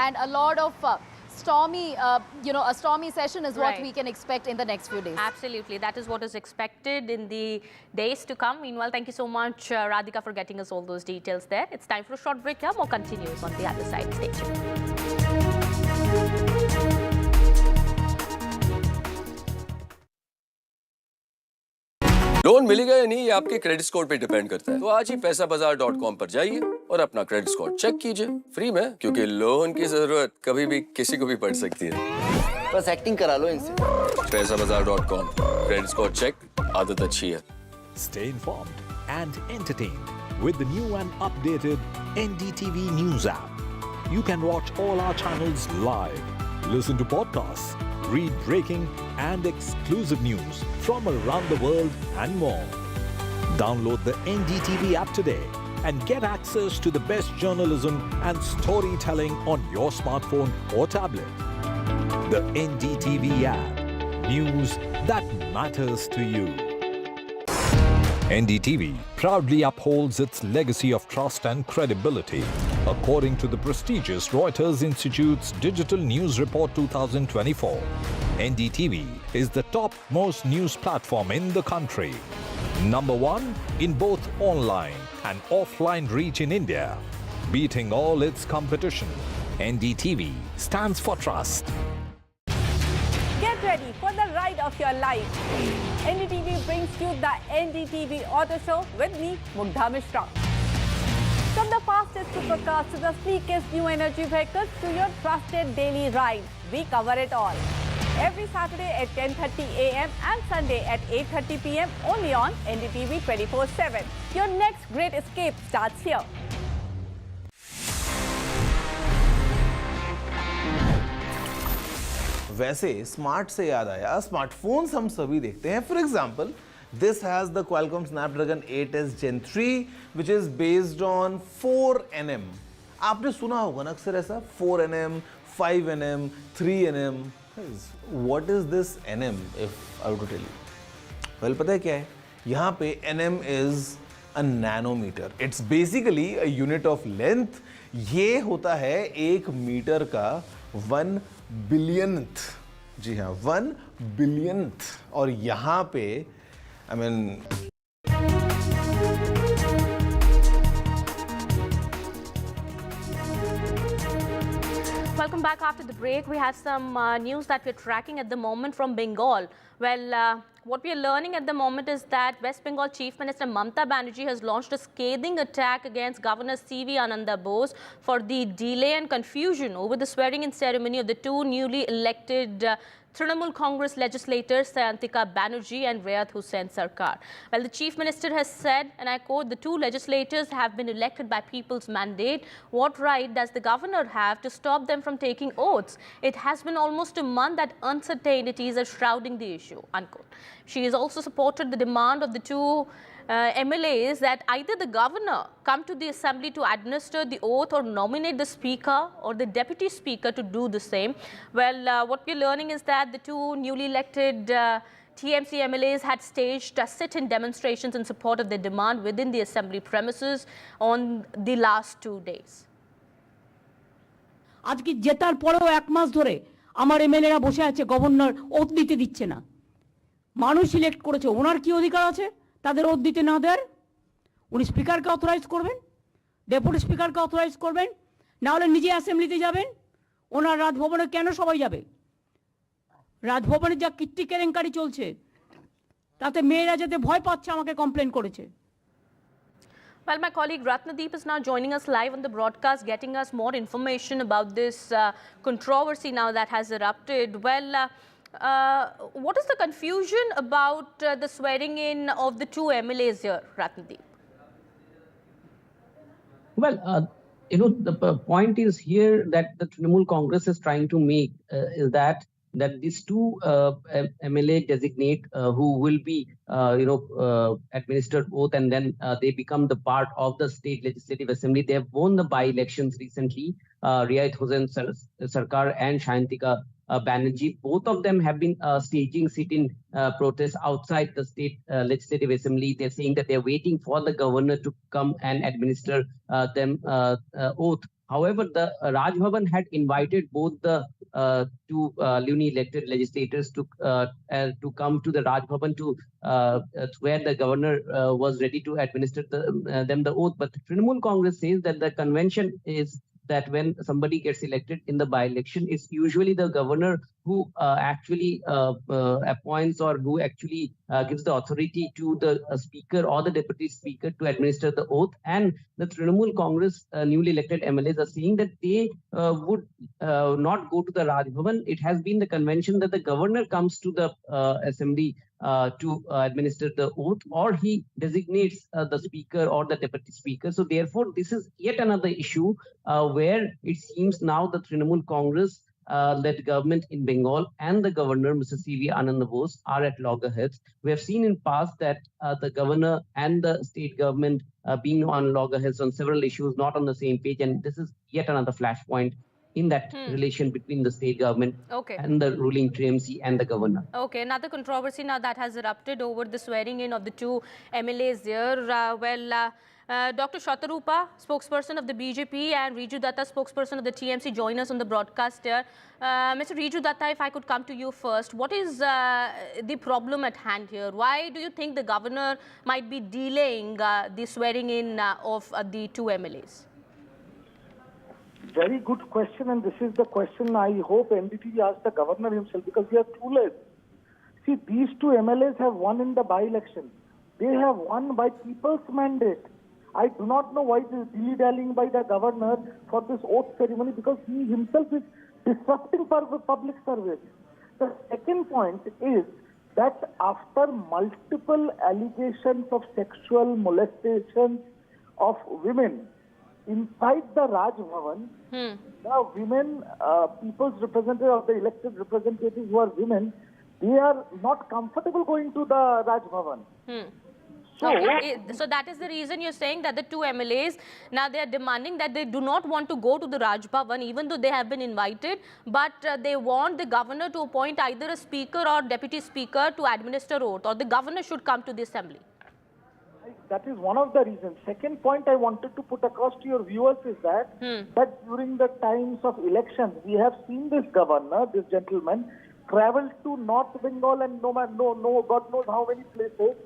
and a lot of stormy, a stormy session is what we can expect in the next few days. Absolutely. That is what is expected in the days to come. Meanwhile, thank you so much, Radhika, for getting us all those details there. It's time for a short break here. More continues on the other side. Stay tuned. Loan मिलेगा या नहीं ये आपके credit score पे depend करता है। तो आज ही पैसाबाजार.com पर जाइए और अपना क्रेडिट स्कोर चेक कीजिए फ्री में, क्योंकि लोन की जरूरत कभी भी किसी को भी पड़ सकती है। बस एक्टिंग करा लो इनसे। पैसाबाजार.com, क्रेडिट स्कोर चेक, आदत अच्छी है। Stay informed and entertained with the new and updated NDTV News app. You can watch all our channels live, listen to podcasts, read breaking and exclusive news from around the world and more. Download the NDTV app today and get access to the best journalism and storytelling on your smartphone or tablet. The NDTV app. News that matters to you. NDTV proudly upholds its legacy of trust and credibility. According to the prestigious Reuters Institute's Digital News Report 2024, NDTV is the topmost news platform in the country. Number one in both online and offline reach in India. Beating all its competition, NDTV stands for trust. Get ready for the ride of your life. NDTV brings you the NDTV Auto Show with me, Mugdha Mishra. From the fastest supercars to the sleekest new energy vehicles to your trusted daily ride, we cover it all. Every Saturday at 10:30 a.m. and Sunday at 8:30 p.m. only on NDTV 24/7. Your next great escape starts here. वैसे smart से याद आया, smartphones हम सभी देखते हैं. For example, this has the Qualcomm Snapdragon 8s Gen 3 which is based on 4nm. आपने सुना होगा ना अक्सर ऐसा 4nm, 5nm, 3nm. What is this nm if I were to tell you? Well, पता है क्या है? यहाँ पे nm is a nanometer. It's basically a unit of length. ये होता है 1 मीटर का 1 बिलियनथ. जी हाँ, 1 बिलियनथ. और यहाँ पे Welcome back after the break. We have some news that we're tracking at the moment from Bengal. Well, what we are learning at the moment is that West Bengal Chief Minister Mamata Banerjee has launched a scathing attack against Governor C.V. Ananda Bose for the delay and confusion over the swearing-in ceremony of the two newly elected Trinamool Congress legislators Sayantika Banerjee and Rayat Hussain Sarkar. Well, the Chief Minister has said, and I quote, the two legislators have been elected by people's mandate. What right does the governor have to stop them from taking oaths? It has been almost a month that uncertainties are shrouding the issue, unquote. She has also supported the demand of the two MLAs that either the governor come to the assembly to administer the oath or nominate the speaker or the deputy speaker to do the same. Well, what we're learning is that the two newly elected TMC MLAs had staged sit-in demonstrations in support of their demand within the assembly premises on the last 2 days. আজকে জেতার পরেও 1 মাস ধরে আমার এমএলএরা বসে আছে, governor oath দিতে দিচ্ছে না। মানুষ সিলেক্ট করেছে, ওনার কি অধিকার আছে তাদের ওথ দিতে না দেওয়ার? উনি স্পিকারকে অথরাইজ করবেন, ডেপুটি স্পিকারকে অথরাইজ করবেন, না হলে নিজে অ্যাসেম্বলিতে যাবেন। ওনার রাজভবনে কেন সবাই যাবে? রাজভবনে যা কীর্তি কেলেঙ্কারি চলছে তাতে মেয়েরা যেতে ভয় পাচ্ছে, আমাকে কমপ্লেন করেছে। Well, my colleague Ratnadeep is now joining us live on the broadcast, getting us more information about this controversy now that has erupted. Well, what is the confusion about the swearing in of the two MLAs here, Ratnadeep? Well, the point is here that the Trinamool Congress is trying to make is that these two MLA designate who will be, administered oath, and then they become the part of the state legislative assembly. They have won the by-elections recently. Rayat Hussain Sarkar and Sayantika Banerjee, both of them have been staging sit-in protests outside the state legislative assembly. They're saying that they're waiting for the governor to come and administer them oath. However, the Raj Bhavan had invited both the two newly elected legislators to come to the Raj Bhavan to where the governor was ready to administer them the oath. But Trinamool Congress says that the convention is that when somebody gets elected in the by-election, it's usually the governor who actually appoints or who actually gives the authority to the speaker or the deputy speaker to administer the oath. And the Trinamool Congress newly elected MLAs are saying that they would not go to the Raj Bhavan. It has been the convention that the governor comes to the assembly to administer the oath, or he designates the speaker or the deputy speaker. So therefore, this is yet another issue where it seems now the Trinamool Congress led government in Bengal and the governor, Mr. C.V. Anand Bose, are at loggerheads. We have seen in past that the governor and the state government being on loggerheads on several issues, not on the same page, and this is yet another flashpoint in that relation between the state government and the ruling TMC and the governor. Okay, another controversy now that has erupted over the swearing in of the two MLAs here. Dr. Shatarupa, spokesperson of the BJP, and Riju Datta, spokesperson of the TMC, join us on the broadcast here. Mr. Riju Datta, if I could come to you first, what is the problem at hand here? Why do you think the governor might be delaying the swearing in of the two MLAs? Very good question, and this is the question I hope NDTV asks the governor himself, because we are clueless. See, these two MLAs have won in the by-election. They have won by people's mandate. I do not know why this dilly-dallying by the governor for this oath ceremony, because he himself is disrupting public service. The second point is that after multiple allegations of sexual molestation of women inside the Raj Bhavan, the women, people's representatives or the elected representatives who are women, they are not comfortable going to the Raj Bhavan. So that is the reason you're saying that the two MLAs, now they are demanding that they do not want to go to the Raj Bhavan, even though they have been invited, but they want the governor to appoint either a speaker or deputy speaker to administer oath, or the governor should come to the assembly. That is one of the reasons. Second point I wanted to put across to your viewers is that, that during the times of elections, we have seen this governor, this gentleman, travel to North Bengal and God knows how many places,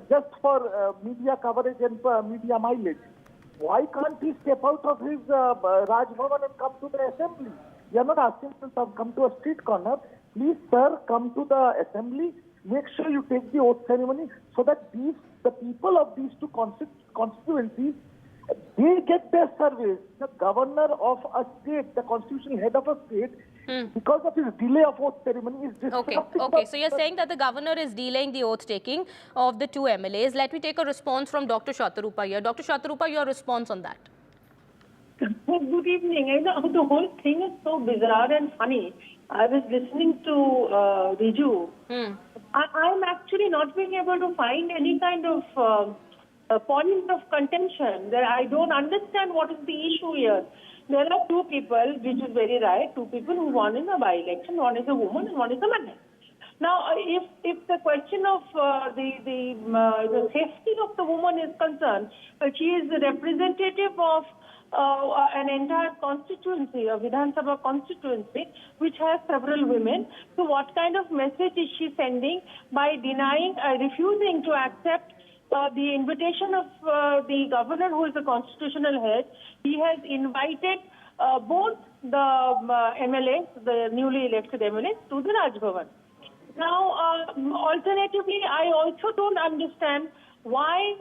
just for media coverage and media mileage. Why can't he step out of his Raj Bhavan and come to the assembly? We are not asking him to come to a street corner. Please, sir, come to the assembly. Make sure you take the oath ceremony so that the people of these two constituencies, they get their service. The governor of a state, the constitutional head of a state, because of his delay of oath ceremony, is disrupting. Okay. So you're saying that the governor is delaying the oath taking of the two MLAs. Let me take a response from Dr. Shatarupa here. Dr. Shatarupa, your response on that. Good evening. The whole thing is so bizarre and funny. I was listening to Riju. I'm actually not being able to find any kind of point of contention. That I don't understand what is the issue here. There are two people, which is very right, two people who won in a by-election. One is a woman and one is a man. Now, if the question of the safety of the woman is concerned, she is the representative of an entire constituency, a Vidhan Sabha constituency, which has several women. So what kind of message is she sending by denying, refusing to accept the invitation of the governor, who is the constitutional head? He has invited both the MLAs, the newly elected MLAs, to the Raj Bhavan. Now, alternatively, I also don't understand why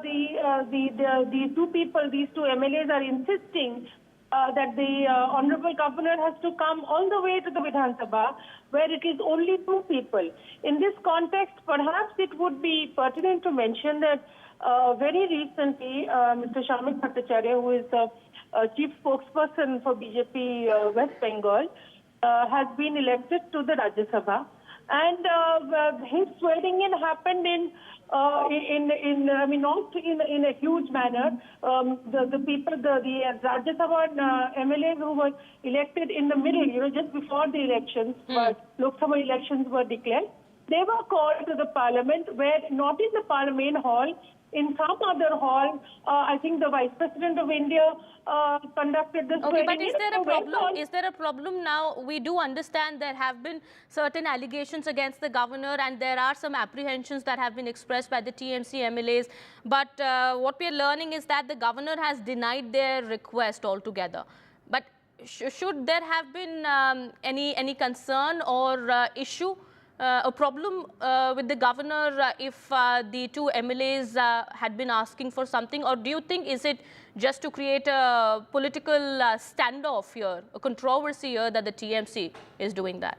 the two people, these two MLAs, are insisting that the honorable governor has to come all the way to the Vidhan Sabha, where it is only two people. In this context, perhaps it would be pertinent to mention that very recently, Mr. Shamik Bhattacharya, who is the chief spokesperson for BJP West Bengal, has been elected to the Rajya Sabha, and his swearing in happened not in a huge manner. The people, the Rajya Sabha MLAs who were elected in the middle, just before the elections, Lok Sabha elections were declared, they were called to the parliament, where not in the parliament hall, In some other hall, I think the Vice President of India conducted this. Okay, but is there a problem? Is there a problem now? We do understand there have been certain allegations against the governor, and there are some apprehensions that have been expressed by the TMC MLAs. But what we are learning is that the governor has denied their request altogether. But should there have been any concern or issue? A problem with the governor if the two MLAs had been asking for something, or do you think is it just to create a political standoff here, a controversy here that the TMC is doing that?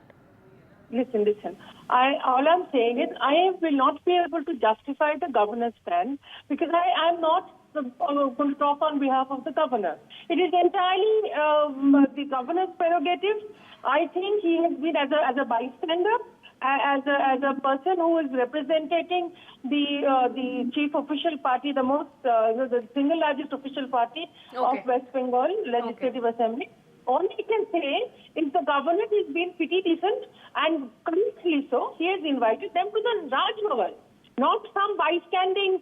Listen. All I'm saying is I will not be able to justify the governor's stand because I am not going to talk on behalf of the governor. It is entirely the governor's prerogative. I think he has been as a bystander. As a person who is representing the chief official party, the single largest official party of West Bengal Legislative Assembly, all I can say is the governor is being pretty decent, and correctly so. He has invited them to the Raj Bhavan, not some bystanding,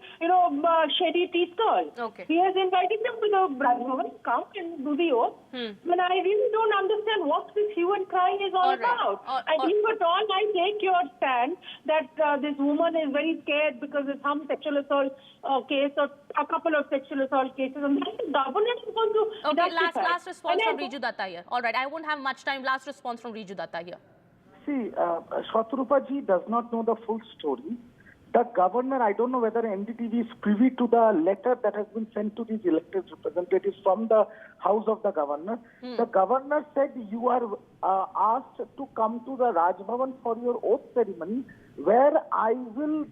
shady tea stall. He has invited them to the Raj Bhavan, come and do the oath. But I really don't understand what this hue and cry is all about. And if at all I take your stand that this woman is very scared because of some sexual assault case or a couple of sexual assault cases, and that the government is going to justify. Last response from Riju Datta here. All right, I won't have much time. Last response from Riju Datta here. See, Shwatrupa ji does not know the full story. The governor, I don't know whether NDTV is privy to the letter that has been sent to these elected representatives from the house of the governor. The governor said you are asked to come to the Raj Bhavan for your oath ceremony, where I will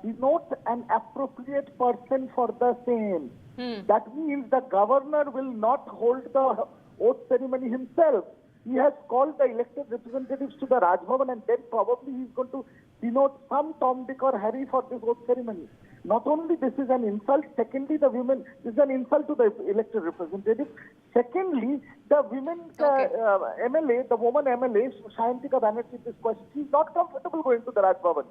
denote an appropriate person for the same. That means the governor will not hold the oath ceremony himself. He has called the elected representatives to the Raj Bhavan, and then probably he's going to denote some Tom, Dick or Harry for this oath ceremony. Not only this is an insult, secondly, this is an insult to the elected representatives. Secondly, the women MLA, the woman MLA, Sayantika Banerjee, this question, she's not comfortable going to the Raj Bhavan.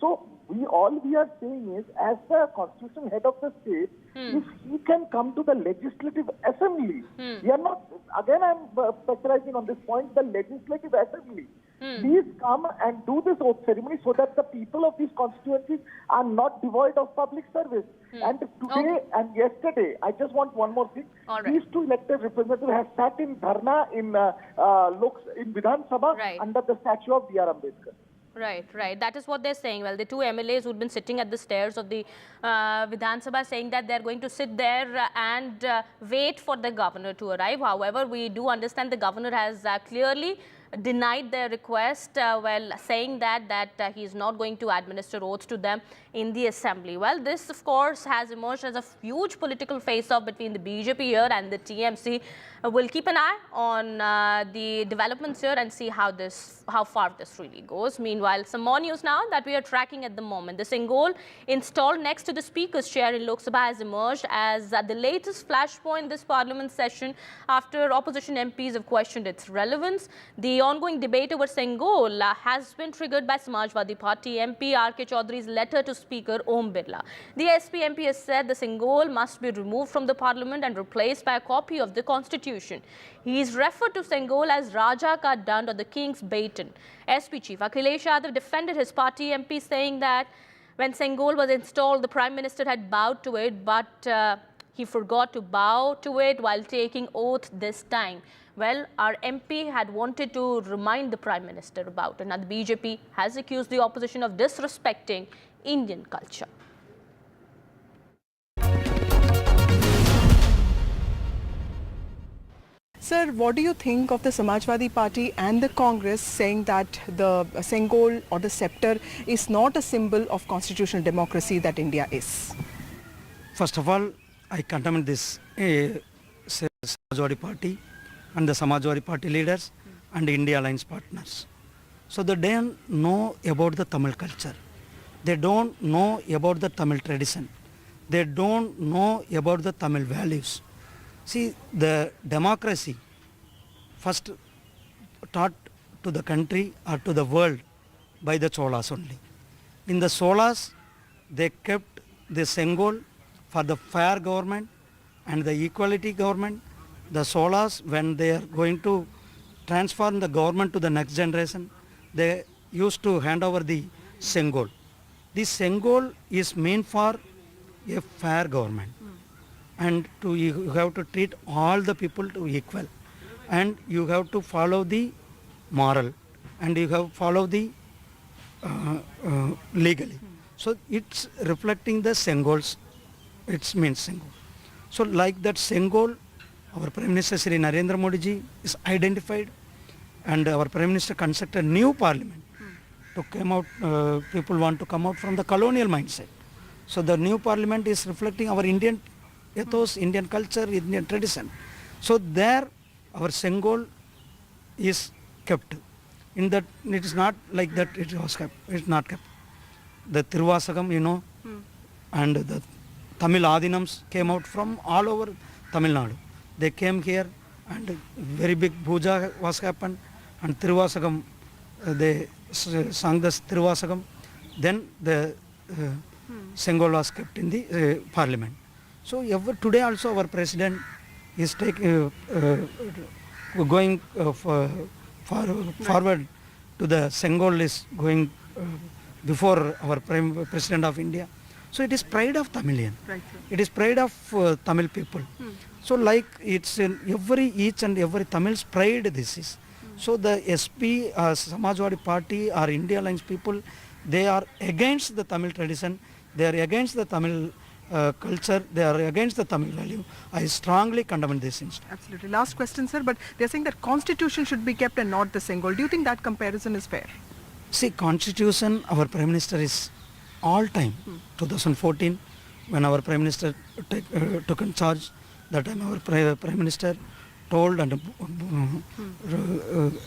So all we are saying is, as the constitutional head of the state, if he can come to the legislative assembly, we are not, again I'm specializing on this point, the legislative assembly. Please come and do this oath ceremony so that the people of these constituencies are not devoid of public service. And today and yesterday, I just want one more thing. These two elected representatives have sat in dharna in Vidhan Sabha under the statue of B.R. Ambedkar. Right. That is what they're saying. Well, the two MLAs who'd been sitting at the stairs of the Vidhan Sabha saying that they're going to sit there and wait for the governor to arrive. However, we do understand the governor has clearly denied their request, saying that he is not going to administer oaths to them in the assembly. Well, this of course has emerged as a huge political face-off between the BJP here and the TMC. We'll keep an eye on the developments here and see how far this really goes. Meanwhile, some more news now that we are tracking at the moment. The Sengol installed next to the Speaker's chair in Lok Sabha has emerged as the latest flashpoint this Parliament session after opposition MPs have questioned its relevance. The ongoing debate over Sengol has been triggered by Samajwadi Party MP R.K. Chaudhary's letter to Speaker Om Birla. The SP MP has said the Sengol must be removed from the Parliament and replaced by a copy of the Constitution. He is referred to Sengol as Raja Ka Dand or the King's Baton. SP Chief Akhilesh Yadav defended his party MP, saying that when Sengol was installed, the Prime Minister had bowed to it, but he forgot to bow to it while taking oath this time. Well, our MP had wanted to remind the Prime Minister about it. Now, the BJP has accused the opposition of disrespecting Indian culture. Sir, what do you think of the Samajwadi Party and the Congress saying that the Sengol or the scepter is not a symbol of constitutional democracy that India is? First of all, I condemn this Samajwadi Party and the Samajwadi Party leaders and India Alliance partners. So they don't know about the Tamil culture. They don't know about the Tamil tradition. They don't know about the Tamil values. See, the democracy first taught to the country or to the world by the Cholas only. In the Cholas, they kept the Sengol for the fair government and the equality government. The Solas, when they are going to transform the government to the next generation, they used to hand over the Sengol. This Sengol is meant for a fair government, and you have to treat all the people to equal, and you have to follow the moral, and you have to follow the legally. So it's reflecting the Sengols, it means Sengol. So like that Sengol, our Prime Minister Sri Narendra Modi ji is identified, and our Prime Minister constructed new parliament to come out, people want to come out from the colonial mindset. So the new parliament is reflecting our Indian ethos, Indian culture, Indian tradition. So there our Sengol is kept. In that, it is not like that it was kept, it is not kept. The Tiruvasagam, you know, and the Tamil Adinams came out from all over Tamil Nadu. They came here, and very big puja was happened, and Tiruvasagam, they sang the Tiruvasagam. Then the Sengol was kept in the parliament. So today also our president is going forward to the Sengol is going before our President of India. So it is pride of Tamilian. Right. It is pride of Tamil people. So like it's in each and every Tamil's pride this is. So the SP, Samajwadi Party or India Alliance people, they are against the Tamil tradition, they are against the Tamil culture, they are against the Tamil value. I strongly condemn this instance. Absolutely. Last question, sir, but they are saying that constitution should be kept and not the Sengol. Do you think that comparison is fair? See, constitution, our Prime Minister is all time. 2014, when our Prime Minister took in charge, that time our Prime Minister told and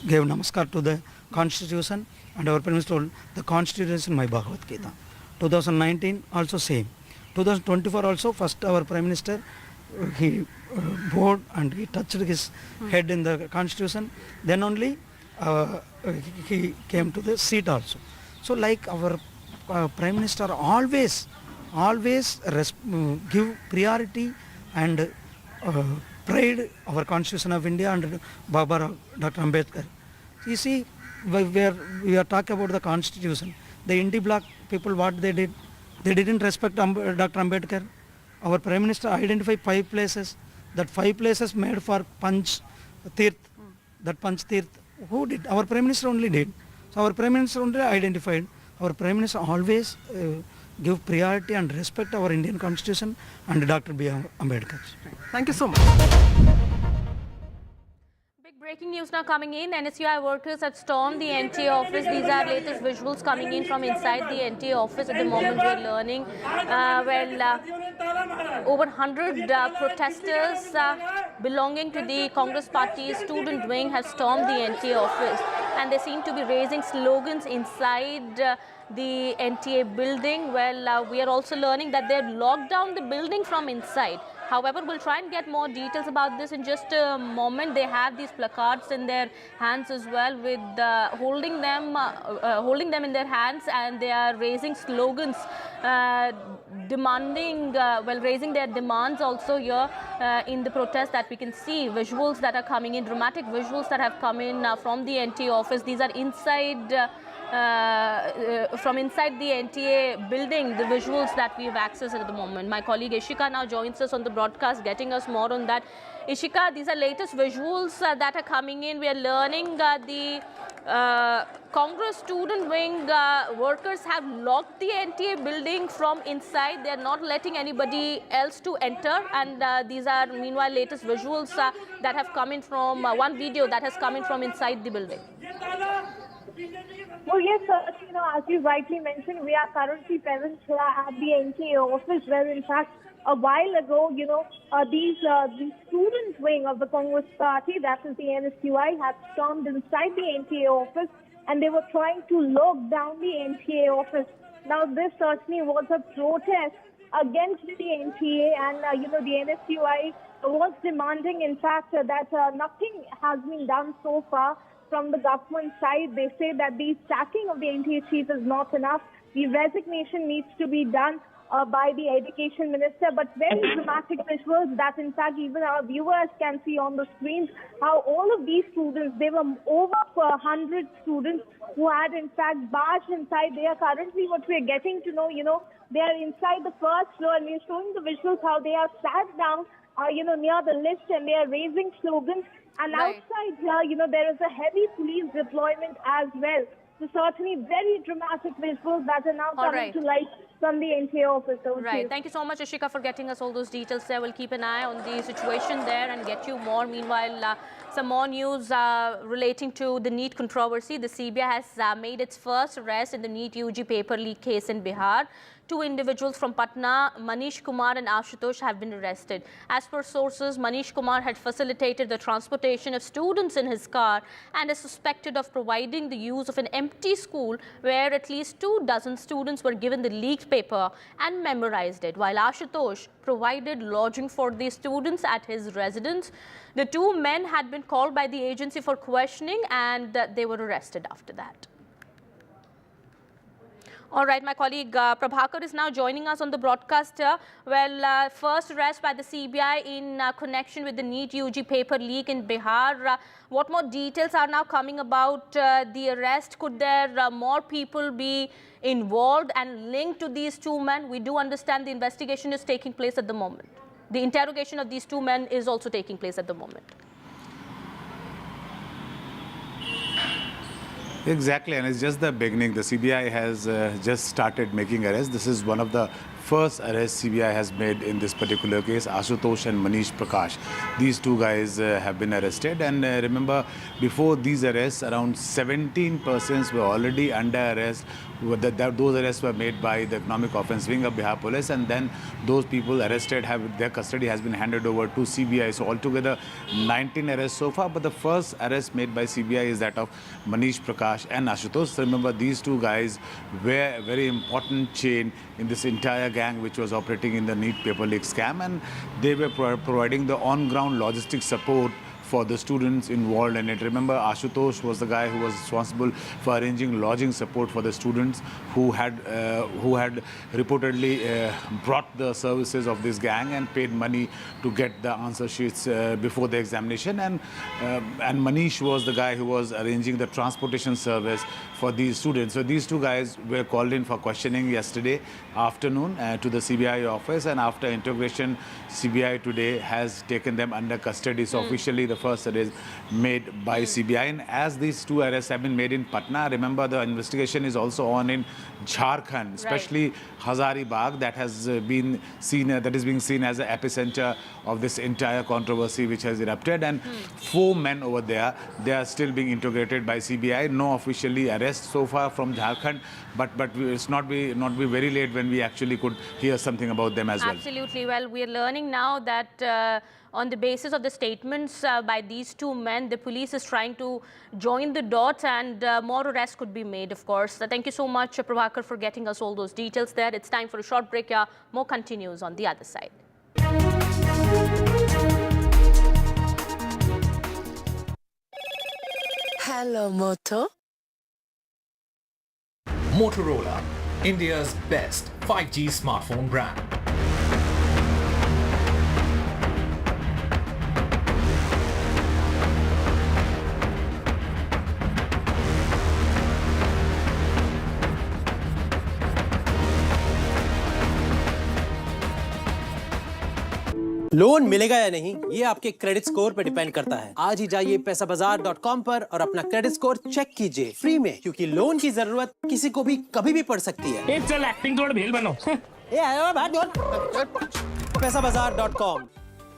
gave namaskar to the constitution, and our Prime Minister told the constitution my Bhagavad Gita. 2019 also same. 2024 also, first our Prime Minister, he bowed and he touched his head in the constitution, then only he came to the seat also. So like our Prime Minister always give priority and pride our Constitution of India and Baba Dr. Ambedkar. You see, we are talking about the Constitution. The Indie bloc people, what they did, they didn't respect Dr. Ambedkar. Our Prime Minister identified 5 places. That 5 places made for Panch Tirth. That Panch Tirth, who did? Our Prime Minister only did. So our Prime Minister only identified. Our Prime Minister always give priority and respect our Indian Constitution and Dr. B. Ambedkar. Thank you so much. Big breaking news now coming in. NSUI workers have stormed the NTA office. These are latest visuals coming in from inside the NTA office at the moment we're learning. Over 100 protesters belonging to the Congress Party's student wing have stormed the NTA office, and they seem to be raising slogans inside the NTA building. Well, we are also learning that they've locked down the building from inside. However, we'll try and get more details about this in just a moment. They have these placards in their hands as well, with holding them in their hands, and they are raising slogans, demanding, raising their demands also here in the protest that we can see. Visuals that are coming in, dramatic visuals that have come in from the NTA office. These are inside. From inside the NTA building, the visuals that we've accessed at the moment. My colleague Ishika now joins us on the broadcast, getting us more on that. Ishika, these are latest visuals that are coming in. We are learning the Congress student wing workers have locked the NTA building from inside. They are not letting anybody else to enter, and these are meanwhile latest visuals that have come in from one video that has come in from inside the building. Well, yes, as you rightly mentioned, we are currently present here at the NTA office, where in fact a while ago, these student wing of the Congress Party, that is the NSUI, had stormed inside the NTA office, and they were trying to lock down the NTA office. Now, this certainly was a protest against the NTA, and the NSUI was demanding, in fact, that nothing has been done so far. From the government side, they say that the sacking of the NTA chief is not enough. The resignation needs to be done by the Education Minister, but very dramatic visuals that in fact even our viewers can see on the screens how all of these students, there were over 100 students who had in fact barged inside. They are currently, what we are getting to know, they are inside the first floor, and we are showing the visuals how they are sat down, near the lift, and they are raising slogans. And outside here, there is a heavy police deployment as well. So certainly very dramatic visuals that are now coming to light from the NTA office. Right. Thank you so much, Ashika, for getting us all those details there. We'll keep an eye on the situation there and get you more. Meanwhile, some more news relating to the NEET controversy. The CBI has made its first arrest in the NEET-UG paper leak case in Bihar. 2 individuals from Patna, Manish Kumar and Ashutosh, have been arrested. As per sources, Manish Kumar had facilitated the transportation of students in his car and is suspected of providing the use of an empty school where at least 24 students were given the leaked paper and memorized it, while Ashutosh provided lodging for these students at his residence. The 2 men had been called by the agency for questioning and they were arrested after that. All right, my colleague Prabhakar is now joining us on the broadcast here. Well, first arrest by the CBI in connection with the NEET-UG paper leak in Bihar. What more details are now coming about the arrest? Could there more people be involved and linked to these 2 men? We do understand the investigation is taking place at the moment. The interrogation of these 2 men is also taking place at the moment. Exactly, and it's just the beginning. The CBI has just started making arrests. This is one of the first arrests CBI has made in this particular case. Ashutosh and Manish Prakash. These 2 guys have been arrested, and remember, before these arrests, around 17 persons were already under arrest. Those arrests were made by the Economic Offence Wing of Bihar Police, and then those people arrested, their custody has been handed over to CBI. So altogether 19 arrests so far, but the first arrest made by CBI is that of Manish Prakash and Ashutosh. So remember, these 2 guys were a very important chain in this entire gang which was operating in the NEET paper leak scam, and they were providing the on-ground logistic support for the students involved in it. Remember, Ashutosh was the guy who was responsible for arranging lodging support for the students who had reportedly brought the services of this gang and paid money to get the answer sheets before the examination. And Manish was the guy who was arranging the transportation service for these students. So these 2 guys were called in for questioning yesterday afternoon to the CBI office, and after integration, CBI today has taken them under custody. So officially the first arrest made by CBI. And as these 2 arrests have been made in Patna, remember the investigation is also on in Jharkhand, especially Hazaribagh, that has been seen, that is being seen as the epicenter of this entire controversy which has erupted. And 4 men over there, they are still being integrated by CBI. No officially arrest so far from Jharkhand, but it's not be very late when we actually could hear something about them as well. Absolutely. Well, we are learning now that on the basis of the statements by these 2 men, the police is trying to join the dots, and more arrests could be made, of course. Thank you so much, Prabhakar, for getting us all those details there. It's time for a short break. More continues on the other side. Hello, Moto. Motorola, India's best 5G smartphone brand. Loan मिलेगा या नहीं, ये आपके credit score पर depend करता है। आज ही जाइए पैसाबाजार.com पर और अपना क्रेडिट स्कोर चेक कीजिए फ्री में, क्योंकि लोन की जरूरत किसी को भी कभी भी पड़ सकती है। चल एक्टिंग थोड़ा भेल बनो। पैसाबाजार.com।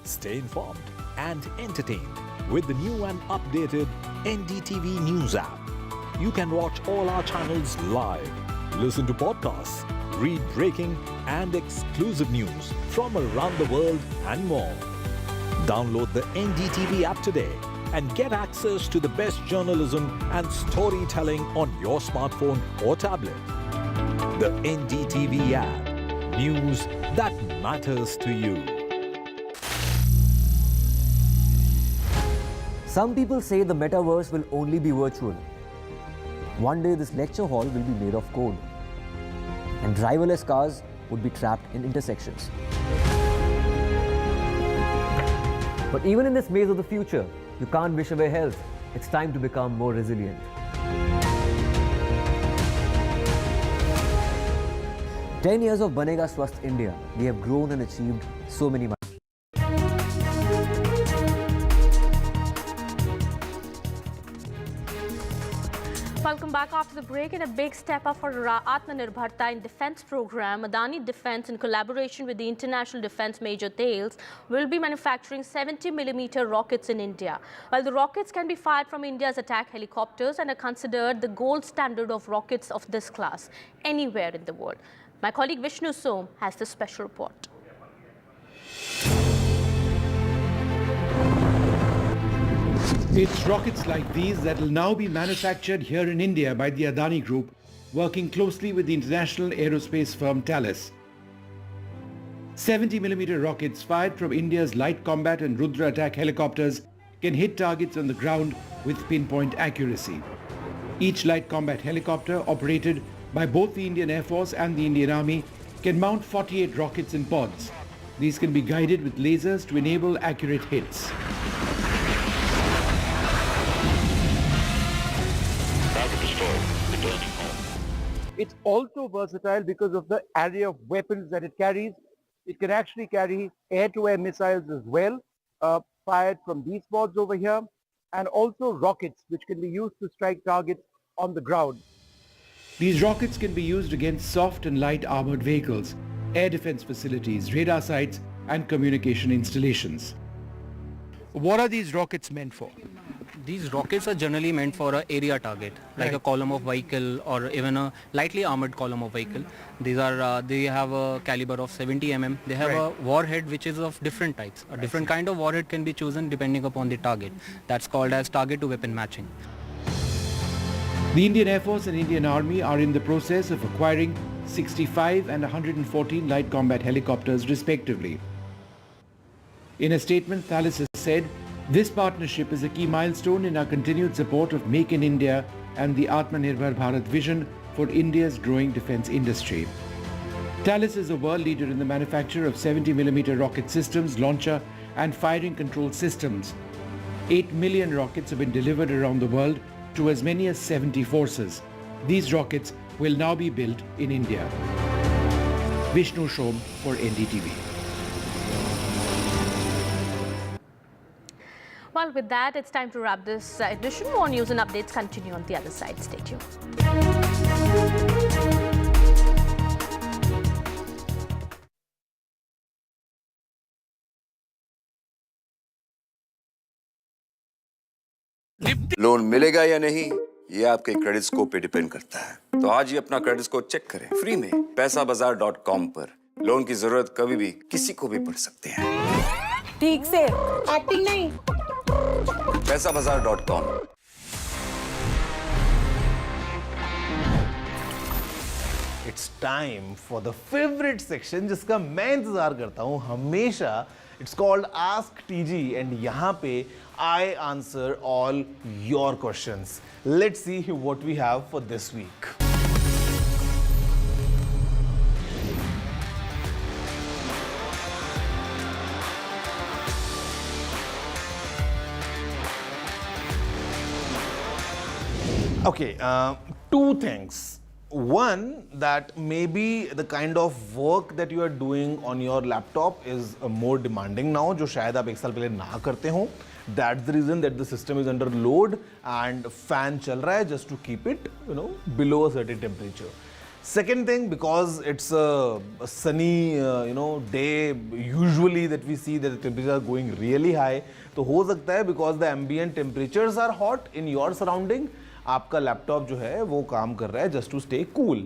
Stay informed and entertained with the new and updated NDTV News app. You can watch all our channels live, listen to podcasts, read breaking and exclusive news from around the world and more. Download the NDTV app today and get access to the best journalism and storytelling on your smartphone or tablet. The NDTV app. News that matters to you. Some people say the metaverse will only be virtual. One day this lecture hall will be made of code. And driverless cars would be trapped in intersections. But even in this maze of the future, you can't wish away health. It's time to become more resilient. "10 years of Banega Swasth India, we have grown and achieved so many milestones." Welcome back after the break. In a big step up for Atmanirbharta in defense program, Adani Defense, in collaboration with the international defense major Thales, will be manufacturing 70mm rockets in India. While the rockets can be fired from India's attack helicopters and are considered the gold standard of rockets of this class anywhere in the world. My colleague Vishnu Som has this special report. It's rockets like these that will now be manufactured here in India by the Adani Group, working closely with the international aerospace firm Thales. 70mm rockets fired from India's light combat and Rudra attack helicopters can hit targets on the ground with pinpoint accuracy. Each light combat helicopter, operated by both the Indian Air Force and the Indian Army, can mount 48 rockets in pods. These can be guided with lasers to enable accurate hits. It's also versatile because of the array of weapons that it carries. It can actually carry air-to-air missiles as well, fired from these pods over here, and also rockets which can be used to strike targets on the ground. These rockets can be used against soft and light armored vehicles, air defense facilities, radar sites, and communication installations. What are these rockets meant for? These rockets are generally meant for an area target, like a column of vehicle or even a lightly armored column of vehicle. These are they have a caliber of 70 mm. They have a warhead which is of different types. A different kind of warhead can be chosen depending upon the target. That's called as target to weapon matching. The Indian Air Force and Indian Army are in the process of acquiring 65 and 114 light combat helicopters respectively. In a statement, Thales has said, "This partnership is a key milestone in our continued support of Make in India and the Atmanirbhar Bharat vision for India's growing defense industry." Thales is a world leader in the manufacture of 70mm rocket systems, launcher and firing control systems. 8 million rockets have been delivered around the world to as many as 70 forces. These rockets will now be built in India. Vishnu Shom for NDTV. Well, with that, it's time to wrap this edition. More news and updates continue on the other side. Stay tuned. Loan मिलेगा या नहीं, ये आपके credit score पे depend करता है। तो आज ही अपना क्रेडिट स्कोर चेक करें फ्री में पैसाबाजार.com पर। लोन की जरूरत कभी भी किसी को भी पड़ सकती है। ठीक से एक्टिंग नहीं। पैसाबाजार.com। It's time for the favorite section जिसका मैं इंतजार करता हूँ हमेशा. It's called Ask TG and यहाँ पे I answer all your questions. Let's see what we have for this week. Okay, two things. One, that maybe the kind of work that you are doing on your laptop is more demanding now, जो शायद आप एक साल पहले ना करते हो. That's the reason that the system is under load and fan चल रहा है just to keep it, below a certain temperature. Second thing, because it's a sunny, day, usually that we see that the temperatures are going really high, तो हो सकता है because the ambient temperatures are hot in your surrounding, आपका laptop जो है वो काम कर रहा है just to stay cool.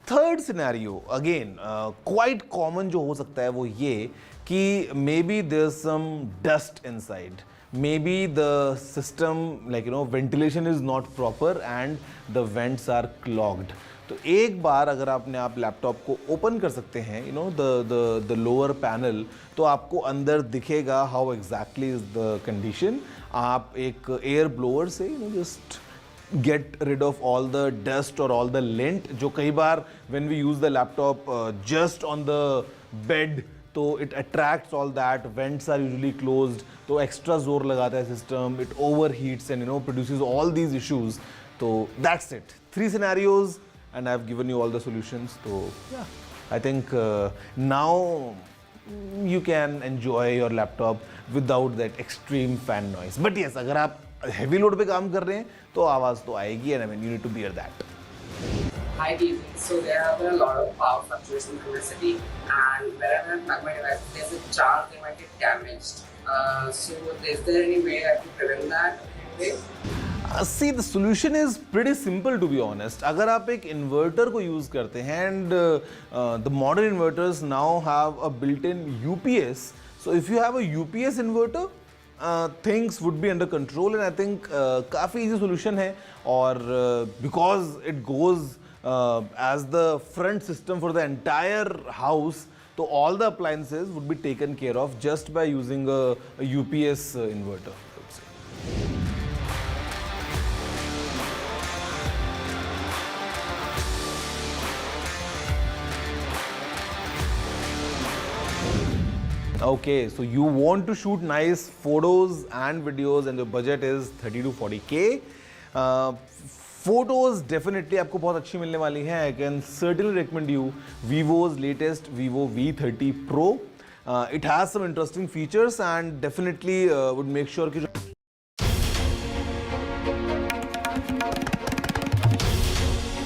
Third scenario, again, quite common जो हो सकता है वो ये कि maybe there's some dust inside. Maybe the system, ventilation is not proper and the vents are clogged. तो एक बार अगर आपने आप लैपटॉप को ओपन कर सकते हैं, the lower panel, तो आपको अंदर दिखेगा how exactly is the condition. आप एक एयर ब्लोअर से just get rid of all the dust or all the lint. जो कई बार when we use the laptop just on the bed, तो it attracts all that. Vents are usually closed, तो extra जोर लगाता है system. It overheats and produces all these issues. So that's it. 3 scenarios, and I've given you all the solutions. So yeah, I think now you can enjoy your laptop without that extreme fan noise. But yes, अगर आप heavy load पे काम कर रहे हैं तो आवाज़ तो आएगी, and I mean you need to bear that. Hi, TV. So there have been a lot of power fluctuations in the city, and wherever I plug my device, there's a chance they might get damaged. So is there any way I can prevent that? See, the solution is pretty simple, to be honest. अगर आप एक inverter को use करते हैं, and the modern inverters now have a built-in UPS. So if you have a UPS inverter, things would be under control, and I think काफ़ी easy solution है. और because it goes as the front system for the entire house, so all the appliances would be taken care of just by using a UPS inverter, I would say. Okay, so you want to shoot nice photos and videos, and your budget is 30 to 40K. Photos definitely आपको बहुत अच्छी मिलने वाली हैं. I can certainly recommend you Vivo's latest Vivo V30 Pro. It has some interesting features, and definitely would make sure कि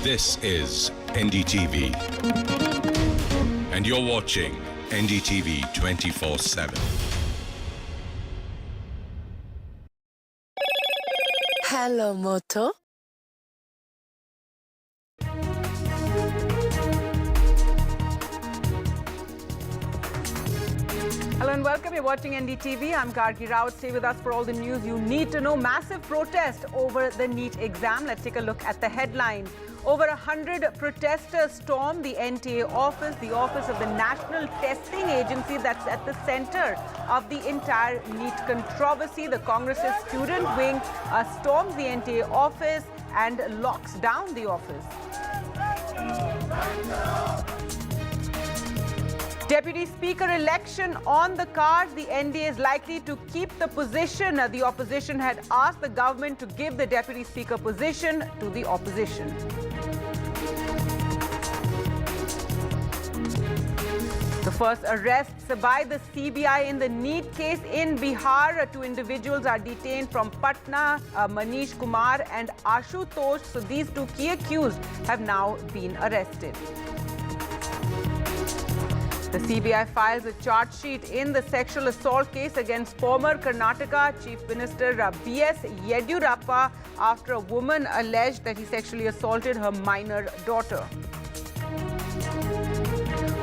This is NDTV, and you're watching NDTV 24/7. Hello, Moto. Hello and welcome. You're watching NDTV. I'm Gargi Rao. Stay with us for all the news you need to know. Massive protest over the NEET exam. Let's take a look at the headlines. Over 100 protesters stormed the NTA office, the office of the National Testing Agency that's at the center of the entire NEET controversy. The Congress's student wing storms the NTA office and locks down the office. Deputy Speaker election on the cards. The NDA is likely to keep the position. The opposition had asked the government to give the Deputy Speaker position to the opposition. The first arrests by the CBI in the NEET case in Bihar. 2 individuals are detained from Patna, Manish Kumar and Ashutosh. So these 2 key accused have now been arrested. The CBI files a charge sheet in the sexual assault case against former Karnataka Chief Minister B.S. Yediyurappa after a woman alleged that he sexually assaulted her minor daughter.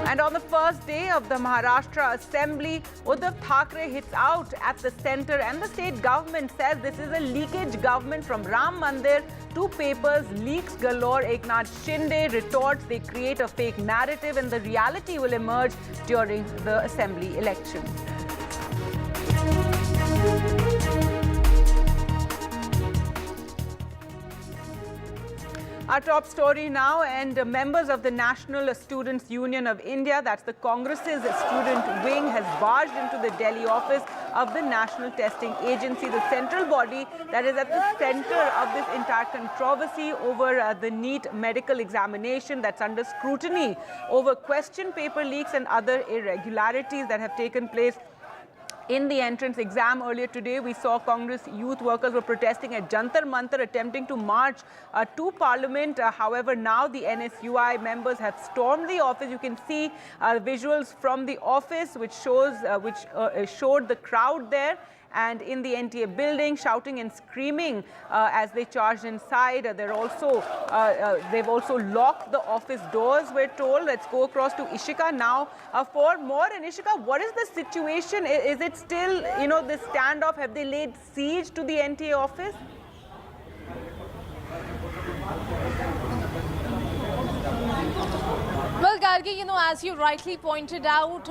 And on the first day of the Maharashtra Assembly, Uddhav Thackeray hits out at the centre, and the state government says this is a leakage government from Ram Mandir to papers, leaks galore. Eknath Shinde retorts they create a fake narrative and the reality will emerge during the assembly election. Our top story now, and members of the National Students' Union of India, that's the Congress's student wing, has barged into the Delhi office of the National Testing Agency, the central body that is at the center of this entire controversy over the NEET medical examination that's under scrutiny over question paper leaks and other irregularities that have taken place in the entrance exam. Earlier today, we saw Congress youth workers were protesting at Jantar Mantar, attempting to march to Parliament. However, now the NSUI members have stormed the office. You can see visuals from the office, which showed the crowd there. And in the NTA building, shouting and screaming as they charged inside. They've also locked the office doors, we're told. Let's go across to Ishika now for more. And Ishika, what is the situation? Is it still, this standoff? Have they laid siege to the NTA office? Well, guys, Gargi, as you rightly pointed out,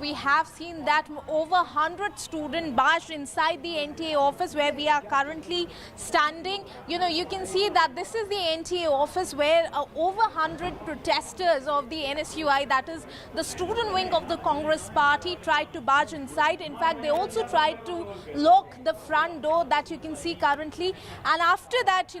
we have seen that over 100 students barged inside the NTA office where we are currently standing. You can see that this is the NTA office where over 100 protesters of the NSUI, that is the student wing of the Congress party, tried to barge inside. In fact, they also tried to lock the front door that you can see currently. And after that,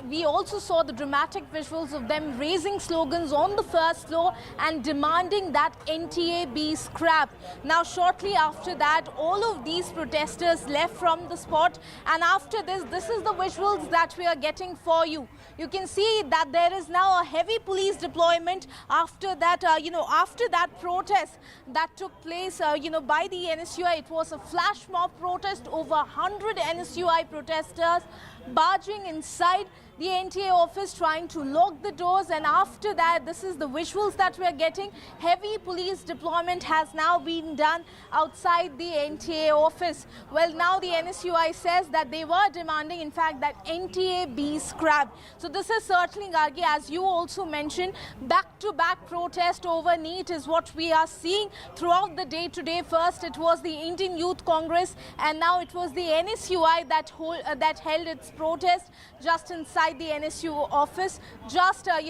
we also saw the dramatic visuals of them raising slogans on the first floor and demanding that NTA be scrapped. Now, shortly after that, all of these protesters left from the spot, and after this is the visuals that we are getting for you. You can see that there is now a heavy police deployment after that, after that protest that took place, by the NSUI. It was a flash mob protest, over 100 NSUI protesters barging inside the NTA office, trying to lock the doors, and after that, this is the visuals that we are getting. Heavy police deployment has now been done outside the NTA office. Well, now the NSUI says that they were demanding, in fact, that NTA be scrapped. So this is certainly, Gargi, as you also mentioned, back-to-back protest over NEET is what we are seeing throughout the day today. First, it was the Indian Youth Congress, and now it was the NSUI that held its protest just inside the NSU office, just inside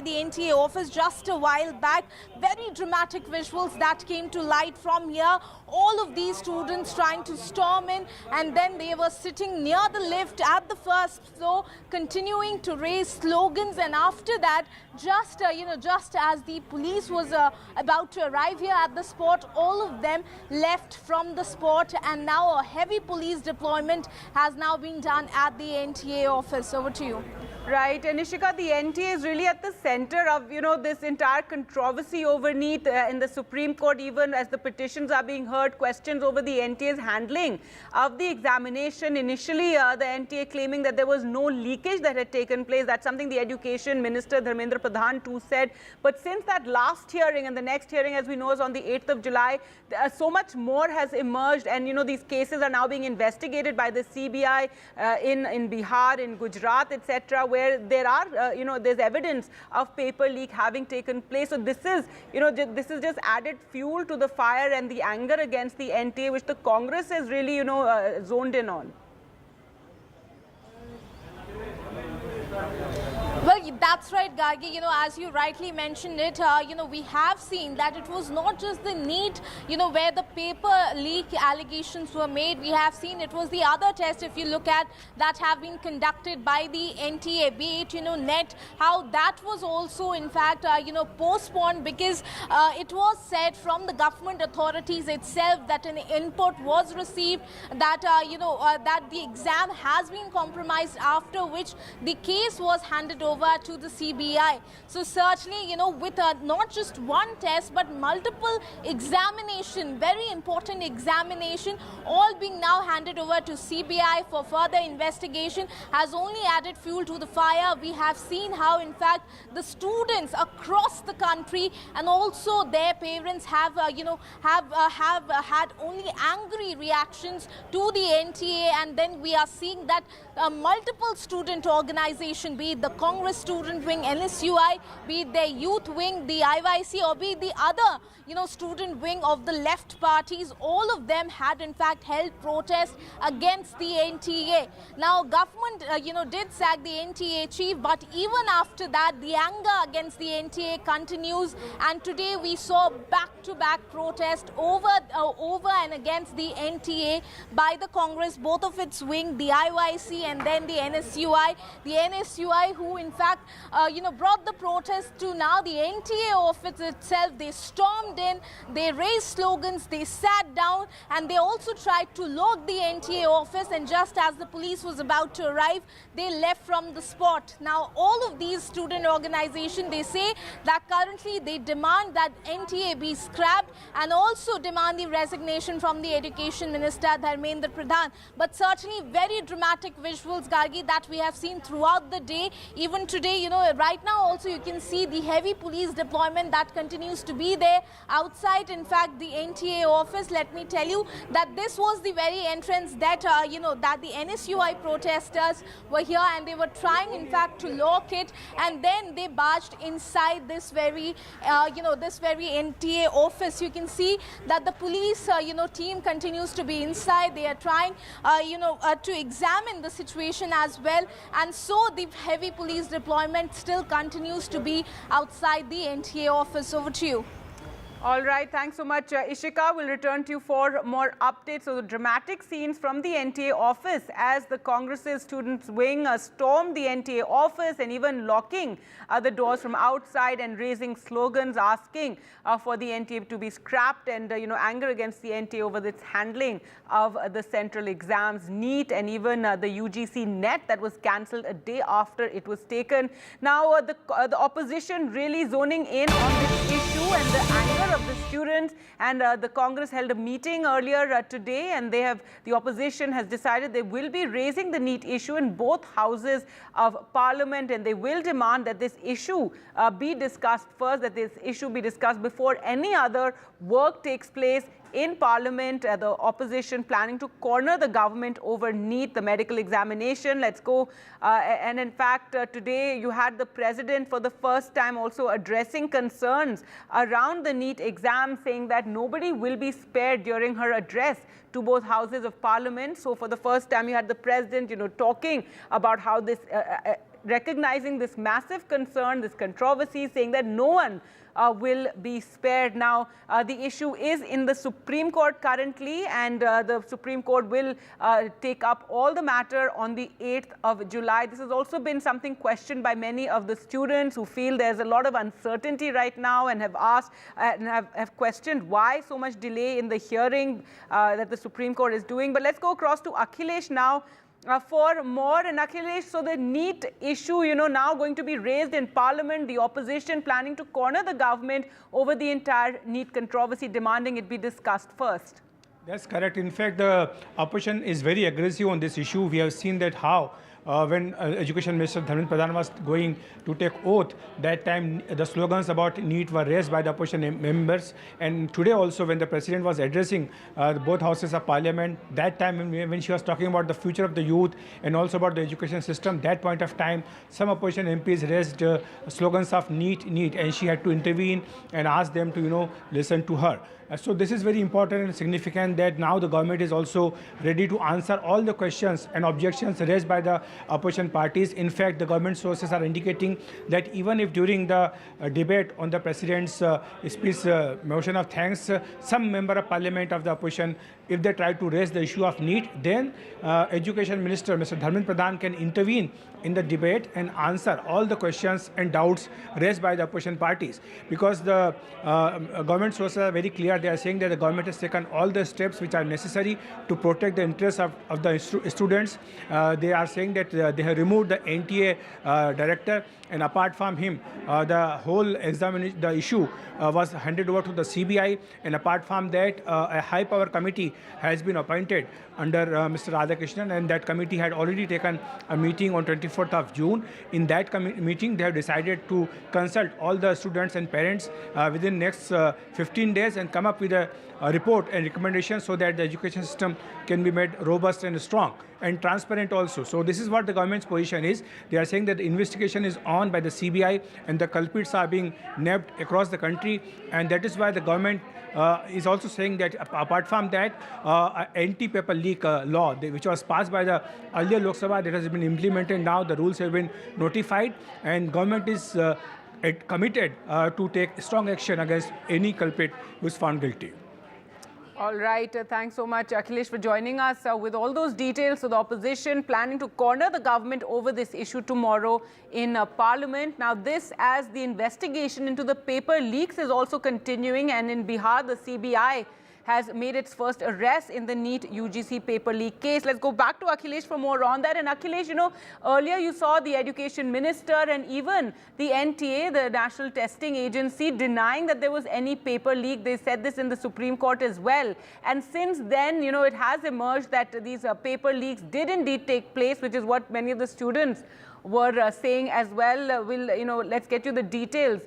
the NTA office just a while back. Very dramatic visuals that came to light from here. All of these students trying to storm in, and then they were sitting near the lift at the first floor, continuing to raise slogans. And after that, just as the police was about to arrive here at the spot, all of them left from the spot, and now a heavy police deployment has now been done at the NTA office. Over to you. Right, and Ishika, the NTA is really at the center of, this entire controversy over NEET in the Supreme Court, even as the petitions are being heard, questions over the NTA's handling of the examination. Initially, the NTA claiming that there was no leakage that had taken place. That's something the Education Minister, Dharmendra Pradhan, too said. But since that last hearing, and the next hearing, as we know, is on the 8th of July, so much more has emerged, and, these cases are now being investigated by the CBI in Bihar, in Gujarat, etc., where there are, there's evidence of paper leak having taken place. So this is, this is just added fuel to the fire and the anger against the NTA, which the Congress is really, zoned in on. Well, that's right, Gargi. As you rightly mentioned it, we have seen that it was not just the NEET, where the paper leak allegations were made. We have seen it was the other tests, if you look at, that have been conducted by the NTA, be it, NET, how that was also, in fact, postponed because it was said from the government authorities itself that an input was received, that, that the exam has been compromised, after which the case was handed over to the CBI. So certainly, with not just one test but multiple examination, very important examination, all being now handed over to CBI for further investigation, has only added fuel to the fire. We have seen how, in fact, the students across the country and also their parents have, had only angry reactions to the NTA, and then we are seeing that multiple student organizations, be it the Congress student wing, NSUI, be it their youth wing, the IYC, or be it the other, student wing of the left parties, all of them had in fact held protests against the NTA. Now, government, did sack the NTA chief, but even after that, the anger against the NTA continues, and today we saw back-to-back protest over and against the NTA by the Congress, both of its wing, the IYC and then the NSUI. The NSUI, who in fact, brought the protest to now the NTA office itself. They stormed in, they raised slogans, they sat down, and they also tried to lock the NTA office, and just as the police was about to arrive, they left from the spot. Now, all of these student organizations, they say that currently they demand that NTA be scrapped and also demand the resignation from the Education Minister, Dharmendra Pradhan. But certainly very dramatic visuals, Gargi, that we have seen throughout the day. Even today, you know, right now also you can see the heavy police deployment that continues to be there outside, in fact, the NTA office. Let me tell you that this was the very entrance that, you know, that the NSUI protesters were here, and they were trying, in fact, to lock it, and then they barged inside this very, you know, this very NTA office. You can see that the police, you know, team continues to be inside. They are trying, you know, to examine the situation as well, and so the heavy police deployment still continues to be outside the NTA office. Over to you. All right, thanks so much, Ishika. We'll return to you for more updates. So the dramatic scenes from the NTA office as the Congress's students' wing stormed the NTA office and even locking the doors from outside and raising slogans asking for the NTA to be scrapped, and you know, anger against the NTA over its handling of the central exams, NEET, and even the UGC NET that was cancelled a day after it was taken. Now the opposition really zoning in on this issue and the anger of the students, and the Congress held a meeting earlier today, and the opposition has decided they will be raising the NEET issue in both houses of Parliament, and they will demand that this issue be discussed first, that this issue be discussed before any other work takes place in Parliament. The opposition planning to corner the government over NEET, the medical examination. Let's go. And in fact, today you had the president for the first time also addressing concerns around the NEET exam, saying that nobody will be spared during her address to both houses of Parliament. So for the first time, you had the president, you know, talking about how this, recognizing this massive concern, this controversy, saying that no one will be spared. Now, the issue is in the Supreme Court currently, and the Supreme Court will take up all the matter on the 8th of July. This has also been something questioned by many of the students who feel there's a lot of uncertainty right now, and have asked and have questioned why so much delay in the hearing that the Supreme Court is doing. But let's go across to Akhilesh now. For more. And Akhilesh, so the NEET issue, you know, now going to be raised in Parliament, the opposition planning to corner the government over the entire NEET controversy, demanding it be discussed first. That's correct. In fact, the opposition is very aggressive on this issue. We have seen that how when Education Minister Dharmendra Pradhan was going to take oath, that time the slogans about NEET were raised by the opposition members. And today also, when the President was addressing both houses of Parliament, that time when she was talking about the future of the youth and also about the education system, that point of time, some opposition MPs raised slogans of NEET, and she had to intervene and ask them to, you know, listen to her. So this is very important and significant that now the government is also ready to answer all the questions and objections raised by the opposition parties. In fact, the government sources are indicating that even if during the debate on the President's speech, motion of thanks, some member of Parliament of the opposition, if they try to raise the issue of NEET, then Education Minister Mr. Dharmendra Pradhan can intervene in the debate and answer all the questions and doubts raised by the opposition parties. Because the government sources are very clear. They are saying that the government has taken all the steps which are necessary to protect the interests of the students. They are saying that they have removed the NTA director, and apart from him, the whole examination, the issue was handed over to the CBI. And apart from that, a high-power committee has been appointed under Mr. Radhakrishnan, and that committee had already taken a meeting on 24th of June. In that meeting, they have decided to consult all the students and parents within next 15 days and come up with a report and recommendation so that the education system can be made robust and strong and transparent also. So this is what the government's position is. They are saying that the investigation is on by the CBI and the culprits are being nabbed across the country, and that is why the government is also saying that apart from that, anti-paper leak law, which was passed by the earlier Lok Sabha, that has been implemented now. The rules have been notified, and government is committed to take strong action against any culprit who is found guilty. All right. Thanks so much, Akhilesh, for joining us with all those details. So the opposition planning to corner the government over this issue tomorrow in Parliament. Now this, as the investigation into the paper leaks is also continuing, and in Bihar, the CBI has made its first arrest in the NEET UGC paper leak case. Let's go back to Akhilesh for more on that. And Akhilesh, you know, earlier you saw the Education Minister and even the NTA, the National Testing Agency, denying that there was any paper leak. They said this in the Supreme Court as well. And since then, you know, it has emerged that these paper leaks did indeed take place, which is what many of the students were saying as well. Let's get you the details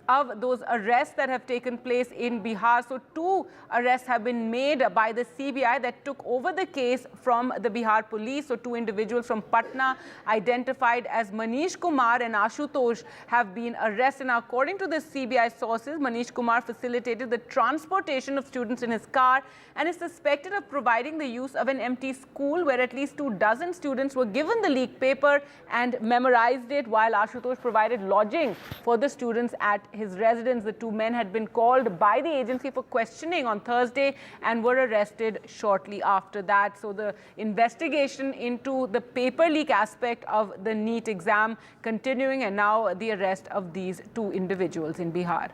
of those arrests that have taken place in Bihar. So 2 arrests have been made by the CBI that took over the case from the Bihar police. So 2 individuals from Patna identified as Manish Kumar and Ashutosh have been arrested. Now, according to the CBI sources, Manish Kumar facilitated the transportation of students in his car and is suspected of providing the use of an empty school where at least 24 students were given the leaked paper and memorized it, while Ashutosh provided lodging for the students at his residence. The 2 men had been called by the agency for questioning on Thursday and were arrested shortly after that. So the investigation into the paper leak aspect of the NEET exam continuing, and now the arrest of these 2 individuals in Bihar.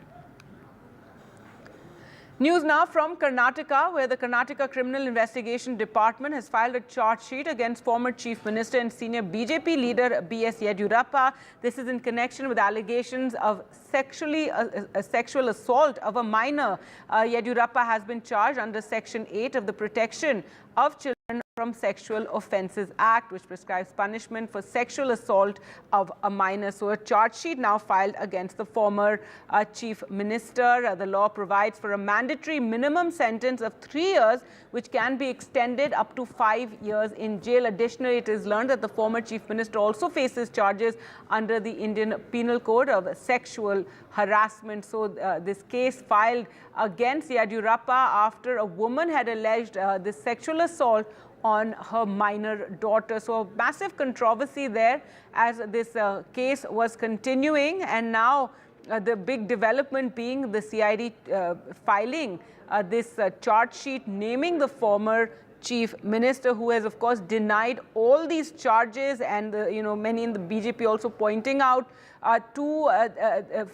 News now from Karnataka, where the Karnataka Criminal Investigation Department has filed a charge sheet against former Chief Minister and senior BJP leader B.S. Yediyurappa. This is in connection with allegations of sexual assault of a minor. Yediyurappa has been charged under Section 8 of the Protection of Children from Sexual Offences Act, which prescribes punishment for sexual assault of a minor. So a charge sheet now filed against the former Chief Minister. The law provides for a mandatory minimum sentence of 3 years, which can be extended up to 5 years in jail. Additionally, it is learned that the former Chief Minister also faces charges under the Indian Penal Code of sexual harassment. So this case filed against Yediyurappa after a woman had alleged this sexual assault on her minor daughter. So a massive controversy there as this case was continuing, and now the big development being the CID filing this charge sheet naming the former Chief Minister, who has of course denied all these charges, and many in the BJP also pointing out 2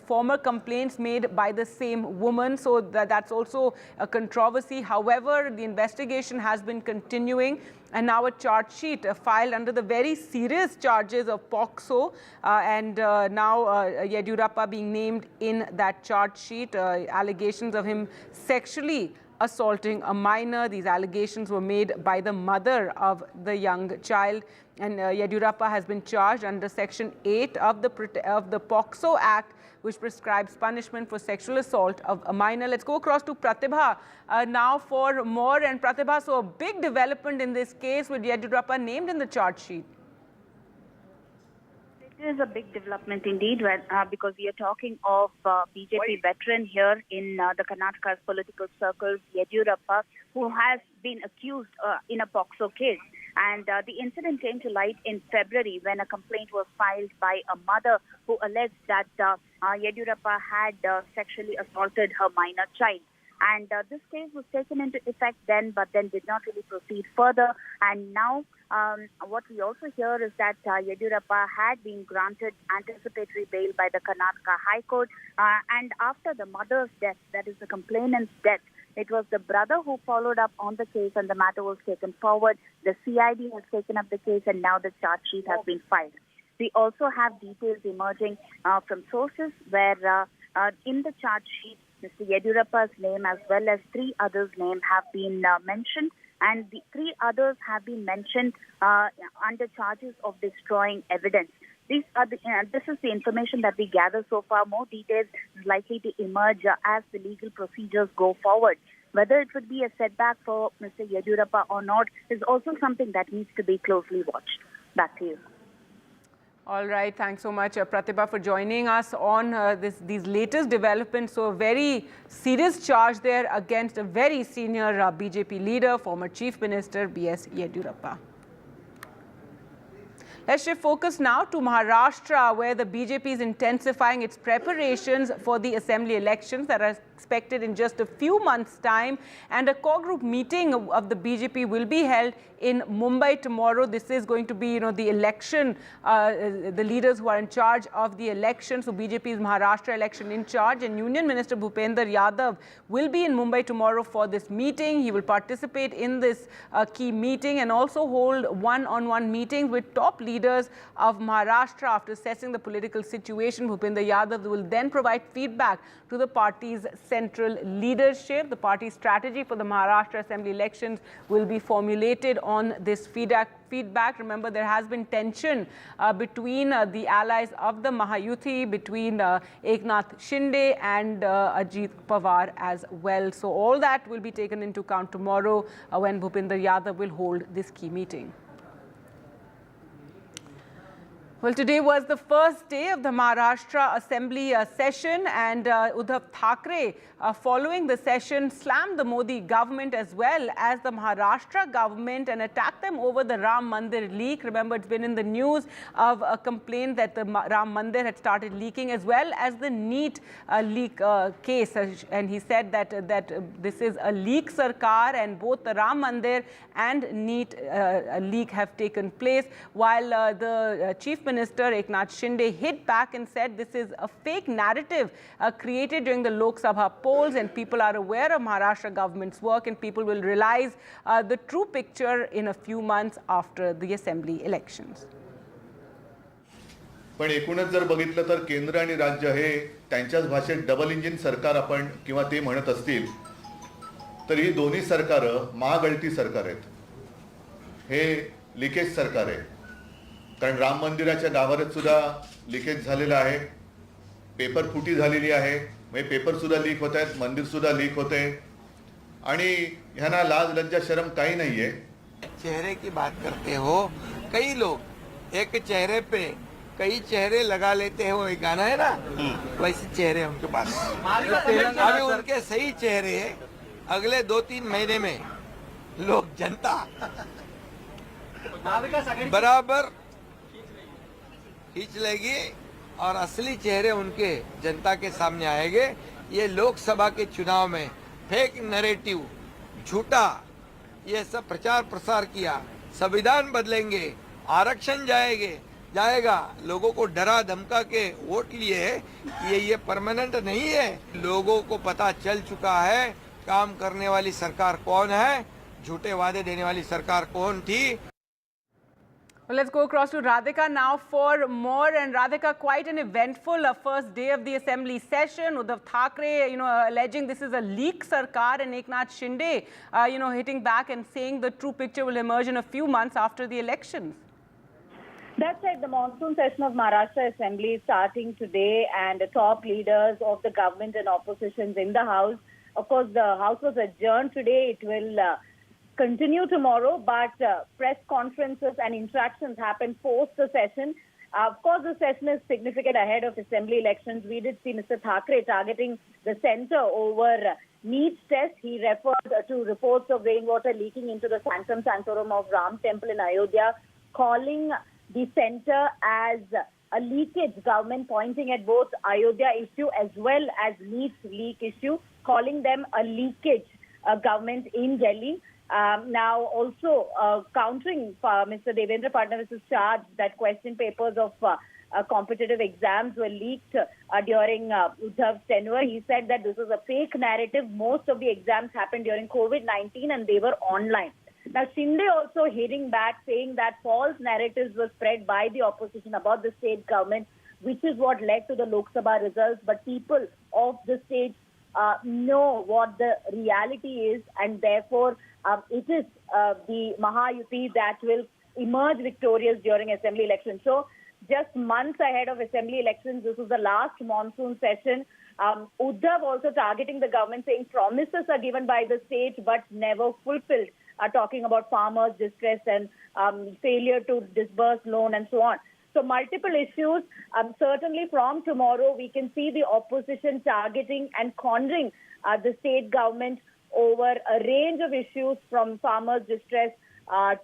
former complaints made by the same woman. So that's also a controversy. However, the investigation has been continuing, and now a charge sheet filed under the very serious charges of POCSO, and now Yediyurappa being named in that charge sheet. Allegations of him sexually assaulting a minor. These allegations were made by the mother of the young child, and Yediyurappa has been charged under Section 8 of the POCSO Act, which prescribes punishment for sexual assault of a minor. Let's go across to Pratibha now for more. And Pratibha, so a big development in this case with Yediyurappa named in the charge sheet. It is a big development indeed, because we are talking of BJP veteran here in the Karnataka's political circles, Yediyurappa, who has been accused in a POCSO case. And the incident came to light in February when a complaint was filed by a mother who alleged that Yediyurappa had sexually assaulted her minor child. And this case was taken into effect then, but then did not really proceed further. And now what we also hear is that Yediyurappa had been granted anticipatory bail by the Karnataka High Court. And after the mother's death, that is the complainant's death, it was the brother who followed up on the case, and the matter was taken forward. The CID has taken up the case, and now the charge sheet has been filed. We also have details emerging from sources where in the charge sheet, Mr. Yediyurappa's name as well as 3 others' names have been mentioned, and the 3 others have been mentioned under charges of destroying evidence. This is the information that we gather so far. More details is likely to emerge as the legal procedures go forward. Whether it would be a setback for Mr. Yediyurappa or not is also something that needs to be closely watched. Back to you. All right. Thanks so much, Pratibha, for joining us on these latest developments. So a very serious charge there against a very senior BJP leader, former Chief Minister B.S. Yediyurappa. Let's shift focus now to Maharashtra, where the BJP is intensifying its preparations for the assembly elections that are expected in just a few months' time. And a core group meeting of the BJP will be held in Mumbai tomorrow. This is going to be, the election, the leaders who are in charge of the election. So BJP's Maharashtra election in charge, and Union Minister Bhupender Yadav will be in Mumbai tomorrow for this meeting. He will participate in this key meeting and also hold one-on-one meetings with top leaders of Maharashtra. After assessing the political situation, Bhupender Yadav will then provide feedback to the party's central leadership. The party's strategy for the Maharashtra Assembly elections will be formulated on this feedback. Remember, there has been tension between the allies of the Mahayuti, between Eknath Shinde and Ajit Pawar as well. So all that will be taken into account tomorrow when Bhupender Yadav will hold this key meeting. Well, today was the first day of the Maharashtra Assembly session, and Uddhav Thackeray, following the session, slammed the Modi government as well as the Maharashtra government and attacked them over the Ram Mandir leak. Remember, it's been in the news of a complaint that the Ram Mandir had started leaking, as well as the NEET leak case. And he said that this is a leak sarkar, and both the Ram Mandir and NEET leak have taken place, while the Chief Minister Eknath Shinde hit back and said this is a fake narrative created during the Lok Sabha polls, and people are aware of Maharashtra government's work, and people will realize the true picture in a few months after the assembly elections. पण एकूणच जर बघितलं तर केंद्र आणि राज्य हे त्यांच्याच भाषेत डबल इंजिन सरकार आपण किंवा ते म्हणत असतील तर ही दोन्ही सरकार महागळती सरकार आहेत. हे लिकेज सरकार आहे. कारण राम मंदिराच्या गाभाऱ्यात सुद्धा लिकेज झालेलं आहे. पेपर फुटी झालेली आहे. म्हणजे पेपर सुद्धा लीक होत आहेत, मंदिर सुद्धा लीक होते आणि ह्यांना लाज लज्जा शर्म काही नाहीये. चेहरे की बात करते हो, कई लोग एक चेहरे पे कई चेहरे लगा लेते हैं, वो एक गाना है ना, वैसे चेहरे उनके पास. अभी उनके सही चेहरे अगले 2-3 महीने में लोग जनता बराबर खींच लेगी और असली चेहरे उनके जनता के सामने आएंगे. ये लोकसभा के चुनाव में फेक नैरेटिव, झूठा ये सब प्रचार प्रसार किया. संविधान बदलेंगे, आरक्षण जाएगा, लोगों को डरा धमका के वोट लिए. ये परमानेंट नहीं है. लोगों को पता चल चुका है काम करने वाली सरकार कौन है, झूठे वादे देने वाली सरकार कौन थी. Well, let's go across to Radhika now for more. And Radhika, quite an eventful first day of the assembly session. Uddhav Thackeray, alleging this is a leak sarkar, and Eknath Shinde, hitting back and saying the true picture will emerge in a few months after the elections. That's right. The monsoon session of Maharashtra Assembly is starting today, and the top leaders of the government and oppositions in the House. Of course, the House was adjourned today. It will continue tomorrow, but press conferences and interactions happen post the session. Of course, the session is significant ahead of assembly elections. We did see Mr. Thackeray targeting the centre over NEET test. He referred to reports of rainwater leaking into the sanctum sanctorum of Ram Temple in Ayodhya, calling the centre as a leakage government, pointing at both Ayodhya issue as well as NEET leak issue, calling them a leakage government in Delhi. Now, also countering Mr. Devendra Fadnavis's charge that question papers of competitive exams were leaked during Uddhav's tenure. He said that this was a fake narrative. Most of the exams happened during COVID-19 and they were online. Now, Shinde also hitting back, saying that false narratives were spread by the opposition about the state government, which is what led to the Lok Sabha results. But people of the state know what the reality is, and therefore it is the Mahayuti that will emerge victorious during assembly elections. So just months ahead of assembly elections, this is the last monsoon session. Uddhav also targeting the government, saying promises are given by the state but never fulfilled, talking about farmers' distress and failure to disburse loan and so on. So multiple issues. Certainly from tomorrow, we can see the opposition targeting and cornering the state government over a range of issues, from farmers' distress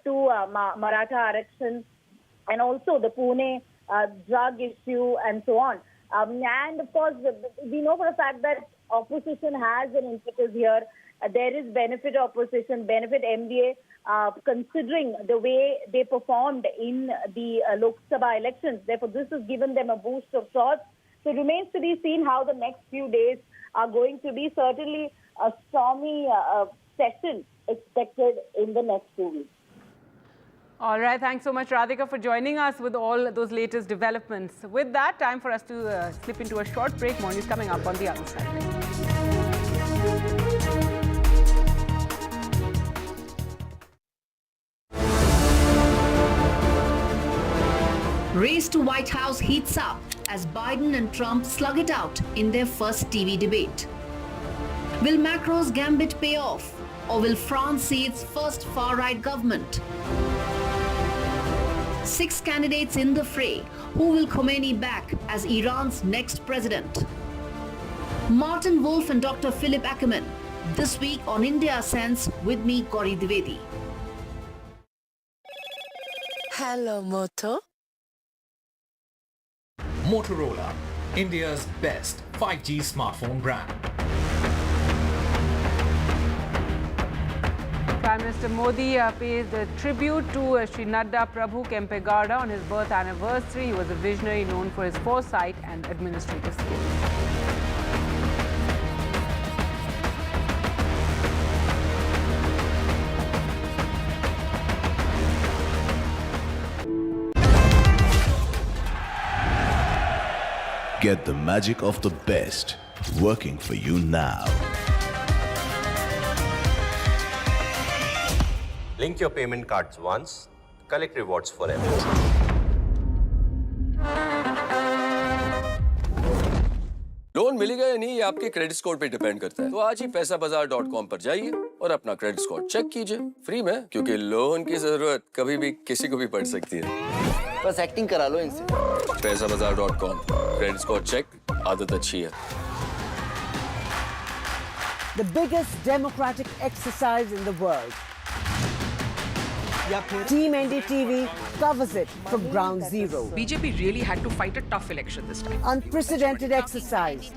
to Maratha Arakshan, and also the Pune drug issue and so on. And of course, we know for a fact that opposition has an impetus here. There is benefit opposition, benefit MDA, considering the way they performed in the Lok Sabha elections. Therefore, this has given them a boost of sorts. So it remains to be seen how the next few days are going to be. Certainly a stormy session expected in the next 2 weeks. All right. Thanks so much, Radhika, for joining us with all those latest developments. With that, time for us to slip into a short break. More news coming up on the other side. Race to White House heats up as Biden and Trump slug it out in their first TV debate. Will Macron's gambit pay off, or will France see its first far-right government? 6 candidates in the fray. Who will Khomeini back as Iran's next president? Martin Wolf and Dr. Philip Ackerman. This week on India Sense with me, Gauri Dwivedi. Hello, Moto. Motorola, India's best 5G smartphone brand. Prime Minister Modi paid tribute to Sri Nadda Prabhu Kempegowda on his birth anniversary. He was a visionary known for his foresight and administrative skills. Get the magic of the best working for you now. Link your payment cards once, collect rewards forever. Loan मिलेगा या नहीं ये आपके credit score पे depend करता है। तो आज ही पैसाबाजार.com पर जाइए और अपना क्रेडिट स्कोर चेक कीजिए फ्री में, क्योंकि लोन की जरूरत कभी भी किसी को भी पड़ सकती है। बस एक्टिंग करा लो इनसे। पैसाबाजार.com, क्रेडिट स्कोर चेक, आदत अच्छी है। The biggest democratic exercise in the world. Team NDTV covers it from ground zero. BJP really had to fight a tough election this time. Unprecedented exercise.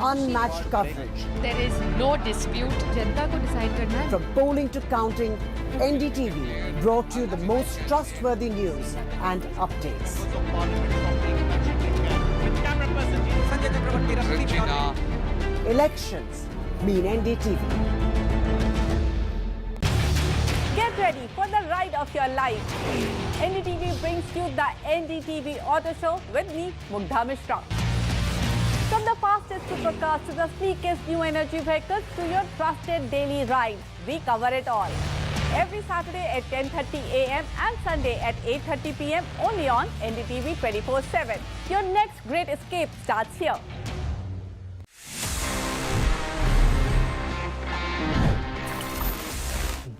Unmatched coverage. There is no dispute. जनता को decide करना है. From polling to counting, NDTV brought you the most trustworthy news and updates. Elections mean NDTV. Get ready for the ride of your life. NDTV brings you the NDTV Auto Show with me, Mugdha Mishra. From the fastest supercars to the sleekest new energy vehicles to your trusted daily ride, we cover it all. Every Saturday at 10:30 a.m. and Sunday at 8:30 p.m. only on NDTV 24/7. Your next great escape starts here.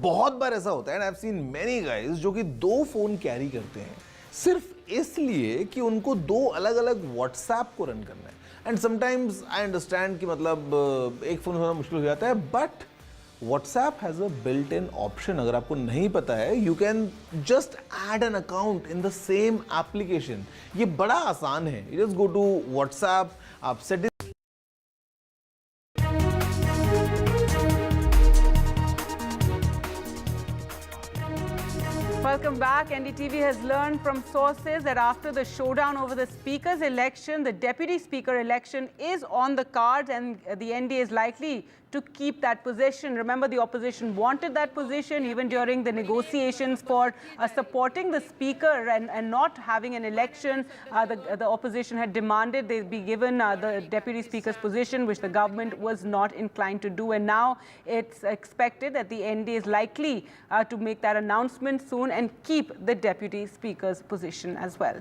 बहुत बार ऐसा होता है and I have seen many guys जो कि 2 phone carry करते हैं सिर्फ इसलिए कि उनको 2 अलग-अलग व्हाट्सएप को रन करना है। एंड समटाइम्स आई अंडरस्टैंड कि मतलब एक फोन होना मुश्किल हो जाता है, but WhatsApp has a built-in option. अगर आपको नहीं पता है, you can just add an account in the same application. ये बड़ा आसान है. You just go to WhatsApp, आप setting Welcome back. NDTV has learned from sources that after the showdown over the Speaker's election, the Deputy Speaker election is on the cards and the NDA is likely to keep that position. Remember, the opposition wanted that position even during the negotiations for supporting the Speaker and not having an election. The opposition had demanded they be given the Deputy Speaker's position, which the government was not inclined to do. And now it's expected that the NDA is likely to make that announcement soon and keep the Deputy Speaker's position as well.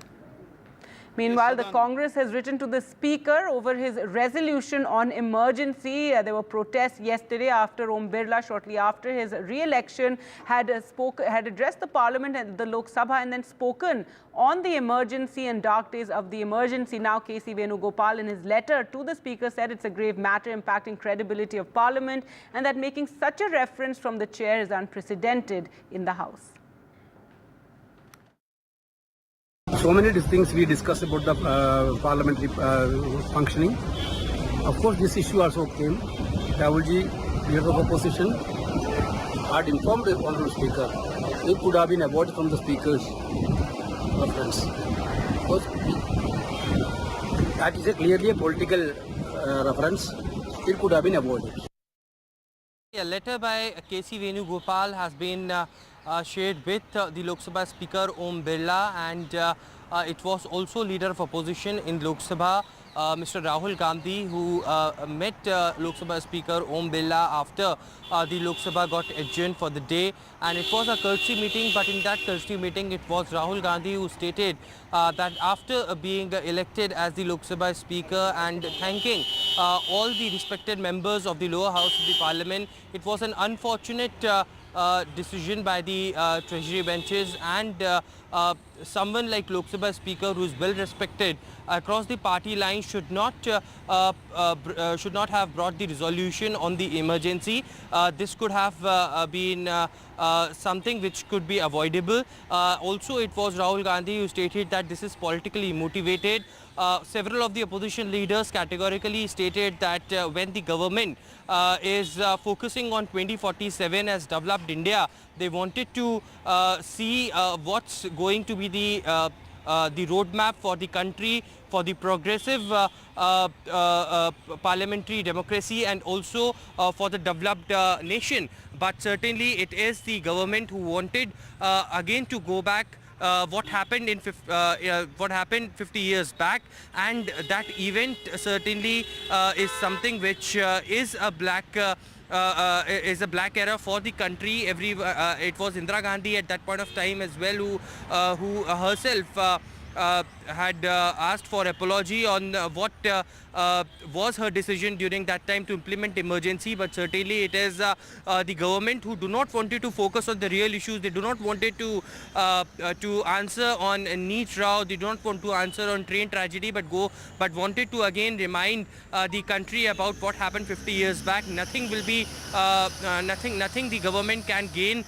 Meanwhile, the Congress has written to the Speaker over his resolution on emergency. There were protests yesterday after Om Birla, shortly after his re-election, had addressed the Parliament and the Lok Sabha and then spoken on the emergency and dark days of the emergency. Now, K.C. Venugopal, in his letter to the Speaker, said it's a grave matter impacting credibility of Parliament and that making such a reference from the chair is unprecedented in the House. So many things we discussed about the parliamentary functioning. Of course, this issue also came. Rahul ji, leader of opposition, had informed the honorable speaker. It could have been avoided from the speaker's reference. Because that is clearly a political reference. It could have been avoided. A letter by K.C. Venugopal has been shared with the Lok Sabha Speaker Om Birla, and it was also leader of opposition in Lok Sabha, Mr. Rahul Gandhi, who met Lok Sabha Speaker Om Birla after the Lok Sabha got adjourned for the day, and it was a courtesy meeting. But in that courtesy meeting, it was Rahul Gandhi who stated that after being elected as the Lok Sabha Speaker and thanking all the respected members of the lower house of the parliament, it was an unfortunate decision by the treasury benches, and someone like Lok Sabha Speaker, who is well respected across the party lines, should not have brought the resolution on the emergency. This could have been something which could be avoidable. Also, it was Rahul Gandhi who stated that this is politically motivated. Several of the opposition leaders categorically stated that when the government is focusing on 2047 as developed India, they wanted to see what's going to be the roadmap for the country, for the progressive parliamentary democracy, and also for the developed nation. But certainly it is the government who wanted again to go back what happened 50 years back, and that event certainly is something which is a black era for the country. It was Indira Gandhi at that point of time as well who herself had asked for apology on what was her decision during that time to implement emergency. But certainly it is the government who do not wanted to focus on the real issues. They do not wanted to answer on NEET row. They do not want to answer on train tragedy, but wanted to again remind the country about what happened 50 years back. Nothing will be nothing the government can gain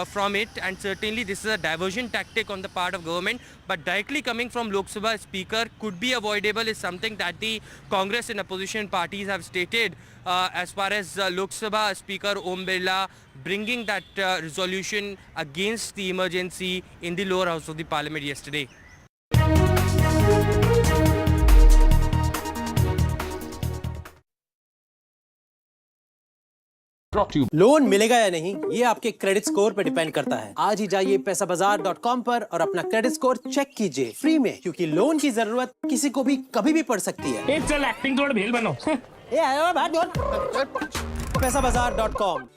from it, and certainly this is a diversion tactic on the part of government, but directly coming from Lok Sabha Speaker could be avoidable, is something that the Congress and opposition parties have stated as far as Lok Sabha Speaker Om Birla bringing that resolution against the emergency in the lower house of the parliament yesterday. Loan मिलेगा या नहीं, ये आपके credit score पे depend करता है। आज ही जाइए पैसाबाजार.com पर और अपना क्रेडिट स्कोर चेक कीजिए फ्री में, क्योंकि लोन की जरूरत किसी को भी कभी भी पड़ सकती है। चल एक्टिंग थोड़ा भेल बनो। पैसाबाजार.com।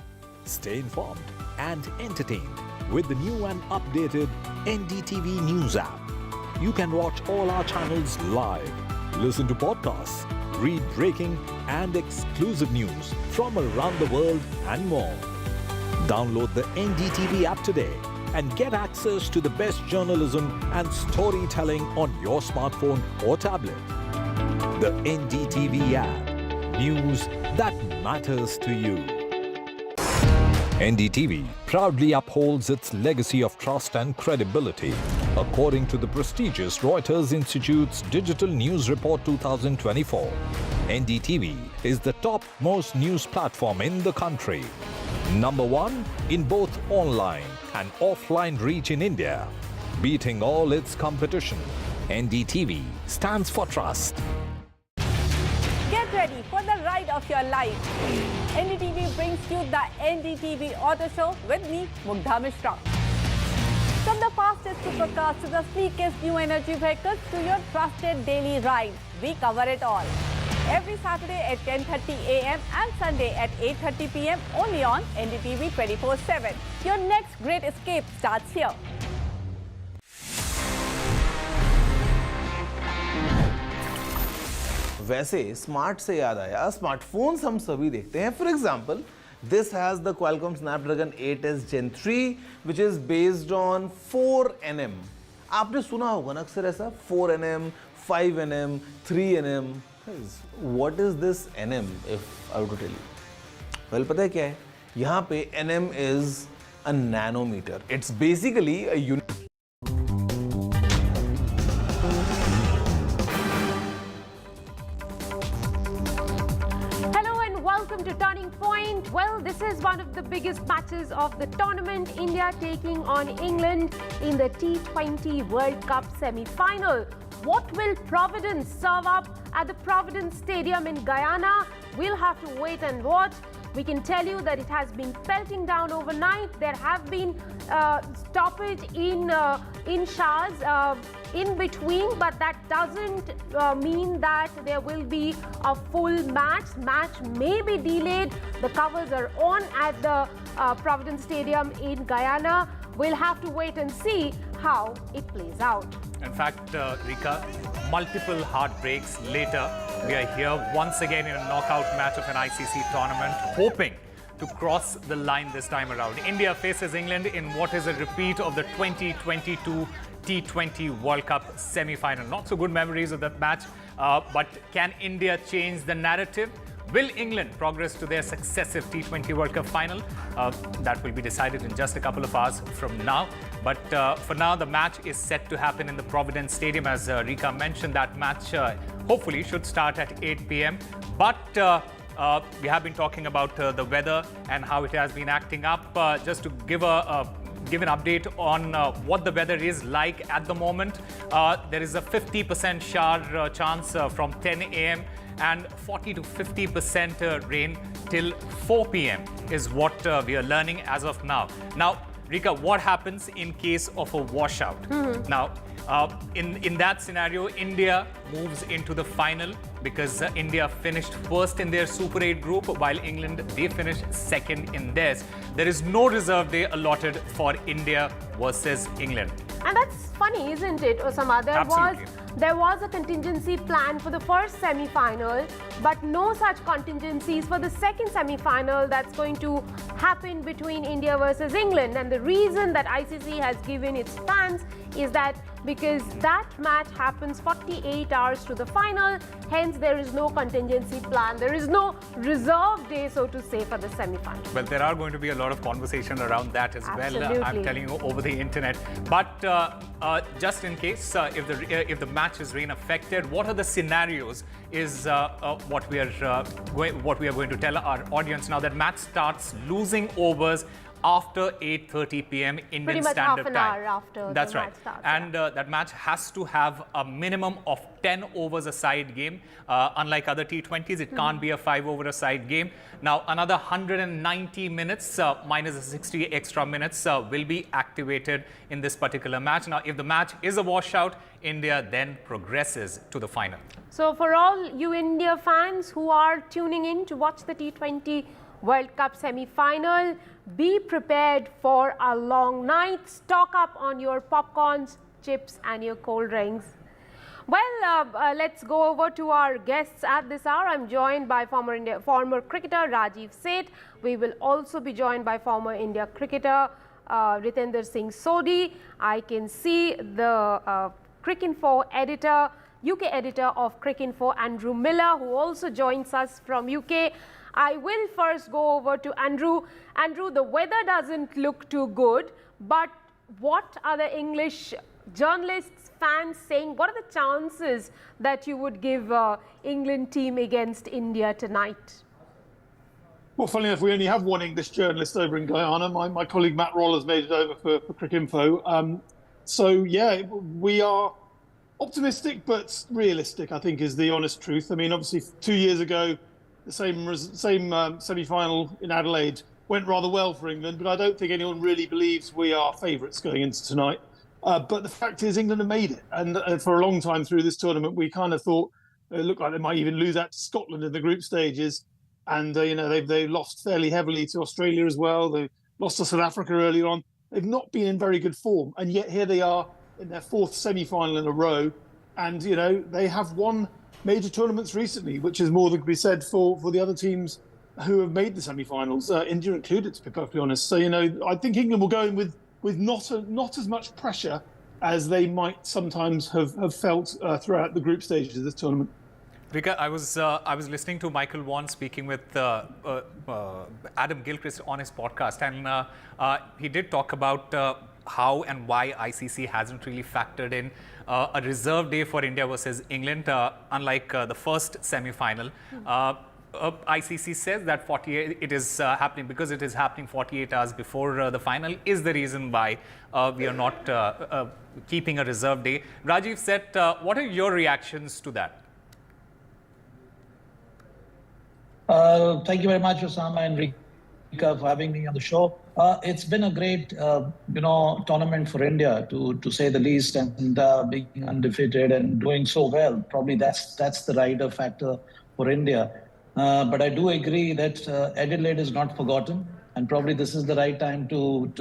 Stay informed and entertained with the new and updated NDTV News app. You can watch all our channels live, listen to podcasts, read breaking and exclusive news from around the world and more. Download the NDTV app today and get access to the best journalism and storytelling on your smartphone or tablet. The NDTV app. News that matters to you. NDTV proudly upholds its legacy of trust and credibility. According to the prestigious Reuters Institute's Digital News Report 2024, NDTV is the topmost news platform in the country. Number one in both online and offline reach in India. Beating all its competition, NDTV stands for trust. Get ready for the ride of your life. NDTV brings you the NDTV Auto Show with me, Mugdha Mishra. From the fastest supercars to the sleekest new energy vehicles to your trusted daily ride, we cover it all. Every Saturday at 10:30 a.m. and Sunday at 8:30 p.m. only on NDTV 24/7. Your next great escape starts here. वैसे smart से याद आया, smartphones हम सभी देखते हैं. For example, this has the Qualcomm Snapdragon 8s Gen 3 which is based on 4nm. आपने सुना होगा ना अक्सर ऐसा 4nm, 5nm, 3nm. What is this nm if I were to tell you? Well, पता है क्या है? यहाँ पे nm is a nanometer. It's basically a unit. Well, this is one of the biggest matches of the tournament. India taking on England in the T20 World Cup semi-final. What will Providence serve up at the Providence Stadium in Guyana? We'll have to wait and watch. We can tell you that it has been pelting down overnight. There have been stoppage in showers in between, but that doesn't mean that there will be a full match. Match may be delayed. The covers are on at the Providence Stadium in Guyana. We'll have to wait and see how it plays out. In fact, Rika, multiple heartbreaks later, we are here once again in a knockout match of an ICC tournament, hoping to cross the line this time around. India faces England in what is a repeat of the 2022 T20 World Cup semi-final. Not so good memories of that match, but can India change the narrative? Will England progress to their successive T20 World Cup final? That will be decided in just a couple of hours from now. But for now, the match is set to happen in the Providence Stadium. As Rika mentioned, that match hopefully should start at 8 p.m. But we have been talking about the weather and how it has been acting up. Just to give an update on what the weather is like at the moment. There is a 50% shower chance from 10 a.m. and 40 to 50% rain till 4 p.m. is what we are learning as of now. Now, Rika, what happens in case of a washout? Now, in that scenario, India moves into the final because India finished first in their Super 8 group, while England, they finished second in theirs. There is no reserve day allotted for India versus England. And that's funny, isn't it, Osama? There was a contingency plan for the first semi-final, but no such contingencies for the second semi-final that's going to happen between India versus England. And the reason that ICC has given its fans is that because that match happens 48 hours to the final, hence there is no contingency plan. There is no reserve day, so to say, for the semi-final. Well, there are going to be a lot of conversation around that as Absolutely. well. I'm telling you over the internet. But just in case, if the match is rain affected, what are the scenarios? Is what we are going to tell our audience now. That match starts losing overs after 8:30 p.m. Indian Standard Time. Pretty much half an hour after That's the right. Match starts. And that match has to have a minimum of 10 overs a side game. Unlike other T20s, it can't be a 5-over a side game. Now, another 190 minutes minus the 60 extra minutes will be activated in this particular match. Now, if the match is a washout, India then progresses to the final. So, for all you India fans who are tuning in to watch the T20 World Cup semi-final, be prepared for a long night. Stock up on your popcorns, chips and your cold drinks. Well, let's go over to our guests at this hour. I'm joined by former cricketer Rajiv Seth. We will also be joined by former India cricketer Ritendra Singh Sodhi. I can see the Cricinfo editor, UK editor of Cricinfo, Andrew Miller, who also joins us from UK. I will first go over to Andrew. Andrew, the weather doesn't look too good, but what are the English journalists, fans saying? What are the chances that you would give England team against India tonight? Well, funny enough, we only have one English journalist over in Guyana. My colleague Matt Roll has made it over for Cricinfo. So, yeah, we are optimistic, but realistic, I think, is the honest truth. I mean, obviously, 2 years ago, the same semi-final in Adelaide went rather well for England, but I don't think anyone really believes we are favourites going into tonight. But the fact is, England have made it, and for a long time through this tournament, we kind of thought it looked like they might even lose out to Scotland in the group stages, and they lost fairly heavily to Australia as well. They lost to South Africa earlier on. They've not been in very good form, and yet here they are in their fourth semi-final in a row, and they have won major tournaments recently, which is more than can be said for the other teams who have made the semi-finals, India included, to be perfectly honest. So, I think England will go in with not as much pressure as they might sometimes have felt throughout the group stages of this tournament. Rika, I was listening to Michael Vaughan speaking with Adam Gilchrist on his podcast, and he did talk about how and why ICC hasn't really factored in a reserve day for India versus England, unlike the first semi-final. ICC says that 48, it is happening because it is happening 48 hours before the final is the reason why we are not keeping a reserve day. Rajiv said, what are your reactions to that? Thank you very much, Osama and Rika, for having me on the show. It's been a great, tournament for India, to say the least, and being undefeated and doing so well. Probably that's the rider factor for India. But I do agree that Adelaide is not forgotten, and probably this is the right time to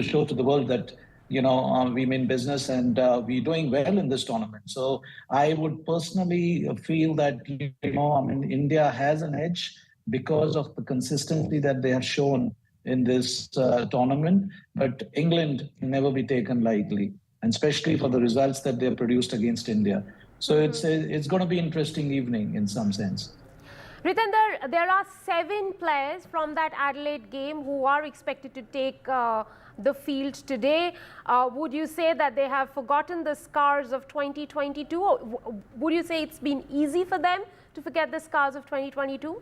show to the world that we mean business and we're doing well in this tournament. So I would personally feel that India has an edge because of the consistency that they have shown in this tournament. But England can never be taken lightly, and especially for the results that they have produced against India. So it's going to be an interesting evening in some sense. Ritender, there are 7 players from that Adelaide game who are expected to take the field today. Would you say that they have forgotten the scars of 2022? Or would you say it's been easy for them to forget the scars of 2022?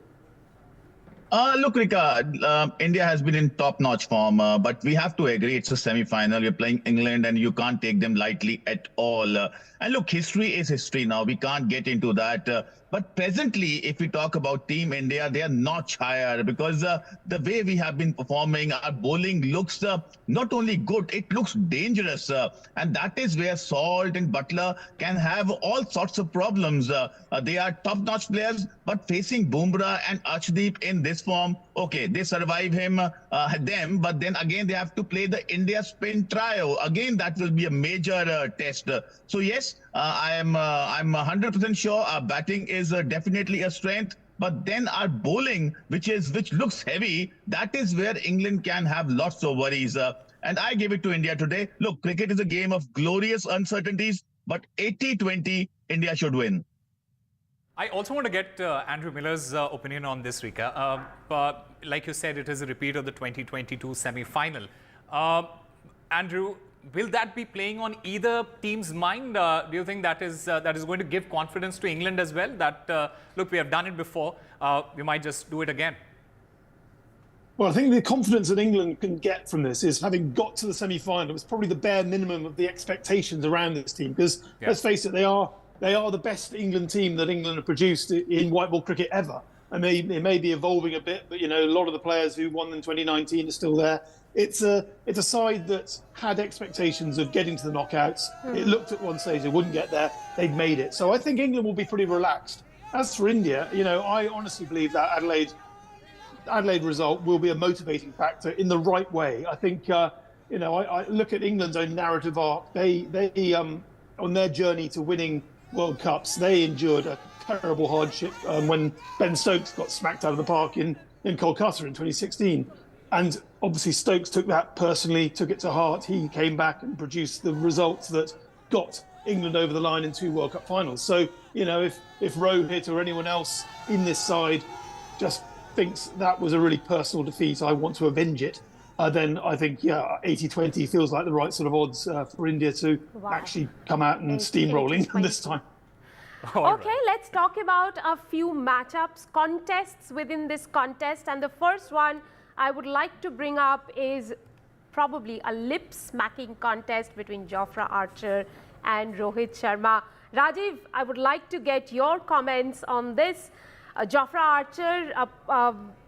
Look, Rika, India has been in top-notch form, but we have to agree it's a semi-final. You're playing England and you can't take them lightly at all. And look, history is history now. We can't get into that. But presently, if we talk about Team India, they are notch higher because the way we have been performing, our bowling looks not only good, it looks dangerous. And that is where Salt and Butler can have all sorts of problems. They are top-notch players, but facing Bumrah and Arshdeep in this form, okay, they survive them, but then again, they have to play the India spin trio. Again, that will be a major test. So yes, I'm 100% sure our batting is definitely a strength, but then our bowling, which looks heavy, that is where England can have lots of worries. And I give it to India today. Look, cricket is a game of glorious uncertainties, but 80-20, India should win. I also want to get Andrew Miller's opinion on this, Rika. Like you said, it is a repeat of the 2022 semi-final. Andrew, will that be playing on either team's mind? Do you think that is going to give confidence to England as well? That, look, we have done it before. We might just do it again. Well, I think the confidence that England can get from this is having got to the semi-final. It's probably the bare minimum of the expectations around this team. Because let's face it, they are the best England team that England have produced in white ball cricket ever. And they may be evolving a bit, but a lot of the players who won in 2019 are still there. It's a side that had expectations of getting to the knockouts. It looked at one stage they wouldn't get there. They've made it. So I think England will be pretty relaxed. As for India, I honestly believe that Adelaide result will be a motivating factor in the right way. I think I look at England's own narrative arc. They on their journey to winning World Cups, they endured a terrible hardship when Ben Stokes got smacked out of the park in Kolkata in 2016. And obviously Stokes took that personally, took it to heart. He came back and produced the results that got England over the line in 2 World Cup finals. So, if Rohit or anyone else in this side just thinks that was a really personal defeat, I want to avenge it, then I think, 80-20 feels like the right sort of odds for India to actually come out and steamroll England this time. Okay, let's talk about a few matchups, contests within this contest. And the first one I would like to bring up is probably a lip-smacking contest between Jofra Archer and Rohit Sharma. Rajiv, I would like to get your comments on this. Jofra Archer,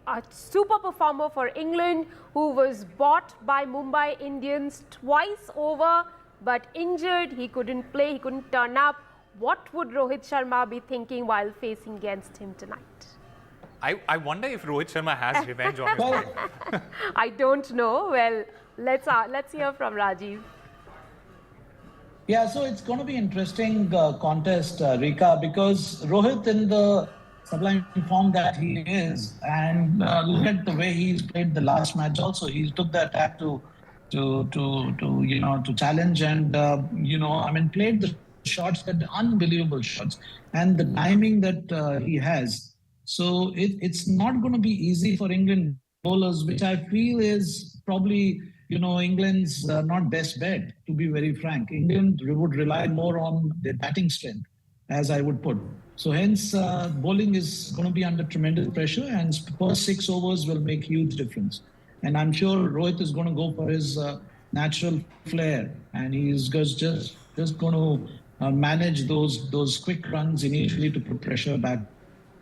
a super performer for England, who was bought by Mumbai Indians twice over, but injured. He couldn't play, he couldn't turn up. What would Rohit Sharma be thinking while facing against him tonight? I wonder if Rohit Sharma has revenge on him. I don't know. Well, let's hear from Rajiv. Yeah, so it's going to be interesting contest, Rika, because Rohit, in the sublime form that he is, and look at the way he's played the last match. Also, he took the attack to challenge and played the shots, that unbelievable shots, and the timing that he has. So it's not going to be easy for England bowlers, which I feel is probably England's not best bet, to be very frank. England would rely more on their batting strength. as I would put. So hence, bowling is going to be under tremendous pressure, and first 6 overs will make huge difference. And I'm sure Rohit is going to go for his natural flair, and he's just going to manage those quick runs initially to put pressure back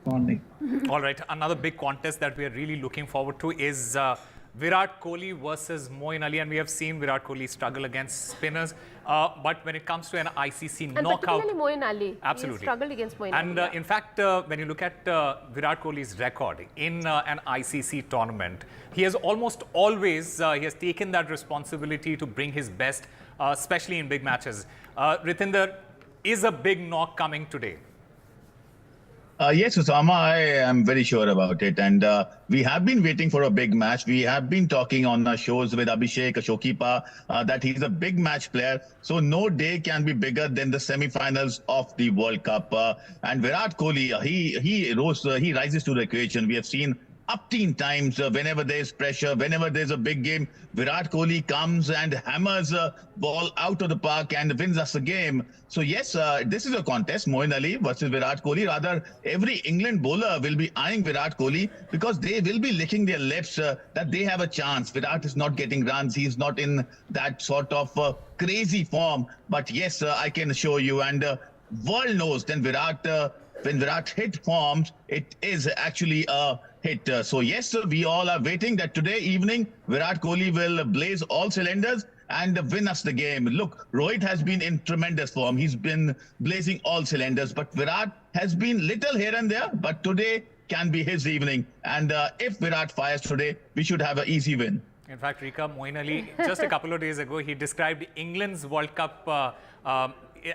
on me. All right, another big contest that we are really looking forward to is Virat Kohli versus Moeen Ali, and we have seen Virat Kohli struggle against spinners. But when it comes to an ICC and knockout, particularly Moeen Ali, absolutely he struggled against Moeen and Ali. in fact, when you look at Virat Kohli's record in an ICC tournament, he has almost always he has taken that responsibility to bring his best, especially in big matches. Ritinder, is a big knock coming today? Yes, Osama, I am very sure about it. And we have been waiting for a big match. We have been talking on our shows with Abhishek, Ashokipa, that he's a big match player. So no day can be bigger than the semifinals of the World Cup. And Virat Kohli, he rises to the occasion. We have seen up 10 times whenever there's pressure, whenever there's a big game, Virat Kohli comes and hammers a ball out of the park and wins us a game. So yes, this is a contest, Moeen Ali versus Virat Kohli. Rather, every England bowler will be eyeing Virat Kohli because they will be licking their lips that they have a chance. Virat is not getting runs. He's not in that sort of crazy form. But yes, I can assure you, and world knows then when Virat hit forms, it is actually a hit. So yes, we all are waiting that today evening Virat Kohli will blaze all cylinders and win us the game. Look, Rohit has been in tremendous form. He's been blazing all cylinders, but Virat has been little here and there, but today can be his evening. And if Virat fires today, we should have an easy win. In fact, Rika, Moeen Ali, just a couple of days ago, he described England's World Cup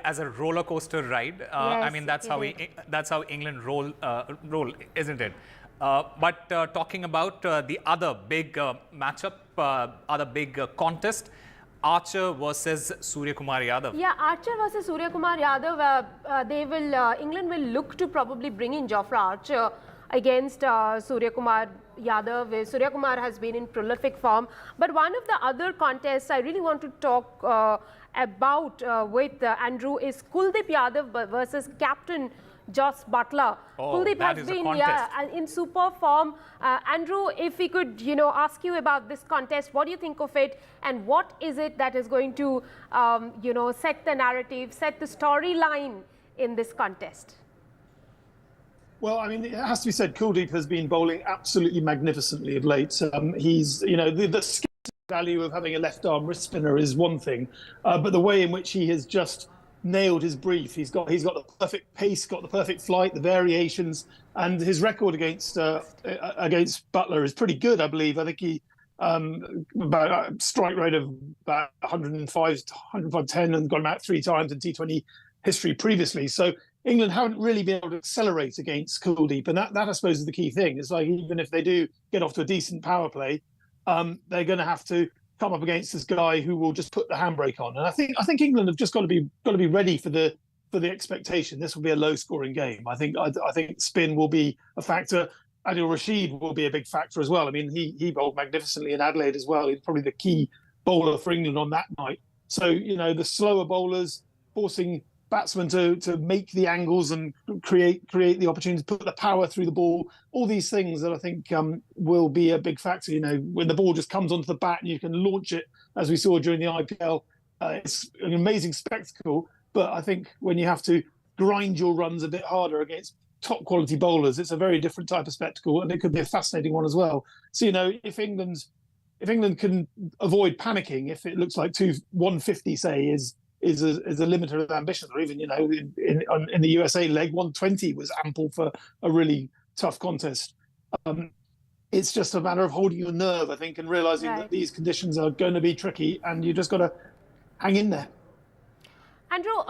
as a roller coaster ride. I mean, that's how England roll, isn't it? But talking about the other big matchup, other big contest, Archer versus Surya Kumar Yadav. Yeah, Archer versus Surya Kumar Yadav. England will look to probably bring in Jofra Archer against Surya Kumar Yadav. Surya Kumar has been in prolific form. But one of the other contests I really want to talk about with Andrew is Kuldeep Yadav versus captain Jos Buttler. Kuldeep has been in super form. Andrew, if we could ask you about this contest, what do you think of it, and what is it that is going to set the narrative, set the storyline in this contest? Well, I mean, it has to be said, Kuldeep has been bowling absolutely magnificently of late. He's, the skill value of having a left arm wrist spinner is one thing, but the way in which he has just nailed his brief. He's got the perfect pace, got the perfect flight, the variations, and his record against Buttler is pretty good, I believe. I think he about a strike rate of about 105 to 110 and got him out 3 times in T20 history previously. So England haven't really been able to accelerate against Kuldeep, and that I suppose is the key thing. It's like even if they do get off to a decent power play, they're going to have to come up against this guy who will just put the handbrake on. And I think England have just got to be ready for the expectation. This will be a low-scoring game. I think spin will be a factor. Adil Rashid will be a big factor as well. I mean, he bowled magnificently in Adelaide as well. He's probably the key bowler for England on that night. So the slower bowlers forcing batsmen to make the angles and create the opportunity to put the power through the ball. All these things that I think will be a big factor. When the ball just comes onto the bat and you can launch it, as we saw during the IPL, it's an amazing spectacle. But I think when you have to grind your runs a bit harder against top quality bowlers, it's a very different type of spectacle, and it could be a fascinating one as well. So if England can avoid panicking, if it looks like 150 say is a limiter of ambition, or even in the USA leg 120 was ample for a really tough contest. It's just a matter of holding your nerve, I think, and realizing that these conditions are going to be tricky, and you just got to hang in there. Andrew,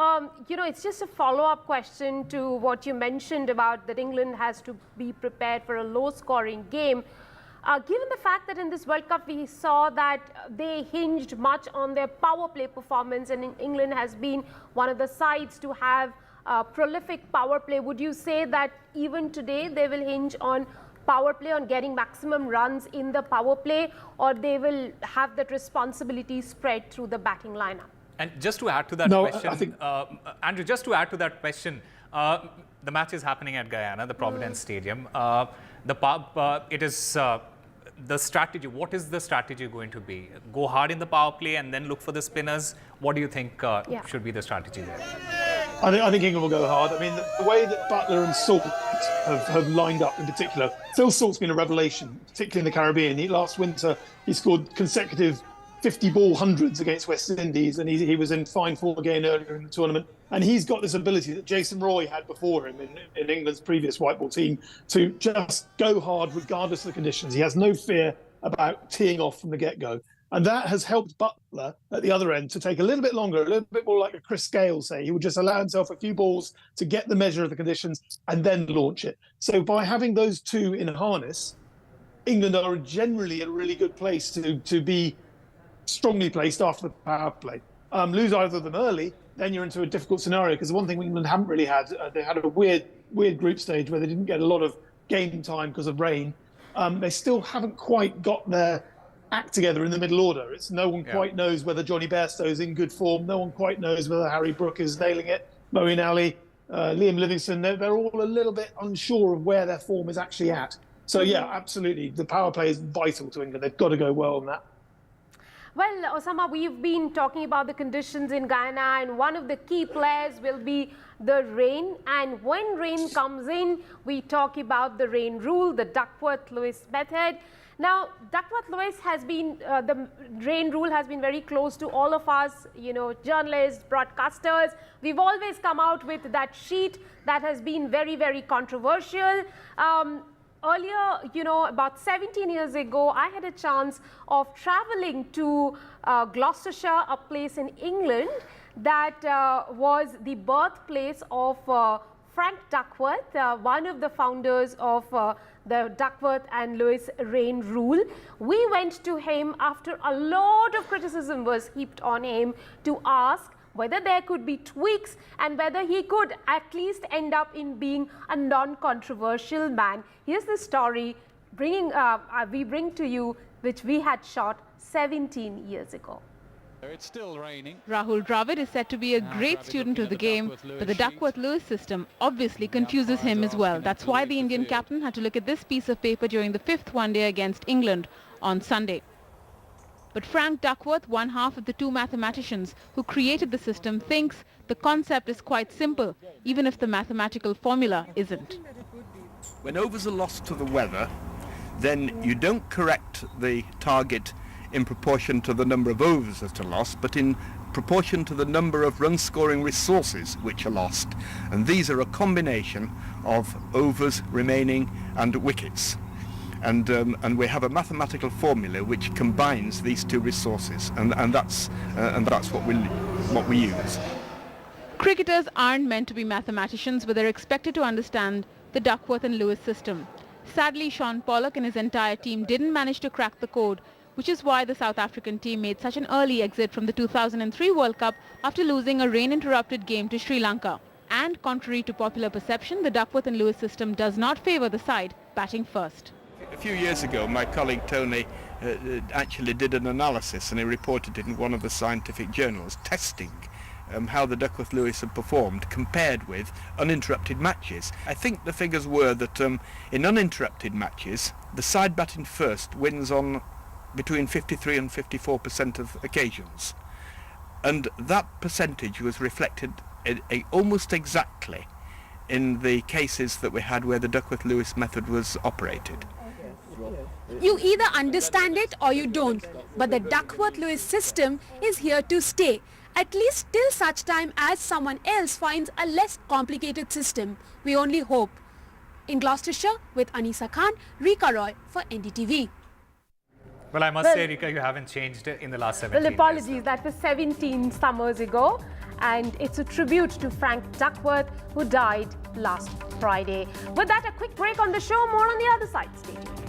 it's just a follow-up question to what you mentioned about that England has to be prepared for a low-scoring game. Given the fact that in this World Cup we saw that they hinged much on their power play performance, and England has been one of the sides to have prolific power play, would you say that even today they will hinge on power play, on getting maximum runs in the power play, or they will have that responsibility spread through the batting lineup? And just to add to that question, Andrew, just to add to that question, The match is happening at Guyana, the Providence Stadium. It is the strategy. What is the strategy going to be? Go hard in the power play and then look for the spinners. What do you think should be the strategy there? I think England will go hard. I mean, the way that Butler and Salt have lined up in particular, Phil Salt's been a revelation, particularly in the Caribbean. Last winter, he scored consecutive 50-ball hundreds against West Indies, and he was in fine form again earlier in the tournament. And he's got this ability that Jason Roy had before him in England's previous white ball team to just go hard regardless of the conditions. He has no fear about teeing off from the get-go. And that has helped Butler at the other end to take a little bit longer, a little bit more like a Chris Gale, say. He would just allow himself a few balls to get the measure of the conditions and then launch it. So by having those two in a harness, England are generally in a really good place to be strongly placed after the power play. Lose either of them early, then you're into a difficult scenario, because the one thing England haven't really had, they had a weird group stage where they didn't get a lot of game time because of rain. They still haven't quite got their act together in the middle order. It's no one quite knows whether Johnny Bairstow's in good form. No one quite knows whether Harry Brook is nailing it. Moeen Ali, Liam Livingston, they're all a little bit unsure of where their form is actually at. So yeah, absolutely. The power play is vital to England. They've got to go well on that. Well, Osama, we've been talking about the conditions in Guyana, and one of the key players will be the rain. And when rain comes in, we talk about the rain rule, the Duckworth-Lewis method. Now, Duckworth-Lewis has been, the rain rule has been very close to all of us, journalists, broadcasters. We've always come out with that sheet that has been very, very controversial. Earlier, about 17 years ago, I had a chance of traveling to Gloucestershire, a place in England that was the birthplace of Frank Duckworth, one of the founders of the Duckworth and Lewis rain rule. We went to him after a lot of criticism was heaped on him to ask whether there could be tweaks and whether he could at least end up in being a non-controversial man. Here's the story we bring to you, which we had shot 17 years ago. It's still raining. Rahul Dravid is said to be a great student of the game, but the Duckworth-Lewis system obviously confuses him as well. That's why the Indian captain had to look at this piece of paper during the 5th one-day against England on Sunday. But Frank Duckworth, one half of the two mathematicians who created the system, thinks the concept is quite simple, even if the mathematical formula isn't. When overs are lost to the weather, then you don't correct the target in proportion to the number of overs that are lost, but in proportion to the number of run-scoring resources which are lost. And these are a combination of overs remaining and wickets. And we have a mathematical formula which combines these two resources, and that's what we use. Cricketers aren't meant to be mathematicians, but they're expected to understand the Duckworth and Lewis system. Sadly, Sean Pollock and his entire team didn't manage to crack the code, which is why the South African team made such an early exit from the 2003 World Cup after losing a rain-interrupted game to Sri Lanka. And contrary to popular perception, the Duckworth and Lewis system does not favour the side batting first. A few years ago, my colleague Tony actually did an analysis, and he reported it in one of the scientific journals, testing how the Duckworth-Lewis had performed compared with uninterrupted matches. I think the figures were that in uninterrupted matches, the side batting first wins on between 53 and 54% of occasions. And that percentage was reflected almost exactly in the cases that we had where the Duckworth-Lewis method was operated. You either understand it or you don't, but the Duckworth-Lewis system is here to stay, at least till such time as someone else finds a less complicated system. We only hope. In Gloucestershire, with Anisa Khan, Rika Roy for NDTV. Well, I must say, Rika, you haven't changed in the last 17 years. Well, apologies, years. That was 17 summers ago. And it's a tribute to Frank Duckworth, who died last Friday. With that, a quick break on the show. More on the other side. Stay tuned.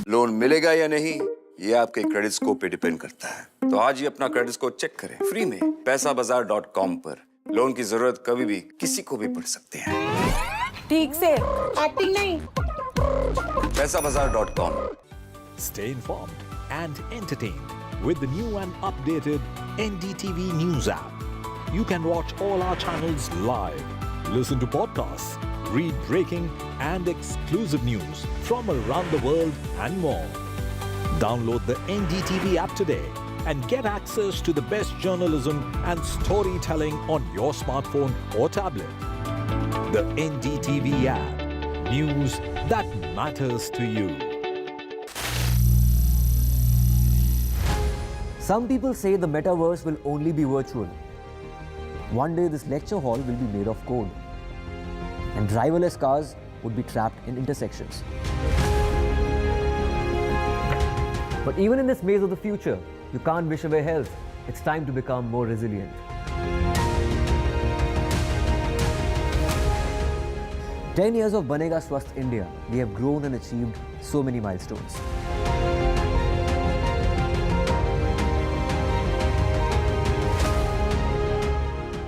Loan मिलेगा या नहीं, ये आपके credit score पे depend करता है। तो आज ही अपना क्रेडिट स्कोर चेक करें फ्री में पैसाबाजार.com पर। लोन की जरूरत कभी भी किसी को भी पड़ सकती है। ठीक से एक्टिंग नहीं। पैसाबाजार.com। Stay informed and entertained with the new and updated NDTV News app. You can watch all our channels live, listen to podcasts, read breaking and exclusive news from around the world and more. Download the NDTV app today and get access to the best journalism and storytelling on your smartphone or tablet. The NDTV app. News that matters to you. Some people say the metaverse will only be virtual. One day this lecture hall will be made of code, and driverless cars would be trapped in intersections. But even in this maze of the future, you can't wish away health. It's time to become more resilient. "10 years of Banega Swasth India, we have grown and achieved so many milestones.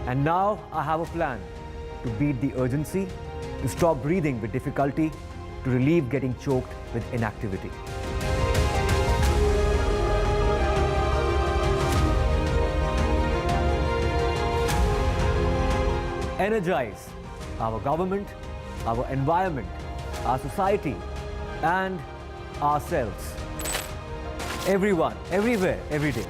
And now I have a plan to beat the urgency, to stop breathing with difficulty, to relieve getting choked with inactivity. Energize our government, our environment, our society, and ourselves. Everyone, everywhere, every day.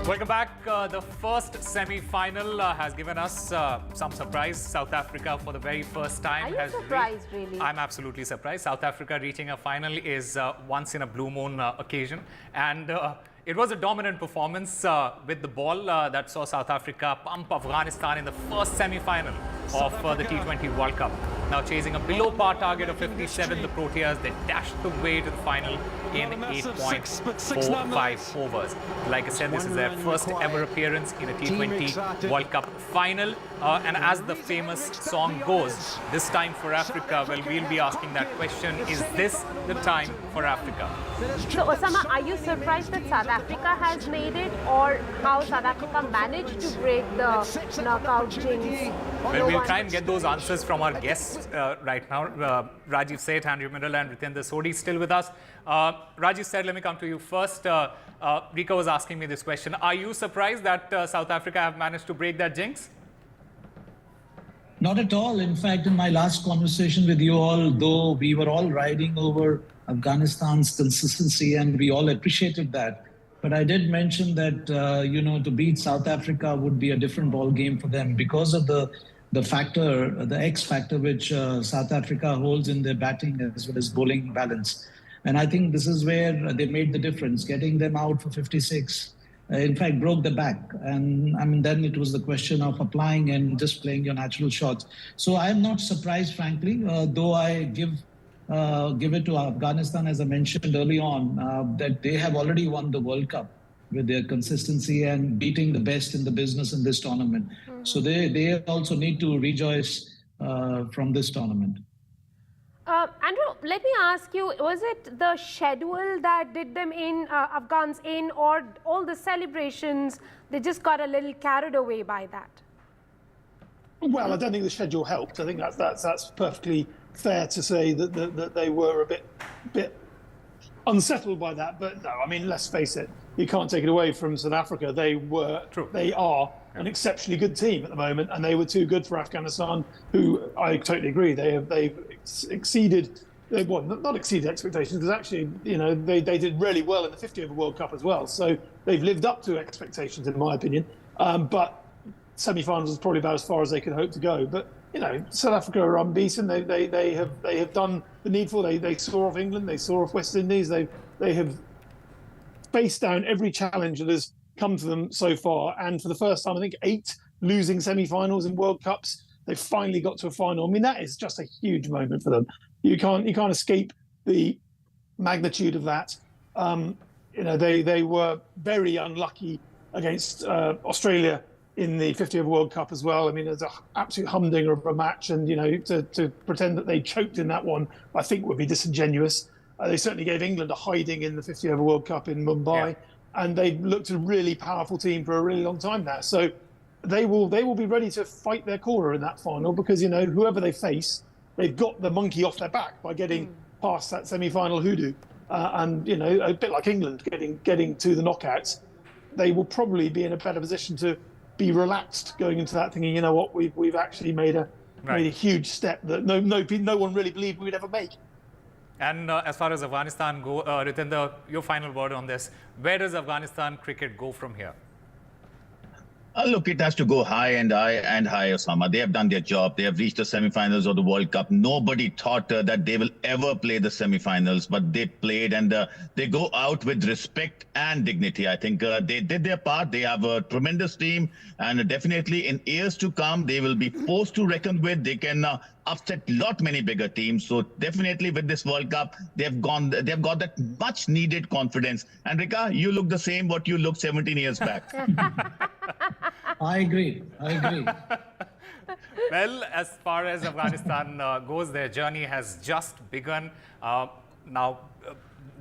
Welcome back. The first semi-final has given us some surprise. South Africa, for the very first time, Are you surprised, really? I'm absolutely surprised. South Africa reaching a final is once in a blue moon occasion, and it was a dominant performance with the ball that saw South Africa pump Afghanistan in the first semi-final of the T20 World Cup. Now chasing a below-par target of 57, the Proteas, they dashed the way to the final in 8.45 overs. Like I said, this is their first ever appearance in a T20 World Cup final. And as the famous song goes, this time for Africa, well, we'll be asking that question, is this the time for Africa? So, Osama, are you surprised that South Africa has made it, or how South Africa managed to break the knockout jinx? Well, we'll try and get those answers from our guests right now. Rajiv Seth, Andrew Middle, and Ritendra Sodhi still with us. Rajiv Seth, let me come to you first. Rika was asking me this question. Are you surprised that South Africa have managed to break that jinx? Not at all. In fact, in my last conversation with you all, though we were all riding over Afghanistan's consistency and we all appreciated that, but I did mention that, to beat South Africa would be a different ball game for them because of the factor, the X factor, which South Africa holds in their batting as well as bowling balance. And I think this is where they made the difference, getting them out for 56. In fact, broke the back. And I mean, then it was the question of applying and just playing your natural shots. So I'm not surprised, frankly, though I give it to Afghanistan, as I mentioned early on, that they have already won the World Cup with their consistency and beating the best in the business in this tournament. Mm-hmm. So they also need to rejoice from this tournament. Andrew, let me ask you, was it the schedule that did them in, Afghans in, or all the celebrations, they just got a little carried away by that? Well, I don't think the schedule helped. I think that's perfectly fair to say that they were a bit unsettled by that. But no, I mean, let's face it, you can't take it away from South Africa. They are an exceptionally good team at the moment, and they were too good for Afghanistan, who I totally agree, they've exceeded, well, not exceeded expectations, because actually, they did really well in the 50 over World Cup as well. So they've lived up to expectations, in my opinion. But semi-finals is probably about as far as they could hope to go. But South Africa are unbeaten. They have done the needful. They saw off England. They saw off West Indies. They have faced down every challenge that has come to them so far. And for the first time, I think 8 losing semi-finals in World Cups. They finally got to a final. I mean, that is just a huge moment for them. You can't escape the magnitude of that. They were very unlucky against Australia in the 50 over World Cup as well. I mean, there's an absolute humdinger of a match, and to pretend that they choked in that one, I think would be disingenuous. They certainly gave England a hiding in the 50 over World Cup in Mumbai, and they looked a really powerful team for a really long time now. So they will be ready to fight their corner in that final because, you know, whoever they face, they've got the monkey off their back by getting past that semi-final hoodoo. And, you know, a bit like England getting to the knockouts, they will probably be in a better position to be relaxed going into that, thinking, you know what, we've actually made a huge step that no one really believed we would ever make. And as far as Afghanistan go, Ritinder, your final word on this. Where does Afghanistan cricket go from here? Look, it has to go high and high, Osama. They have done their job. They have reached the semifinals of the World Cup. Nobody thought that they will ever play the semifinals, but they played, and they go out with respect and dignity. I think they did their part. They have a tremendous team, and definitely in years to come, they will be forced to reckon with. They can upset many bigger teams. So definitely with this World Cup, they've got that much needed confidence. And Rika, you look the same what you looked 17 years back. I agree. Well, as far as Afghanistan goes, their journey has just begun. Now,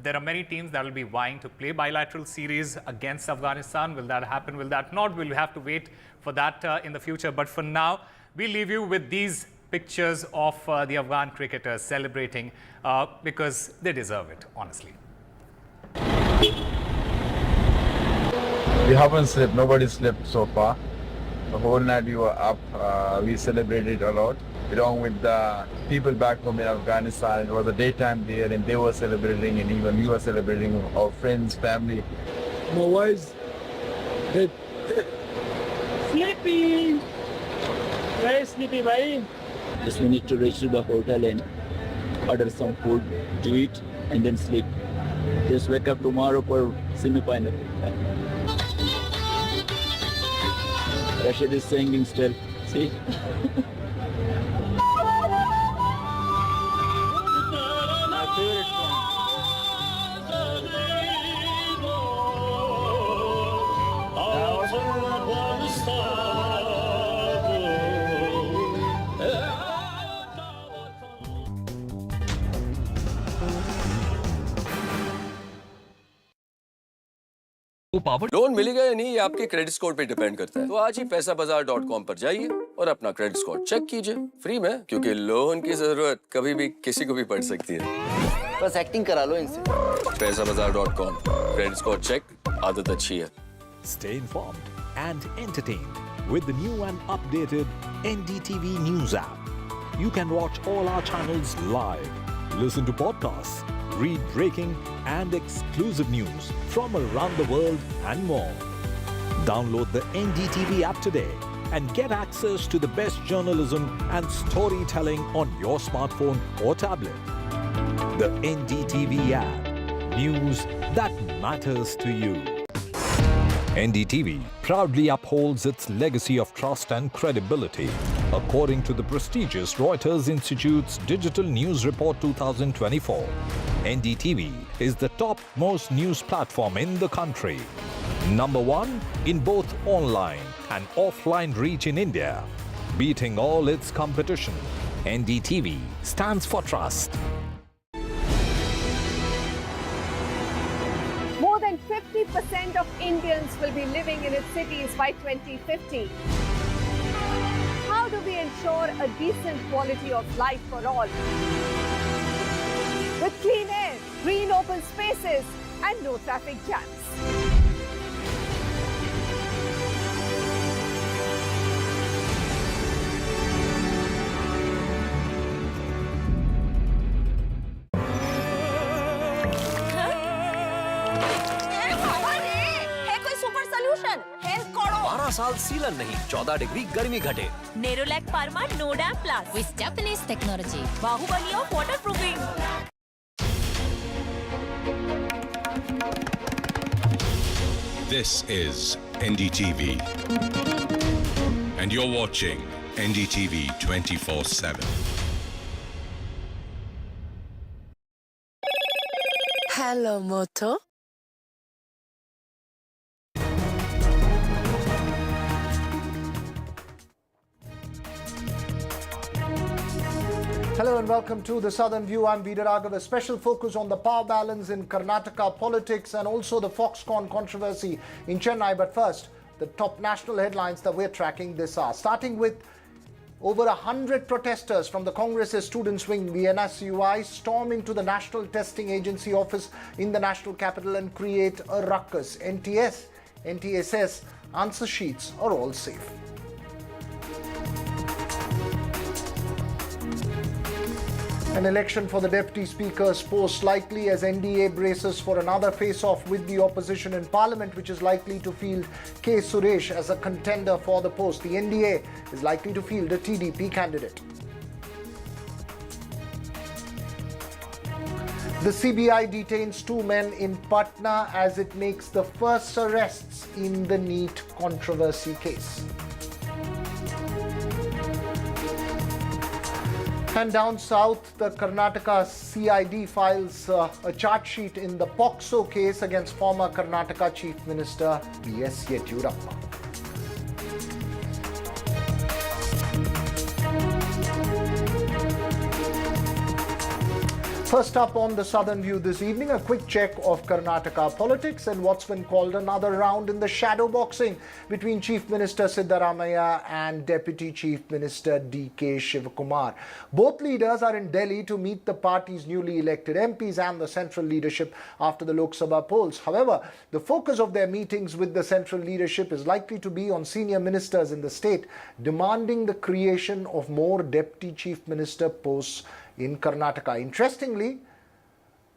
there are many teams that will be vying to play bilateral series against Afghanistan. Will that happen? Will that not? We'll have to wait for that in the future. But for now, we leave you with these pictures of the Afghan cricketers celebrating because they deserve it, honestly. We haven't slept. Nobody slept so far. The whole night we were up. We celebrated a lot. Along with the people back home in Afghanistan, it was a daytime there, and they were celebrating, and even we were celebrating with our friends, family. My wife's dead. Sleepy. Very sleepy, bhai. Just we need to reach to the hotel and order some food to eat and then sleep. Just wake up tomorrow for semi-final. Rashid is singing still. See? My favorite loan मिलेगा या नहीं ये आपके credit score पे depend करता है। तो आज ही पैसाबाजार.com पर जाइए और अपना क्रेडिट स्कोर चेक कीजिए फ्री में, क्योंकि लोन की जरूरत कभी भी किसी को भी पड़ सकती है। बस एक्टिंग करा लो इनसे। पैसाबाजार.com, क्रेडिट स्कोर चेक, आदत अच्छी है। Stay informed and entertained with the new and updated NDTV News app. You can watch all our channels live, listen to podcasts, read breaking and exclusive news from around the world and more. Download the NDTV app today and get access to the best journalism and storytelling on your smartphone or tablet. The NDTV app. News that matters to you. NDTV proudly upholds its legacy of trust and credibility. According to the prestigious Reuters Institute's Digital News Report 2024, NDTV is the topmost news platform in the country. Number one in both online and offline reach in India. Beating all its competition, NDTV stands for trust. More than 50% of Indians will be living in its cities by 2050. How do we ensure a decent quality of life for all? With clean air, green open spaces and no traffic jams. है कोई super solution? Health करो। 12 साल सीलन नहीं, 14 degree गर्मी घटे। Nerolac Perma no damp plus with Japanese technology. Baahubali of waterproofing. This is NDTV, and you're watching NDTV 24/7. Hello, Moto. Hello and welcome to the Southern View. I'm Yediyurappa. A special focus on the power balance in Karnataka politics and also the Foxconn controversy in Chennai. But first, the top national headlines that we're tracking this hour. Starting with over 100 protesters from the Congress's students' wing, the NSUI, storm into the National Testing Agency office in the national capital and create a ruckus. NTA says answer sheets are all safe. An election for the Deputy Speaker's post likely as NDA braces for another face-off with the opposition in Parliament, which is likely to field K. Suresh as a contender for the post. The NDA is likely to field a TDP candidate. The CBI detains 2 men in Patna as it makes the first arrests in the NEET controversy case. And down south, the Karnataka CID files a charge sheet in the POXO case against former Karnataka Chief Minister B.S. Yediyurappa. First up on the Southern View this evening, a quick check of Karnataka politics and what's been called another round in the shadow boxing between Chief Minister Siddaramaiah and Deputy Chief Minister D.K. Shivakumar. Both leaders are in Delhi to meet the party's newly elected MPs and the central leadership after the Lok Sabha polls. However, the focus of their meetings with the central leadership is likely to be on senior ministers in the state demanding the creation of more Deputy Chief Minister posts in Karnataka. Interestingly,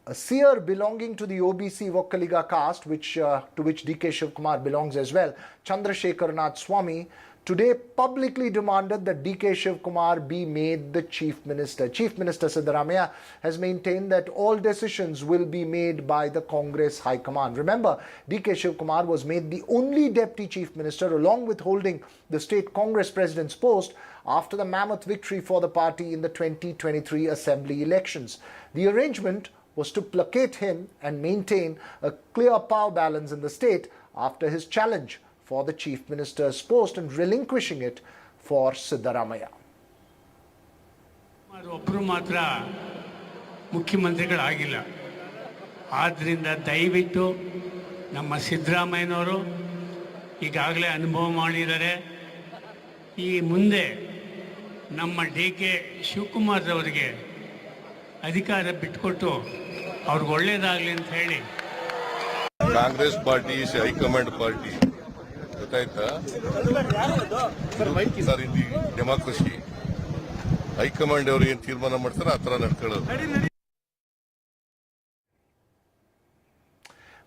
a seer belonging to the OBC Vokkaliga caste, to which D.K. Shivakumar belongs as well, Chandrasekhar Nath Swamy, today publicly demanded that D.K. Shivakumar be made the Chief Minister. Chief Minister Siddaramaiah has maintained that all decisions will be made by the Congress High Command. Remember, D.K. Shivakumar was made the only Deputy Chief Minister along with holding the state Congress President's post after the mammoth victory for the party in the 2023 Assembly elections. The arrangement was to placate him and maintain a clear power balance in the state after his challenge for the Chief Minister's post and relinquishing it for Siddaramaiah. ಒಬ್ಬರು ಮಾತ್ರ ಮುಖ್ಯಮಂತ್ರಿಗಳಾಗಿಲ್ಲ. ಆದ್ದರಿಂದ ದಯವಿಟ್ಟು ನಮ್ಮ ಸಿದ್ದರಾಮಯ್ಯನವರು ಈಗಾಗಲೇ ಅನುಭವ ಮಾಡಿದ್ದಾರೆ. ಈ ಮುಂದೆ ನಮ್ಮ ಡಿ.ಕೆ. ಶಿವಕುಮಾರ್ ಅವರಿಗೆ ಅಧಿಕಾರ ಬಿಟ್ಟುಕೊಟ್ಟು ಅವ್ರಿಗೆ ಒಳ್ಳೇದಾಗಲಿ ಅಂತ ಹೇಳಿ. Congress party is high command party ಗೊತ್ತಾಯ್ತಾ ಸರ್. ಇಲ್ಲಿ ಡೆಮಾಕ್ರಸಿ ಹೈಕಮಾಂಡ್ ಅವರು ಏನು ತೀರ್ಮಾನ ಮಾಡ್ತಾರೆ ಆ ಥರ ನಡ್ಕೊಳ್ಳೋದು.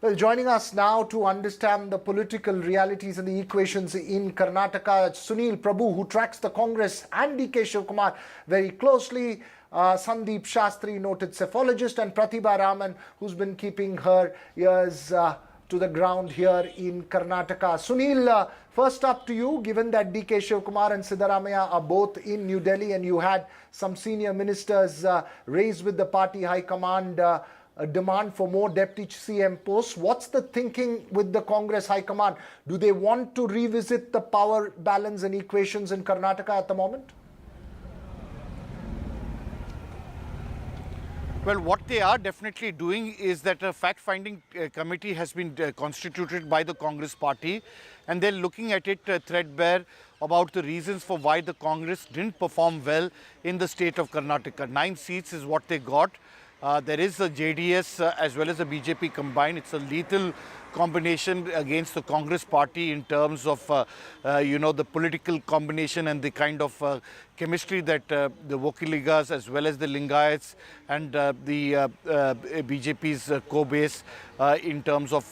Well, joining us now to understand the political realities and the equations in Karnataka, Sunil Prabhu, who tracks the Congress and D.K. Shivakumar very closely, Sandeep Shastri, noted cephalogist, and Pratibha Raman, who's been keeping her ears to the ground here in Karnataka. Sunil, first up to you, given that D.K. Shivakumar and Siddaramaiah are both in New Delhi and you had some senior ministers raised with the party high command a demand for more deputy CM posts. What's the thinking with the Congress High Command? Do they want to revisit the power balance and equations in Karnataka at the moment? Well, what they are definitely doing is that a fact-finding committee has been constituted by the Congress party, and they're looking at it threadbare about the reasons for why the Congress didn't perform well in the state of Karnataka. 9 seats is what they got. There is a JDS as well as a BJP combined. It's a lethal combination against the Congress party in terms of, the political combination and the kind of chemistry that the Vokkaligas as well as the Lingayats and the BJP's co-base in terms of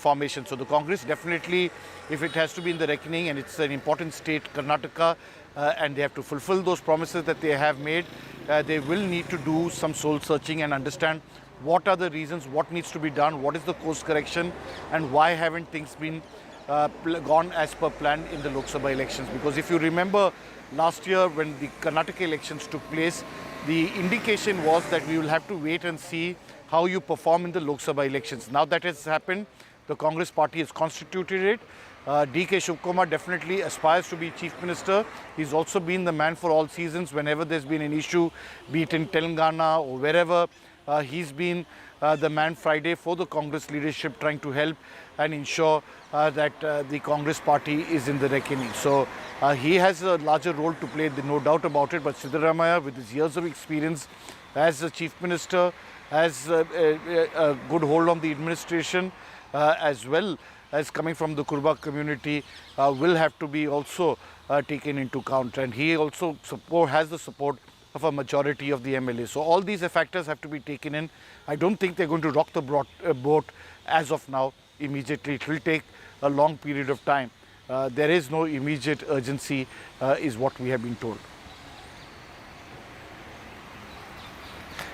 formation. So the Congress definitely, if it has to be in the reckoning, and it's an important state, Karnataka, and they have to fulfill those promises that they have made, they will need to do some soul searching and understand what are the reasons, what needs to be done, what is the course correction, and why haven't things been gone as per plan in the Lok Sabha elections. Because if you remember last year when the Karnataka elections took place, the indication was that we will have to wait and see how you perform in the Lok Sabha elections. Now that has happened, the Congress party has constituted it. D.K. Shivakumar definitely aspires to be Chief Minister. He's also been the man for all seasons whenever there's been an issue, be it in Telangana or wherever. He's been the man Friday for the Congress leadership, trying to help and ensure that the Congress party is in the reckoning. So he has a larger role to play, no doubt about it. But Siddaramaiah, with his years of experience as a chief minister, has a good hold on the administration, as well as coming from the Kurba community, will have to be also taken into account. And he also has the support of a majority of the MLAs. So all these factors have to be taken in. I don't think they're going to rock the boat as of now immediately. It will take a long period of time. There is no immediate urgency, is what we have been told.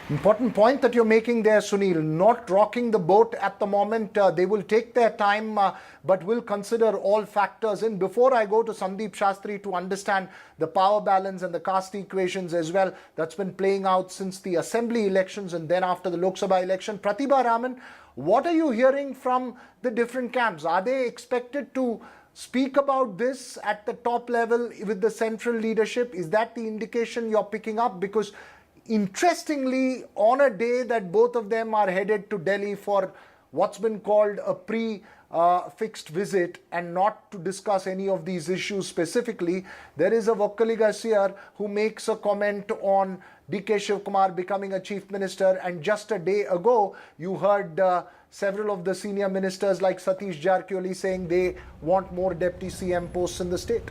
Important point that you're making there, Sunil. Not rocking the boat at the moment. They will take their time, but will consider all factors in. Before I go to Sandeep Shastri to understand the power balance and the caste equations as well, that's been playing out since the assembly elections and then after the Lok Sabha election. Pratibha Raman, what are you hearing from the different camps? Are they expected to speak about this at the top level with the central leadership? Is that the indication you're picking up? Because interestingly, on a day that both of them are headed to Delhi for what's been called a pre-fixed visit and not to discuss any of these issues specifically, there is a Vokkaliga seer who makes a comment on DK Shivkumar becoming a chief minister, and just a day ago you heard several of the senior ministers like Satish Jarkioli saying they want more deputy CM posts in the state.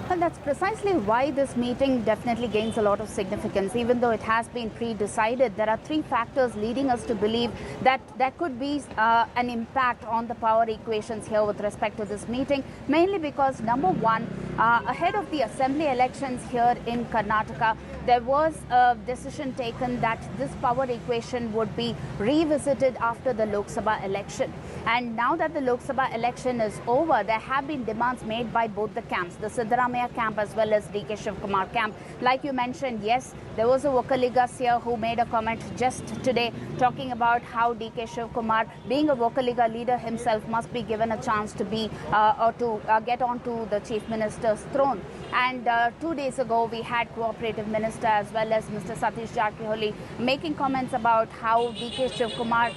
Well, that's precisely why this meeting definitely gains a lot of significance. Even though it has been pre-decided, there are three factors leading us to believe that there could be an impact on the power equations here with respect to this meeting. Mainly because, number one, ahead of the assembly elections here in Karnataka, there was a decision taken that this power equation would be revisited after the Lok Sabha election. And now that the Lok Sabha election is over, there have been demands made by both the camps, the Siddaramaiah camp as well as DK Shivkumar camp. Like you mentioned, yes, there was a Vokkaliga seer who made a comment just today talking about how DK Shivkumar, being a Vokkaliga leader himself, must be given a chance to be or to get onto the chief minister's throne. And 2 days ago, we had cooperative minister as well as Mr. Satish Jarkioli making comments about how DK Shivkumar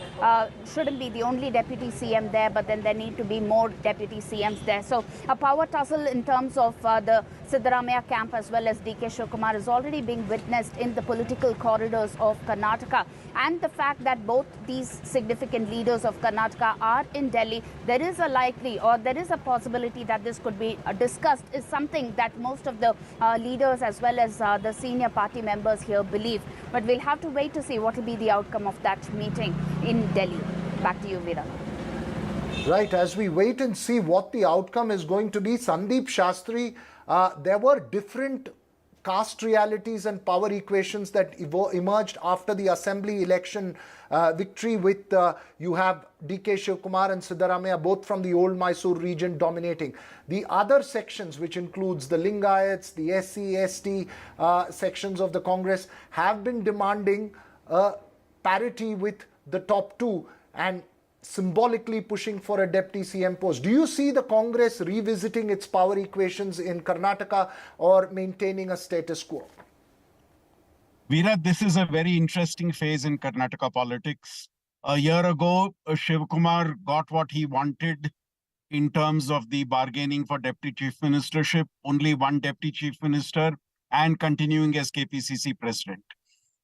shouldn't be the only deputy CM there, but then there need to be more deputy CMs there. So a power tussle in terms of the Siddaramaiah camp as well as DK Shivkumar is already being witnessed in the political corridors of Karnataka. And the fact that both these significant leaders of Karnataka are in Delhi, there is a likely or there is a possibility that this could be discussed, is something that most of the leaders as well as the senior party members here believe. But we'll have to wait to see what will be the outcome of that meeting in Delhi. Back to you, Veera. Right, as we wait and see what the outcome is going to be, Sandeep Shastri, there were different caste realities and power equations that emerged after the assembly election victory with you have DK Shivkumar and Siddaramaiah both from the old Mysore region dominating. The other sections, which includes the Lingayats, the SC, ST sections of the Congress, have been demanding parity with the top two and symbolically pushing for a deputy CM post. Do you see the Congress revisiting its power equations in Karnataka or maintaining a status quo? Veera, this is a very interesting phase in Karnataka politics. A year ago, Shivkumar got what he wanted in terms of the bargaining for deputy chief ministership, only one deputy chief minister and continuing as KPCC president.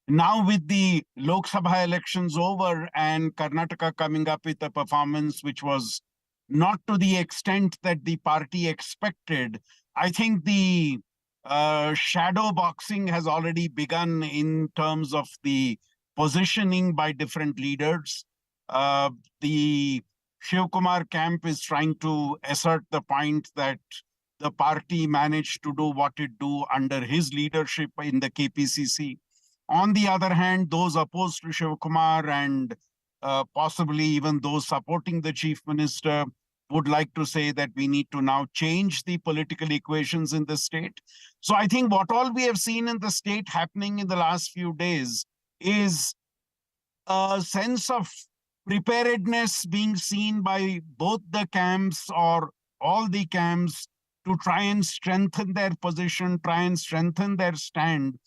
Now with the Lok Sabha elections over and Karnataka coming up with a performance which was not to the extent that the party expected, I think the shadow boxing has already begun in terms of the positioning by different leaders. The Shivkumar camp is trying to assert the point that the party managed to do what it do under his leadership in the KPCC. On the other hand, those opposed to Shivkumar and possibly even those supporting the chief minister would like to say that we need to now change the political equations in the state. So I think what all we have seen in the state happening in the last few days is a sense of preparedness being seen by both the camps or all the camps to try and strengthen their position, try and strengthen their stand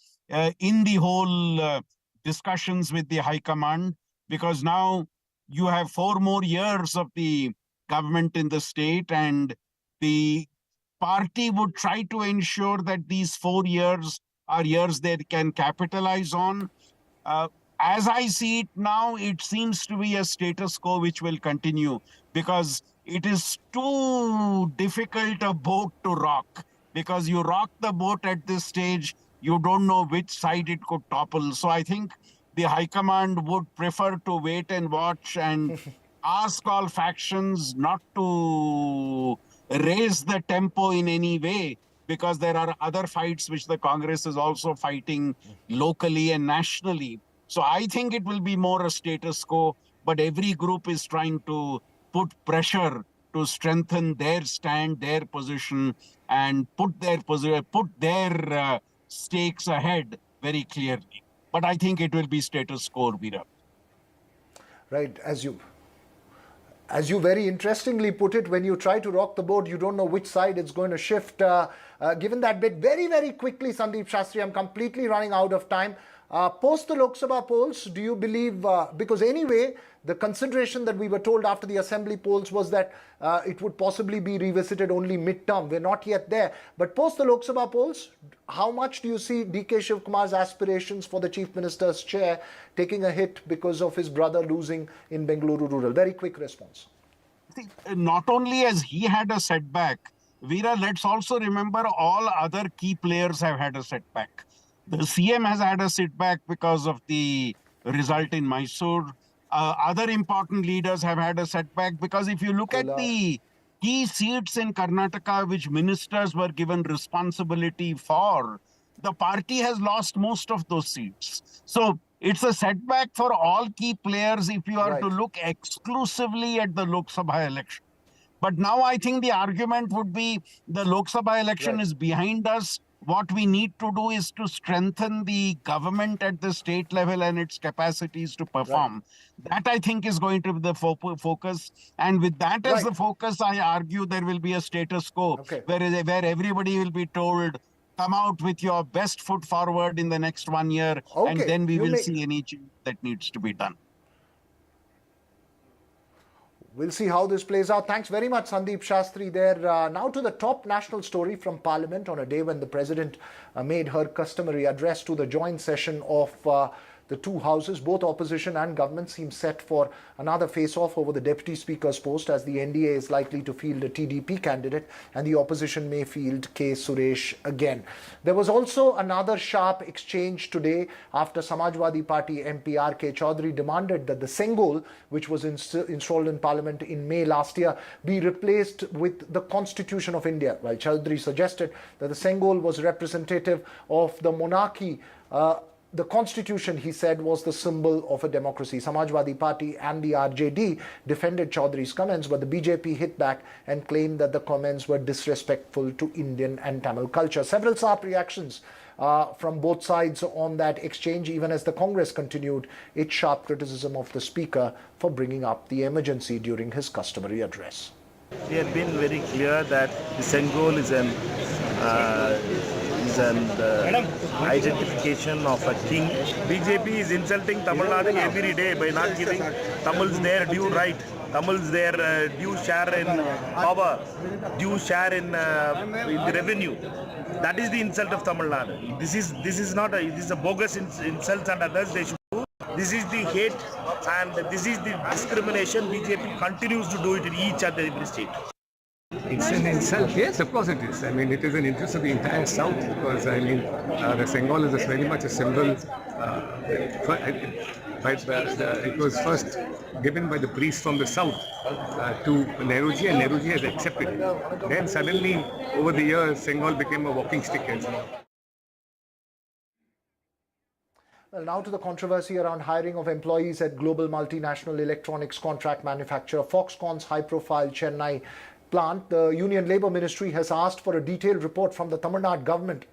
in the whole discussions with the High Command, because now you have 4 more years of the government in the state, and the party would try to ensure that these 4 years are years they can capitalize on. As I see it now, it seems to be a status quo which will continue, because it is too difficult a boat to rock. Because you rock the boat at this stage, you don't know which side it could topple. So I think the High Command would prefer to wait and watch and ask all factions not to raise the tempo in any way, because there are other fights which the Congress is also fighting locally and nationally. So I think it will be more a status quo, but every group is trying to put pressure to strengthen their stand, their position, and put their stakes ahead very clearly. But I think it will be status quo, Veera. Right, as you very interestingly put it, when you try to rock the boat, you don't know which side it's going to shift. Given that bit, very, very quickly, Sandeep Shastri, I'm completely running out of time. Post the Lok Sabha polls, do you believe, because anyway, the consideration that we were told after the assembly polls was that it would possibly be revisited only mid-term. We're not yet there. But post the Lok Sabha polls, how much do you see DK Shivkumar's aspirations for the Chief Minister's chair taking a hit because of his brother losing in Bengaluru rural? Very quick response. Not only has he had a setback, Veera, let's also remember all other key players have had a setback. The CM has had a setback because of the result in Mysore. Other important leaders have had a setback because if you look at the key seats in Karnataka, which ministers were given responsibility for, the party has lost most of those seats. So it's a setback for all key players if you are to look exclusively at the Lok Sabha election. But now I think the argument would be the Lok Sabha election is behind us. What we need to do is to strengthen the government at the state level and its capacities to perform. That, I think, is going to be the focus. And with that as the focus, I argue there will be a status quo where everybody will be told, come out with your best foot forward in the next 1 year, and then we will see any change that needs to be done. We'll see how this plays out. Thanks very much, Sandeep Shastri there. Now to the top national story from Parliament on a day when the President made her customary address to the joint session of the two houses. Both opposition and government seem set for another face-off over the Deputy Speaker's post, as the NDA is likely to field a TDP candidate and the opposition may field K. Suresh again. There was also another sharp exchange today after Samajwadi Party MP R.K. Chaudhary demanded that the Sengol, which was installed in Parliament in May last year, be replaced with the Constitution of India, while Chaudhary suggested that the Sengol was representative of the monarchy. The Constitution, he said, was the symbol of a democracy. Samajwadi Party and the RJD defended Chaudhary's comments, but the BJP hit back and claimed that the comments were disrespectful to Indian and Tamil culture. Several sharp reactions from both sides on that exchange, even as the Congress continued its sharp criticism of the Speaker for bringing up the emergency during his customary address. We have been very clear that the Sengol is an identification of a king. BJP is insulting Tamil Nadu every day by not giving Tamils their due right, Tamils their due share in power, due share in the revenue. That is the insult of Tamil Nadu. This is not a bogus insult, and others they should do. This is the hate and this is the discrimination. BJP continues to do it in each and every state. It's an insult. Yes, of course it is. I mean, it is an interest of the entire South because, I mean, the Sengol is very much a symbol. It was first given by the priest from the South to Nehruji, and Nehruji has accepted it. Then suddenly, over the years, Sengol became a walking stick. Well, now to the controversy around hiring of employees at global multinational electronics contract manufacturer Foxconn's high-profile Chennai plant. The Union Labour Ministry has asked for a detailed report from the Tamil Nadu government,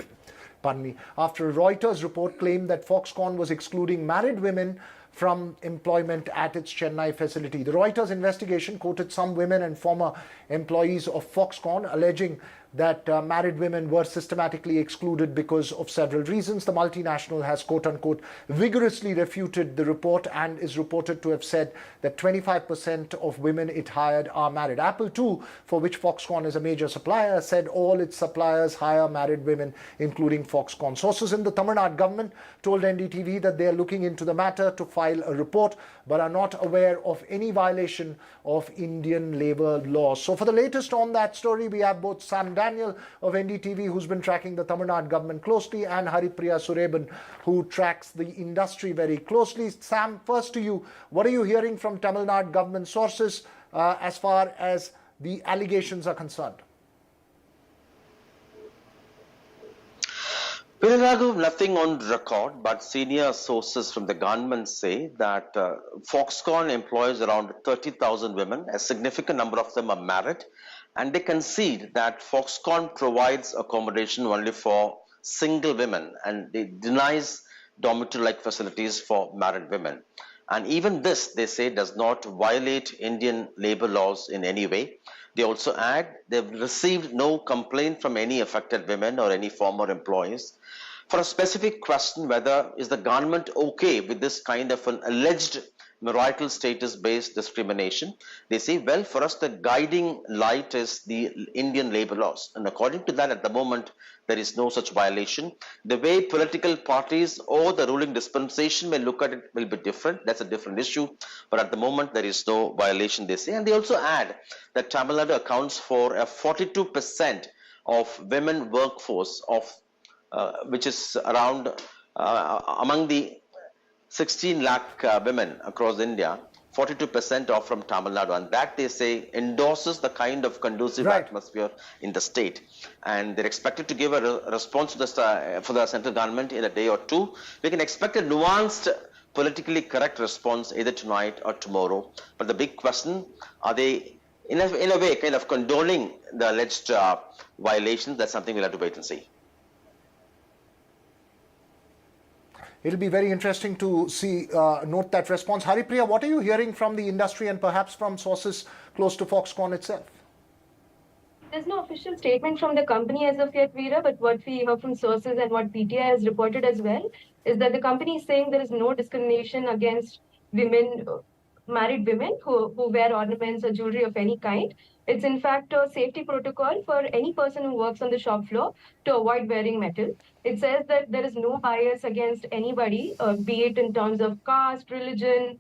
after a Reuters report claimed that Foxconn was excluding married women from employment at its Chennai facility. The Reuters investigation quoted some women and former employees of Foxconn alleging that married women were systematically excluded because of several reasons. The multinational has quote-unquote vigorously refuted the report and is reported to have said that 25% of women it hired are married. Apple too, for which Foxconn is a major supplier, said all its suppliers hire married women, including Foxconn. Sources in the Tamil Nadu government told NDTV that they are looking into the matter to file a report, but are not aware of any violation of Indian labour laws. So for the latest on that story, we have both Sam Daniel of NDTV, who's been tracking the Tamil Nadu government closely, and Haripriya Sureban, who tracks the industry very closely. Sam, first to you, what are you hearing from Tamil Nadu government sources as far as the allegations are concerned? Raghu, nothing on record, but senior sources from the government say that Foxconn employs around 30,000 women. A significant number of them are married, and they concede that Foxconn provides accommodation only for single women, and it denies dormitory-like facilities for married women. And even this, they say, does not violate Indian labor laws in any way. They also add they've received no complaint from any affected women or any former employees. For a specific question whether is the government okay with this kind of an alleged marital status based discrimination, they say, well, for us the guiding light is the Indian labor laws, and according to that at the moment there is no such violation. The way political parties or the ruling dispensation may look at it will be different. That's a different issue, but at the moment there is no violation, they say. And they also add that Tamil Nadu accounts for a 42% of women workforce of which is around among the 16 lakh women across India. 42% are from Tamil Nadu, and that, they say, endorses the kind of conducive atmosphere in the state. And they're expected to give a response to this, for the central government in a day or two. We can expect a nuanced, politically correct response either tonight or tomorrow. But the big question, are they in a way kind of condoning the alleged violations? That's something we'll have to wait and see. It'll be very interesting to see, note that response. Haripriya, what are you hearing from the industry and perhaps from sources close to Foxconn itself? There's no official statement from the company as of yet, Veera, but what we heard from sources and what PTI has reported as well is that the company is saying there is no discrimination against women, married women who wear ornaments or jewelry of any kind. It's in fact a safety protocol for any person who works on the shop floor to avoid wearing metal. It says that there is no bias against anybody, be it in terms of caste, religion,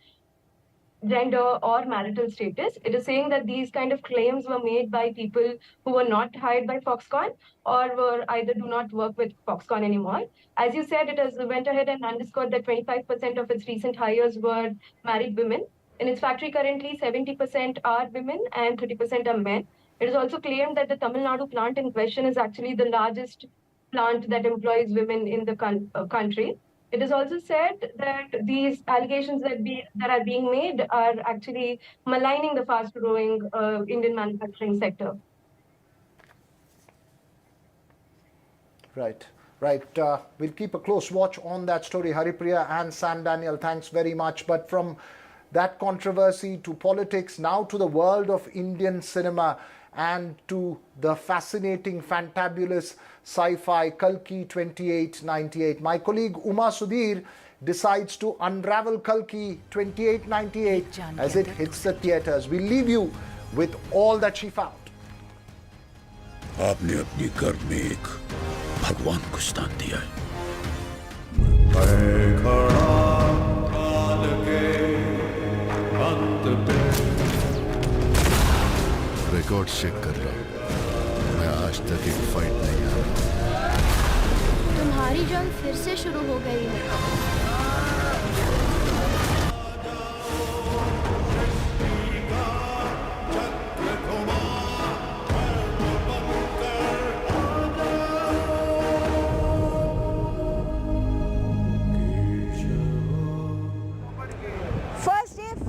gender, or marital status. It is saying that these kind of claims were made by people who were not hired by Foxconn or were either do not work with Foxconn anymore. As you said, it has went ahead and underscored that 25% of its recent hires were married women. In its factory currently, 70% are women and 30% are men. It is also claimed that the Tamil Nadu plant in question is actually the largest plant that employs women in the country. It is also said that these allegations that are being made are actually maligning the fast-growing Indian manufacturing sector. Right. We'll keep a close watch on that story. Haripriya and Sam Daniel, thanks very much. But from that controversy to politics, now to the world of Indian cinema and to the fascinating, fantabulous sci-fi Kalki 2898. My colleague Uma Sudhir decides to unravel Kalki 2898 as it hits the theatres. We leave you with all that she found. आपने अपनी कर्म में एक भगवान को स्थान दिया है। रिकॉर्ड चेक कर रहा हूं, मैं आज तक एक फाइट नहीं हारा। तुम्हारी जंग फिर से शुरू हो गई है।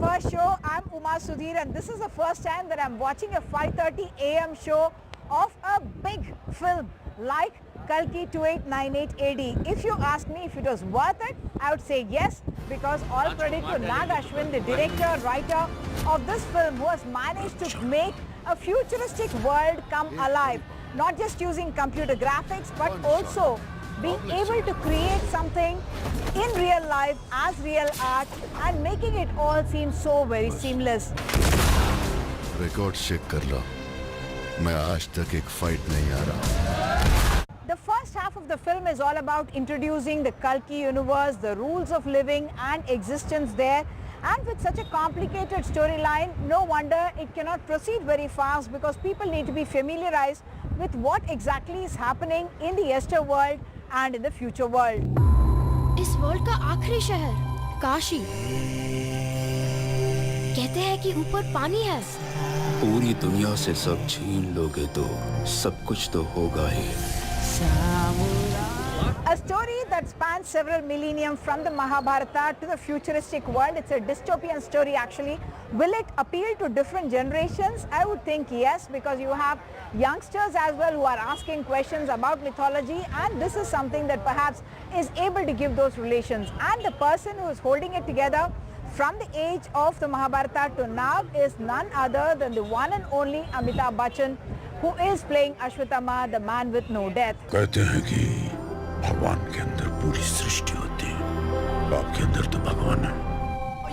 First show, I'm Uma Sudhir, and this is the first time that I'm watching a 5:30 a.m. show of a big film like Kalki 2898 AD. If you ask me if it was worth it, I would say yes, because all credit to Nag Ashwin, the director, writer of this film, who has managed to make a futuristic world come alive. not just using computer graphics, but also being able to create something in real life as real art and making it all seem so very seamless. Record check कर लो मैं आज तक एक fight नहीं आ रहा The first half of the film is all about introducing the Kalki universe, the rules of living and existence there. And with such a complicated storyline, no wonder it cannot proceed very fast because people need to be familiarized with what exactly is happening in the yester world and in the future world. इस world का आखिरी शहर काशी, कहते हैं कि ऊपर पानी है। पूरी दुनिया से सब छीन लोगे तो सब कुछ तो होगा ही। A story that spans several millennium from the Mahabharata to the futuristic world. It's a dystopian story actually. Will it appeal to different generations? I would think yes, because you have youngsters as well who are asking questions about mythology, and this is something that perhaps is able to give those relations. And the person who is holding it together from the age of the Mahabharata to now is none other than the one and only Amitabh Bachchan, who is playing Ashwatthama, the man with no death. कहते हैं कि भगवान के अंदर पूरी सृष्टि होती है, आपके अंदर तो भगवान है।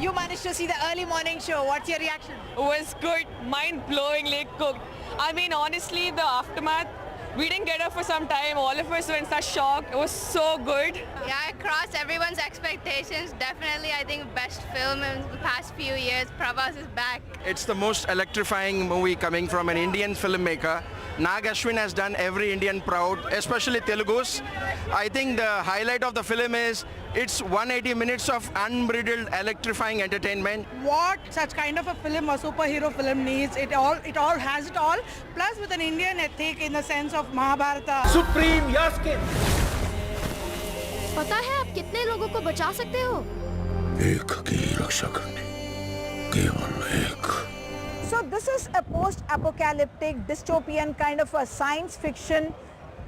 You managed to see the early morning show. What's your reaction? It was good, mind-blowingly cooked. I mean, honestly, the aftermath, we didn't get up for some time. All of us were in such shock. It was so good. Yeah, it crossed everyone's expectations. Definitely, I think best film in the past few years. Prabhas is back. It's the most electrifying movie coming from an Indian filmmaker. Nag Ashwin has done every Indian proud, especially Telugus. I think the highlight of the film is it's 180 minutes of unbridled, electrifying entertainment. What such kind of a film, a superhero film needs, it all has it all, plus with an Indian ethic in the sense of Mahabharata. Supreme Yaskin. पता है आप कितने लोगों को बचा सकते हो? एक की रक्षा करनी, केवल एक। So this is a post-apocalyptic, dystopian kind of a science fiction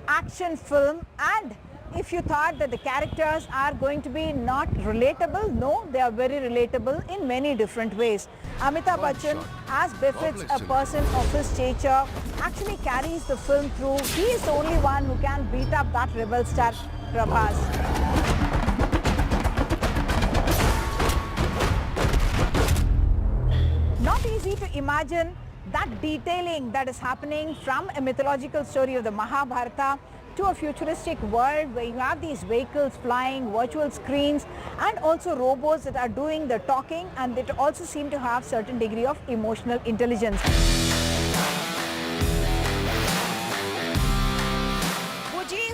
action film, and if you thought that the characters are going to be not relatable, no, they are very relatable in many different ways. Amitabh Bachchan, as befits a person of his stature, actually carries the film through. He is the only one who can beat up that rebel star Prabhas. Not easy to imagine that detailing that is happening from a mythological story of the Mahabharata to a futuristic world where you have these vehicles flying, virtual screens, and also robots that are doing the talking, and they also seem to have certain degree of emotional intelligence.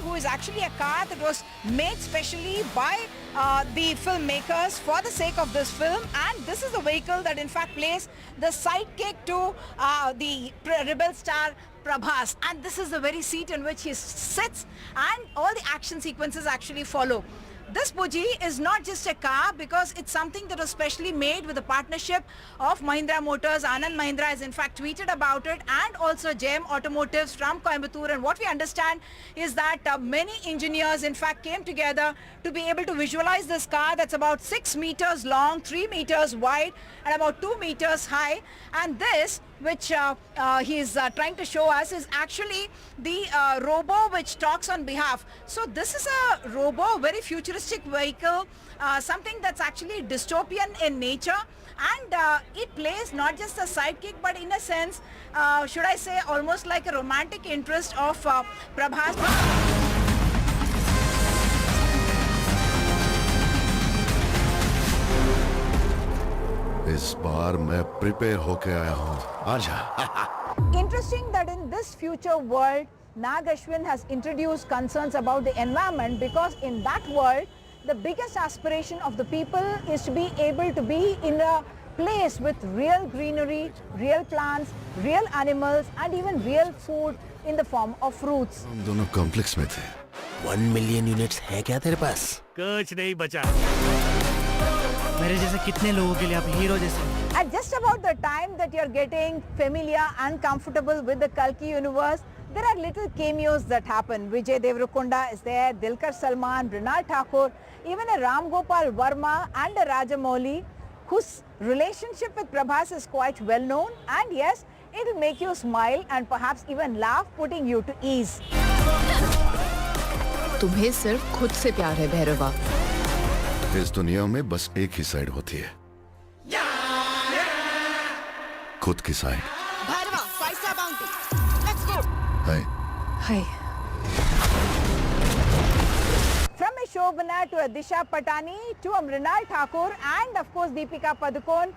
Who is actually a car that was made specially by the filmmakers for the sake of this film, and this is the vehicle that in fact plays the sidekick to the rebel star Prabhas, and this is the very seat in which he sits, and all the action sequences actually follow. This Buji is not just a car because it's something that was specially made with a partnership of Mahindra Motors. Anand Mahindra has in fact tweeted about it, and also JM Automotives from Coimbatore. And what we understand is that many engineers in fact came together to be able to visualize this car that's about 6 meters long, 3 meters wide, and about 2 meters high. And this, which he is trying to show us, is actually the robo which talks on behalf. So this is a robo, very futuristic vehicle, something that's actually dystopian in nature, and it plays not just a sidekick, but in a sense, should I say, almost like a romantic interest of Prabhas. इस बार मैं prepare होके आया हूँ आजा Interesting that in this future world, Nag Ashwin has introduced concerns about the environment, because in that world, the biggest aspiration of the people is to be able to be in a place with real greenery, real plants, real animals, and even real food in the form of fruits. हम दोनों complex में थे 1 million units है क्या तेरे पास? कुछ नहीं बचा। मेरे जैसे कितने लोगों के लिए आप हीरो जैसे। At just about the time that you're getting familiar and comfortable with the Kalki universe, there are little cameos that happen. Vijay Deverakonda is there, Dilkar Salman, Mrinal Thakur, even a Ram Gopal Verma and a Rajamouli, whose relationship with Prabhas is quite well known. And yes, It'll make you smile and perhaps even laugh, putting you to ease. तुम्हें सिर्फ खुद से प्यार है भैरवा। इस दुनिया में बस एक ही साइड होती है, खुद की side. Bhairawa, 5-star bounty. Let's go. Hi. Hi. From a Shobana to a Disha Patani to a Mrinal Thakur and of course Deepika Padukone,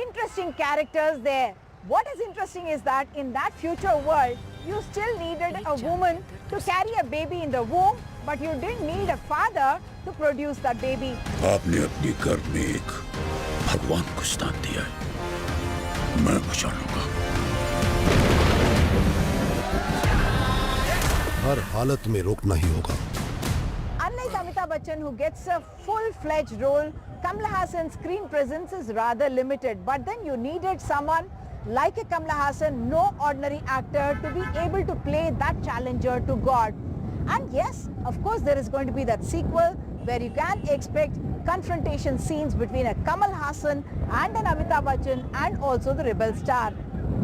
interesting characters there. What is interesting is that in that future world, you still needed a woman to carry a baby in the womb, but you didn't need a father to produce that baby. आपने अपनी गर्भ में एक भगवान को स्थान दिया है, मैं बचा लूंगा। हर हालत में रोकना ही होगा। Unlike Amitabh Bachchan, who gets a full-fledged role, Kamala Hassan's screen presence is rather limited. But then you needed someone like a Kamala Hassan, no ordinary actor, to be able to play that challenger to God. And yes, of course, there is going to be that sequel where you can expect confrontation scenes between a Kamal Hassan and an Amitabh Bachchan and also the rebel star.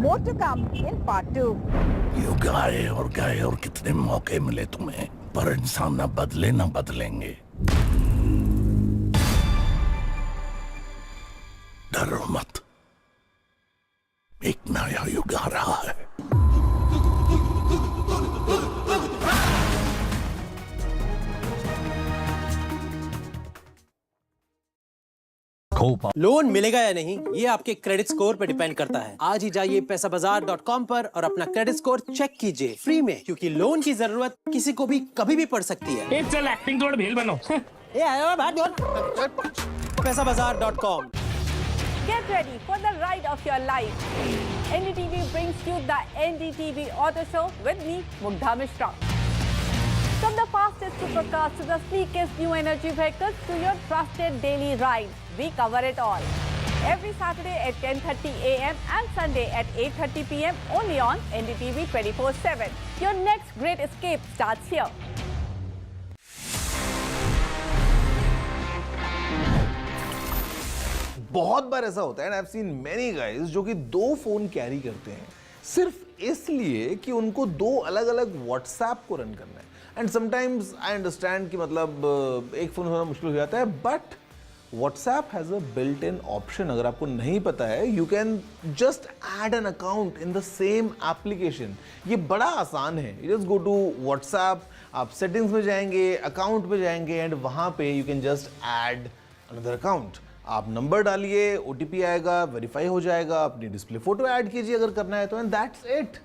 More to come in part 2. You गाए और कितने मौके मिले तुम्हें, पर इंसान ना बदले ना बदलेंगे। डरो मत, एक नया युग आ रहा है। लोन मिलेगा या नहीं, ये आपके क्रेडिट स्कोर पे डिपेंड करता है। आज ही जाइए पैसाबाजार.com पर और अपना क्रेडिट स्कोर चेक कीजिए फ्री में, क्योंकि लोन की जरूरत किसी को भी कभी भी पड़ सकती है। चल एक्टिंग थोड़ा भेल बनो। ये आयो बात बोल। पैसाबाजार.com। Get ready for the ride of your life. NDTV brings you the NDTV Auto Show with me, Mugdha Mishra. From the fastest supercars to the sleekest new energy vehicles to your trusted daily ride, we cover it all. Every Saturday at 10:30 a.m. and Sunday at 8:30 p.m. only on NDTV 24/7. Your next great escape starts here. बहुत बार ऐसा होता है, and I've seen many guys जो कि 2 phone carry करते हैं सिर्फ इसलिए कि उनको 2 अलग-अलग WhatsApp को रन करना है। एंड समटाइम्स आई अंडरस्टैंड कि मतलब एक फ़ोन होना मुश्किल हो जाता है, but WhatsApp has a built in option. अगर आपको नहीं पता है, you can just add an account in the same application. ये बड़ा आसान है। You just go to WhatsApp, आप सेटिंग्स में जाएंगे, अकाउंट में जाएंगे एंड वहाँ पे you can just add another account. आप नंबर डालिए, OTP आएगा, वेरीफाई हो जाएगा, अपनी डिस्प्ले फोटो ऐड कीजिए अगर करना है तो, and that's it,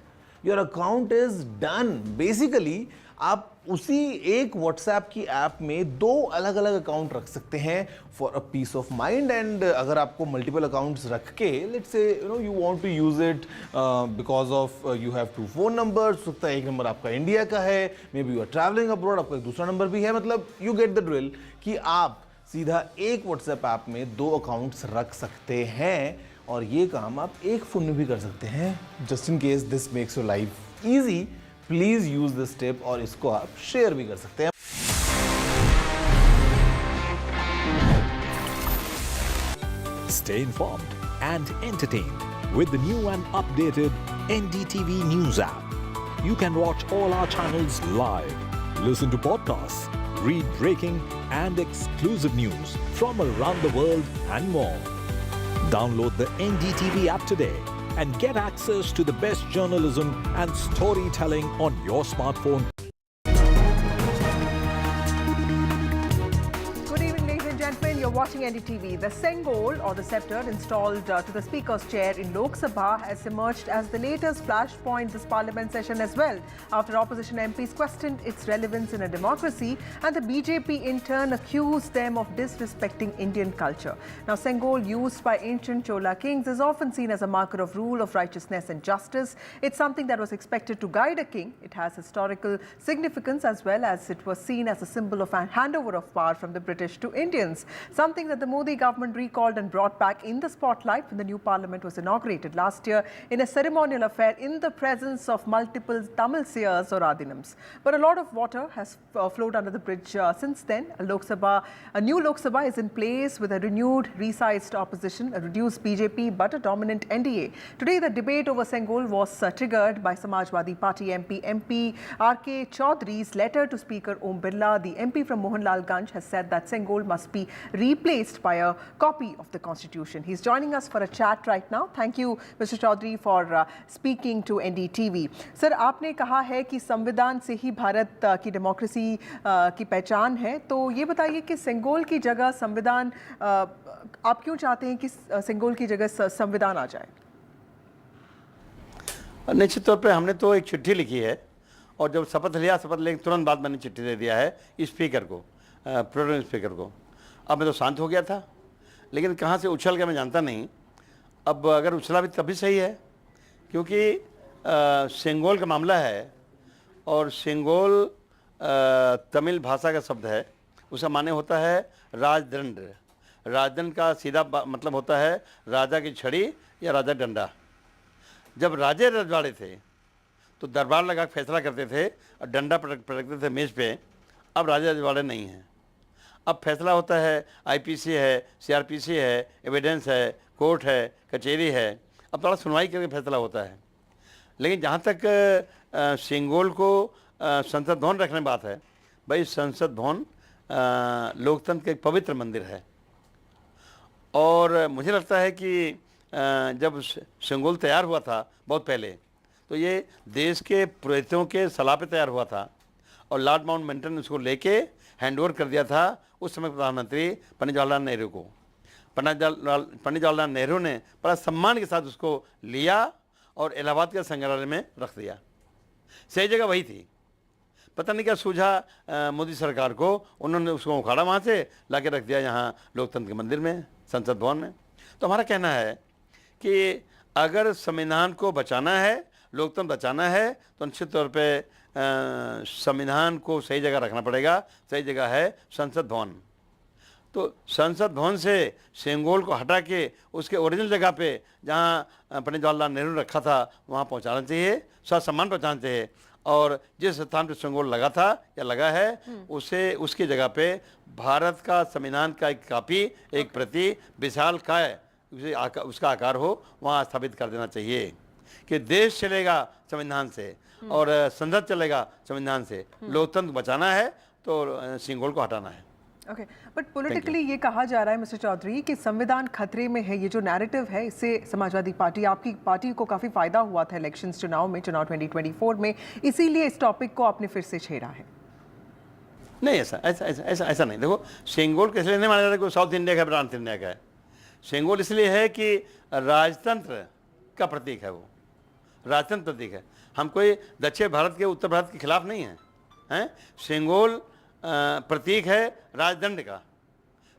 your account is done. Basically आप उसी एक WhatsApp की ऐप में 2 अलग अलग अकाउंट रख सकते हैं for a piece of mind. And अगर आपको मल्टीपल अकाउंट्स रख के, let's say you want to use it because of you have 2 phone numbers, हो सकता है एक नंबर आपका इंडिया का है, maybe you are travelling abroad, आपका एक दूसरा नंबर भी है, मतलब यू गेट द ड्रिल कि आप सीधा एक WhatsApp ऐप में 2 अकाउंट्स रख सकते हैं। और ये काम आप एक फ़ोन में भी कर सकते हैं। Just in case this makes your life easy, please use this tip, और इसको आप शेयर भी कर सकते हैं। Stay informed and entertained with the new and updated NDTV News app. You can watch all our channels live, listen to podcasts, read breaking and exclusive news from around the world and more. Download the NDTV app today and get access to the best journalism and storytelling on your smartphone. Good evening, ladies and gentlemen. You're watching NDTV. The Sengol, or the scepter installed to the Speaker's chair in Lok Sabha, has emerged as the latest flashpoint this Parliament session as well, after opposition MPs questioned its relevance in a democracy, and the BJP in turn accused them of disrespecting Indian culture. Now, Sengol, used by ancient Chola kings, is often seen as a marker of rule of righteousness and justice. It's something that was expected to guide a king. It has historical significance as well as it was seen as a symbol of a handover of power from the British to Indians. Something something that the Modi government recalled and brought back in the spotlight when the new parliament was inaugurated last year in a ceremonial affair in the presence of multiple Tamil seers or Adinams. But a lot of water has flowed under the bridge since then. A new Lok Sabha is in place with a renewed, resized opposition, a reduced BJP but a dominant NDA. Today the debate over Sengol was triggered by Samajwadi Party MP R.K. Chaudhry's letter to Speaker Om Birla. The MP from Mohanlalganj has said that Sengol must be replaced by a copy of the constitution. He's joining us for a chat right now. Thank you, Mr. Chaudhry, for speaking to NDTV. Sir, आपने कहा है कि संविधान से ही भारत की democracy की पहचान है, तो ये बताइए कि सेंगोल की जगह संविधान, आप क्यों चाहते हैं कि सेंगोल की जगह संविधान आ जाए? निश्चित तौर पे हमने तो एक चिट्ठी लिखी है और जब शपथ लिया, शपथ लेने के तुरंत बाद मैंने चिट्ठी दे दिया है स्पीकर को, प्रोटेम स्पीकर को। अब मैं तो शांत हो गया था, लेकिन कहाँ से उछल गया मैं जानता नहीं। अब अगर उछला भी तभी सही है, क्योंकि सेंगोल का मामला है और सेंगोल तमिल भाषा का शब्द है। उसका माने होता है राजदंड। राजदंड का सीधा मतलब होता है राजा की छड़ी या राजा डंडा। जब राजे रजवाड़े थे तो दरबार लगा फैसला करते थे और डंडा पटकते थे मेज पे। अब राजे रजवाड़े नहीं हैं। अब फैसला होता है आईपीसी है, सीआरपीसी है, एविडेंस है, कोर्ट है, कचहरी है। अब थोड़ा सुनवाई करके फैसला होता है। लेकिन जहाँ तक सेंगोल को संसद भवन रखने की बात है, भाई संसद भवन लोकतंत्र का एक पवित्र मंदिर है और मुझे लगता है कि जब सेंगोल तैयार हुआ था बहुत पहले, तो ये देश के पुरोहितों के सलाह पे तैयार हुआ था और लॉर्ड माउंटबेटन ने उसको लेके हैंडओवर कर दिया था उस समय प्रधानमंत्री पंडित जवाहरलाल नेहरू को। पंडित जवाहरलाल नेहरू ने बड़ा सम्मान के साथ उसको लिया और इलाहाबाद के संग्रहालय में रख दिया। सही जगह वही थी। पता नहीं क्या सूझा मोदी सरकार को, उन्होंने उसको उखाड़ा वहाँ से ला के रख दिया यहाँ लोकतंत्र के मंदिर में, संसद भवन में। तो हमारा कहना है कि अगर संविधान को बचाना है, लोकतंत्र बचाना है, तो निश्चित तौर पे संविधान को सही जगह रखना पड़ेगा। सही जगह है संसद भवन। तो संसद भवन से सेंगोल को हटा के उसके ओरिजिनल जगह पे जहाँ पंडित जवाहरलाल नेहरू रखा था वहाँ पहुँचाना चाहिए, सम्मान पहुँचाना चाहिए। और जिस स्थान पर सेंगोल लगा था या लगा है, उसे उसकी जगह पे भारत का संविधान का एक कापी, एक प्रति विशाल काय उसका आकार हो, वहाँ स्थापित कर देना चाहिए कि देश चलेगा संविधान से और संसद चलेगा संविधान से। लोकतंत्र बचाना है तो सेंगोल को हटाना है। ओके, बट पॉलिटिकली ये कहा जा रहा है मिस्टर चौधरी कि संविधान खतरे में है। ये जो नैरेटिव है, इससे समाजवादी पार्टी, आपकी पार्टी को काफ़ी फायदा हुआ था इलेक्शंस चुनाव 2024 में, इसीलिए इस टॉपिक को आपने फिर से छेड़ा है। नहीं, ऐसा नहीं। देखो, सेंगोल को इसलिए नहीं माना जाता कि साउथ इंडिया का, नॉर्थ इंडिया का है। सेंगोल इसलिए है कि राजतंत्र का प्रतीक है, वो राजतंत्र प्रतीक है। हम कोई दक्षिण भारत के, उत्तर भारत के खिलाफ नहीं हैं। सेंगोल प्रतीक है राजदंड का,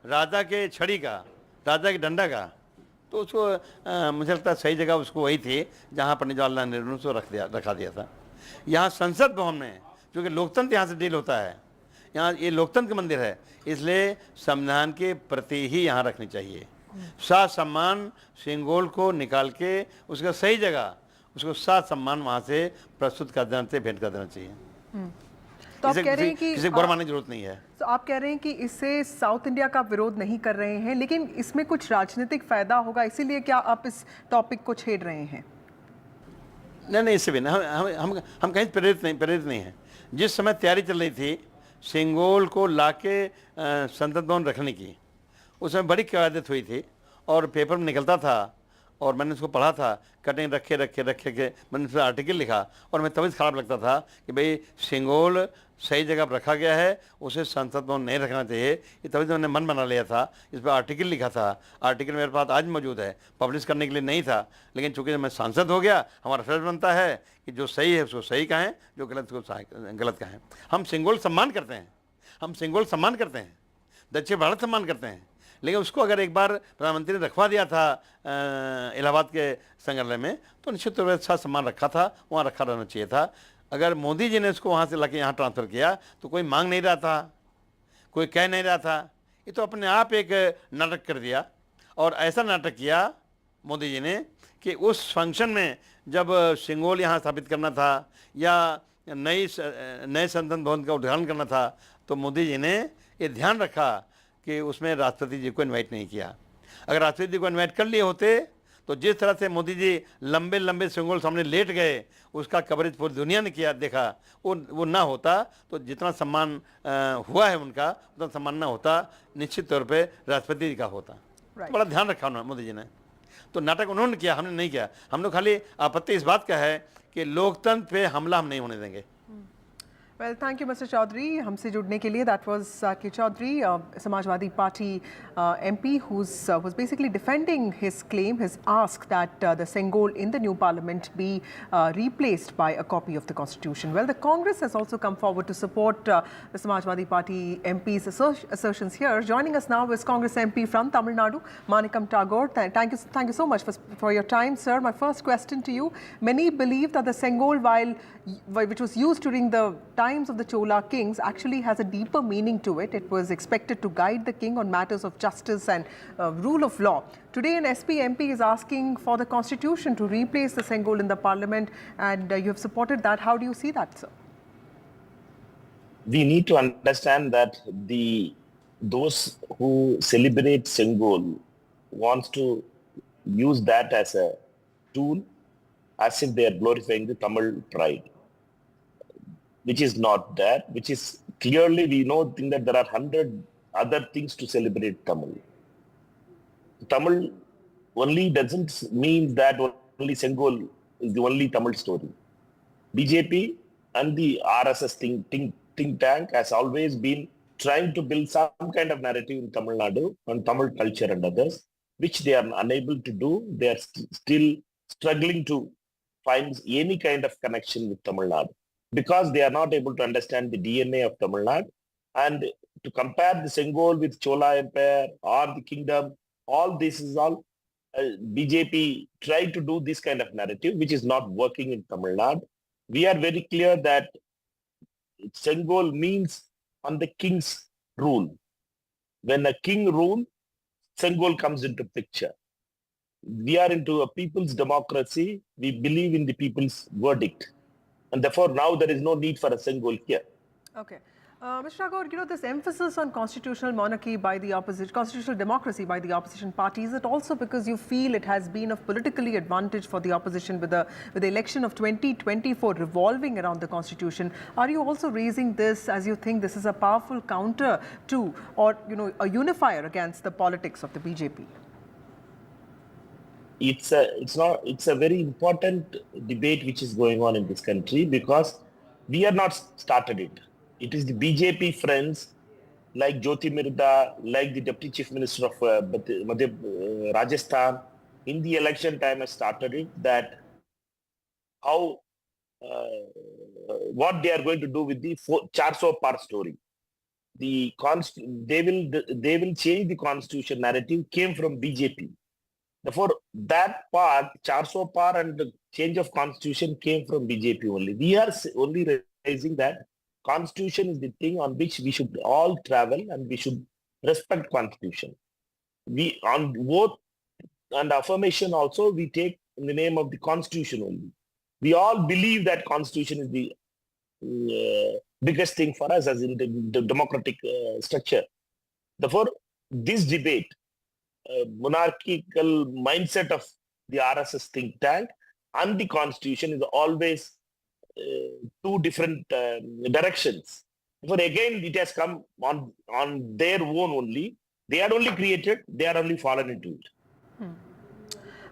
राजा के छड़ी का, राजा के डंडा का। तो उसको मुझे लगता है सही जगह उसको वही थी जहाँ पंडित जवाहरलाल नेहरू ने उसको रखा दिया था। यहाँ संसद भवन में, क्योंकि लोकतंत्र यहाँ से डील होता है, यहाँ ये लोकतंत्र का मंदिर है, इसलिए संविधान के प्रति ही यहाँ रखनी चाहिए। साथ सम्मान सेंगोल को निकाल के उसका सही जगह, उसको साथ सम्मान वहाँ से प्रस्तुत कर देना चाहिए, भेंट कर देना चाहिए। तो आप कह रहे हैं कि किसी को बुरा मानने की जरूरत नहीं है। तो आप कह रहे हैं कि इससे साउथ इंडिया का विरोध नहीं कर रहे हैं, लेकिन इसमें कुछ राजनीतिक फायदा होगा, इसीलिए क्या आप इस टॉपिक को छेड़ रहे हैं? नहीं, इससे भी नहीं। हम कहीं प्रेरित नहीं हैं। जिस समय तैयारी चल रही थी सेंगोल को लाके संसद भवन रखने की, उस समय बड़ी क़यादत हुई थी और पेपर में निकलता था और मैंने उसको पढ़ा था, कटिंग रखे के मैंने उस पर आर्टिकल लिखा और मैं तभी ख़राब लगता था कि भाई सेंगोल सही जगह पर रखा गया है, उसे संसद भवन नहीं रखना चाहिए। ये तभी तो मैंने मन बना लिया था, इस पर आर्टिकल लिखा था। आर्टिकल मेरे पास आज मौजूद है, पब्लिश करने के लिए नहीं था, लेकिन चूँकि जब मैं सांसद हो गया, हमारा फर्ज बनता है कि जो सही है उसको सही कहें, जो गलत उसको गलत कहें। हम सेंगोल सम्मान करते हैं, दक्षिण भारत सम्मान करते हैं, लेकिन उसको अगर एक बार प्रधानमंत्री ने रखवा दिया था इलाहाबाद के संग्रहालय में, तो निश्चित तौर पर अच्छा सम्मान रखा था, वहाँ रखा रहना चाहिए था। अगर मोदी जी ने उसको वहाँ से लाके यहाँ ट्रांसफ़र किया तो कोई मांग नहीं रहा था, कोई कह नहीं रहा था, ये तो अपने आप एक नाटक कर दिया। और ऐसा नाटक किया मोदी जी ने कि उस फंक्शन में जब सेंगोल यहाँ स्थापित करना था या नए संसद भवन का उद्घाटन करना था, तो मोदी जी ने ये ध्यान रखा कि उसमें राष्ट्रपति जी को इनवाइट नहीं किया। अगर राष्ट्रपति जी को इनवाइट कर लिए होते तो जिस तरह से मोदी जी लंबे लंबे सेंगोल सामने लेट गए, उसका कवरेज पूरी दुनिया ने किया, देखा, वो ना होता तो जितना सम्मान हुआ है उनका उतना सम्मान ना होता, निश्चित तौर पे राष्ट्रपति जी का होता। तो बड़ा ध्यान रखा उन्होंने, मोदी जी ने। तो नाटक उन्होंने किया, हमने नहीं किया। हम लोग खाली आपत्ति इस बात का है कि लोकतंत्र पे हमला हम नहीं होने देंगे। Well, thank you, Mr. Chaudhary. हमसे जुड़ने के लिए. That was K. Chaudhary, Samajwadi Party MP, who's was basically defending his claim, his ask that the Sengol in the new parliament be replaced by a copy of the constitution. Well, the Congress has also come forward to support the Samajwadi Party MP's assertions here. Joining us now is Congress MP from Tamil Nadu, Manikam Tagore. Thank you so much for your time, sir. My first question to you: many believe that the Sengol, which was used during the times of the Chola kings, actually has a deeper meaning to it. It was expected to guide the king on matters of justice and rule of law. Today, an SP MP is asking for the constitution to replace the Sengol in the parliament, and you have supported that. How do you see that, sir? We need to understand that those who celebrate Sengol wants to use that as a tool, as if they are glorifying the Tamil pride, which is not that, which is clearly we know that there are 100 other things to celebrate Tamil. Tamil only doesn't mean that only Sengol is the only Tamil story. BJP and the RSS think tank has always been trying to build some kind of narrative in Tamil Nadu on Tamil culture and others, which they are unable to do. They are still struggling to find any kind of connection with Tamil Nadu, because they are not able to understand the DNA of Tamil Nadu. And to compare the Sengol with Chola Empire or the kingdom, all this is all BJP tried to do this kind of narrative, which is not working in Tamil Nadu. We are very clear that Sengol means on the king's rule. When a king rules, Sengol comes into picture. We are into a people's democracy. We believe in the people's verdict. And therefore, now there is no need for a Sengol here. Okay. Mr. Tagore, this emphasis on constitutional monarchy by the opposition, constitutional democracy by the opposition party, is it also because you feel it has been of politically advantage for the opposition with the election of 2024 revolving around the constitution? Are you also raising this as you think this is a powerful counter to, or a unifier against the politics of the BJP? It's a very important debate which is going on in this country, because we have not started it. It is the BJP friends like Jyoti Mirda, like the Deputy Chief Minister of Rajasthan, in the election time has started it, that how, what they are going to do with the 400 par story. They will change the constitution narrative came from BJP. Therefore, that part, 400 par and the change of constitution came from BJP only. We are only realizing that constitution is the thing on which we should all travel, and we should respect constitution. We on vote and affirmation also, we take in the name of the constitution only. We all believe that constitution is the biggest thing for us as in the democratic structure. Therefore, this debate, monarchical mindset of the RSS think tank and the constitution is always two different directions. Therefore, again, it has come on their own only. They are only created, they are only fallen into it.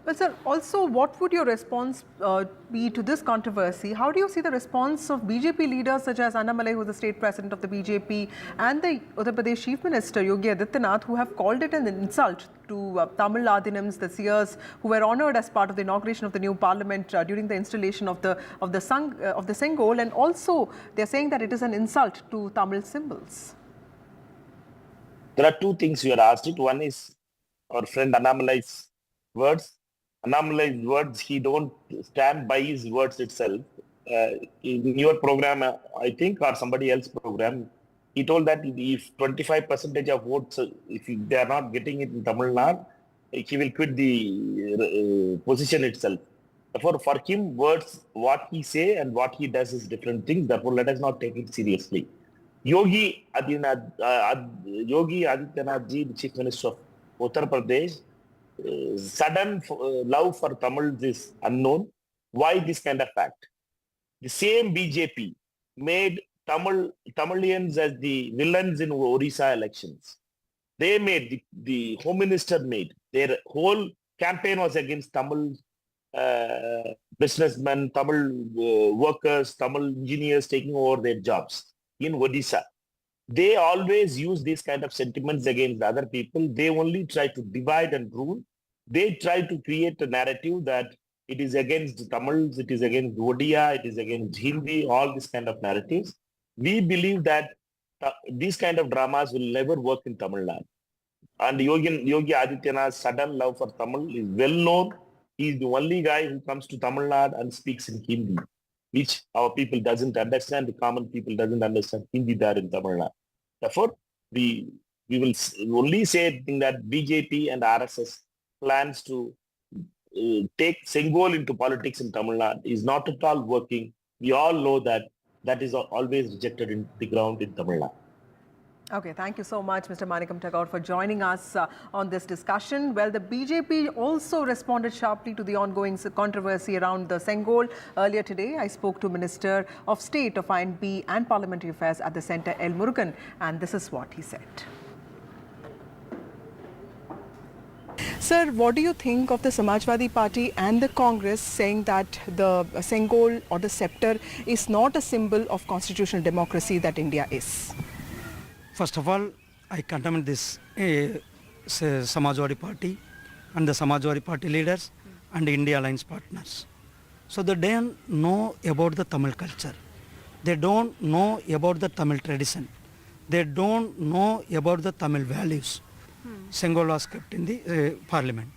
Well, sir, also, what would your response be to this controversy? How do you see the response of BJP leaders such as Annamalai, who is the state president of the BJP, and the Uttar Pradesh Chief Minister Yogi Adityanath, who have called it an insult to Tamil Adinams, the seers, who were honoured as part of the inauguration of the new parliament during the installation of the Sengol, and also they are saying that it is an insult to Tamil symbols? There are two things you are asked it. One is our friend Annamalai's words. Annamalai's words, he don't stand by his words itself. In your program, I think, or somebody else's program, He told that if 25% of votes, if they are not getting it in Tamil Nadu, he will quit the position itself. Therefore, for him, words, what he say and what he does is different things. Therefore, let us not take it seriously. Yogi Adityanath ji, the Chief Minister of Uttar Pradesh, sudden love for Tamils is unknown. Why this kind of fact? The same BJP made Tamilians as the villains in Orissa elections. They made, the Home Minister made, their whole campaign was against Tamil businessmen, Tamil workers, Tamil engineers taking over their jobs in Odisha. They always use these kind of sentiments against other people. They only try to divide and rule. They try to create a narrative that it is against Tamils, it is against Odia, it is against Hindi, all these kind of narratives. We believe that these kind of dramas will never work in Tamil Nadu. And Yogi Adityanath's sudden love for Tamil is well known. He is the only guy who comes to Tamil Nadu and speaks in Hindi, which our people doesn't understand. The common people doesn't understand Hindi there in Tamil Nadu. Therefore, we will only say that BJP and RSS plans to take Sengol into politics in Tamil Nadu is not at all working. We all know that that is always rejected in the ground in Tamil Nadu. Okay, thank you so much, Mr. Manickam Tagore, for joining us on this discussion. Well, the BJP also responded sharply to the ongoing controversy around the Sengol. Earlier today, I spoke to Minister of State of INB and Parliamentary Affairs at the Centre, L. Murugan, and this is what he said. Sir, what do you think of the Samajwadi Party and the Congress saying that the Sengol or the scepter is not a symbol of constitutional democracy that India is? First of all, I condemn this Samajwadi Party and the Samajwadi Party leaders and India Alliance partners. So they don't know about the Tamil culture. They don't know about the Tamil tradition. They don't know about the Tamil values. Sengol was kept in the parliament.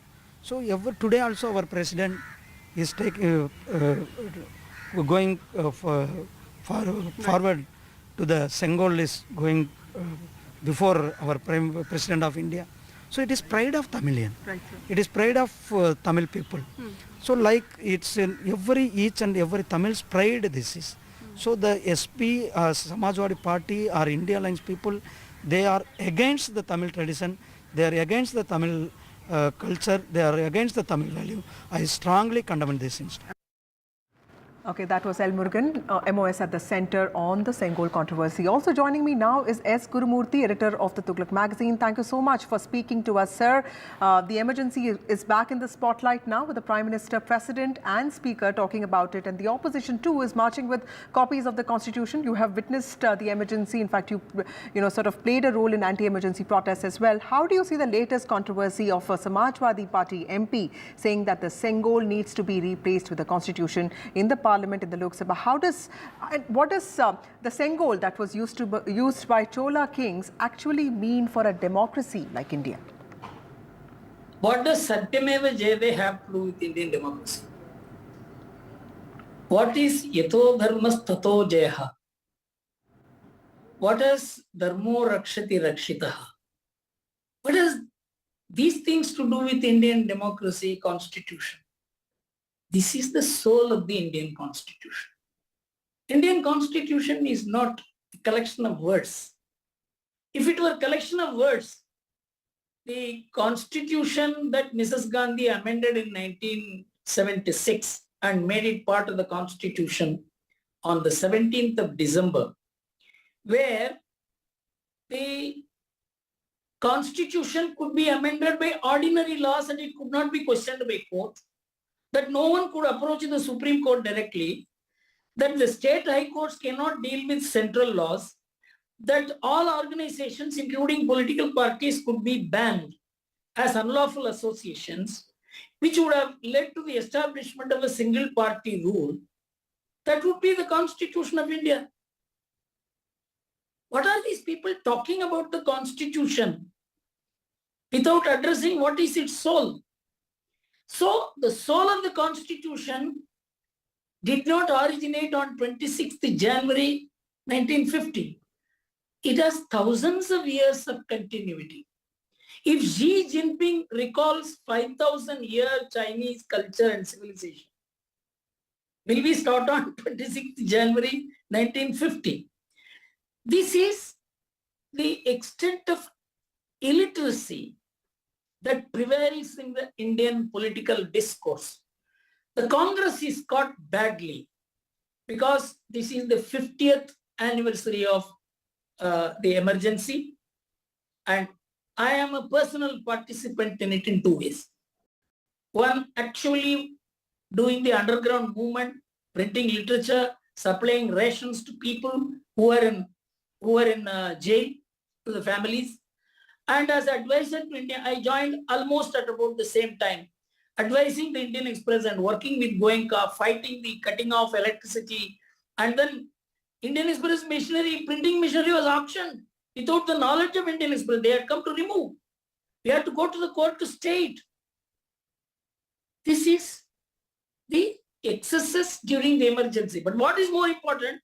So today also our president is going forward to the Sengol is going before our President of India. So it is pride of Tamilian. Right, it is pride of Tamil people. So like it's in each and every Tamil's pride this is. So the SP, Samajwadi Party or India Alliance people, they are against the Tamil tradition, they are against the Tamil culture, they are against the Tamil value. I strongly condemn this instance. Okay, that was L. Murugan, MOS at the Centre on the Sengol controversy. Also joining me now is S. Gurumurthy, editor of the Tughlaq magazine. Thank you so much for speaking to us, sir. The emergency is back in the spotlight now with the Prime Minister, President and Speaker talking about it. And the opposition too is marching with copies of the Constitution. You have witnessed the emergency. In fact, you sort of played a role in anti-emergency protests as well. How do you see the latest controversy of a Samajwadi Party MP saying that the Sengol needs to be replaced with the Constitution in the Parliament in the Lok Sabha? What does the Sengol that was used by Chola kings actually mean for a democracy like India? What does Satyameva Jayate have to do with Indian democracy? What is Yato Dharmas Tato Jayaha? What is Dharmo Rakshati Rakshitaha? What has these things to do with Indian democracy, constitution? This is the soul of the Indian Constitution. Indian Constitution is not a collection of words. If it were a collection of words, the Constitution that Mrs. Gandhi amended in 1976 and made it part of the Constitution on the 17th of December, where the Constitution could be amended by ordinary laws and it could not be questioned by court, that no one could approach the Supreme Court directly, that the state high courts cannot deal with central laws, that all organizations, including political parties, could be banned as unlawful associations, which would have led to the establishment of a single party rule. That would be the Constitution of India. What are these people talking about the Constitution without addressing what is its soul? So the soul of the Constitution did not originate on 26th January 1950. it has thousands of years of continuity. If Xi Jinping recalls 5,000-year Chinese culture and civilization, will we start on 26th January 1950? This is the extent of illiteracy that prevails in the Indian political discourse. The Congress is caught badly because this is the 50th anniversary of the emergency, and I am a personal participant in it in two ways. One, actually doing the underground movement, printing literature, supplying rations to people who are in jail, to the families. And as advisor to India, I joined almost at about the same time, advising the Indian Express and working with Goenka, fighting the cutting off electricity. And then Indian Express machinery, printing machinery was auctioned without the knowledge of Indian Express. They had come to remove. We had to go to the court to stay it. This is the excesses during the emergency. But what is more important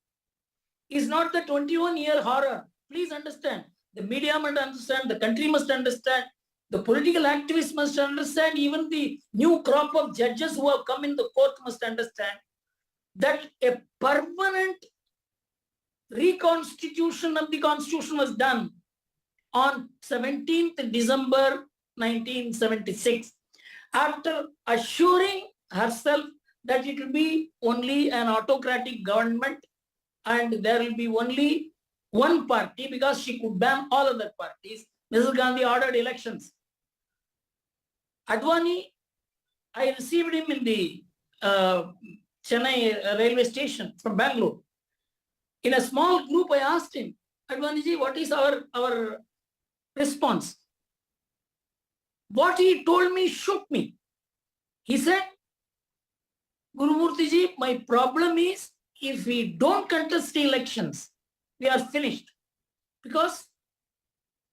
is not the 21-year horror. Please understand. The media must understand, the country must understand, the political activists must understand, even the new crop of judges who have come in the court must understand that a permanent reconstitution of the constitution was done on 17th December 1976 after assuring herself that it will be only an autocratic government and there will be only one party because she could ban all other parties. Mrs. Gandhi ordered elections. Advani, I received him in the Chennai railway station from Bangalore. In a small group, I asked him, Advaniji, what is our response? What he told me shook me. He said, Gurumurti ji, my problem is if we don't contest the elections, we are finished. Because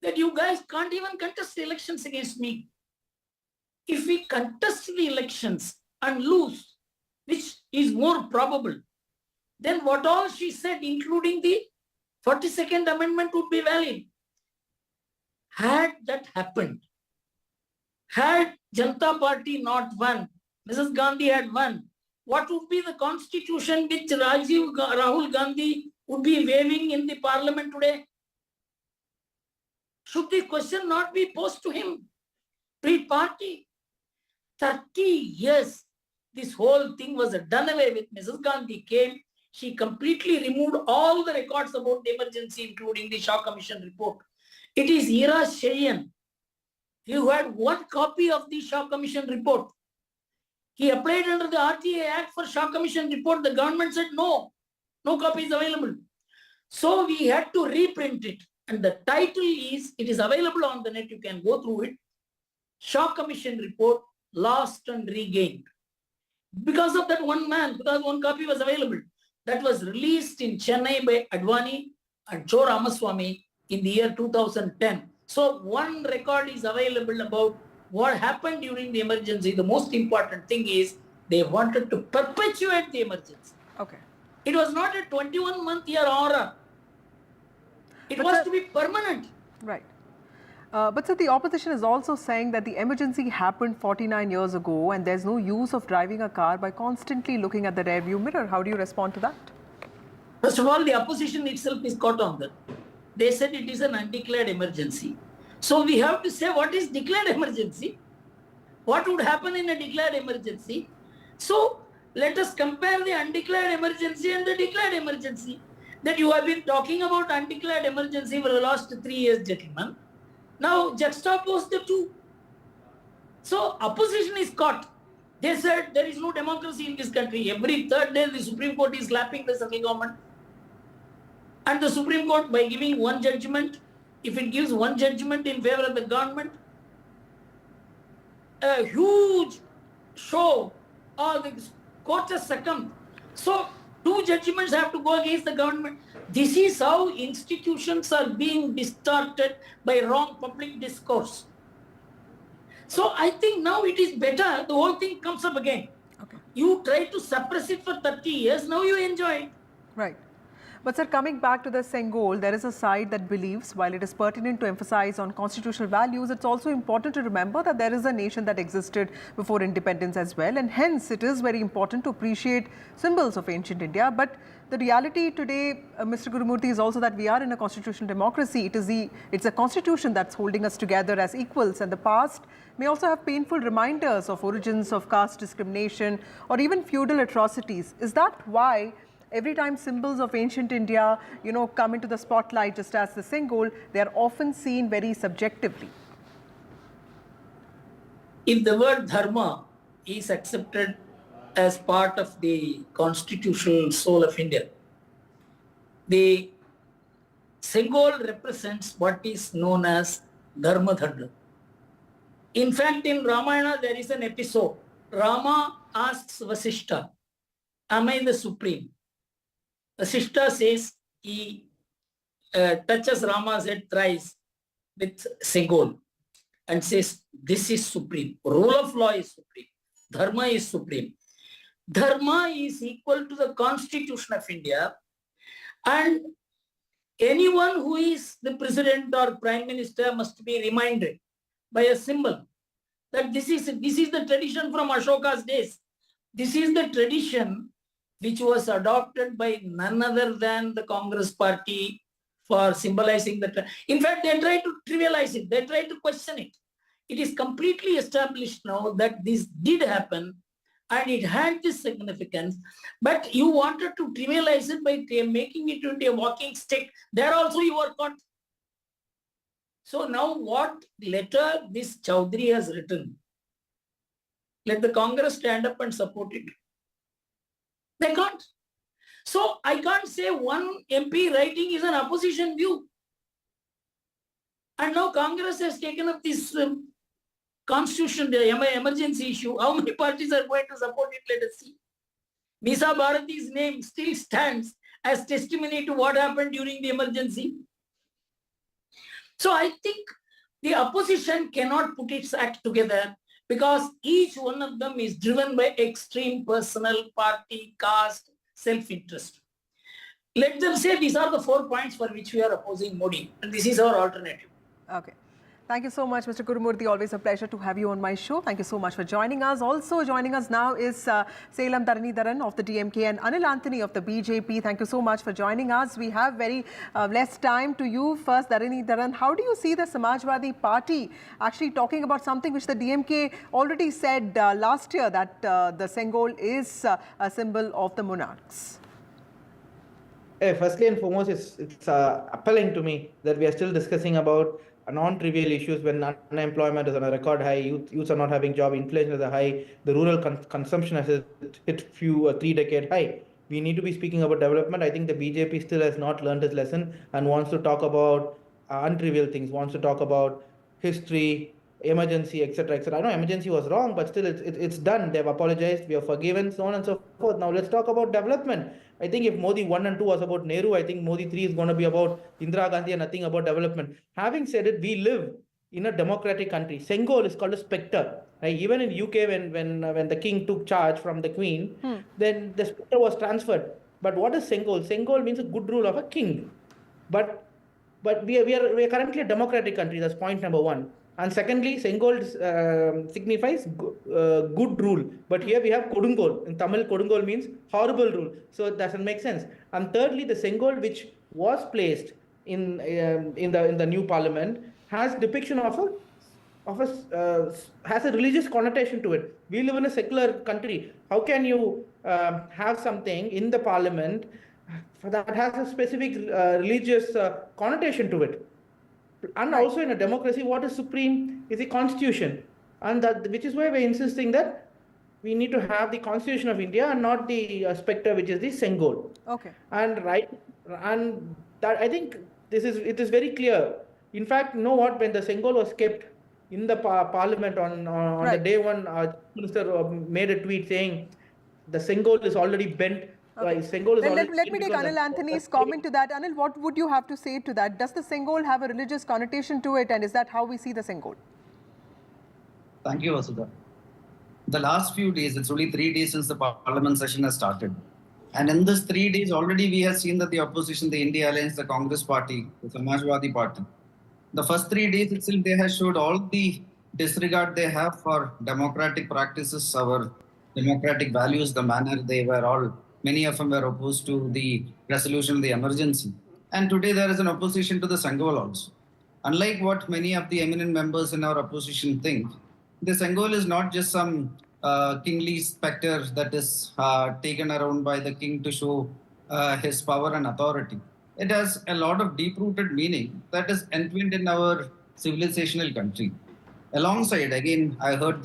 that you guys can't even contest the elections against me. If we contest the elections and lose, which is more probable, then what all she said, including the 42nd Amendment, would be valid. Had that happened, had Janata Party not won, Mrs. Gandhi had won, what would be the constitution which Rahul Gandhi would be waving in the parliament today? Should the question not be posed to him? Pre-party. 30 years, this whole thing was done away with. Mrs. Gandhi came, she completely removed all the records about the emergency, including the Shaw Commission report. It is Ira Cheyenne, who had one copy of the Shaw Commission report. He applied under the RTA Act for Shaw Commission report. The government said no, no copy is available. So we had to reprint it. And the title is, it is available on the net, you can go through it. Shaw Commission report, lost and regained. Because of that one man, because one copy was available. That was released in Chennai by Advani and Cho Ramaswamy in the year 2010. So one record is available about what happened during the emergency. The most important thing is they wanted to perpetuate the emergency. Okay. It was not a 21-month-year aura. It was to be permanent. Right. But sir, the opposition is also saying that the emergency happened 49 years ago and there's no use of driving a car by constantly looking at the rearview mirror. How do you respond to that? First of all, the opposition itself is caught on that. They said it is an undeclared emergency. So we have to say what is declared emergency, what would happen in a declared emergency. So let us compare the undeclared emergency and the declared emergency. That you have been talking about undeclared emergency for the last 3 years, gentlemen. Now juxtapose the two. So opposition is caught. They said there is no democracy in this country. Every third day the Supreme Court is slapping the central government. And the Supreme Court, by giving one judgment, if it gives one judgment in favor of the government, a huge show, or the court has succumbed. So two judgments have to go against the government. This is how institutions are being distorted by wrong public discourse. So I think now it is better, the whole thing comes up again. Okay. You try to suppress it for 30 years, now you enjoy it. Right. But sir, coming back to the Sengol, there is a side that believes while it is pertinent to emphasize on constitutional values, it's also important to remember that there is a nation that existed before independence as well, and hence it is very important to appreciate symbols of ancient India. But the reality today, Mr. Gurumurthy, is also that we are in a constitutional democracy. It's a constitution that's holding us together as equals, and the past may also have painful reminders of origins of caste discrimination or even feudal atrocities. Is that why every time symbols of ancient India, come into the spotlight, just as the Sengol, they are often seen very subjectively? If the word dharma is accepted as part of the constitutional soul of India, the Sengol represents what is known as dharma dhanda. In fact, in Ramayana, there is an episode. Rama asks Vasishta, am I the supreme? Vasishta says he touches Rama's head thrice with Sengol and says, this is supreme. Rule of law is supreme. Dharma is supreme. Dharma is equal to the Constitution of India, and anyone who is the president or prime minister must be reminded by a symbol that this is the tradition from Ashoka's days. This is the tradition which was adopted by none other than the Congress party for symbolizing the... In fact, they try to trivialize it. They try to question it. It is completely established now that this did happen and it had this significance, but you wanted to trivialize it by making it into a walking stick. There also you were caught. So now what letter this Chaudhary has written, let the Congress stand up and support it. They can't. So I can't say one MP writing is an opposition view. And now Congress has taken up this constitution, the emergency issue. How many parties are going to support it? Let us see. Misa Bharati's name still stands as testimony to what happened during the emergency. So I think the opposition cannot put its act together because each one of them is driven by extreme personal, party, caste, self-interest. Let them say these are the 4 points for which we are opposing Modi, and this is our alternative. Okay. Thank you so much, Mr. Gurumurthy. Always a pleasure to have you on my show. Thank you so much for joining us. Also joining us now is Salem Dharanidharan of the DMK and Anil Anthony of the BJP. Thank you so much for joining us. We have very less time. To you first, Dharanidharan, how do you see the Samajwadi Party actually talking about something which the DMK already said last year, that the Sengol is a symbol of the monarchs? Firstly and foremost, it's appalling to me that we are still discussing about non-trivial issues when unemployment is on a record high, youths are not having job, inflation is high, the rural consumption has hit 3-decade high. We need to be speaking about development. I think the BJP still has not learned its lesson and wants to talk about untrivial things, wants to talk about history, emergency, etc., etc. I know emergency was wrong, but still it's done. They've apologized, we are forgiven, so on and so forth. Now let's talk about development. I think if Modi 1 and 2 was about Nehru, I think Modi 3 is going to be about Indira Gandhi and nothing about development. Having said it, we live in a democratic country. Sengol is called a spectre. Right? Even in UK, when the king took charge from the queen, then the spectre was transferred. But what is Sengol? Sengol means a good rule of a king. But we are currently a democratic country. That's point number one. And secondly, Sengol signifies good rule. But here we have Kodungol. In Tamil, Kodungol means horrible rule. So it doesn't make sense. And thirdly, the Sengol, which was placed in the new parliament, has depiction of has a religious connotation to it. We live in a secular country. How can you have something in the parliament that has a specific religious connotation to it? And also in a democracy, what is supreme is the constitution, and which is why we're insisting that we need to have the Constitution of India and not the spectre, which is the Sengol. Okay. And that I think it is very clear. In fact, you know what? When the Sengol was kept in the parliament on the day one, minister made a tweet saying the Sengol is already bent. Okay. Let me take Anil Anthony's comment to that. Anil, what would you have to say to that? Does the Sengol have a religious connotation to it, and is that how we see the Sengol? Thank you, Vasudha. The last few days, it's only 3 days since the parliament session has started. And in this 3 days, already we have seen that the opposition, the India Alliance, the Congress Party, the Samajwadi Party, the first 3 days itself, they have showed all the disregard they have for democratic practices, our democratic values, the manner they were all, many of them were opposed to the resolution of the emergency. And today there is an opposition to the Sangol also. Unlike what many of the eminent members in our opposition think, the Sangol is not just some kingly spectre that is taken around by the king to show his power and authority. It has a lot of deep-rooted meaning that is entwined in our civilizational country. Alongside, again, I heard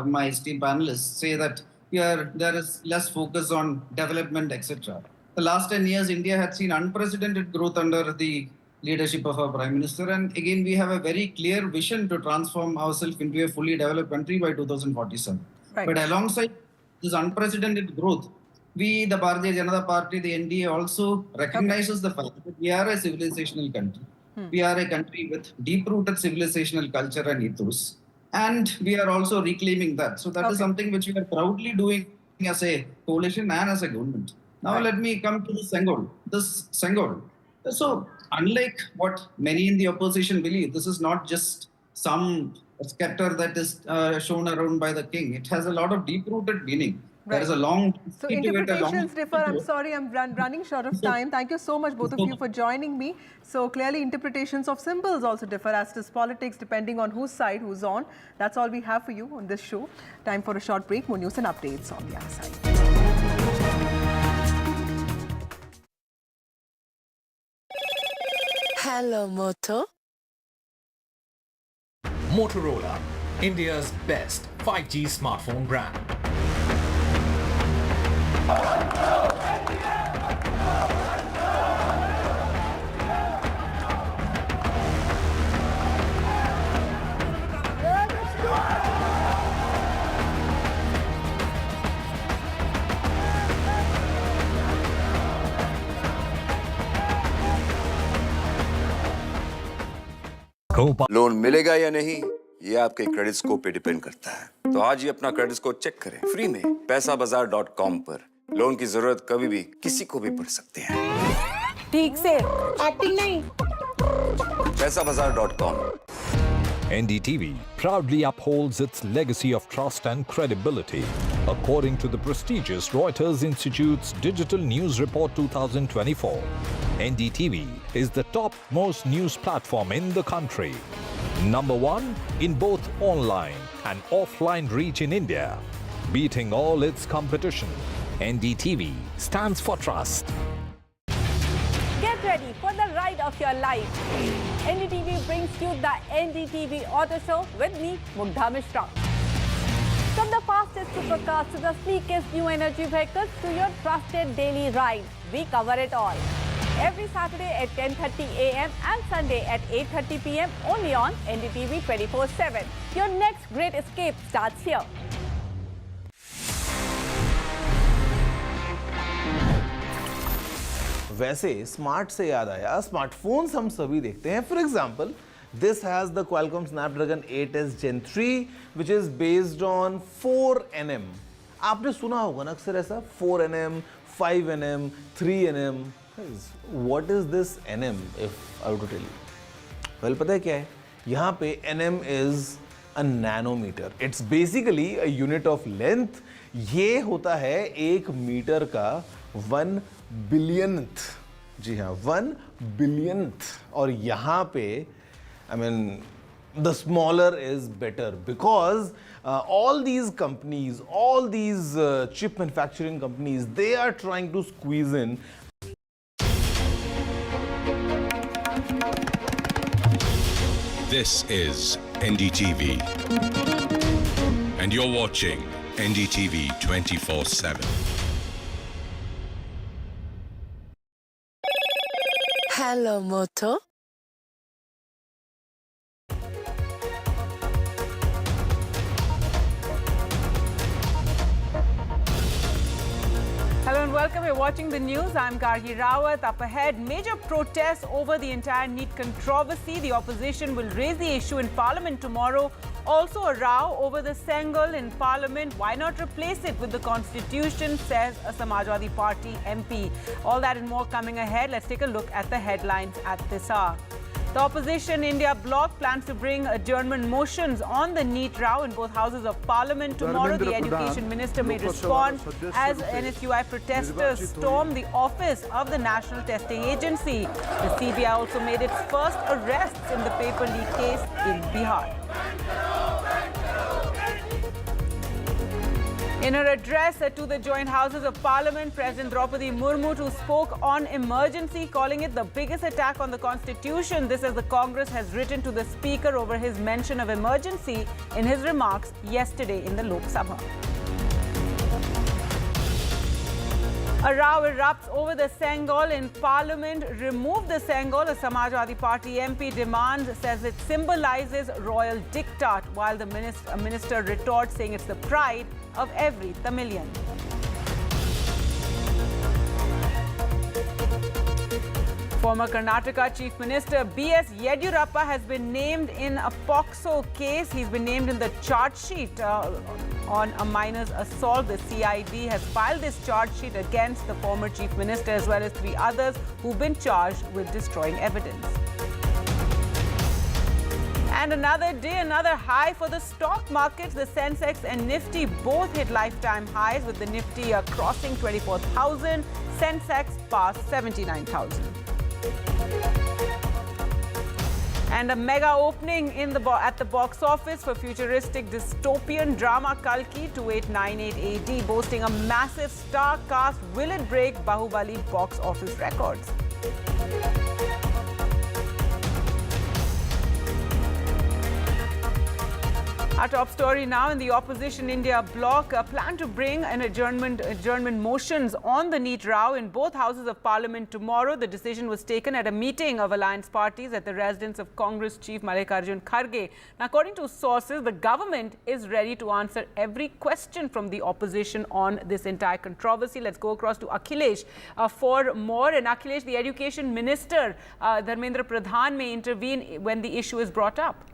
my esteemed panelists say that here there is less focus on development, etc. The last 10 years, India had seen unprecedented growth under the leadership of our Prime Minister. And again, we have a very clear vision to transform ourselves into a fully developed country by 2047. Right. But alongside this unprecedented growth, we, the Bharatiya Janata Party, the NDA also recognizes the fact that we are a civilizational country. We are a country with deep-rooted civilizational culture and ethos. And we are also reclaiming that. So that is something which we are proudly doing as a coalition and as a government. Now let me come to the Sengol. This Sengol. So unlike what many in the opposition believe, this is not just some scepter that is shown around by the king. It has a lot of deep-rooted meaning. Right. There is a long... So interpretations differ. I'm sorry, I'm running short of time. Thank you so much, both of you, for joining me. So clearly interpretations of symbols also differ, as does politics, depending on whose side, who's on. That's all we have for you on this show. Time for a short break. More news and updates on the other side. Hello, Moto. Motorola, India's best 5G smartphone brand. Loan मिलेगा या नहीं, ये आपके credit score पे depend करता है। तो आज ही अपना क्रेडिट स्कोर चेक करें फ्री में पैसाबाजार.com पर। लोन की जरूरत कभी भी किसी को भी पड़ सकती है। ठीक से एक्टिंग नहीं। पैसाबाजार.com। NDTV proudly upholds its legacy of trust and credibility. According to the prestigious Reuters Institute's Digital News Report 2024, NDTV is the top-most news platform in the country. Number one in both online and offline reach in India. Beating all its competition, NDTV stands for trust. Get ready for the ride of your life. NDTV brings you the NDTV Auto Show with me, Mugdha Mishra. From the fastest supercars to the sleekest new energy vehicles to your trusted daily ride, we cover it all. Every Saturday at 10:30 a.m. and Sunday at 8:30 p.m. only on NDTV 24/7. Your next great escape starts here. वैसे smart से याद आया, smartphones हम सभी देखते हैं. For example, this has the Qualcomm Snapdragon 8s Gen 3 which is based on 4nm. आपने सुना होगा ना अक्सर ऐसा 4nm, 5nm, 3nm. What is this nm if I were to tell you? Well, पता है क्या है? यहाँ पे nm is a nanometer. It's basically a unit of length. ये होता है 1 मीटर का 1 billionth. जी हाँ, 1 billionth. और यहाँ पे I mean, the smaller is better because all these companies, all these chip manufacturing companies, they are trying to squeeze in. This is NDTV, and you're watching NDTV 24/7. Hello, Moto. Hello and welcome. You're watching the news. I'm Gargi Rawat. Up ahead, major protests over the entire NEET controversy. The opposition will raise the issue in Parliament tomorrow. Also a row over the Sengol in Parliament. Why not replace it with the Constitution, says a Samajwadi Party MP. All that and more coming ahead. Let's take a look at the headlines at this hour. The opposition India bloc plans to bring adjournment motions on the NEET row in both houses of Parliament tomorrow. The Education Minister may respond as NSUI protesters storm the office of the National Testing Agency. The CBI also made its first arrests in the paper leak case in Bihar. In her address to the joint houses of Parliament, President Draupadi Murmu too spoke on emergency, calling it the biggest attack on the Constitution. This as the Congress has written to the Speaker over his mention of emergency in his remarks yesterday in the Lok Sabha. A row erupts over the Sengol in Parliament. Remove the Sengol, a Samajwadi Party MP demands, says it symbolizes royal diktat, while the minister retorts saying it's the pride of every Tamilian. Former Karnataka Chief Minister B.S. Yediyurappa has been named in a POXO case. He's been named in the charge sheet on a minor's assault. The CID has filed this charge sheet against the former Chief Minister as well as 3 others who've been charged with destroying evidence. And another day, another high for the stock markets. The Sensex and Nifty both hit lifetime highs, with the Nifty crossing 24,000. Sensex passed 79,000. And a mega opening at the box office for futuristic dystopian drama Kalki 2898 AD, boasting a massive star cast. Will it break Bahubali box office records? Our top story now in the opposition India bloc plan to bring an adjournment motions on the NEET row in both houses of Parliament tomorrow. The decision was taken at a meeting of alliance parties at the residence of Congress Chief Mallikarjun Kharge. Now, according to sources, the government is ready to answer every question from the opposition on this entire controversy. Let's go across to Akhilesh for more. And Akhilesh, the Education Minister Dharmendra Pradhan may intervene when the issue is brought up.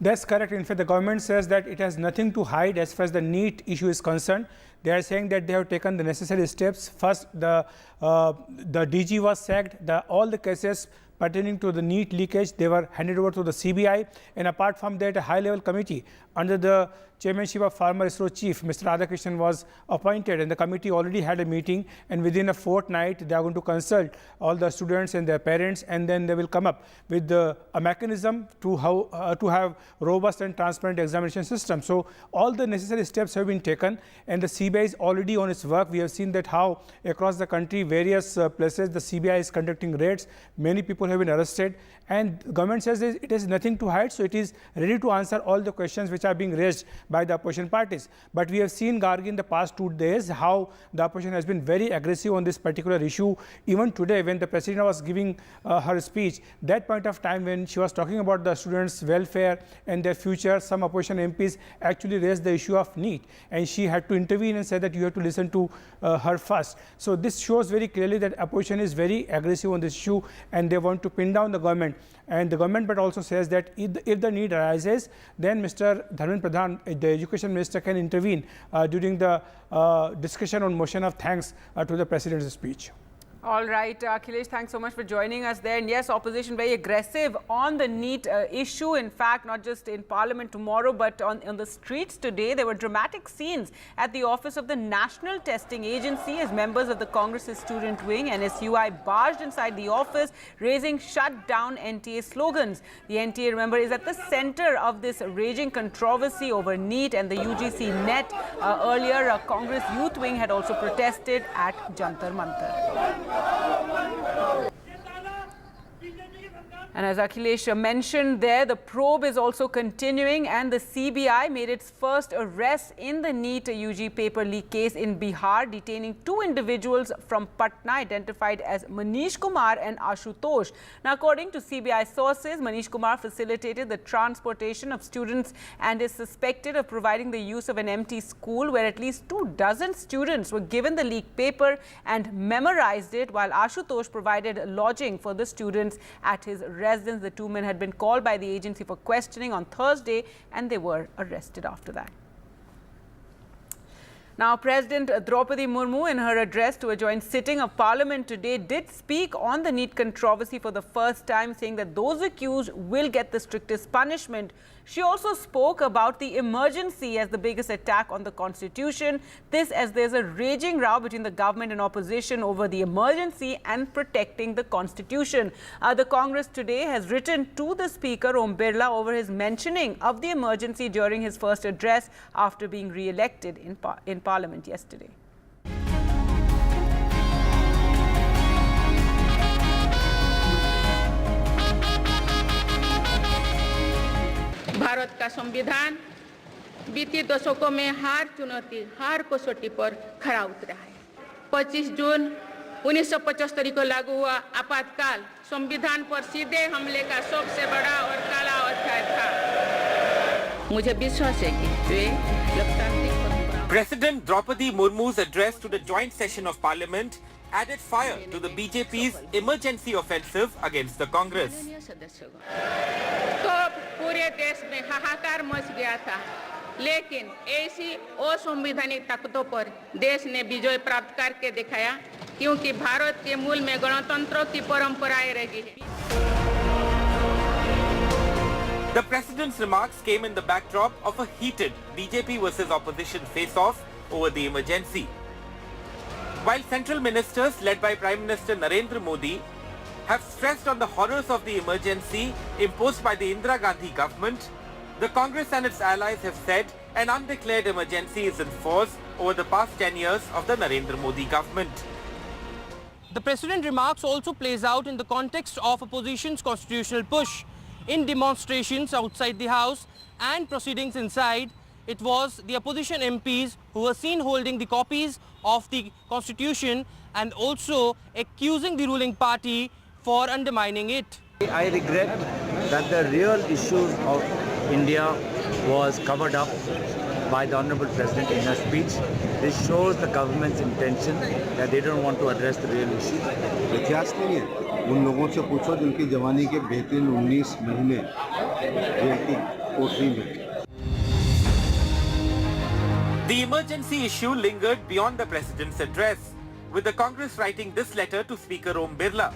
That's correct. In fact, the government says that it has nothing to hide as far as the NEET issue is concerned. They are saying that they have taken the necessary steps. First, the DG was sacked. All the cases pertaining to the NEET leakage, they were handed over to the CBI. And apart from that, a high-level committee under the chairmanship of former ISRO chief, Mr. Radhakrishnan, was appointed, and the committee already had a meeting, and within a fortnight, they are going to consult all the students and their parents, and then they will come up with a mechanism to have robust and transparent examination system. So all the necessary steps have been taken, and the CBI is already on its work. We have seen that how across the country, various places, the CBI is conducting raids. Many people have been arrested, and the government says it has nothing to hide, so it is ready to answer all the questions which are being raised by the opposition parties. But we have seen, Gargi, in the past 2 days how the opposition has been very aggressive on this particular issue. Even today, when the president was giving her speech, that point of time when she was talking about the students' welfare and their future, some opposition MPs actually raised the issue of NEET, and she had to intervene and said that you have to listen to her first. So this shows very clearly that opposition is very aggressive on this issue, and they want to pin down the government. And the government but also says that if the need arises, then Mr. Dharmendra Pradhan, the Education Minister, can intervene during the discussion on motion of thanks to the President's speech. All right, Akhilesh, thanks so much for joining us there. And yes, opposition very aggressive on the NEET issue. In fact, not just in Parliament tomorrow, but on the streets today. There were dramatic scenes at the office of the National Testing Agency as members of the Congress's student wing, NSUI, barged inside the office, raising "Shut Down NTA" slogans. The NTA, remember, is at the center of this raging controversy over NEET and the UGC net. Earlier, Congress youth wing had also protested at Jantar Mantar. And as Akhilesh mentioned there, the probe is also continuing, and the CBI made its first arrest in the NEET-UG paper leak case in Bihar, detaining 2 individuals from Patna identified as Manish Kumar and Ashutosh. Now, according to CBI sources, Manish Kumar facilitated the transportation of students and is suspected of providing the use of an empty school where at least 24 students were given the leak paper and memorized it, while Ashutosh provided lodging for the students at his residence. The two men had been called by the agency for questioning on Thursday and they were arrested after that. Now, President Draupadi Murmu, in her address to a joint sitting of Parliament today, did speak on the NEET controversy for the first time, saying that those accused will get the strictest punishment. She also spoke about the emergency as the biggest attack on the Constitution. This as there's a raging row between the government and opposition over the emergency and protecting the Constitution. The Congress today has written to the Speaker, Om Birla, over his mentioning of the emergency during his first address after being re-elected in Parliament yesterday. Bharat का संविधान बीती दशकों में हार कसौटी पर खरा उतरा है। 25 जून 1975 को लागू हुआ आपातकाल संविधान पर सीधे हमले का सबसे बड़ा और काला अध्याय था। मुझे विश्वास है कि वे लोकतांत्रिक President Draupadi Murmu's address to the joint session of Parliament added fire to the BJP's emergency offensive against the Congress. तो पूरे देश में हाहाकार मच गया था, लेकिन ऐसी असंवैधानिक ताकतों पर देश ने विजय प्राप्त करके दिखाया, क्योंकि भारत के मूल में गणतंत्र की परंपराएं रही है। The President's remarks came in the backdrop of a heated BJP versus opposition face-off over the emergency. While central ministers led by Prime Minister Narendra Modi have stressed on the horrors of the emergency imposed by the Indira Gandhi government, the Congress and its allies have said an undeclared emergency is in force over the past 10 years of the Narendra Modi government. The President's remarks also plays out in the context of opposition's constitutional push. In demonstrations outside the House and proceedings inside, it was the opposition MPs who were seen holding the copies of the Constitution and also accusing the ruling party for undermining it. I regret that the real issues of India was covered up by the Honorable President in her speech. This shows the government's intention that they don't want to address the real issues. इतिहास नहीं है, उन लोगों से पूछो जिनकी जवानी के बेहतरीन 19 महीने जेल की कोठरी में। The emergency issue lingered beyond the President's address, with the Congress writing this letter to Speaker Om Birla,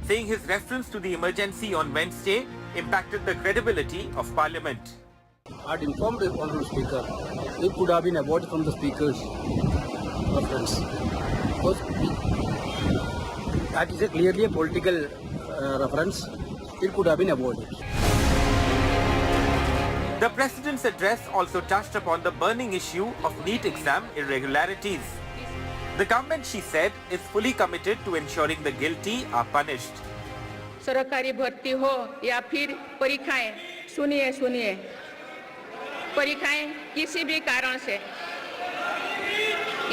saying his reference to the emergency on Wednesday impacted the credibility of Parliament. I had informed the Honourable Speaker it could have been avoided from the Speaker's reference. Because that is clearly a political reference. It could have been avoided. The President's address also touched upon the burning issue of NEET exam irregularities. The government, she said, is fully committed to ensuring the guilty are punished. सरकारी भर्ती हो या फिर परीक्षाएं, सुनिए परीक्षाएं किसी भी कारण से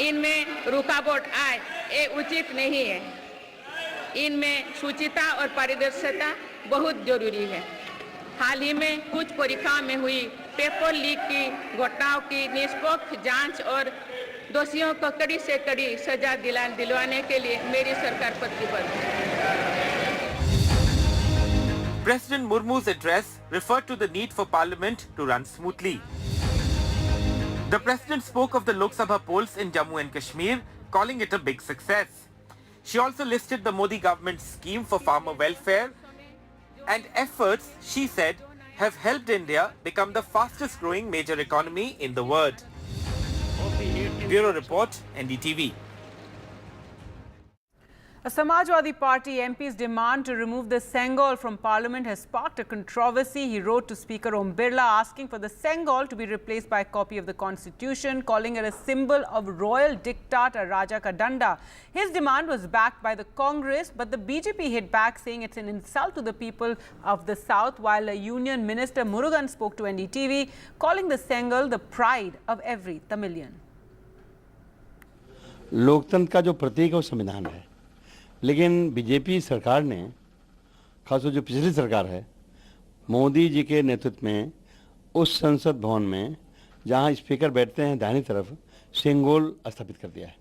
इनमें रुकावट आए ये उचित नहीं है। इनमें शुचिता और पारदर्शिता बहुत जरूरी है। हाल ही में कुछ परीक्षाओं में हुई पेपर लीक की घटनाओं की निष्पक्ष जांच और दोषियों को कड़ी से कड़ी सजा दिलवाने के लिए मेरी सरकार प्रतिबद्ध है। President Murmu's address referred to the need for Parliament to run smoothly. The President spoke of the Lok Sabha polls in Jammu and Kashmir, calling it a big success. She also listed the Modi government's scheme for farmer welfare and efforts, she said, have helped India become the fastest growing major economy in the world. Bureau Report, NDTV. A Samajwadi Party MP's demand to remove the Sengol from Parliament has sparked a controversy. He wrote to Speaker Om Birla asking for the Sengol to be replaced by a copy of the Constitution, calling it a symbol of royal diktat, a Raja ka Danda. His demand was backed by the Congress, but the BJP hit back, saying it's an insult to the people of the South, while a Union Minister Murugan spoke to NDTV, calling the Sengol the pride of every Tamilian. लोकतंत्र का जो प्रतीक है वो संविधान है, लेकिन BJP सरकार ने, खासतौर जो पिछली सरकार है, मोदी जी के नेतृत्व में उस संसद भवन में जहां स्पीकर बैठते हैं दाहिनी तरफ, सेंगोल स्थापित कर दिया है।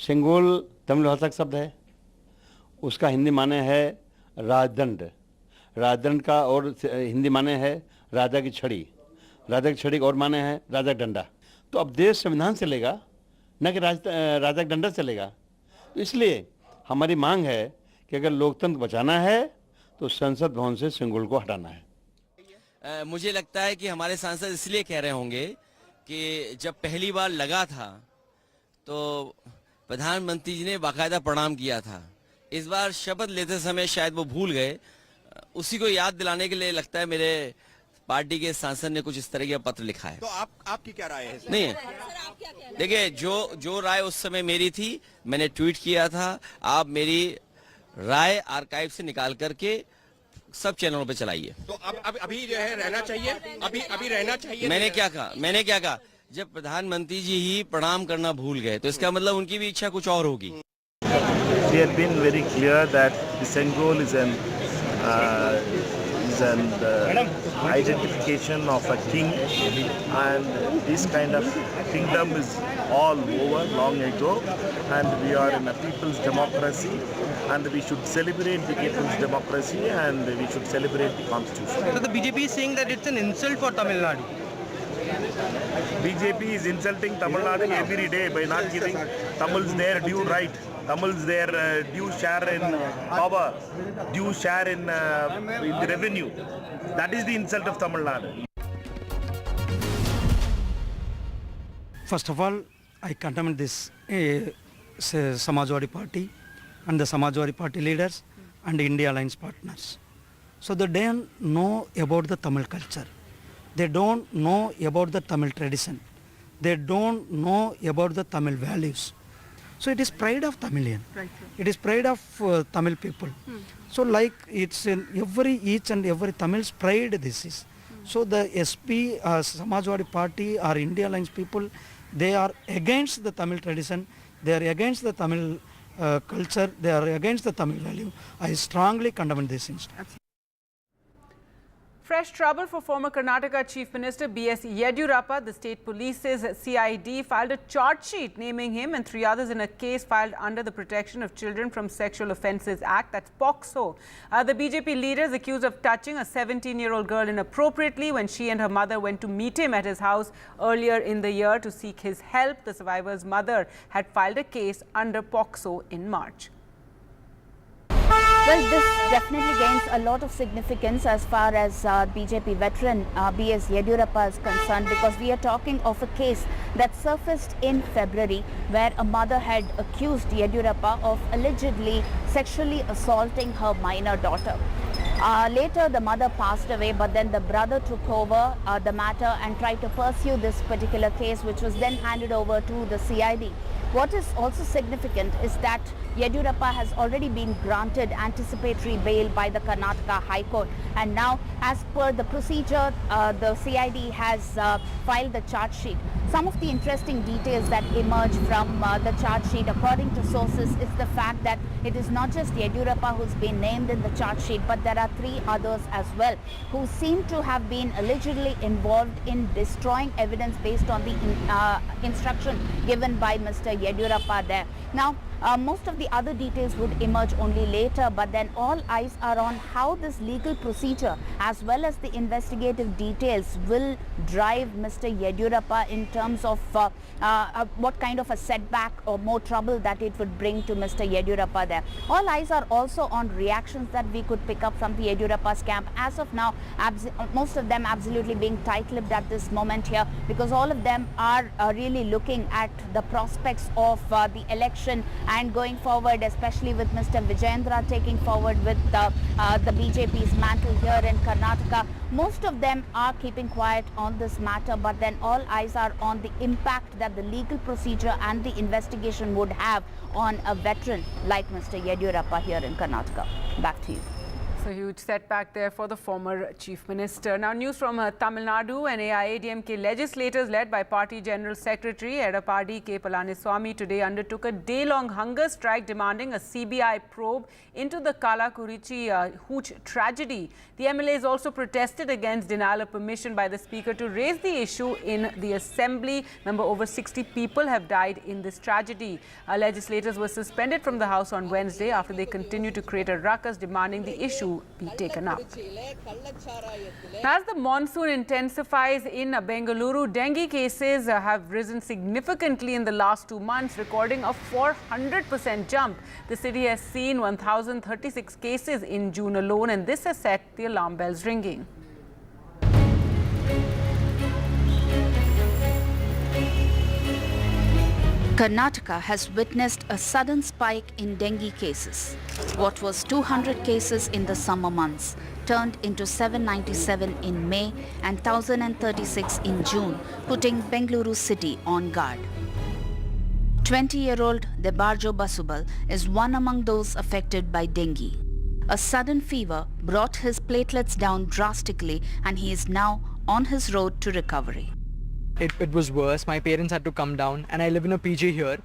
सेंगोल तमिल भाषा का शब्द है, उसका हिंदी माने है राजदंड। राजदंड का और हिंदी माने है राजा की छड़ी, राजा की छड़ी का और माने है राजा का डंडा। तो अब देश संविधान चलेगा, न कि राजा का डंडा चलेगा। तो इसलिए हमारी मांग है कि अगर लोकतंत्र बचाना है तो संसद भवन से सेंगोल को हटाना है। मुझे लगता है कि हमारे सांसद इसलिए कह रहे होंगे कि जब पहली बार लगा था तो प्रधानमंत्री जी ने बाकायदा प्रणाम किया था। इस बार शपथ लेते समय शायद वो भूल गए, उसी को याद दिलाने के लिए लगता है मेरे पार्टी के सांसद ने कुछ इस तरह का पत्र लिखा है। तो आपकी क्या राय है? नहीं, देखिए जो राय उस समय मेरी थी मैंने ट्वीट किया था। आप मेरी राय आर्काइव से निकाल करके सब चैनलों पे चलाइए। तो अब अभी जो है रहना चाहिए, अभी रहना चाहिए। मैंने क्या कहा जब प्रधानमंत्री जी ही प्रणाम करना भूल गए तो इसका मतलब उनकी भी इच्छा कुछ और होगी। We have been very clear that the Sengol is an identification of a king, and this kind of kingdom is all over long ago, and we are in a people's democracy, and we should celebrate the people's democracy, and we should celebrate the constitution. So the BJP is saying that it's an insult for Tamil Nadu. BJP is insulting Tamil Nadu every day by not giving Tamils their due right, Tamils their due share in power, due share in the revenue. That is the insult of Tamil Nadu. First of all, I condemn this Samajwadi Party and the Samajwadi Party leaders and India Alliance partners. So they don't know about the Tamil culture. They don't know about the Tamil tradition. They don't know about the Tamil values. So it is pride of Tamilian. Right. It is pride of Tamil people. So like it's in each and every Tamil's pride this is. So the SP, Samajwadi Party or India Alliance people, they are against the Tamil tradition. They are against the Tamil culture. They are against the Tamil value. I strongly condemn this instance. Fresh trouble for former Karnataka Chief Minister B.S. Yediyurappa. The state police's CID filed a charge sheet naming him and 3 others in a case filed under the Protection of Children from Sexual Offences Act, that's POXO. The BJP leader is accused of touching a 17-year-old girl inappropriately when she and her mother went to meet him at his house earlier in the year to seek his help. The survivor's mother had filed a case under POXO in March. Well, this definitely gains a lot of significance as far as BJP veteran B.S. Yediyurappa is concerned, because we are talking of a case that surfaced in February where a mother had accused Yediyurappa of allegedly sexually assaulting her minor daughter. Later, the mother passed away, but then the brother took over the matter and tried to pursue this particular case, which was then handed over to the CID. What is also significant is that Yediyurappa has already been granted anticipatory bail by the Karnataka High Court, and now as per the procedure the CID has filed the charge sheet. Some of the interesting details that emerge from the charge sheet according to sources is the fact that it is not just Yediyurappa who's been named in the charge sheet, but there are 3 others as well who seem to have been allegedly involved in destroying evidence based on the instruction given by Mr. Yediyurappa there. Now, most of the other details would emerge only later, but then all eyes are on how this legal procedure as well as the investigative details will drive Mr. Yediyurappa in terms of what kind of a setback or more trouble that it would bring to Mr. Yediyurappa there. All eyes are also on reactions that we could pick up from the Yediyurappa's camp. As of now, most of them absolutely being tight-lipped at this moment here, because all of them are really looking at the prospects of the election and going forward, especially with Mr. Vijayendra taking forward with the BJP's mantle here in Karnataka. Most of them are keeping quiet on this matter, but then all eyes are on the impact that the legal procedure and the investigation would have on a veteran like Mr. Yediyurappa here in Karnataka. Back to you. A huge setback there for the former Chief Minister. Now, news from Tamil Nadu. And AIADMK legislators led by Party General Secretary Edappadi K. Palaniswamy today undertook a day-long hunger strike demanding a CBI probe into the Kallakurichi hooch tragedy. The MLAs also protested against denial of permission by the Speaker to raise the issue in the Assembly. Remember, over 60 people have died in this tragedy. Legislators were suspended from the House on Wednesday after they continued to create a ruckus demanding the issue to be taken up. As the monsoon intensifies in Bengaluru, dengue cases have risen significantly in the last 2 months, recording a 400% jump. The city has seen 1,036 cases in June alone, and this has set the alarm bells ringing. Karnataka has witnessed a sudden spike in dengue cases. What was 200 cases in the summer months turned into 797 in May and 1,036 in June, putting Bengaluru city on guard. 20-year-old Debarjo Basubal is one among those affected by dengue. A sudden fever brought his platelets down drastically, and he is now on his road to recovery. It was worse. My parents had to come down, and I live in a PG here,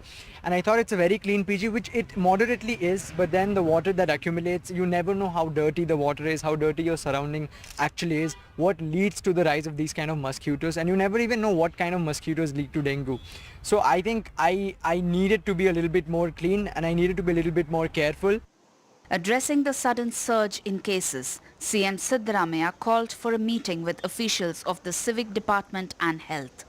and I thought it's a very clean PG, which it moderately is, but then the water that accumulates, you never know how dirty the water is, how dirty your surrounding actually is, what leads to the rise of these kind of mosquitoes, and you never even know what kind of mosquitoes lead to dengue. So I think I needed to be a little bit more clean, and I needed to be a little bit more careful. Addressing the sudden surge in cases, CM Siddaramaiah called for a meeting with officials of the Civic Department and Health.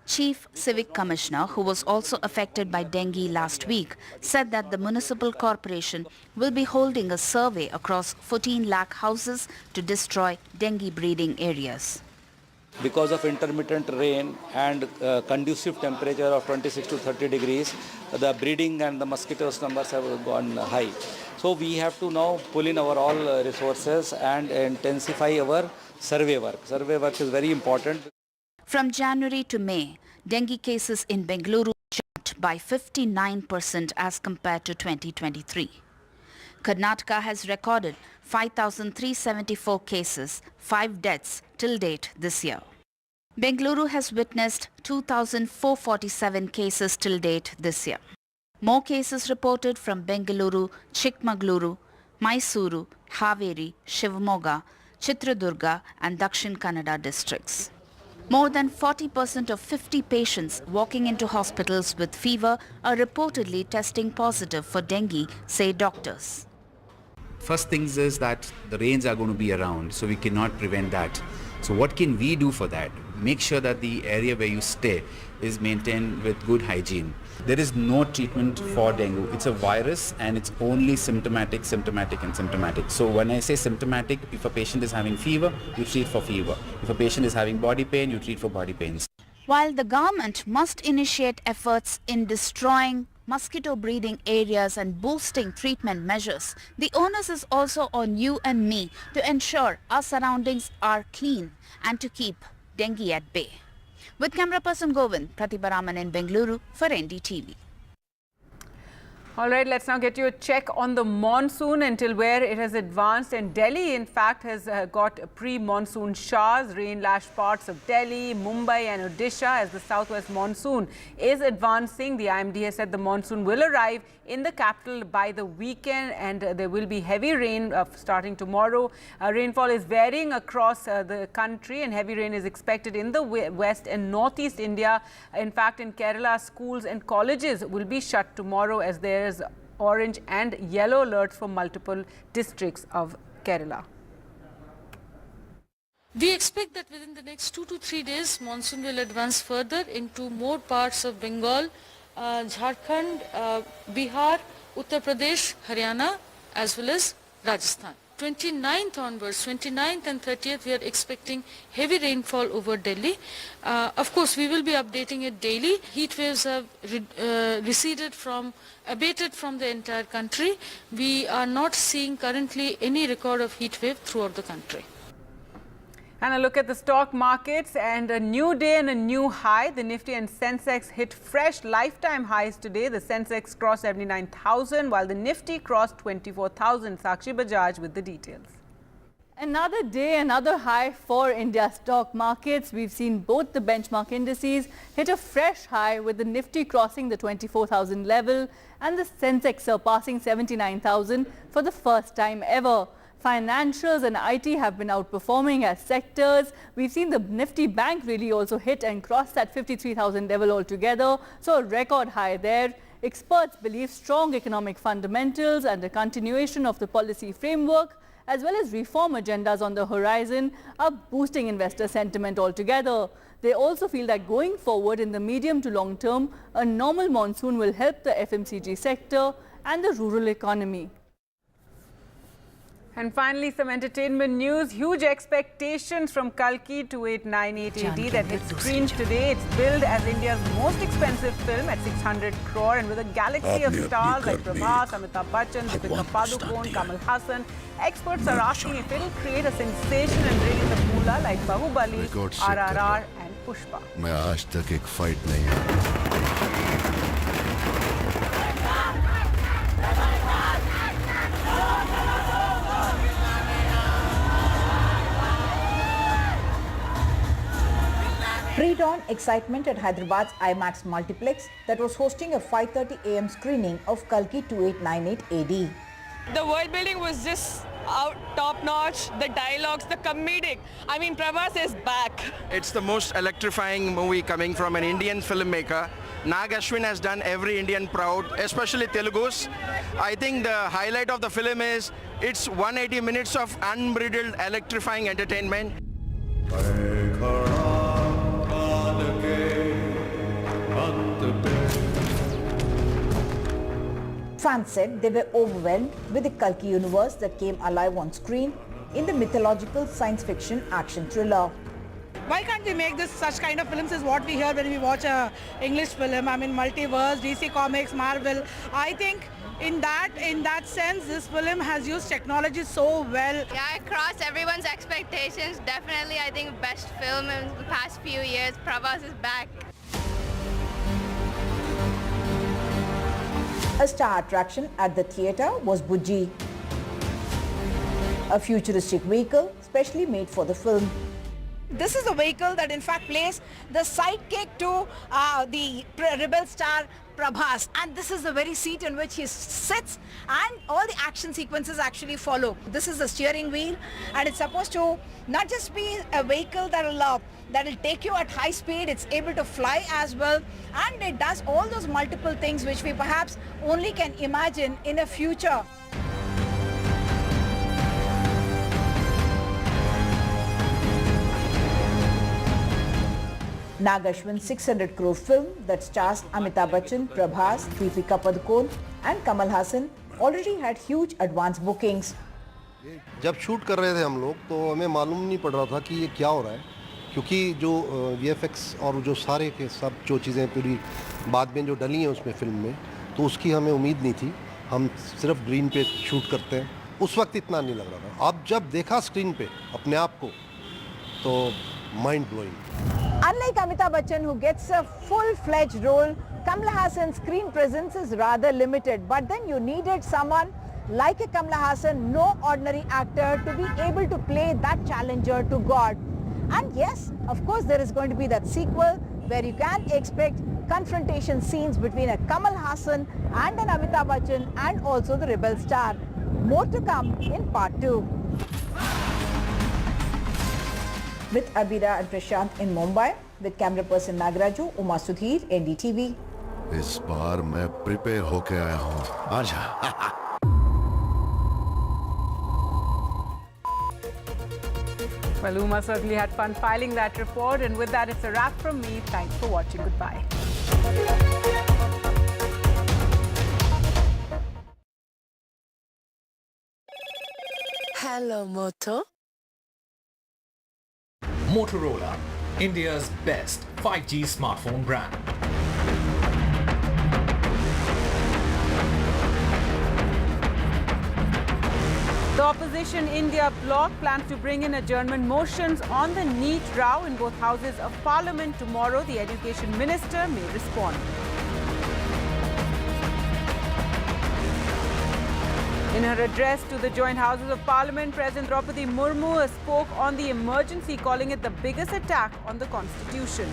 Chief Civic Commissioner, who was also affected by dengue last week, said that the municipal corporation will be holding a survey across 14 lakh houses to destroy dengue breeding areas. Because of intermittent rain and conducive temperature of 26 to 30 degrees, the breeding and the mosquitoes numbers have gone high. So we have to now pull in our all resources and intensify our survey work. Survey work is very important. From January to May, dengue cases in Bengaluru jumped by 59% as compared to 2023. Karnataka has recorded 5,374 cases, 5 deaths till date this year. Bengaluru has witnessed 2,447 cases till date this year. More cases reported from Bengaluru, Chikmagaluru, Mysuru, Haveri, Shivamogga, Chitradurga and Dakshin Kannada districts. More than 40% of 50 patients walking into hospitals with fever are reportedly testing positive for dengue, say doctors. First things is that the rains are going to be around, so we cannot prevent that. So what can we do for that? Make sure that the area where you stay is maintained with good hygiene. There is no treatment for dengue. It's a virus and it's only symptomatic. So when I say symptomatic, if a patient is having fever, you treat for fever. If a patient is having body pain, you treat for body pains. While the government must initiate efforts in destroying mosquito breeding areas and boosting treatment measures, the onus is also on you and me to ensure our surroundings are clean and to keep dengue at bay. With camera person Govind, Pratibha Raman in Bengaluru for NDTV. All right, let's now get you a check on the monsoon until where it has advanced. And Delhi, in fact, has got pre-monsoon showers. Rain lashed parts of Delhi, Mumbai and Odisha as the southwest monsoon is advancing. The IMD has said the monsoon will arrive in the capital by the weekend, and there will be heavy rain starting tomorrow. Rainfall is varying across the country, and heavy rain is expected in the west and northeast India. In fact, in Kerala, schools and colleges will be shut tomorrow as there's orange and yellow alerts for multiple districts of Kerala. We expect that within the next 2 to 3 days, monsoon will advance further into more parts of Bengal, Jharkhand, Bihar, Uttar Pradesh, Haryana as well as Rajasthan. 29th onwards, 29th and 30th, we are expecting heavy rainfall over Delhi. Of course, we will be updating it daily. Heat waves have abated from the entire country. We are not seeing currently any record of heat wave throughout the country. And a look at the stock markets, and a new day and a new high. The Nifty and Sensex hit fresh lifetime highs today. The Sensex crossed 79,000 while the Nifty crossed 24,000. Sakshi Bajaj with the details. Another day, another high for India stock markets. We've seen both the benchmark indices hit a fresh high, with the Nifty crossing the 24,000 level and the Sensex surpassing 79,000 for the first time ever. Financials and IT have been outperforming as sectors. We've seen the Nifty Bank really also hit and cross that 53,000 level altogether. So a record high there. Experts believe strong economic fundamentals and a continuation of the policy framework as well as reform agendas on the horizon are boosting investor sentiment altogether. They also feel that going forward in the medium to long term, a normal monsoon will help the FMCG sector and the rural economy. And finally, some entertainment news. Huge expectations from Kalki 2898 AD that hit screens today. It's billed as India's most expensive film at 600 crore and with a galaxy of stars like Prabhas, Amitabh Bachchan, Deepika Padukone, Kamal Hassan. Experts are asking if it'll create a sensation and bring in the moolah like Bahubali, RRR and Pushpa. मैं आज तक एक fight नहीं Pre-dawn excitement at Hyderabad's IMAX multiplex that was hosting a 5:30 AM screening of Kalki 2898 AD. The world building was just top-notch, the dialogues, the comedic. I mean, Prabhas is back. It's the most electrifying movie coming from an Indian filmmaker. Nag Ashwin has done every Indian proud, especially Telugus. I think the highlight of the film is it's 180 minutes of unbridled, electrifying entertainment. Fans said they were overwhelmed with the Kalki universe that came alive on screen in the mythological science fiction action thriller. Why can't we make such kind of films is what we hear when we watch a English film. I mean, multiverse, DC Comics, Marvel. I think in that sense, this film has used technology so well. Yeah, it crossed everyone's expectations. Definitely, I think best film in the past few years. Prabhas is back. A star attraction at the theatre was Bujji, a futuristic vehicle specially made for the film. This is a vehicle that in fact plays the sidekick to the rebel star Prabhas, and this is the very seat in which he sits and all the action sequences actually follow. This is the steering wheel and it's supposed to not just be a vehicle that will take you at high speed, it's able to fly as well, and it does all those multiple things which we perhaps only can imagine in a future. Nag Ashwin's 600 crore film that stars Amitabh Bachchan, Prabhas, Deepika Padukone and Kamal Hassan already had huge advance bookings. जब shoot कर रहे थे हम लोग तो हमें मालूम नहीं पड़ रहा था कि ये क्या हो रहा है, क्योंकि जो VFX और जो सारे के सब जो चीज़ें पूरी बाद में जो डली हैं उसमें फिल्म में, तो उसकी हमें उम्मीद नहीं थी. हम सिर्फ ग्रीन पे शूट करते हैं, उस वक्त इतना नहीं लग रहा था. अब जब देखा स्क्रीन पे अपने आप को तो mind blowing. Unlike Amitabh Bachchan, who gets a full-fledged role, Kamal Hassan's screen presence is rather limited. But then you needed someone like a Kamal Hassan, no ordinary actor, to be able to play that challenger to God. And yes, of course, there is going to be that sequel where you can expect confrontation scenes between a Kamal Hassan and an Amitabh Bachchan and also the rebel star. More to come in part 2. With Abira and Prashant in Mumbai, with camera person Nagaraju, Uma Sudhir, NDTV. इस बार मैं prepare होके आया हूँ. आजा. Well, Uma certainly had fun filing that report, and with that, it's a wrap from me. Thanks for watching. Goodbye. Hello, Moto. Motorola, India's best 5G smartphone brand. The opposition India bloc plans to bring in adjournment motions on the NEET row in both houses of parliament tomorrow. The education minister may respond. In her address to the joint houses of parliament, President Draupadi Murmu spoke on the emergency, calling it the biggest attack on the constitution.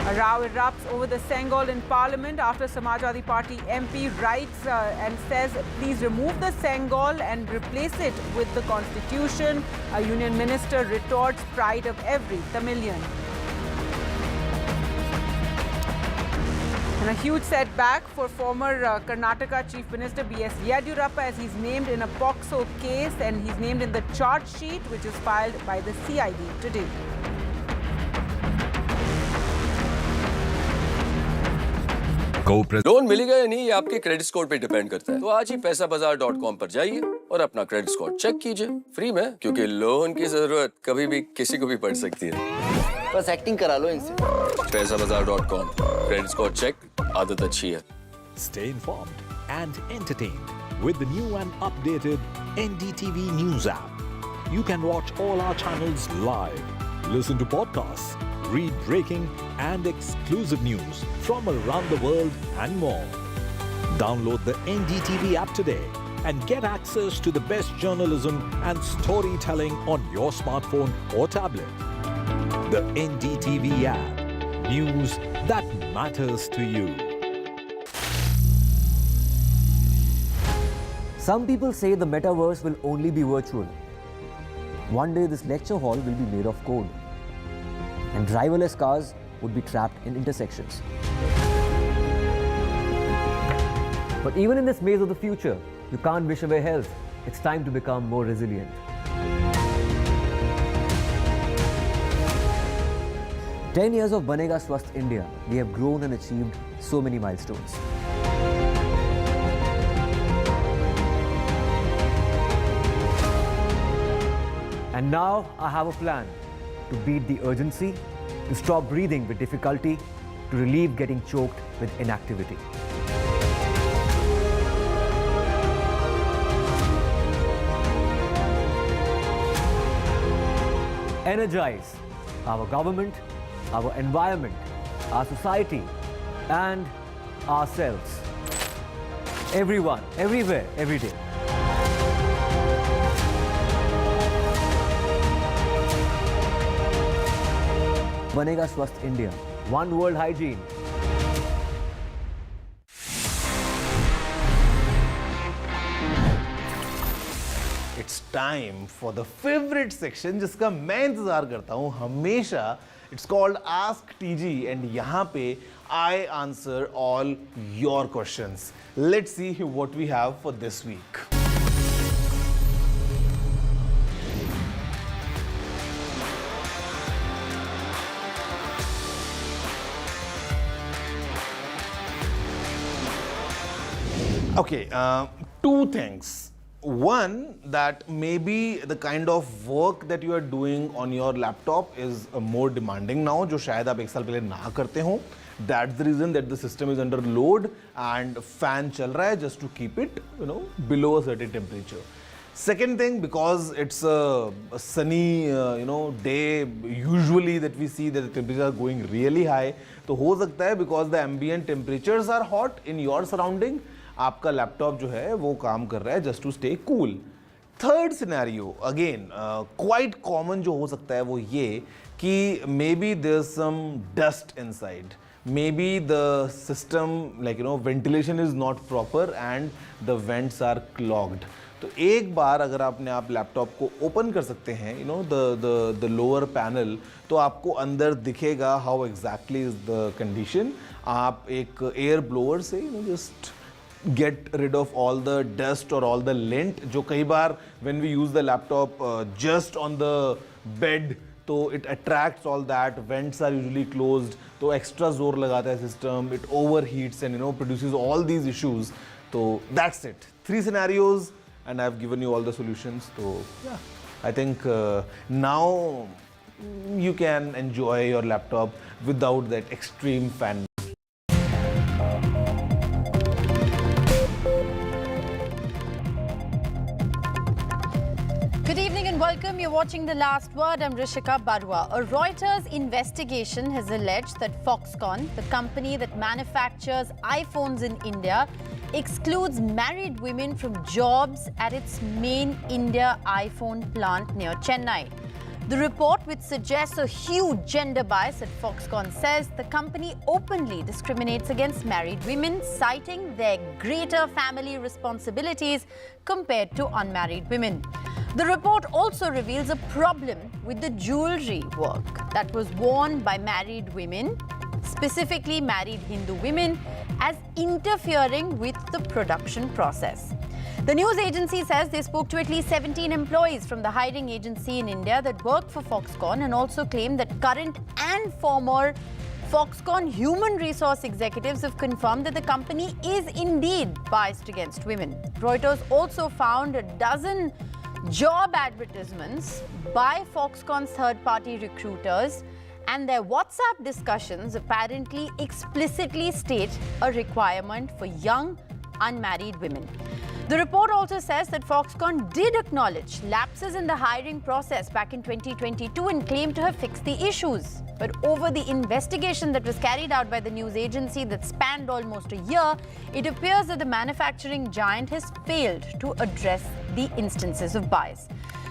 A row erupts over the Sengol in Parliament after Samajwadi Party MP writes and says, please remove the Sengol and replace it with the Constitution. A union minister retorts, pride of every Tamilian. And a huge setback for former Karnataka Chief Minister B.S. Yediyurappa, as he's named in a POXO case and he's named in the charge sheet which is filed by the CID today. Loan मिलेगा या नहीं ये आपके credit score पे depend करता है। तो आज ही पैसाबाजार.com पर जाइए और अपना क्रेडिट स्कोर चेक कीजिए फ्री में, क्योंकि लोन की जरूरत कभी भी किसी को भी पड़ सकती है। बस एक्टिंग करा लो इनसे। पैसाबाजार.com, क्रेडिट स्कोर चेक, आदत अच्छी है। Stay informed and entertained with the new and updated NDTV News app. You can watch all our channels live, listen to podcasts, read breaking and exclusive news from around the world and more. Download the NDTV app today and get access to the best journalism and storytelling on your smartphone or tablet. The NDTV app. News that matters to you. Some people say the metaverse will only be virtual. One day this lecture hall will be made of code, and driverless cars would be trapped in intersections. But even in this maze of the future, you can't wish away health. It's time to become more resilient. "10 years of Banega Swasth India, we have grown and achieved so many milestones. And now I have a plan to beat the urgency, to stop breathing with difficulty, to relieve getting choked with inactivity. Energize our government, our environment, our society, and ourselves. Everyone, everywhere, every day. Banega Swasth India, one world hygiene. It's time for the favorite section जिसका मैं इंतजार करता हूँ हमेशा. It's called Ask TG and यहाँ पे I answer all your questions. Let's see what we have for this week. Okay, two things. One, that maybe the kind of work that you are doing on your laptop is more demanding now, जो शायद आप एक साल पहले ना करते हो. That's the reason that the system is under load and fan चल रहा है just to keep it, below a certain temperature. Second thing, because it's a sunny, day, usually that we see that the temperatures are going really high. तो हो सकता है because the ambient temperatures are hot in your surrounding, आपका laptop जो है वो काम कर रहा है just to stay cool. Third scenario again quite common जो हो सकता है वो ये कि maybe there is some dust inside, maybe the system ventilation is not proper and the vents are clogged. तो एक बार अगर आपने आप लैपटॉप को ओपन कर सकते हैं द लोअर पैनल, तो आपको अंदर दिखेगा how exactly is the condition. आप एक एयर ब्लोअर से just get rid of all the dust or all the lint जो कई बार when we use the laptop just on the bed, तो it attracts all that. Vents are usually closed, तो extra जोर लगाता है system, it overheats and produces all these issues. तो that's it. 3 scenarios and I've given you all the solutions. So yeah, I think now you can enjoy your laptop without that extreme fan. Good evening and welcome. You're watching The Last Word. I'm Rishika Barua. A Reuters investigation has alleged that Foxconn, the company that manufactures iPhones in India, excludes married women from jobs at its main India iPhone plant near Chennai. The report, which suggests a huge gender bias at Foxconn, says the company openly discriminates against married women, citing their greater family responsibilities compared to unmarried women. The report also reveals a problem with the jewelry work that was worn by married women specifically married Hindu women, as interfering with the production process. The news agency says they spoke to at least 17 employees from the hiring agency in India that work for Foxconn, and also claimed that current and former Foxconn human resource executives have confirmed that the company is indeed biased against women. Reuters also found a dozen job advertisements by Foxconn's third-party recruiters, and their WhatsApp discussions apparently explicitly state a requirement for young, unmarried women. The report also says that Foxconn did acknowledge lapses in the hiring process back in 2022 and claimed to have fixed the issues. But over the investigation that was carried out by the news agency that spanned almost a year, it appears that the manufacturing giant has failed to address the instances of bias.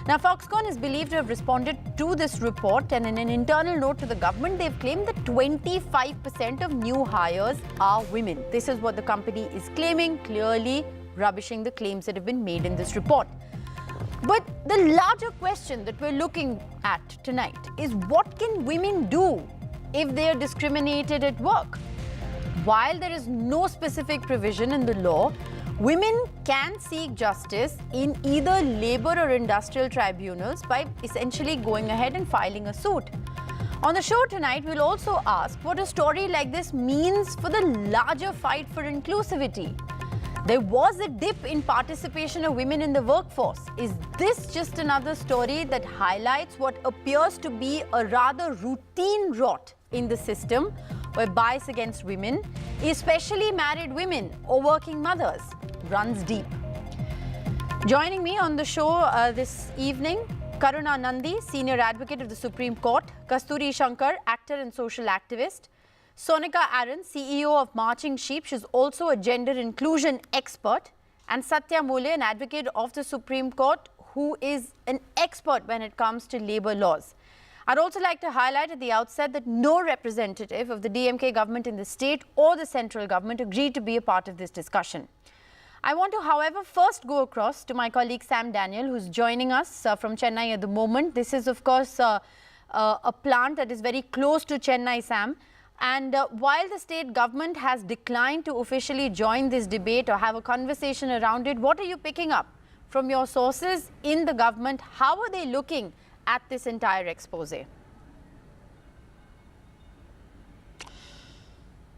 Now, Foxconn is believed to have responded to this report, and in an internal note to the government, they've claimed that 25% of new hires are women. This is what the company is claiming, clearly rubbishing the claims that have been made in this report. But the larger question that we're looking at tonight is, what can women do if they are discriminated at work? While there is no specific provision in the law, women can seek justice in either labor or industrial tribunals by essentially going ahead and filing a suit. On the show tonight, we'll also ask what a story like this means for the larger fight for inclusivity. There was a dip in participation of women in the workforce. Is this just another story that highlights what appears to be a rather routine rot in the system, where bias against women, especially married women or working mothers, runs deep? Joining me on the show this evening, Karuna Nandi, Senior Advocate of the Supreme Court, Kasturi Shankar, actor and social activist, Sonika Aaron, CEO of Marching Sheep, she's also a gender inclusion expert, and Satya Mule, an advocate of the Supreme Court, who is an expert when it comes to labour laws. I'd also like to highlight at the outset that no representative of the DMK government in the state or the central government agreed to be a part of this discussion. I want to, however, first go across to my colleague Sam Daniel, who's joining us from Chennai at the moment. This is, of course, a plant that is very close to Chennai, Sam. And while the state government has declined to officially join this debate or have a conversation around it, what are you picking up from your sources in the government? How are they looking at this entire expose?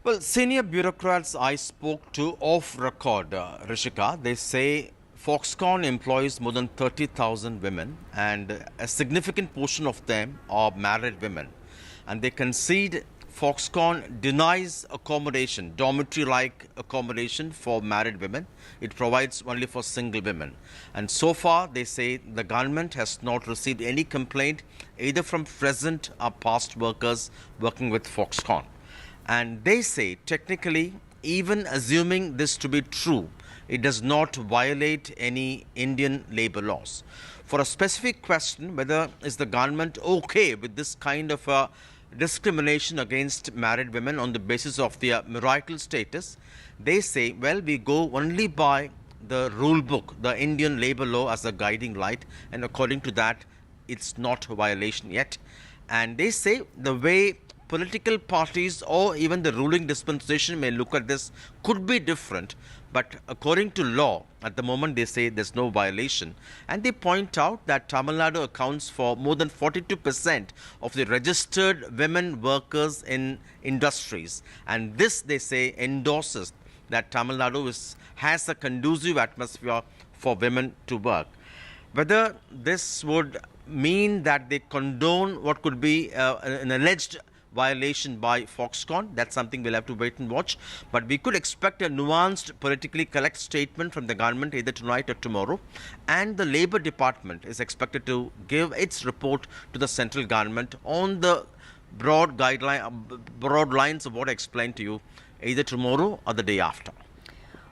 Well, senior bureaucrats I spoke to off record, Rishika, they say Foxconn employs more than 30,000 women, and a significant portion of them are married women. And they concede Foxconn denies accommodation, dormitory-like accommodation for married women. It provides only for single women. And so far, they say the government has not received any complaint either from present or past workers working with Foxconn. And they say, technically, even assuming this to be true, it does not violate any Indian labour laws. For a specific question, whether is the government okay with this kind of a discrimination against married women on the basis of their marital status, they say, well, we go only by the rule book, the Indian labour law as a guiding light, and according to that, it's not a violation yet. And they say the way political parties or even the ruling dispensation may look at this could be different, but according to law, at the moment they say there's no violation. And they point out that Tamil Nadu accounts for more than 42% of the registered women workers in industries. And this, they say, endorses that Tamil Nadu has a conducive atmosphere for women to work. Whether this would mean that they condone what could be an alleged violation by Foxconn, that's something we'll have to wait and watch. But we could expect a nuanced, politically correct statement from the government either tonight or tomorrow. And the Labour Department is expected to give its report to the central government on the broad lines of what I explained to you either tomorrow or the day after.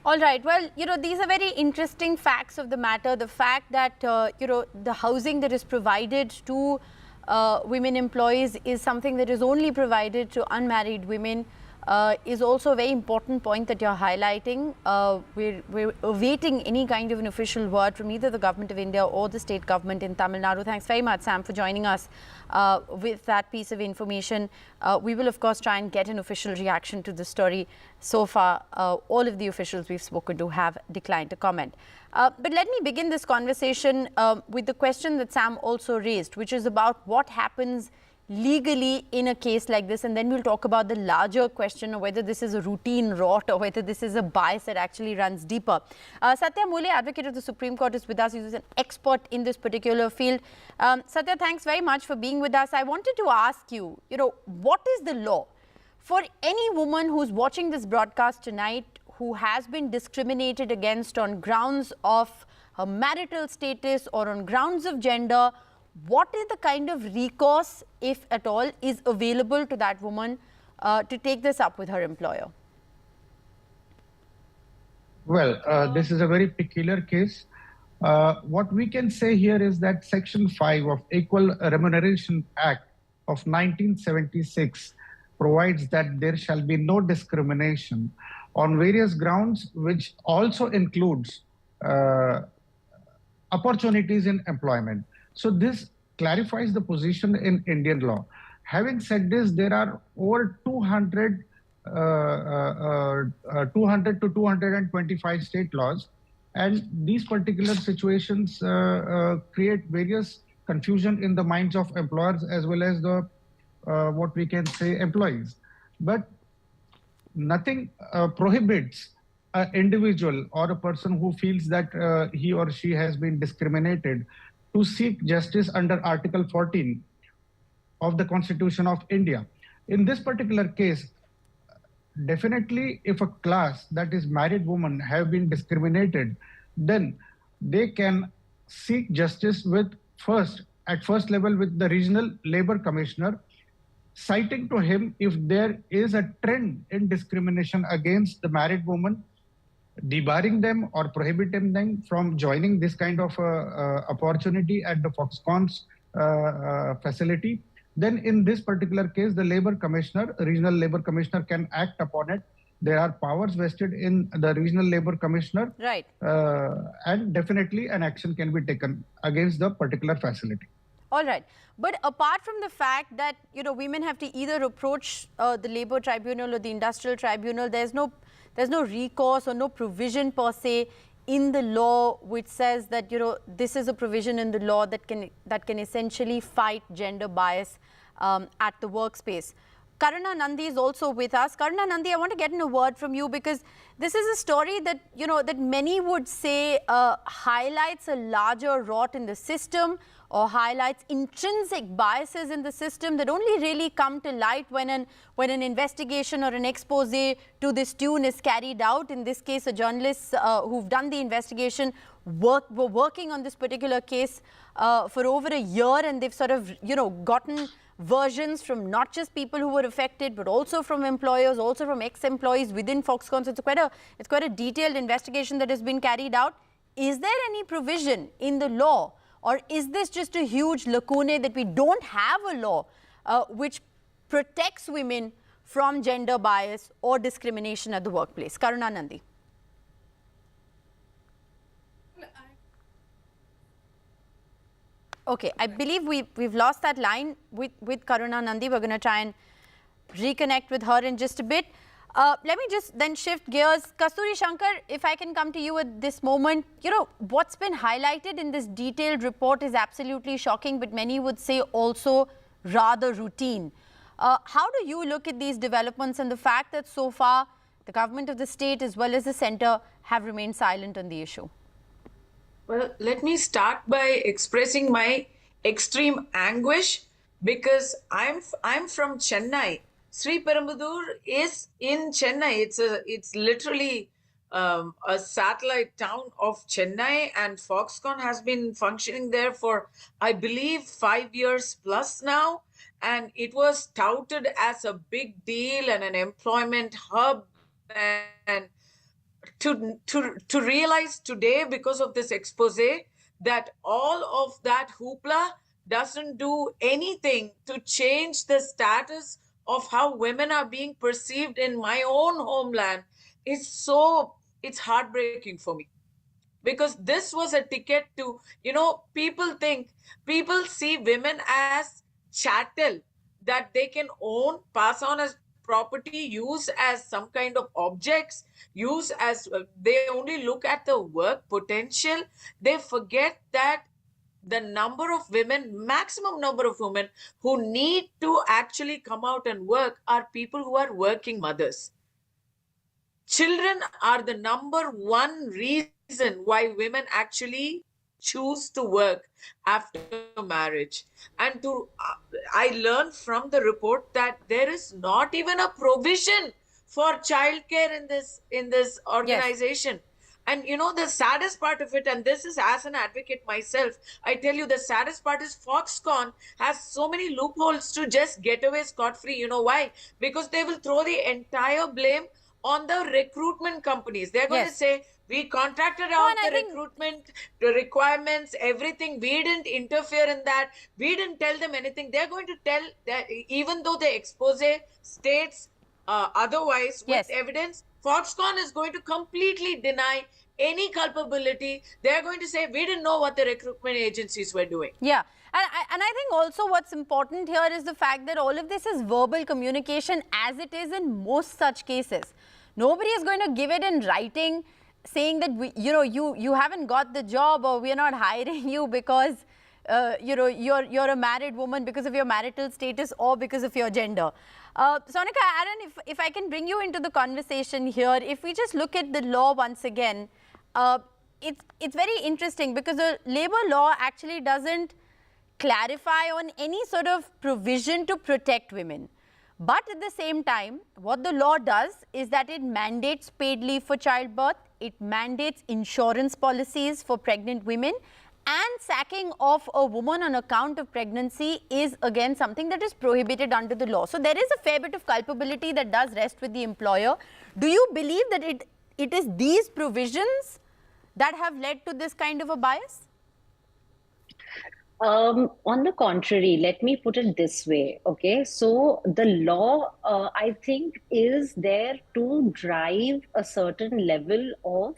All right. Well, these are very interesting facts of the matter. The fact that, the housing that is provided to women employees is something that is only provided to unmarried women. is also a very important point that you're highlighting. We're awaiting any kind of an official word from either the Government of India or the state government in Tamil Nadu. Thanks very much, Sam, for joining us with that piece of information. We will, of course, try and get an official reaction to the story. So far, all of the officials we've spoken to have declined to comment. But let me begin this conversation with the question that Sam also raised, which is about what happens legally in a case like this, and then we'll talk about the larger question of whether this is a routine rot or whether this is a bias that actually runs deeper. Satya Mule, advocate of the Supreme Court, is with us. He's an expert in this particular field. Satya, thanks very much for being with us. I wanted to ask you, what is the law for any woman who's watching this broadcast tonight who has been discriminated against on grounds of her marital status or on grounds of gender? What is the kind of recourse, if at all, is available to that woman to take this up with her employer? Well, this is a very peculiar case. What we can say here is that Section 5 of Equal Remuneration Act of 1976 provides that there shall be no discrimination on various grounds, which also includes opportunities in employment. So this clarifies the position in Indian law. Having said this, there are over 200 to 225 state laws, and these particular situations create various confusion in the minds of employers as well as the what we can say employees. But nothing prohibits an individual or a person who feels that he or she has been discriminated to seek justice under Article 14 of the Constitution of India. In this particular case, definitely if a class, that is married women, have been discriminated, then they can seek justice at first level with the regional labor commissioner, citing to him if there is a trend in discrimination against the married woman, debarring them or prohibiting them from joining this kind of opportunity at the Foxconn's facility. Then in this particular case, the labor commissioner, regional labor commissioner, can act upon it. There are powers vested in the regional labor commissioner. Right. And definitely an action can be taken against the particular facility. All right. But apart from the fact that, women have to either approach the labor tribunal or the industrial tribunal, there's no recourse or no provision per se in the law which says that, this is a provision in the law that can essentially fight gender bias at the workspace. Karuna Nandi is also with us. Karuna Nandi, I want to get in a word from you because this is a story that, that many would say highlights a larger rot in the system or highlights intrinsic biases in the system that only really come to light when an investigation or an expose to this tune is carried out. In this case, a journalists who've done the investigation were working on this particular case for over a year, and they've sort of, gotten versions from not just people who were affected, but also from employers, also from ex-employees within Foxconn. So it's quite a detailed investigation that has been carried out. Is there any provision in the law, or is this just a huge lacuna that we don't have a law which protects women from gender bias or discrimination at the workplace? Karuna Nandi. Okay, I believe we've lost that line with Karuna Nandi. We're going to try and reconnect with her in just a bit. Let me just then shift gears. Kasturi Shankar, if I can come to you at this moment, what's been highlighted in this detailed report is absolutely shocking, but many would say also rather routine. How do you look at these developments and the fact that so far the government of the state as well as the centre have remained silent on the issue? Well, let me start by expressing my extreme anguish because I'm from Chennai. Sri Perumbudur is in Chennai. It's literally a satellite town of Chennai, and Foxconn has been functioning there for, I believe, 5 years plus now. And it was touted as a big deal and an employment hub. And to realize today, because of this expose, that all of that hoopla doesn't do anything to change the status of how women are being perceived in my own homeland is it's heartbreaking for me. Because this was a ticket to, people see women as chattel that they can own, pass on as property, use as some kind of objects, use as, they only look at the work potential. They forget that the number of women, maximum number of women who need to actually come out and work are people who are working mothers. Children are the number one reason why women actually choose to work after marriage. And I learned from the report that there is not even a provision for childcare in this organization. Yes. And the saddest part of it, and this is as an advocate myself, I tell you the saddest part is Foxconn has so many loopholes to just get away scot-free. You know why? Because they will throw the entire blame on the recruitment companies. They're going to say, we contracted out the recruitment, the requirements, everything. We didn't interfere in that. We didn't tell them anything. They're going to tell that even though the expose states otherwise with evidence, Foxconn is going to completely deny any culpability. They're going to say, we didn't know what the recruitment agencies were doing. Yeah. And I think also what's important here is the fact that all of this is verbal communication, as it is in most such cases. Nobody is going to give it in writing saying that, you haven't got the job, or we're not hiring you because, you're a married woman because of your marital status or because of your gender. Sonika, Aaron, if I can bring you into the conversation here, if we just look at the law once again, it's very interesting because the labor law actually doesn't clarify on any sort of provision to protect women. But at the same time, what the law does is that it mandates paid leave for childbirth, it mandates insurance policies for pregnant women, and sacking of a woman on account of pregnancy is again something that is prohibited under the law. So there is a fair bit of culpability that does rest with the employer. Do you believe that it is these provisions that have led to this kind of a bias? On the contrary, let me put it this way, okay? So the law, I think, is there to drive a certain level of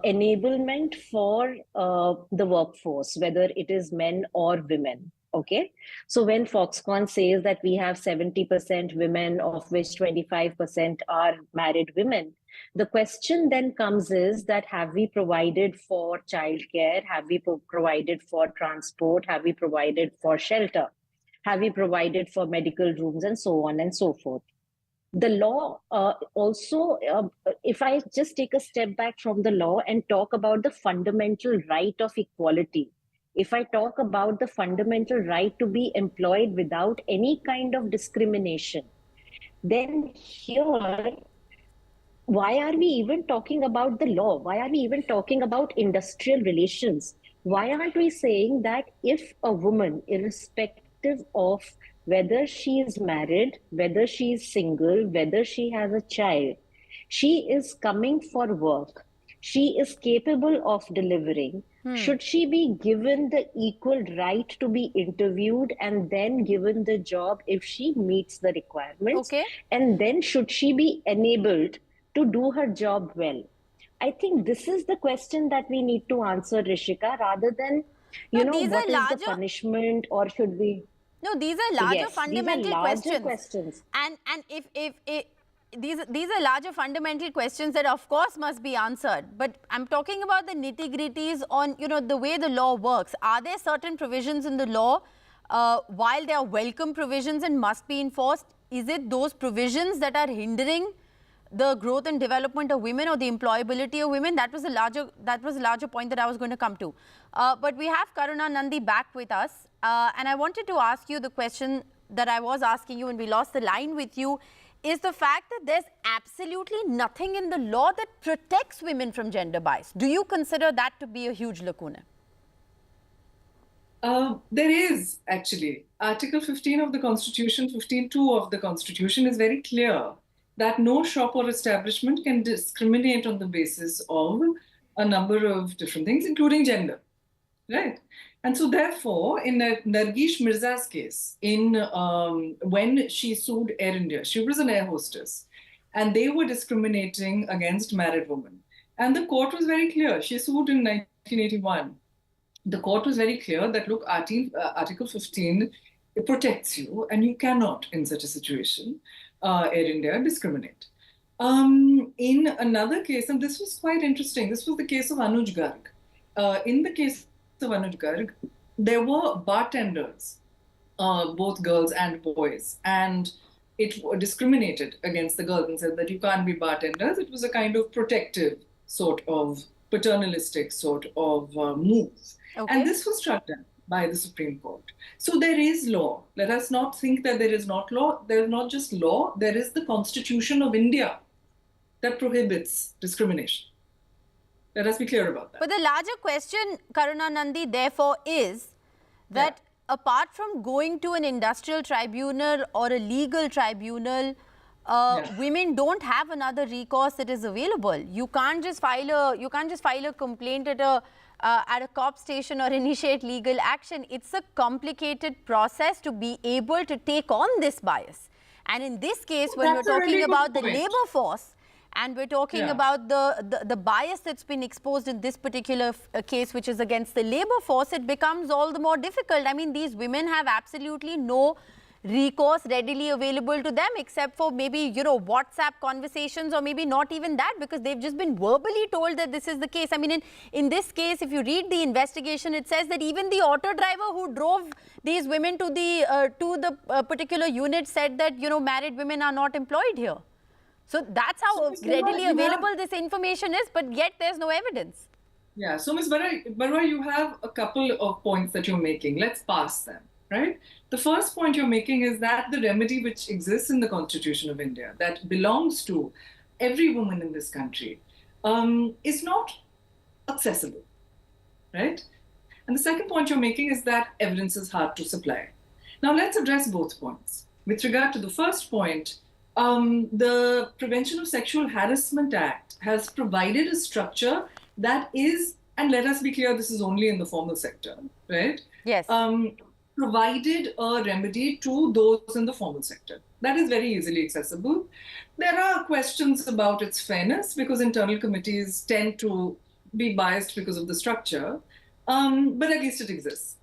enablement for the workforce, whether it is men or women, okay? So when Foxconn says that we have 70% women, of which 25% are married women, the question then comes is that have we provided for childcare? Have we provided for transport? Have we provided for shelter? Have we provided for medical rooms and so on and so forth? The law also, if I just take a step back from the law and talk about the fundamental right of equality, if I talk about the fundamental right to be employed without any kind of discrimination, then here, why are we even talking about the law? Why are we even talking about industrial relations? Why aren't we saying that if a woman, irrespective of whether she is married, whether she is single, whether she has a child, she is coming for work, she is capable of delivering, should she be given the equal right to be interviewed and then given the job if she meets the requirements? Okay. And then should she be enabled to do her job well? I think this is the question that we need to answer, Rishika, rather than, what is the punishment, or should we... No, these are larger fundamental these are larger questions. And if these are larger fundamental questions that of course must be answered. But I'm talking about the nitty-gritties on, the way the law works. Are there certain provisions in the law, while they are welcome provisions and must be enforced, is it those provisions that are hindering the growth and development of women or the employability of women? That was a larger point that I was going to come to. But we have Karuna Nandi back with us. And I wanted to ask you the question that I was asking you when we lost the line with you, is the fact that there's absolutely nothing in the law that protects women from gender bias. Do you consider that to be a huge lacuna? There is, actually. Article 15 of the Constitution, 15.2 of the Constitution is very clear that no shop or establishment can discriminate on the basis of a number of different things, including gender. right? And so therefore, in Nargish Mirza's case, when she sued Air India, she was an air hostess, and they were discriminating against married women. And the court was very clear. She sued in 1981. The court was very clear that, look, Article 15 it protects you, and you cannot, in such a situation, Air India, discriminate. In another case, and this was quite interesting, this was the case of Anuj Garg. In the case of Anuj Garg, there were bartenders, both girls and boys, and it discriminated against the girls and said that you can't be bartenders. It was a kind of protective sort of paternalistic sort of move. Okay. And this was struck down by the Supreme Court. So there is law. Let us not think that there is not law. There is not just law, there is the Constitution of India that prohibits discrimination. Let us be clear about that. But the larger question, Karuna Nandi, therefore, is that apart from going to an industrial tribunal or a legal tribunal, women don't have another recourse that is available. You can't just file a complaint at a cop station or initiate legal action. It's a complicated process to be able to take on this bias. And in this case, when we're talking about the labor force, and we're talking about the bias that's been exposed in this particular case, which is against the labor force, it becomes all the more difficult. I mean, these women have absolutely no recourse readily available to them except for maybe, you know, WhatsApp conversations, or maybe not even that, because they've just been verbally told that this is the case. I mean, in this case, if you read the investigation, it says that even the auto driver who drove these women to the particular unit said that, you know, married women are not employed here. So that's how readily available this information is, but yet there's no evidence. Yeah, so Ms. Barua, you have a couple of points that you're making. Let's pass them, right? The first point you're making is that the remedy which exists in the Constitution of India, that belongs to every woman in this country, is not accessible, right? And the second point you're making is that evidence is hard to supply. Now let's address both points. With regard to the first point, the Prevention of Sexual Harassment Act has provided a structure that is, and let us be clear, this is only in the formal sector, right? Yes. Provided a remedy to those in the formal sector. That is very easily accessible. There are questions about its fairness because internal committees tend to be biased because of the structure, but at least it exists.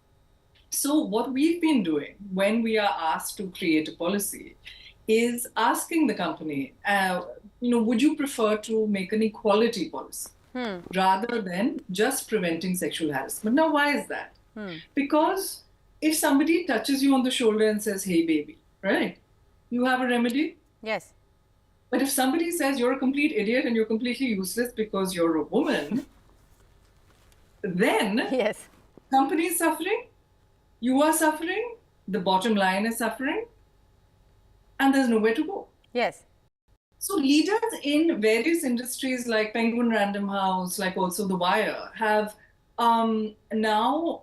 So what we've been doing when we are asked to create a policy is asking the company, would you prefer to make an equality policy rather than just preventing sexual harassment? Now, why is that? Because if somebody touches you on the shoulder and says, hey, baby, right, you have a remedy? Yes. But if somebody says you're a complete idiot and you're completely useless because you're a woman, then company is suffering, you are suffering, the bottom line is suffering, and there's nowhere to go. Yes. So leaders in various industries like Penguin Random House, like also The Wire, have now,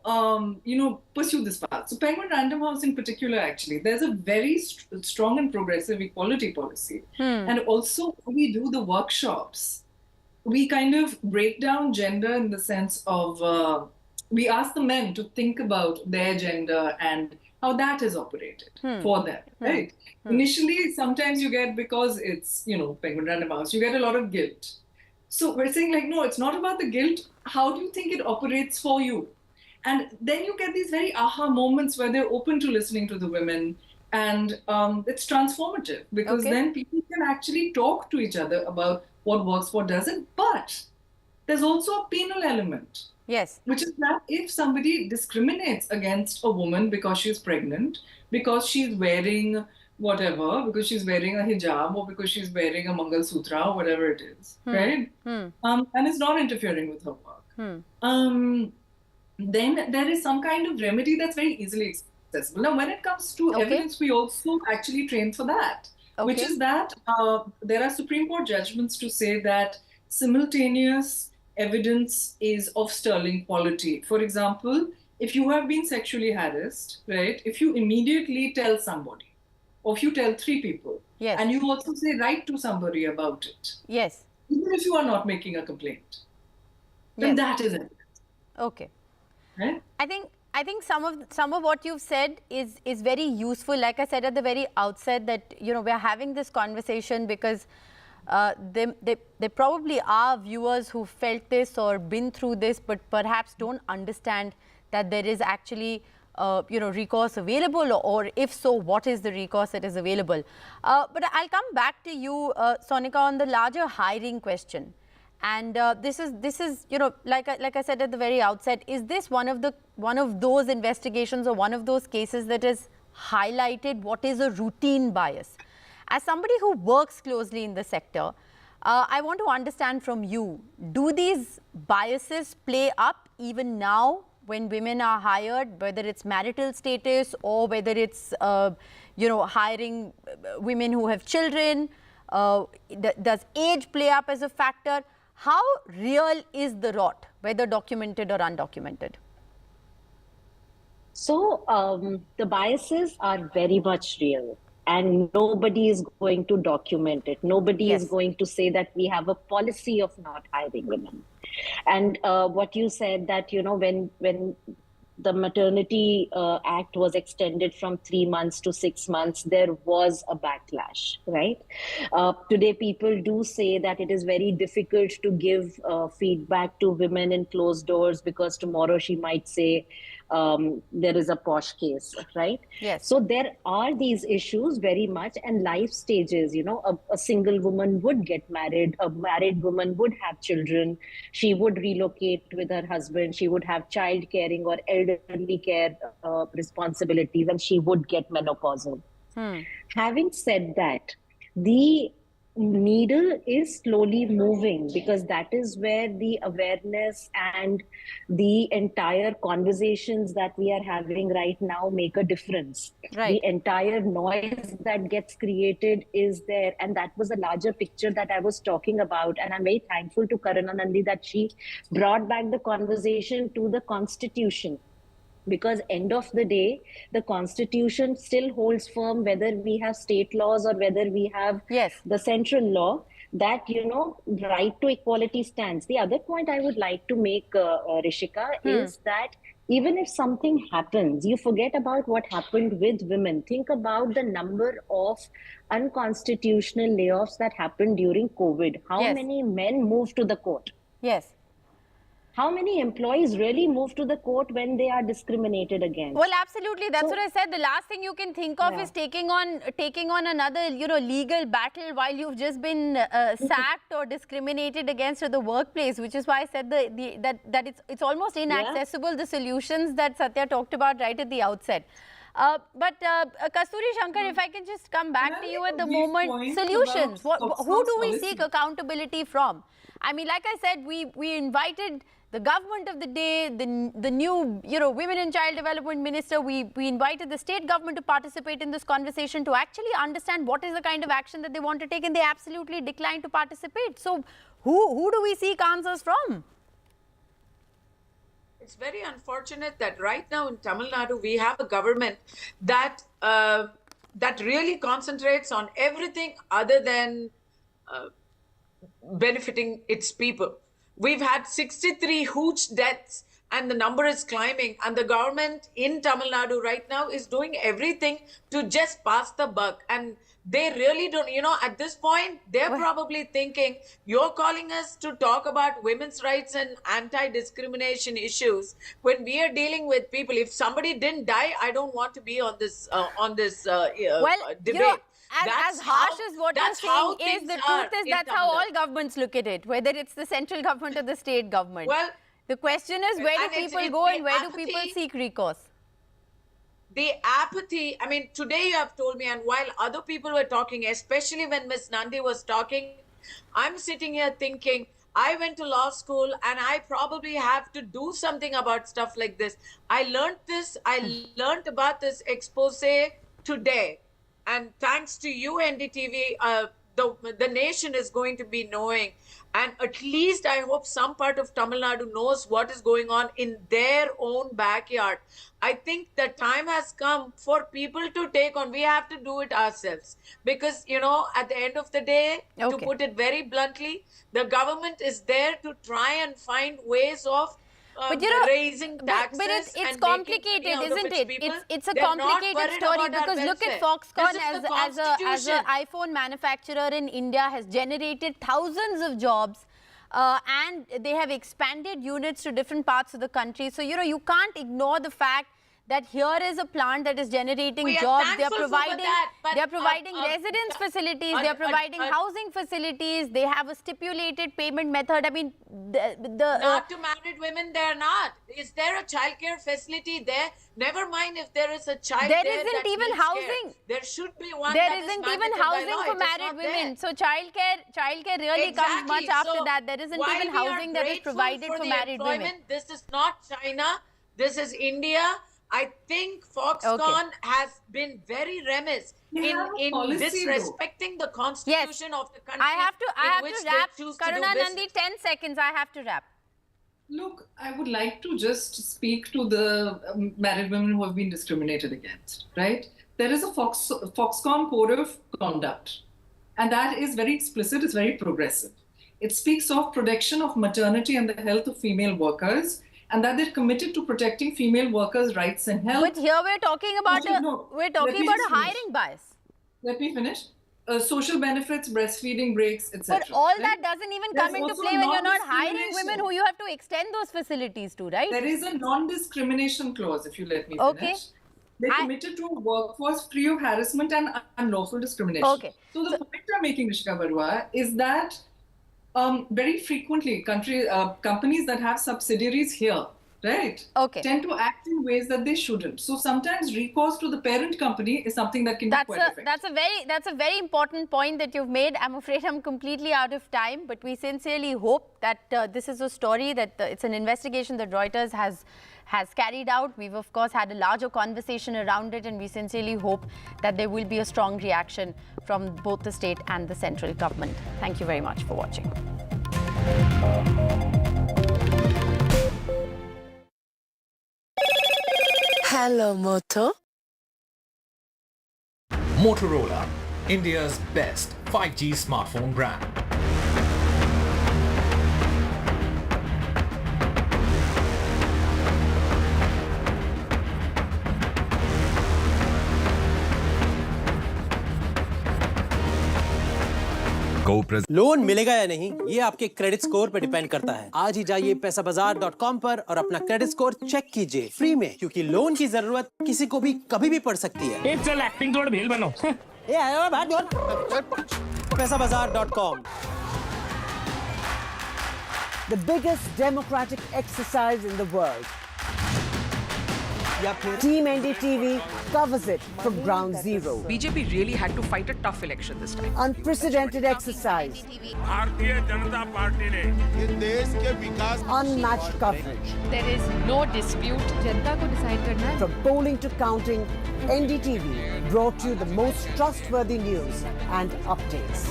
pursued this path. So Penguin Random House in particular, actually, there's a very strong and progressive equality policy. And also when we do the workshops, we kind of break down gender in the sense of, we ask the men to think about their gender and how that is operated for them, right? Initially, sometimes you get, because it's, Penguin Random House, you get a lot of guilt. So we're saying like, no, it's not about the guilt. How do you think it operates for you? And then you get these very aha moments where they're open to listening to the women, and it's transformative because then people can actually talk to each other about what works, what doesn't. But there's also a penal element. Yes. Which is that if somebody discriminates against a woman because she's pregnant, because she's wearing whatever, because she's wearing a hijab or because she's wearing a Mangal Sutra or whatever it is, right? And it's not interfering with her work. Then there is some kind of remedy that's very easily accessible. Now, when it comes to evidence, we also actually train for that, which is that there are Supreme Court judgments to say that simultaneous evidence is of sterling quality. For example, if you have been sexually harassed, right, if you immediately tell somebody, or if you tell 3 people, and you also say write to somebody about it, even if you are not making a complaint, then that is evidence. Okay. Right? I think some of what you've said is very useful. Like I said at the very outset, that we're having this conversation because there probably are viewers who felt this or been through this, but perhaps don't understand that there is actually recourse available, or if so, what is the recourse that is available. But I'll come back to you, Sonika, on the larger hiring question. And this is like I said at the very outset, is this one of those investigations or one of those cases that has highlighted what is a routine bias? As somebody who works closely in the sector, I want to understand from you, do these biases play up even now when women are hired, whether it's marital status or whether it's hiring women who have children? Does age play up as a factor? How real is the rot, whether documented or undocumented? So the biases are very much real, and nobody is going to document it. Nobody is going to say that we have a policy of not hiring women. And what you said, that when the maternity act was extended from 3 months to 6 months, there was a backlash, right? Today, people do say that it is very difficult to give feedback to women in closed doors because tomorrow she might say there is a posh case, right? Yes. So there are these issues very much, and life stages, a single woman would get married, a married woman would have children, she would relocate with her husband, she would have child caring or elderly care responsibilities, and she would get menopausal. Having said that, the needle is slowly moving, because that is where the awareness and the entire conversations that we are having right now make a difference. Right. The entire noise that gets created is there, and that was a larger picture that I was talking about. And I'm very thankful to Karuna Nandi that she brought back the conversation to the Constitution. Because end of the day, the Constitution still holds firm, whether we have state laws or whether we have the central law, that, right to equality stands. The other point I would like to make, Rishika, is that even if something happens, you forget about what happened with women. Think about the number of unconstitutional layoffs that happened during COVID. How many men moved to the court? Yes. How many employees really move to the court when they are discriminated against? Well, absolutely. That's what I said. The last thing you can think of is taking on another, legal battle while you've just been sacked or discriminated against at the workplace, which is why I said that it's almost inaccessible, the solutions that Satya talked about right at the outset. But Kasturi Shankar, if I can just come back to you at the moment, solutions. Who do we seek accountability from? I mean, like I said, we invited the government of the day, the new, Women and Child Development Minister. We invited the state government to participate in this conversation to actually understand what is the kind of action that they want to take, and they absolutely declined to participate. So who do we seek answers from? It's very unfortunate that right now in Tamil Nadu, we have a government that that really concentrates on everything other than benefiting its people. We've had 63 huge deaths, and the number is climbing. And the government in Tamil Nadu right now is doing everything to just pass the buck. And they really don't, at this point, they're probably thinking, you're calling us to talk about women's rights and anti-discrimination issues when we are dealing with people. If somebody didn't die, I don't want to be on this debate. As harsh as what you're saying is, the truth is that's how all governments look at it, whether it's the central government or the state government. Well, the question is, where do people go and where do people seek recourse? The apathy, I mean, today you have told me, and while other people were talking, especially when Ms. Nandi was talking, I'm sitting here thinking, I went to law school and I probably have to do something about stuff like this. I learned about this expose today. And thanks to you, NDTV, the nation is going to be knowing. And at least I hope some part of Tamil Nadu knows what is going on in their own backyard. I think the time has come for people to take on. We have to do it ourselves. Because, at the end of the day, to put it very bluntly, the government is there to try and find ways of but raising taxes. But it's complicated, isn't it? It's a complicated story because look at Foxconn as an iPhone manufacturer in India has generated thousands of jobs. And they have expanded units to different parts of the country. So, you can't ignore the fact that here is a plant that is generating jobs. They are providing residence facilities. They are providing housing facilities. They have a stipulated payment method. I mean, not to married women, they are not. Is there a childcare facility there? Never mind if there is a child there isn't even housing. Care. There should be one. There isn't even housing for married women. So childcare really comes much after that. There isn't even housing that is provided for married women. This is not China. This is India. I think Foxconn has been very remiss in disrespecting the constitution of the country. I have to wrap. Karuna Nandi, 10 seconds. I have to wrap. Look, I would like to just speak to the married women who have been discriminated against, right? There is a Foxconn Code of Conduct, and that is very explicit, it's very progressive. It speaks of protection of maternity and the health of female workers, and that they're committed to protecting female workers' rights and health. But here we're talking about a hiring bias. Let me finish. Social benefits, breastfeeding breaks, etc. But all that doesn't even come into play when you're not hiring women who you have to extend those facilities to, right? There is a non-discrimination clause, if you let me finish. They're committed to a workforce free of harassment and unlawful discrimination. So the point I'm making, Rishika Barua, is that very frequently companies that have subsidiaries here, right, tend to act in ways that they shouldn't. So sometimes recourse to the parent company is something that can be quite effective. That's a very important point that you've made. I'm afraid I'm completely out of time, but we sincerely hope that this is a story, that it's an investigation that Reuters has carried out. We've of course had a larger conversation around it, and we sincerely hope that there will be a strong reaction from both the state and the central government. Thank you very much for watching. Hello, Moto. Motorola, India's best 5G smartphone brand. Loan मिलेगा या नहीं, ये आपके credit score पर depend करता है। आज ही जाइए पैसाबाजार.com पर और अपना क्रेडिट स्कोर चेक कीजिए फ्री में, क्योंकि लोन की जरूरत किसी को भी कभी भी पड़ सकती है। चल एक्टिंग थोड़ा भेल बनो। ये आयो बात जोर। पैसाबाजार.com। The biggest democratic exercise in the world. Team NDTV covers it from ground zero. BJP really had to fight a tough election this time. Unprecedented exercise. Unmatched coverage. There is no dispute. जनता को decide करना है. From polling to counting, NDTV brought you the most trustworthy news and updates.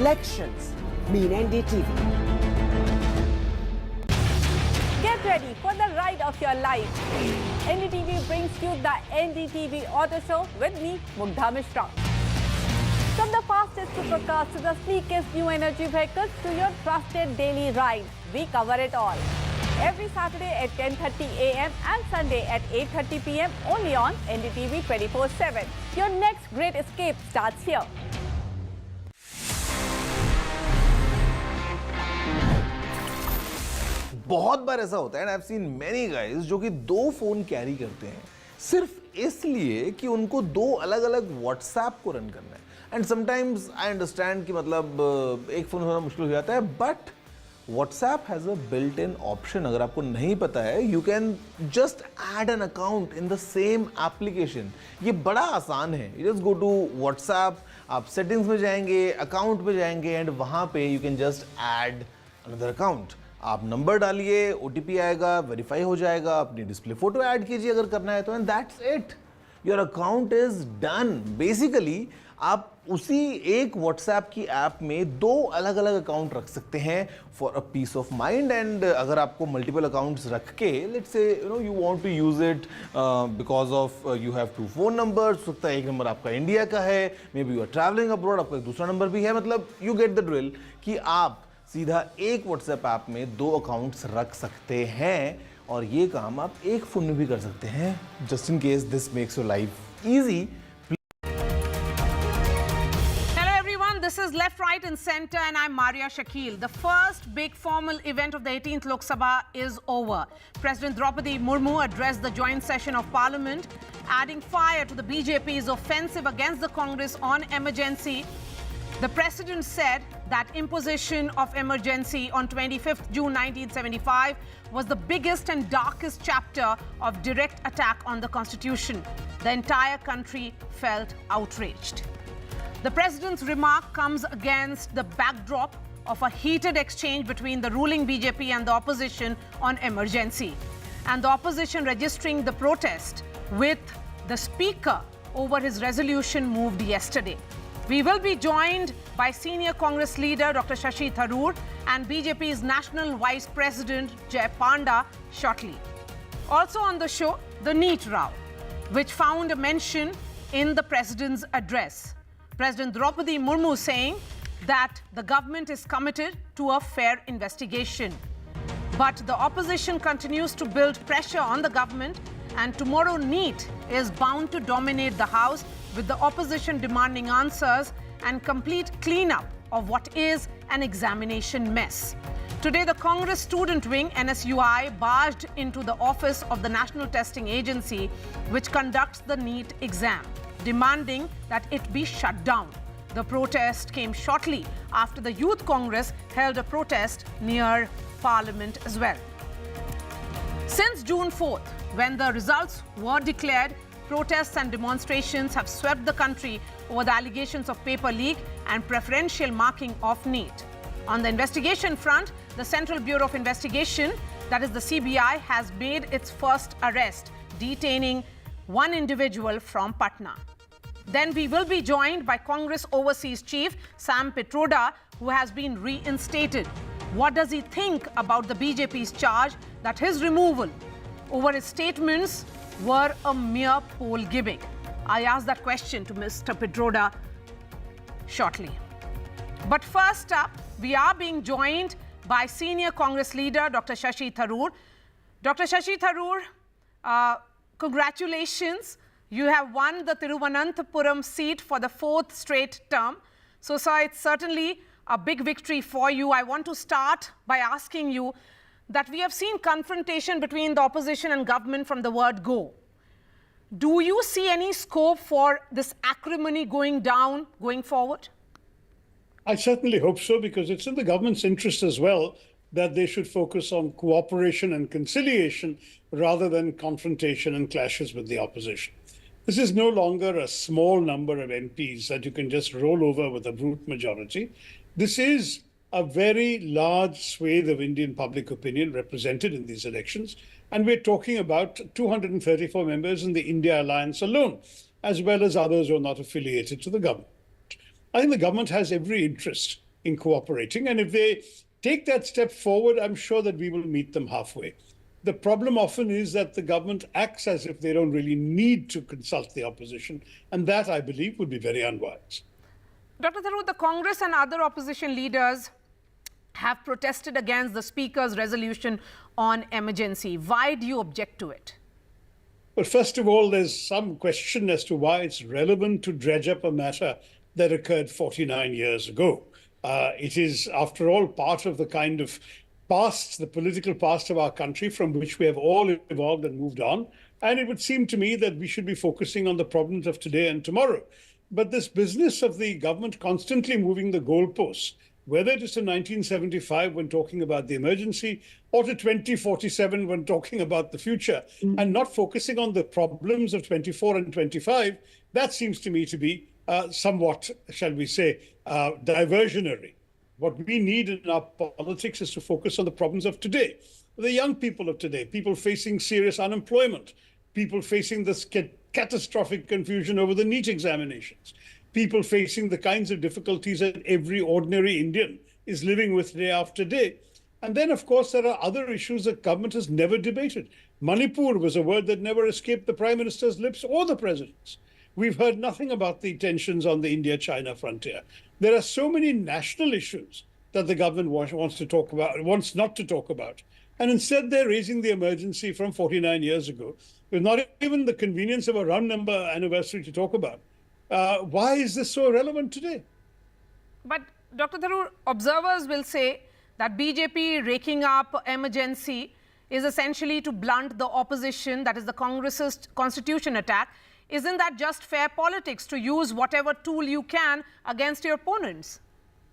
Elections mean NDTV. Get ready for the ride of your life. NDTV brings you the NDTV Auto Show with me, Mugdha Mishra. From the fastest supercars to the sleekest new energy vehicles to your trusted daily ride, we cover it all. Every Saturday at 10:30 a.m. and Sunday at 8:30 p.m. only on NDTV 24/7. Your next great escape starts here. बहुत बार ऐसा होता है, and I've seen many guys जो कि 2 phone carry करते हैं सिर्फ इसलिए कि उनको 2 अलग-अलग WhatsApp को रन करना है। एंड समटाइम्स आई अंडरस्टैंड कि मतलब एक फोन होना मुश्किल हो जाता है, but WhatsApp has a built in option. अगर आपको नहीं पता है, you can just add an account in the same application. ये बड़ा आसान है। You just go to WhatsApp, आप सेटिंग्स में जाएंगे, अकाउंट पे जाएंगे, एंड वहां पे you can just add another account. आप नंबर डालिए, OTP आएगा, वेरीफाई हो जाएगा, अपनी डिस्प्ले फोटो ऐड कीजिए अगर करना है तो, and that's it, your account is done. Basically आप उसी एक व्हाट्सएप की ऐप में 2 अलग अलग अकाउंट रख सकते हैं for a piece of mind. And अगर आपको मल्टीपल अकाउंट्स रख के let's say you want to use it because of you have 2 phone number, हो सकता है एक नंबर आपका इंडिया का है, maybe you are travelling abroad, आपका एक दूसरा नंबर भी है, मतलब यू गेट द ड्रिल कि आप सीधा एक व्हाट्सएप ऐप में 2 अकाउंट्स रख सकते हैं और ये काम आप एक फोन में भी कर सकते हैं। Just in case this makes your life easy. This is Left, Right and Centre and I'm Maria Shakil. The first big formal event of the 18th Lok Sabha is over. President Draupadi Murmu addressed the joint session of Parliament, adding fire to the BJP's offensive against the Congress on emergency. The President said that imposition of emergency on 25th June 1975 was the biggest and darkest chapter of direct attack on the Constitution. The entire country felt outraged. The President's remark comes against the backdrop of a heated exchange between the ruling BJP and the opposition on emergency, and the opposition registering the protest with the Speaker over his resolution moved yesterday. We will be joined by senior Congress leader Dr. Shashi Tharoor and BJP's National Vice President Jay Panda shortly. Also on the show, the NEET row, which found a mention in the President's address. President Draupadi Murmu saying that the government is committed to a fair investigation. But the opposition continues to build pressure on the government, and tomorrow NEET is bound to dominate the House, with the opposition demanding answers and complete cleanup of what is an examination mess. Today, the Congress student wing, NSUI, barged into the office of the National Testing Agency, which conducts the NEET exam, demanding that it be shut down. The protest came shortly after the Youth Congress held a protest near Parliament as well. Since June 4th, when the results were declared, protests and demonstrations have swept the country over the allegations of paper leak and preferential marking of NEET. On the investigation front, the Central Bureau of Investigation, that is the CBI, has made its first arrest, detaining one individual from Patna. Then we will be joined by Congress Overseas Chief Sam Pitroda, who has been reinstated. What does he think about the BJP's charge that his removal over his statements were a mere poll gimmick? I asked that question to Mr. Pitroda shortly. But first up, we are being joined by senior Congress leader Dr. Shashi Tharoor. Dr. Shashi Tharoor, congratulations. You have won the Thiruvananthapuram seat for the 4th straight term. So, sir, it's certainly a big victory for you. I want to start by asking you that we have seen confrontation between the opposition and government from the word go. Do you see any scope for this acrimony going down going forward? I certainly hope so, because it's in the government's interest as well that they should focus on cooperation and conciliation rather than confrontation and clashes with the opposition. This is no longer a small number of MPs that you can just roll over with a brute majority. This is a very large swathe of Indian public opinion represented in these elections. And we're talking about 234 members in the India Alliance alone, as well as others who are not affiliated to the government. I think the government has every interest in cooperating. And if they take that step forward, I'm sure that we will meet them halfway. The problem often is that the government acts as if they don't really need to consult the opposition, and that, I believe, would be very unwise. Dr. Tharoor, the Congress and other opposition leaders have protested against the Speaker's resolution on emergency. Why do you object to it? Well, first of all, there's some question as to why it's relevant to dredge up a matter that occurred 49 years ago. It is, after all, part of the kind of past, the political past of our country from which we have all evolved and moved on. And it would seem to me that we should be focusing on the problems of today and tomorrow. But this business of the government constantly moving the goalposts, whether it is to 1975 when talking about the emergency or to 2047 when talking about the future, and not focusing on the problems of 24 and 25, that seems to me to be somewhat, shall we say, diversionary. What we need in our politics is to focus on the problems of today. The young people of today, people facing serious unemployment, people facing this catastrophic confusion over the NEET examinations, people facing the kinds of difficulties that every ordinary Indian is living with day after day. And then, of course, there are other issues that government has never debated. Manipur was a word that never escaped the Prime Minister's lips or the President's. We've heard nothing about the tensions on the India-China frontier. There are so many national issues that the government wants not to talk about. And instead, they're raising the emergency from 49 years ago, with not even the convenience of a round number anniversary to talk about. Why is this so relevant today? But Dr. Tharoor, observers will say that BJP raking up emergency is essentially to blunt the opposition, that is the Congress's constitution attack. Isn't that just fair politics to use whatever tool you can against your opponents?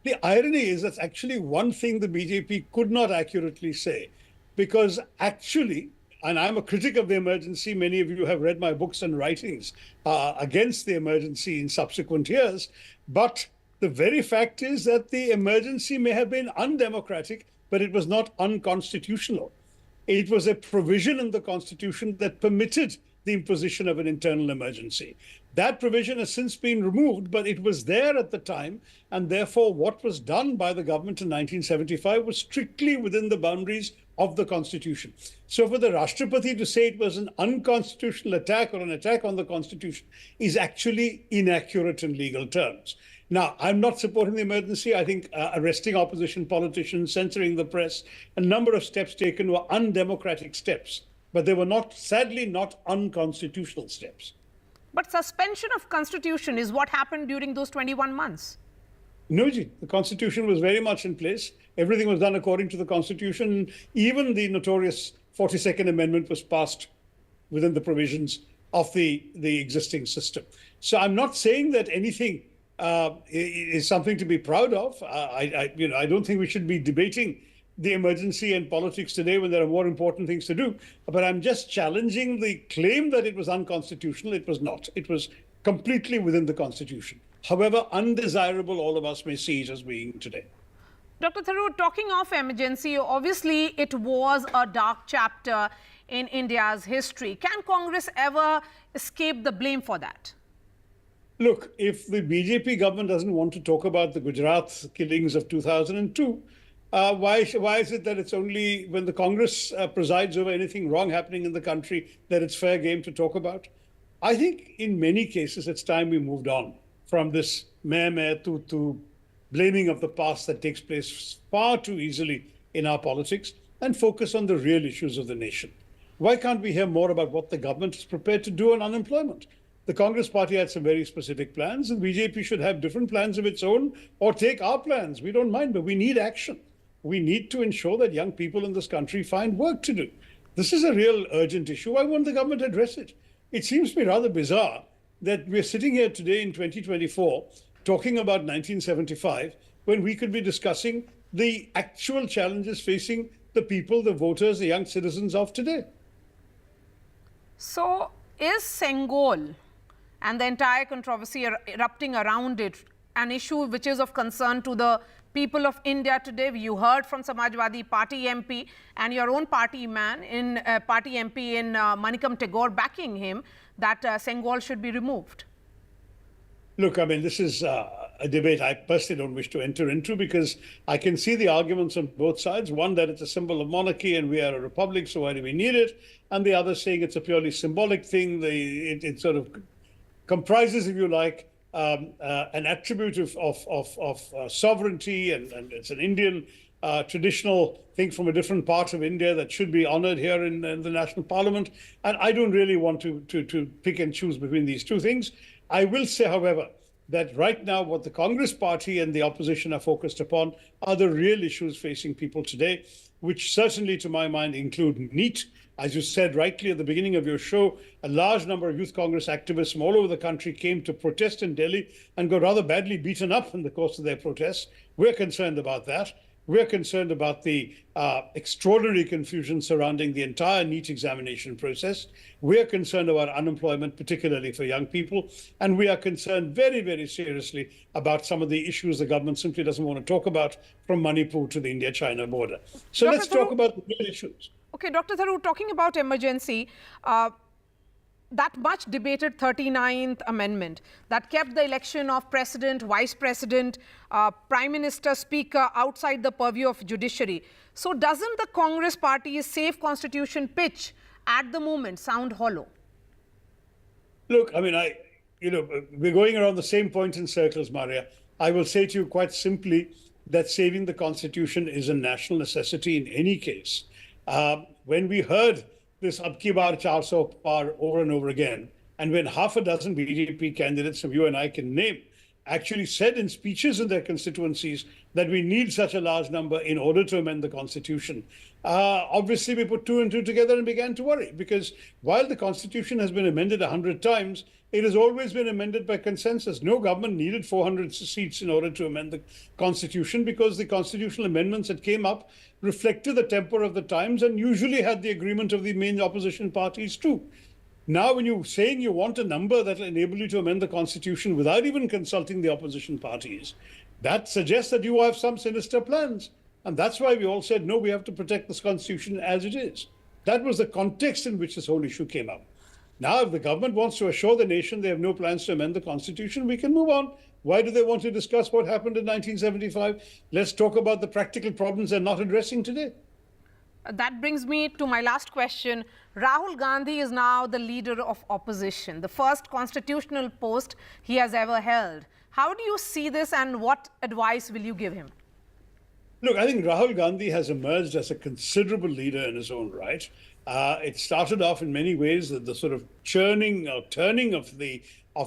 The irony is that's actually one thing the BJP could not accurately say, because actually, and I'm a critic of the emergency, many of you have read my books and writings against the emergency in subsequent years, but the very fact is that the emergency may have been undemocratic, but it was not unconstitutional. It was a provision in the Constitution that permitted the imposition of an internal emergency. That provision has since been removed, but it was there at the time, and therefore what was done by the government in 1975 was strictly within the boundaries of the Constitution. So for the Rashtrapati to say it was an unconstitutional attack or an attack on the Constitution is actually inaccurate in legal terms. Now, I'm not supporting the emergency. I think arresting opposition politicians, censoring the press, a number of steps taken were undemocratic steps. But they were not, sadly, not unconstitutional steps. But suspension of constitution is what happened during those 21 months. No, ji. The constitution was very much in place. Everything was done according to the constitution. Even the notorious 42nd Amendment was passed within the provisions of the existing system. So I'm not saying that anything is something to be proud of. I don't think we should be debating the emergency and politics today when there are more important things to do. But I'm just challenging the claim that it was unconstitutional. It was not. It was completely within the Constitution. However undesirable all of us may see it as being today. Dr. Tharoor, talking of emergency, obviously it was a dark chapter in India's history. Can Congress ever escape the blame for that? Look, if the BJP government doesn't want to talk about the Gujarat killings of 2002, why is it that it's only when the Congress presides over anything wrong happening in the country that it's fair game to talk about? I think in many cases it's time we moved on from this meh to blaming of the past that takes place far too easily in our politics and focus on the real issues of the nation. Why can't we hear more about what the government is prepared to do on unemployment? The Congress party had some very specific plans, and BJP should have different plans of its own or take our plans. We don't mind, but we need action. We need to ensure that young people in this country find work to do. This is a real urgent issue. Why won't the government address it? It seems to me rather bizarre that we're sitting here today in 2024 talking about 1975 when we could be discussing the actual challenges facing the people, the voters, the young citizens of today. So is Sengol and the entire controversy erupting around it an issue which is of concern to the people of India today? You heard from Samajwadi Party MP and your own party man in party MP in Manikam Tagore backing him that Sengol should be removed. Look, I mean, this is a debate I personally don't wish to enter into because I can see the arguments on both sides. One, that it's a symbol of monarchy and we are a republic, so why do we need it? And the other saying it's a purely symbolic thing. It sort of comprises, if you like, an attribute of sovereignty and it's an Indian traditional thing from a different part of India that should be honored here in the national parliament. And I don't really want to pick and choose between these two things. I will say, however, that right now what the Congress party and the opposition are focused upon are the real issues facing people today, which certainly to my mind include NEET. As you said rightly at the beginning of your show, a large number of youth Congress activists from all over the country came to protest in Delhi and got rather badly beaten up in the course of their protests. We're concerned about that. We're concerned about the extraordinary confusion surrounding the entire NEET examination process. We're concerned about unemployment, particularly for young people. And we are concerned very, very seriously about some of the issues the government simply doesn't want to talk about, from Manipur to the India-China border. So let's talk about the real issues. Okay, Dr. Tharoor, talking about emergency, that much debated 39th Amendment that kept the election of President, Vice President, Prime Minister, Speaker outside the purview of judiciary. So doesn't the Congress Party's safe constitution pitch at the moment sound hollow? Look, I mean, we're going around the same point in circles, Maria. I will say to you quite simply that saving the constitution is a national necessity in any case. When we heard this ab ki baar 400 par over and over again, and when half a dozen BJP candidates from you and I can name actually said in speeches in their constituencies that we need such a large number in order to amend the constitution, obviously we put two and two together and began to worry, because while the constitution has been amended 100 times, it has always been amended by consensus. No government needed 400 seats in order to amend the constitution, because the constitutional amendments that came up reflected the temper of the times and usually had the agreement of the main opposition parties too. Now, when you're saying you want a number that will enable you to amend the constitution without even consulting the opposition parties, that suggests that you have some sinister plans. And that's why we all said, no, we have to protect this constitution as it is. That was the context in which this whole issue came up. Now, if the government wants to assure the nation they have no plans to amend the constitution, we can move on. Why do they want to discuss what happened in 1975? Let's talk about the practical problems they're not addressing today. That brings me to my last question. Rahul Gandhi is now the leader of opposition, the first constitutional post he has ever held. How do you see this, and what advice will you give him? Look, I think Rahul Gandhi has emerged as a considerable leader in his own right. It started off in many ways that the sort of churning or turning of the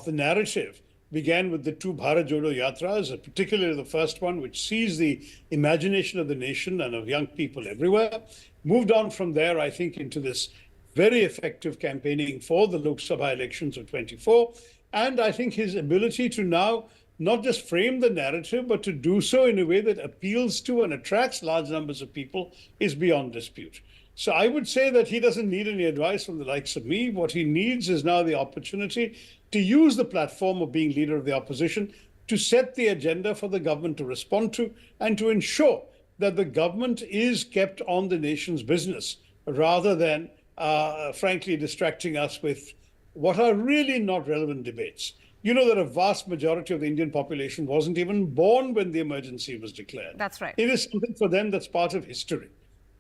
narrative began with the two Bharat Jodo Yatras, particularly the first one, which seized the imagination of the nation and of young people everywhere. Moved on from there, I think, into this very effective campaigning for the Lok Sabha elections of 24. And I think his ability to now not just frame the narrative, but to do so in a way that appeals to and attracts large numbers of people is beyond dispute. So I would say that he doesn't need any advice from the likes of me. What he needs is now the opportunity to use the platform of being leader of the opposition to set the agenda for the government to respond to, and to ensure that the government is kept on the nation's business rather than, frankly, distracting us with what are really not relevant debates. You know that a vast majority of the Indian population wasn't even born when the emergency was declared. That's right. It is something for them that's part of history.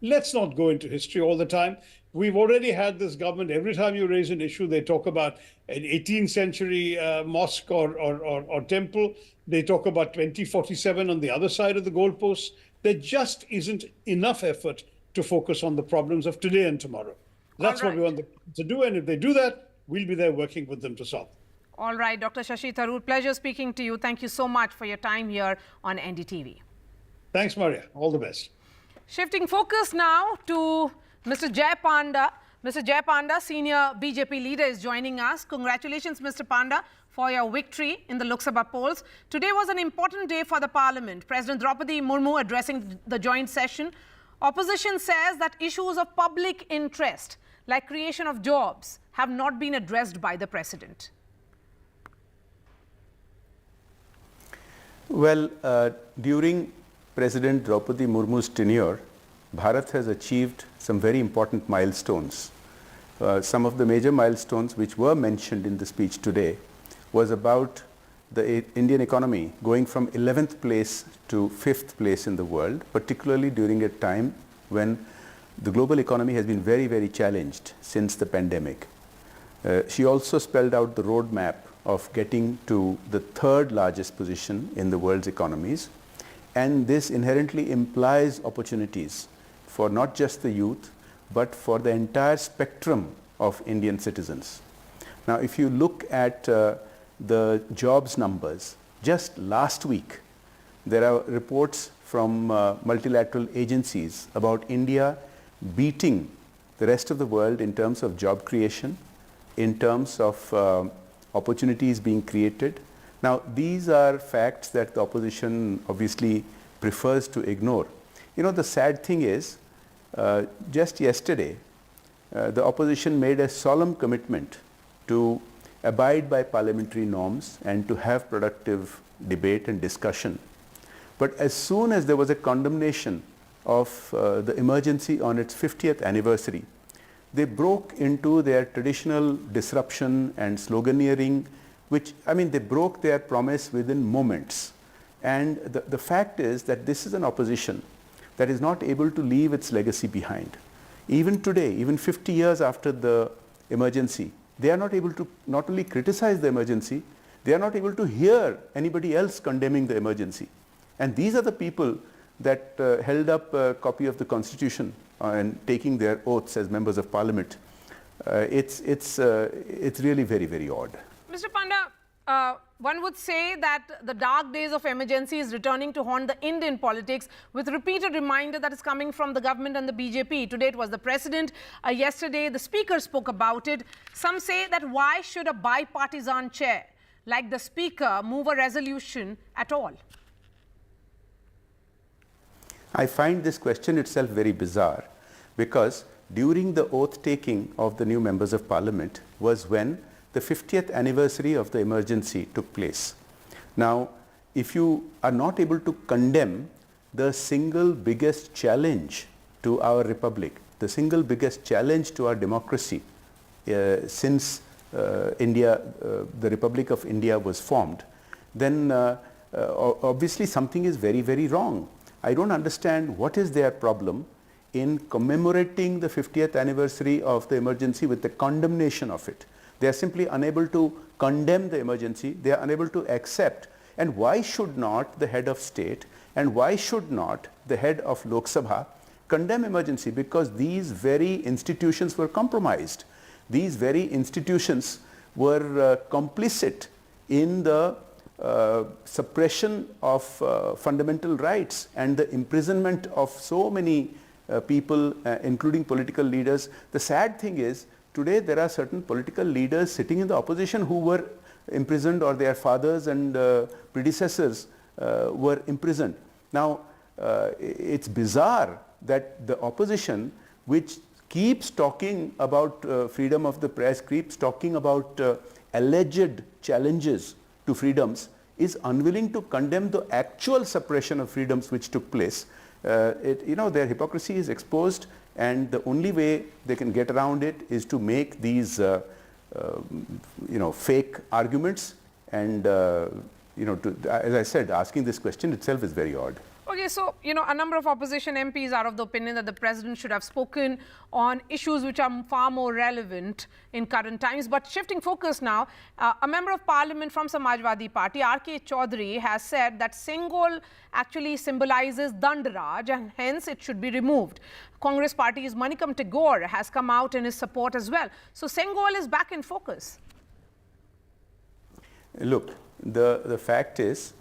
Let's not go into history all the time. We've already had this government. Every time you raise an issue, they talk about an 18th century mosque or temple. They talk about 2047 on the other side of the goalposts. There just isn't enough effort to focus on the problems of today and tomorrow. That's what we want them to do. And if they do that, we'll be there working with them to solve. All right, Dr. Shashi Tharoor, pleasure speaking to you. Thank you so much for your time here on NDTV. Thanks, Maria. All the best. Shifting focus now to Mr. Jay Panda. Mr. Jay Panda, senior BJP leader, is joining us. Congratulations, Mr. Panda, for your victory in the Lok Sabha polls. Today was an important day for the parliament. President Draupadi Murmu addressing the joint session. Opposition says that issues of public interest, like creation of jobs, have not been addressed by the president. Well, during President Draupadi Murmu's tenure, Bharat has achieved some very important milestones. Some of the major milestones which were mentioned in the speech today was about the Indian economy going from 11th place to 5th place in the world, particularly during a time when the global economy has been very, very challenged since the pandemic. She also spelled out the roadmap of getting to the third largest position in the world's economies. And this inherently implies opportunities for not just the youth, but for the entire spectrum of Indian citizens. Now, if you look at the jobs numbers, just last week, there are reports from multilateral agencies about India beating the rest of the world in terms of job creation, in terms of opportunities being created. Now, these are facts that the opposition obviously prefers to ignore. You know, the sad thing is, just yesterday, the opposition made a solemn commitment to abide by parliamentary norms and to have productive debate and discussion. But as soon as there was a condemnation of the emergency on its 50th anniversary, they broke into their traditional disruption and sloganeering, which, I mean, they broke their promise within moments. And the fact is that this is an opposition that is not able to leave its legacy behind. Even today, even 50 years after the emergency, they are not able to not only criticize the emergency, they are not able to hear anybody else condemning the emergency. And these are the people that held up a copy of the Constitution and taking their oaths as members of Parliament. It's really very, very odd. Mr. Panda, one would say that the dark days of emergency is returning to haunt the Indian politics with repeated reminder that is coming from the government and the BJP. Today it was the president. Yesterday the speaker spoke about it. Some say that why should a bipartisan chair like the speaker move a resolution at all? I find this question itself very bizarre because during the oath taking of the new members of Parliament was when the 50th anniversary of the emergency took place. Now, if you are not able to condemn the single biggest challenge to our republic, the single biggest challenge to our democracy since the Republic of India was formed, then obviously something is very, very wrong. I don't understand what is their problem in commemorating the 50th anniversary of the emergency with the condemnation of it. They are simply unable to condemn the emergency. They are unable to accept. And why should not the head of state and why should not the head of Lok Sabha condemn emergency? Because these very institutions were compromised. These very institutions were complicit in the suppression of fundamental rights and the imprisonment of so many people, including political leaders. The sad thing is, today there are certain political leaders sitting in the opposition who were imprisoned or their fathers and predecessors were imprisoned. Now, it's bizarre that the opposition, which keeps talking about freedom of the press, keeps talking about alleged challenges to freedoms, is unwilling to condemn the actual suppression of freedoms which took place. Their hypocrisy is exposed, and the only way they can get around it is to make these fake arguments, and as I said, asking this question itself is very odd. Okay, so, a number of opposition MPs are of the opinion that the president should have spoken on issues which are far more relevant in current times. But shifting focus now, a member of parliament from Samajwadi Party, R.K. Chaudhary, has said that Sengol actually symbolizes Dandaraj and hence it should be removed. Congress Party's Manikam Tagore has come out in his support as well. So Sengol is back in focus. Look, the fact is,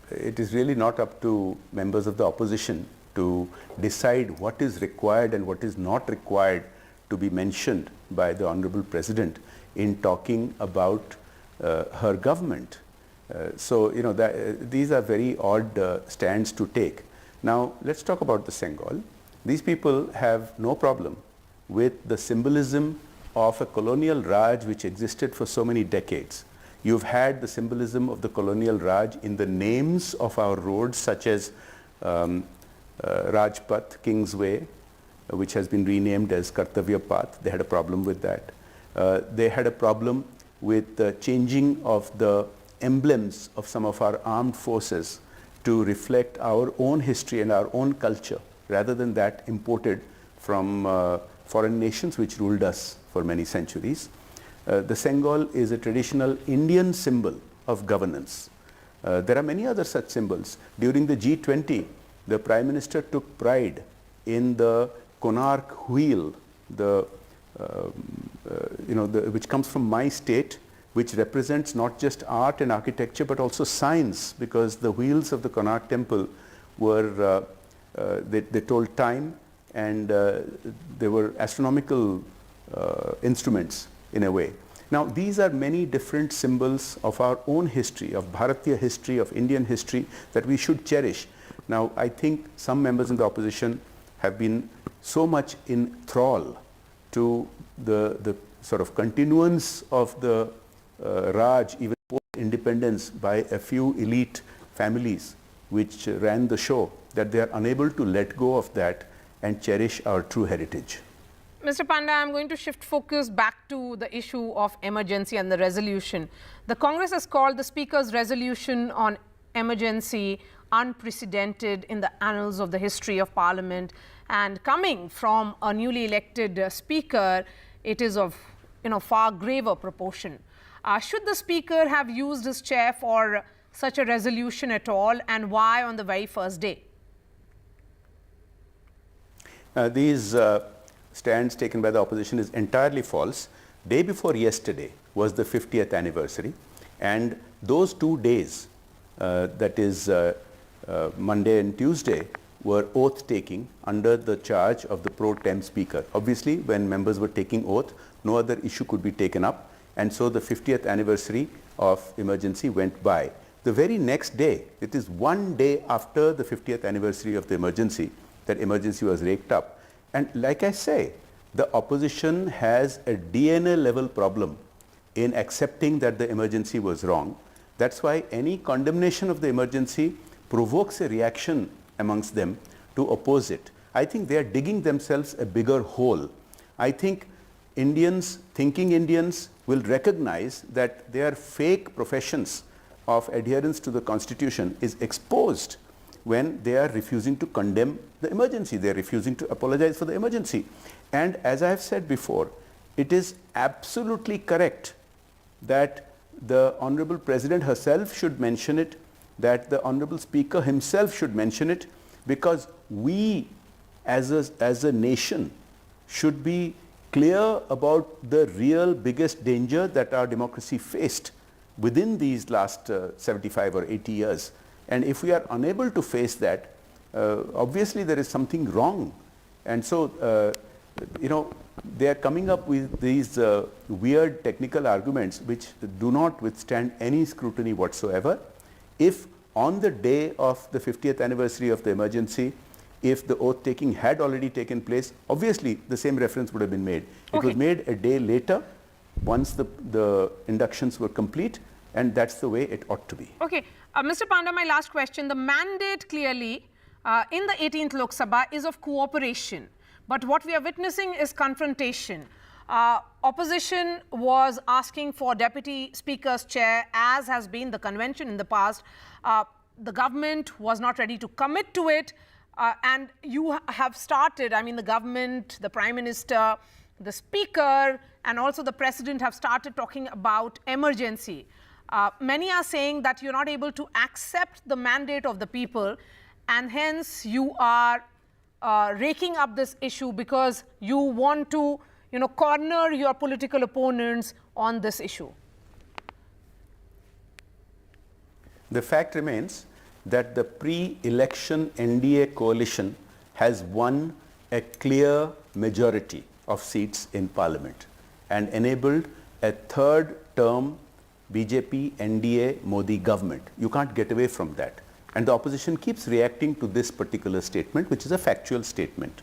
it is really not up to members of the opposition to decide what is required and what is not required to be mentioned by the Honorable President in talking about her government. These are very odd stands to take. Now, let's talk about the Sengol. These people have no problem with the symbolism of a colonial Raj which existed for so many decades. You've had the symbolism of the colonial Raj in the names of our roads, such as Rajpath, Kingsway, which has been renamed as Kartavya Path. They had a problem with that. They had a problem with the changing of the emblems of some of our armed forces to reflect our own history and our own culture, rather than that imported from foreign nations which ruled us for many centuries. The Sengol is a traditional Indian symbol of governance. There are many other such symbols. During the G20, the Prime Minister took pride in the Konark wheel, which comes from my state, which represents not just art and architecture but also science, because the wheels of the Konark temple were, they told time, and they were astronomical instruments in a way. Now, these are many different symbols of our own history, of Bharatiya history, of Indian history, that we should cherish. Now, I think some members in the opposition have been so much in thrall to the sort of continuance of the Raj, even post-independence, by a few elite families which ran the show, that they are unable to let go of that and cherish our true heritage. Mr. Panda, I'm going to shift focus back to the issue of emergency and the resolution. The Congress has called the Speaker's resolution on emergency unprecedented in the annals of the history of Parliament. And coming from a newly elected Speaker, it is of far graver proportion. Should the Speaker have used his chair for such a resolution at all, and why on the very first day? These stands taken by the opposition is entirely false. Day before yesterday was the 50th anniversary, and those 2 days, that is Monday and Tuesday, were oath-taking under the charge of the pro tem speaker. Obviously, when members were taking oath, no other issue could be taken up, and so the 50th anniversary of emergency went by. The very next day, it is 1 day after the 50th anniversary of the emergency, that emergency was raked up. And like I say, the opposition has a DNA level problem in accepting that the emergency was wrong. That's why any condemnation of the emergency provokes a reaction amongst them to oppose it. I think they are digging themselves a bigger hole. I think Indians, thinking Indians, will recognize that their fake professions of adherence to the Constitution is exposed when they are refusing to condemn the emergency. They are refusing to apologize for the emergency. And as I have said before, it is absolutely correct that the Honorable President herself should mention it, that the Honorable Speaker himself should mention it, because we as a nation should be clear about the real biggest danger that our democracy faced within these last 75 or 80 years. And if we are unable to face that, obviously there is something wrong. And so, they are coming up with these weird technical arguments which do not withstand any scrutiny whatsoever. If on the day of the 50th anniversary of the emergency, if the oath taking had already taken place, obviously the same reference would have been made. It was made a day later, once the inductions were complete, and that's the way it ought to be. Okay, Mr. Panda, my last question. The mandate clearly in the 18th Lok Sabha is of cooperation, but what we are witnessing is confrontation. Opposition was asking for Deputy Speaker's chair, as has been the convention in the past. The government was not ready to commit to it, and you have started, I mean the government, the Prime Minister, the Speaker and also the President have started talking about emergency. Many are saying that you're not able to accept the mandate of the people, and hence you are raking up this issue because you want to corner your political opponents on this issue. The fact remains that the pre-election NDA coalition has won a clear majority of seats in Parliament and enabled a third-term BJP NDA Modi government. You can't get away from that. And the opposition keeps reacting to this particular statement, which is a factual statement.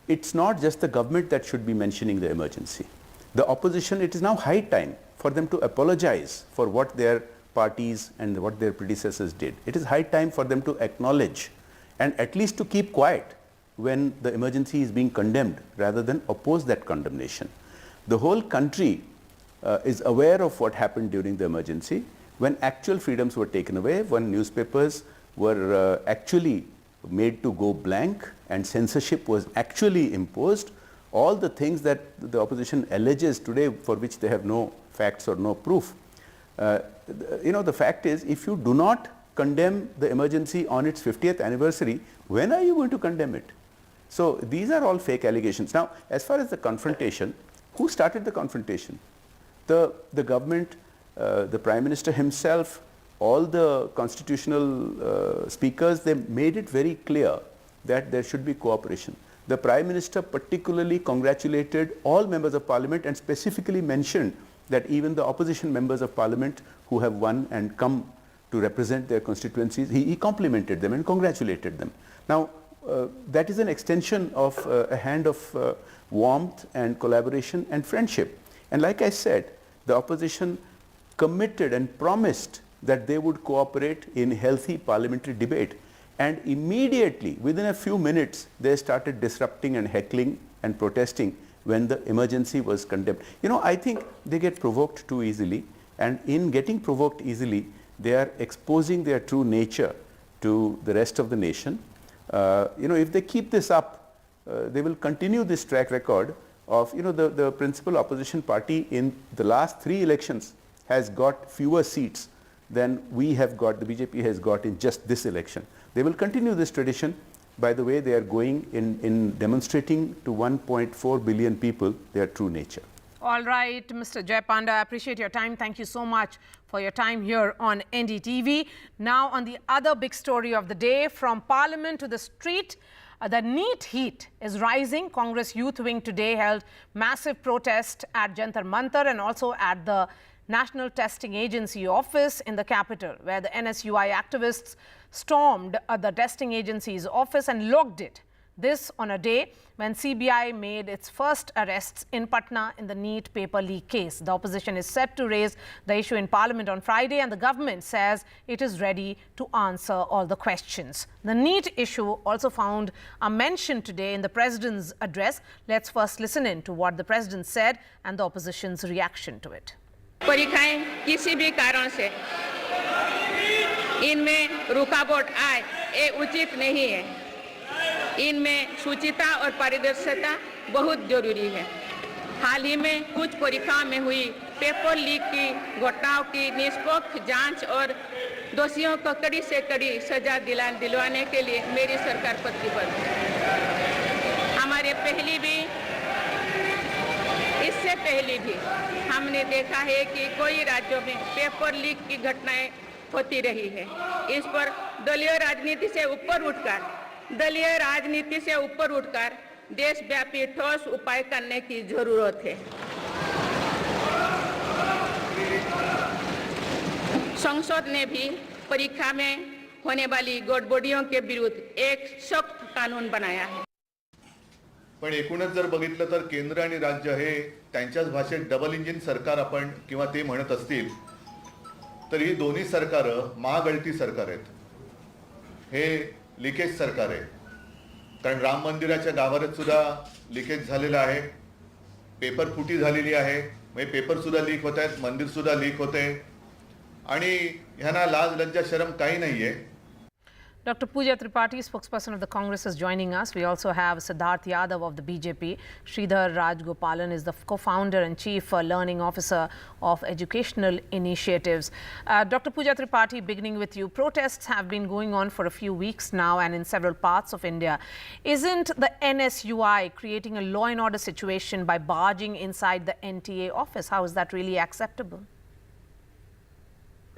It's not just the government that should be mentioning the emergency. The opposition, it is now high time for them to apologize for what their parties and what their predecessors did. It is high time for them to acknowledge and at least to keep quiet when the emergency is being condemned rather than oppose that condemnation. The whole country is aware of what happened during the emergency, when actual freedoms were taken away, when newspapers were actually made to go blank and censorship was actually imposed. All the things that the opposition alleges today for which they have no facts or no proof. The fact is, if you do not condemn the emergency on its 50th anniversary, when are you going to condemn it? So these are all fake allegations. Now, as far as the confrontation, who started the confrontation? The government, the Prime Minister himself, all the constitutional speakers, they made it very clear that there should be cooperation. The Prime Minister particularly congratulated all members of Parliament and specifically mentioned that even the opposition members of Parliament who have won and come to represent their constituencies, he complimented them and congratulated them. Now, that is an extension of a hand of warmth and collaboration and friendship. And like I said, the opposition committed and promised that they would cooperate in healthy parliamentary debate. And immediately, within a few minutes, they started disrupting and heckling and protesting when the emergency was condemned. I think they get provoked too easily, and in getting provoked easily, they are exposing their true nature to the rest of the nation. If they keep this up, they will continue this track record of, the principal opposition party in the last 3 elections has got fewer seats than we have got, the BJP has got in just this election. They will continue this tradition by the way they are going in demonstrating to 1.4 billion people their true nature. All right, Mr. Jayapanda, I appreciate your time. Thank you so much for your time here on NDTV. Now on the other big story of the day, from Parliament to the street, the NEET heat is rising. Congress Youth Wing today held massive protest at Jantar Mantar and also at the National Testing Agency office in the capital, where the NSUI activists stormed the testing agency's office and locked it. This on a day when CBI made its first arrests in Patna in the NEET paper leak case. The opposition is set to raise the issue in Parliament on Friday, and the government says it is ready to answer all the questions. The NEET issue also found a mention today in the President's address. Let's first listen in to what the President said and the opposition's reaction to it. परीक्षाएं किसी भी कारण से इनमें रुकावट आए ये उचित नहीं है। इनमें शुचिता और पारदर्शिता बहुत जरूरी है। हाल ही में कुछ परीक्षाओं में हुई पेपर लीक की घटनाओं की निष्पक्ष जांच और दोषियों को कड़ी से कड़ी सजा दिलवाने के लिए मेरी सरकार प्रतिबद्ध है। हमारे इससे पहले भी हमने देखा है कि कई राज्यों में पेपर लीक की घटनाएं होती रही है। इस पर दलीय राजनीति से ऊपर उठकर देशव्यापी ठोस उपाय करने की जरूरत है। संसद ने भी परीक्षा में होने वाली गड़बड़ियों के विरुद्ध एक सख्त कानून बनाया है। पण एकूणच जर बघितलं तर केंद्र आणि राज्य हे त्यांच्याच भाषेत डबल इंजिन सरकार आपण किंवा ते म्हणत असतील तर ही दोन्ही सरकारं महागळती सरकार आहेत। हे लिकेज सरकार आहे, कारण राम मंदिराच्या गाभाऱ्यात सुद्धा लिकेज झालेलं आहे, पेपर फुटी झालेली आहे, म्हणजे पेपर सुद्धा लीक होत आहेत, मंदिर सुद्धा लीक होते आणि ह्यांना लाज लज्जा शरम काही नाहीये। Dr. Pooja Tripathi, spokesperson of the Congress, is joining us. We also have Siddharth Yadav of the BJP. Sridhar Rajgopalan is the co-founder and chief learning officer of educational initiatives. Dr. Pooja Tripathi, beginning with you, protests have been going on for a few weeks now and in several parts of India. Isn't the NSUI creating a law and order situation by barging inside the NTA office? How is that really acceptable?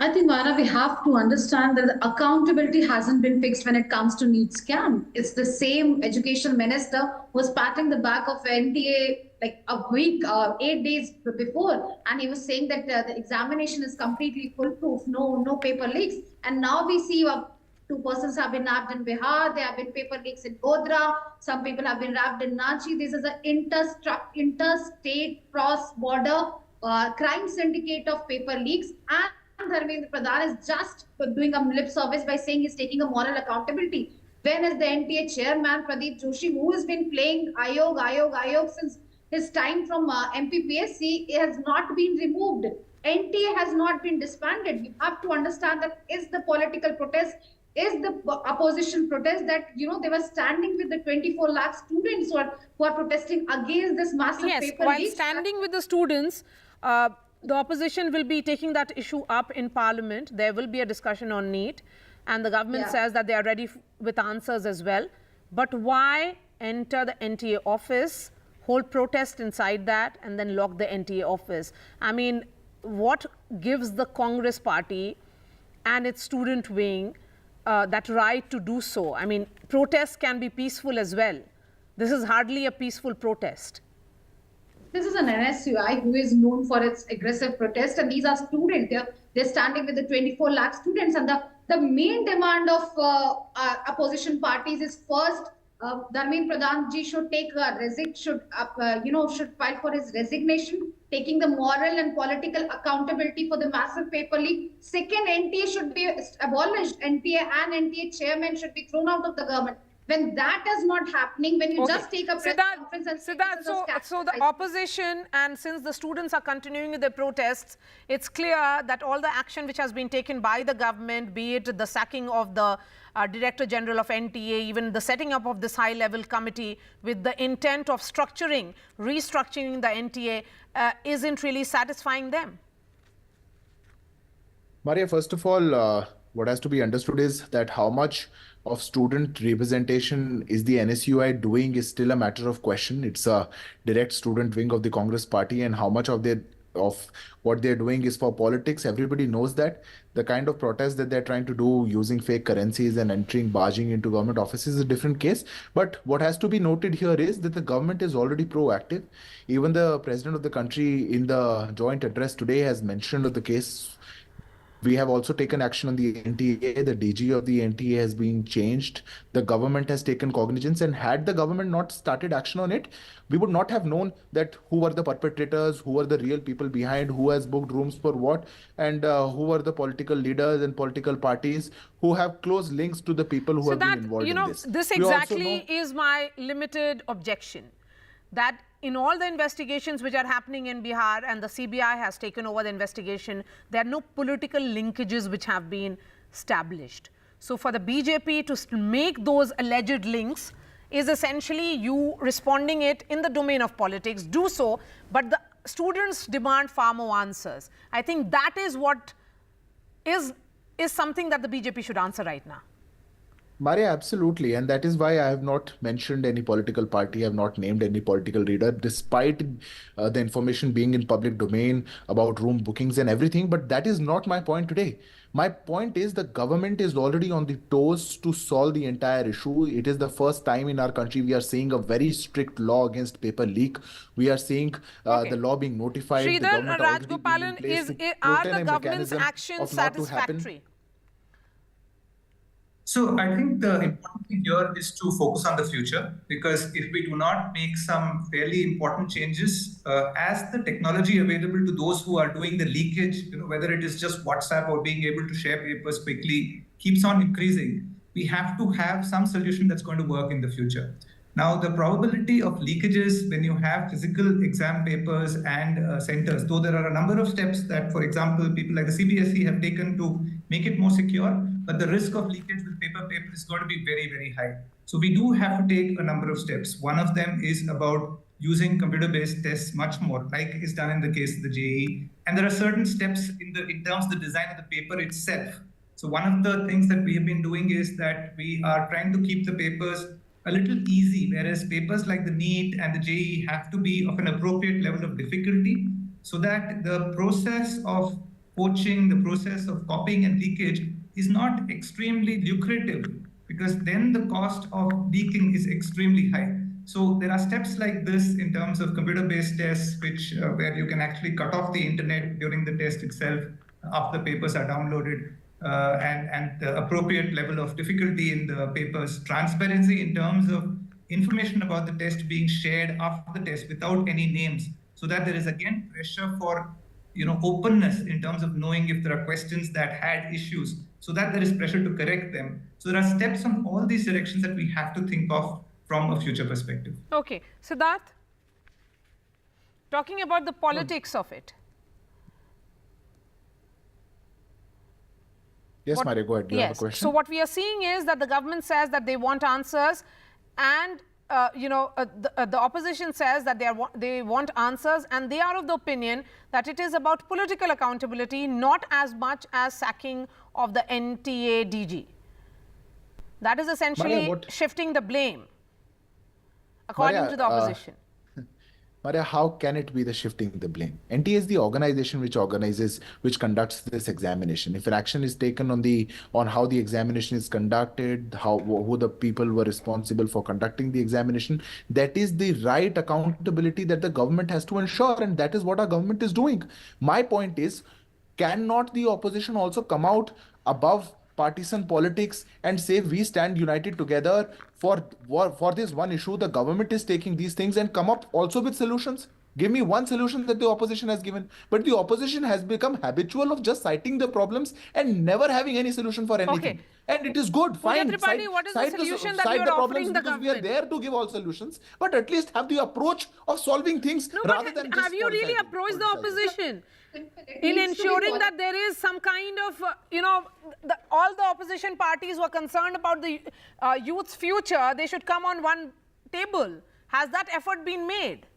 I think, Mara, we have to understand that the accountability hasn't been fixed when it comes to NEET scam. It's the same education minister who was patting the back of NTA like a week, 8 days before, and he was saying that the examination is completely foolproof, no paper leaks. And now we see 2 persons have been nabbed in Bihar, there have been paper leaks in Godhra, some people have been nabbed in Ranchi. This is an interstate cross-border crime syndicate of paper leaks, and Dharmendra Pradhan is just doing a lip service by saying he's taking a moral accountability. When is the NTA chairman Pradeep Joshi, who has been playing Ayog since his time from MPPSC, has not been removed. NTA has not been disbanded. You have to understand that is the political protest, is the opposition protest that, you know, they were standing with the 24 lakh students who are protesting against this massive paper while leak. Standing with the students, the opposition will be taking that issue up in Parliament. There will be a discussion on NEET, and the government says that they are ready with answers as well. But why enter the NTA office, hold protest inside that, and then lock the NTA office? I mean, what gives the Congress party and its student wing that right to do so? I mean, protests can be peaceful as well. This is hardly a peaceful protest. This is an NSUI who is known for its aggressive protest, and these are students. They're standing with the 24 lakh students, and the main demand of opposition parties is first, Dharmendra Pradhan ji should take should file for his resignation. taking the moral and political accountability for the massive paper leak. Second, NTA should be abolished. NTA and NTA chairman should be thrown out of the government. When that is not happening, when you just take a press conference and say this is a scandal. So the opposition, and since the students are continuing with their protests, it's clear that all the action which has been taken by the government, be it the sacking of the Director General of NTA, even the setting up of this high-level committee with the intent of restructuring the NTA, isn't really satisfying them. Maria, first of all, what has to be understood is that how much of student representation is the NSUI doing is still a matter of question. It's a direct student wing of the Congress party, and how much of what they're doing is for politics. Everybody knows that. The kind of protest that they're trying to do using fake currencies and barging into government offices is a different case. But what has to be noted here is that the government is already proactive. Even the president of the country in the joint address today has mentioned the case. We have also taken action on the NTA. The DG of the NTA has been changed. The government has taken cognizance, and had the government not started action on it, we would not have known that who were the perpetrators, who were the real people behind, who has booked rooms for what, and who were the political leaders and political parties who have close links to the people who have been involved in this. This exactly is my limited objection, that in all the investigations which are happening in Bihar, and the CBI has taken over the investigation, there are no political linkages which have been established. So for the BJP to make those alleged links is essentially you responding it in the domain of politics. Do so, but the students demand far more answers. I think that is what is something that the BJP should answer right now. Maria, absolutely. And that is why I have not mentioned any political party, I have not named any political leader, despite the information being in public domain about room bookings and everything. But that is not my point today. My point is the government is already on the toes to solve the entire issue. It is the first time in our country we are seeing a very strict law against paper leak. We are seeing the law being notified. Sridhar Rajgopalan, are the government's actions satisfactory? So I think the important thing here is to focus on the future, because if we do not make some fairly important changes, as the technology available to those who are doing the leakage, whether it is just WhatsApp or being able to share papers quickly, keeps on increasing, we have to have some solution that's going to work in the future. Now, the probability of leakages when you have physical exam papers and centers, though there are a number of steps that, for example, people like the CBSE have taken to make it more secure, but the risk of leakage with paper is going to be very, very high. So we do have to take a number of steps. One of them is about using computer-based tests much more, like is done in the case of the JEE. And there are certain steps in terms of the design of the paper itself. So one of the things that we have been doing is that we are trying to keep the papers a little easy, whereas papers like the NEET and the JEE have to be of an appropriate level of difficulty, so that the process of poaching, the process of copying and leakage is not extremely lucrative, because then the cost of leaking is extremely high. So there are steps like this in terms of computer-based tests, which where you can actually cut off the internet during the test itself after the papers are downloaded. And the appropriate level of difficulty in the papers, transparency in terms of information about the test being shared after the test without any names, so that there is again pressure for openness in terms of knowing if there are questions that had issues, so that there is pressure to correct them. So there are steps on all these directions that we have to think of from a future perspective. Okay, Siddharth, talking about the politics of it. Yes, Maria, go ahead. You have a question? So what we are seeing is that the government says that they want answers, and the opposition says that they want answers, and they are of the opinion that it is about political accountability, not as much as sacking of the NTA DG. That is essentially shifting the blame, according to the opposition. Maria, how can it be the shifting the blame? NTA is the organization which conducts this examination. If an action is taken on how the examination is conducted, who the people were responsible for conducting the examination, that is the right accountability that the government has to ensure, and that is what our government is doing. My point is, cannot the opposition also come out above partisan politics and say we stand united together for this one issue? The government is taking these things and come up also with solutions. Give me one solution that the opposition has given. But the opposition has become habitual of just citing the problems and never having any solution for anything. And it is good, fine. Tripathi, what is the solution that you are offering the government? We are there to give all solutions, but at least have the approach of solving things rather than just have you really approached the opposition in ensuring that there is some kind of, all the opposition parties who are concerned about the youth's future, they should come on one table. Has that effort been made?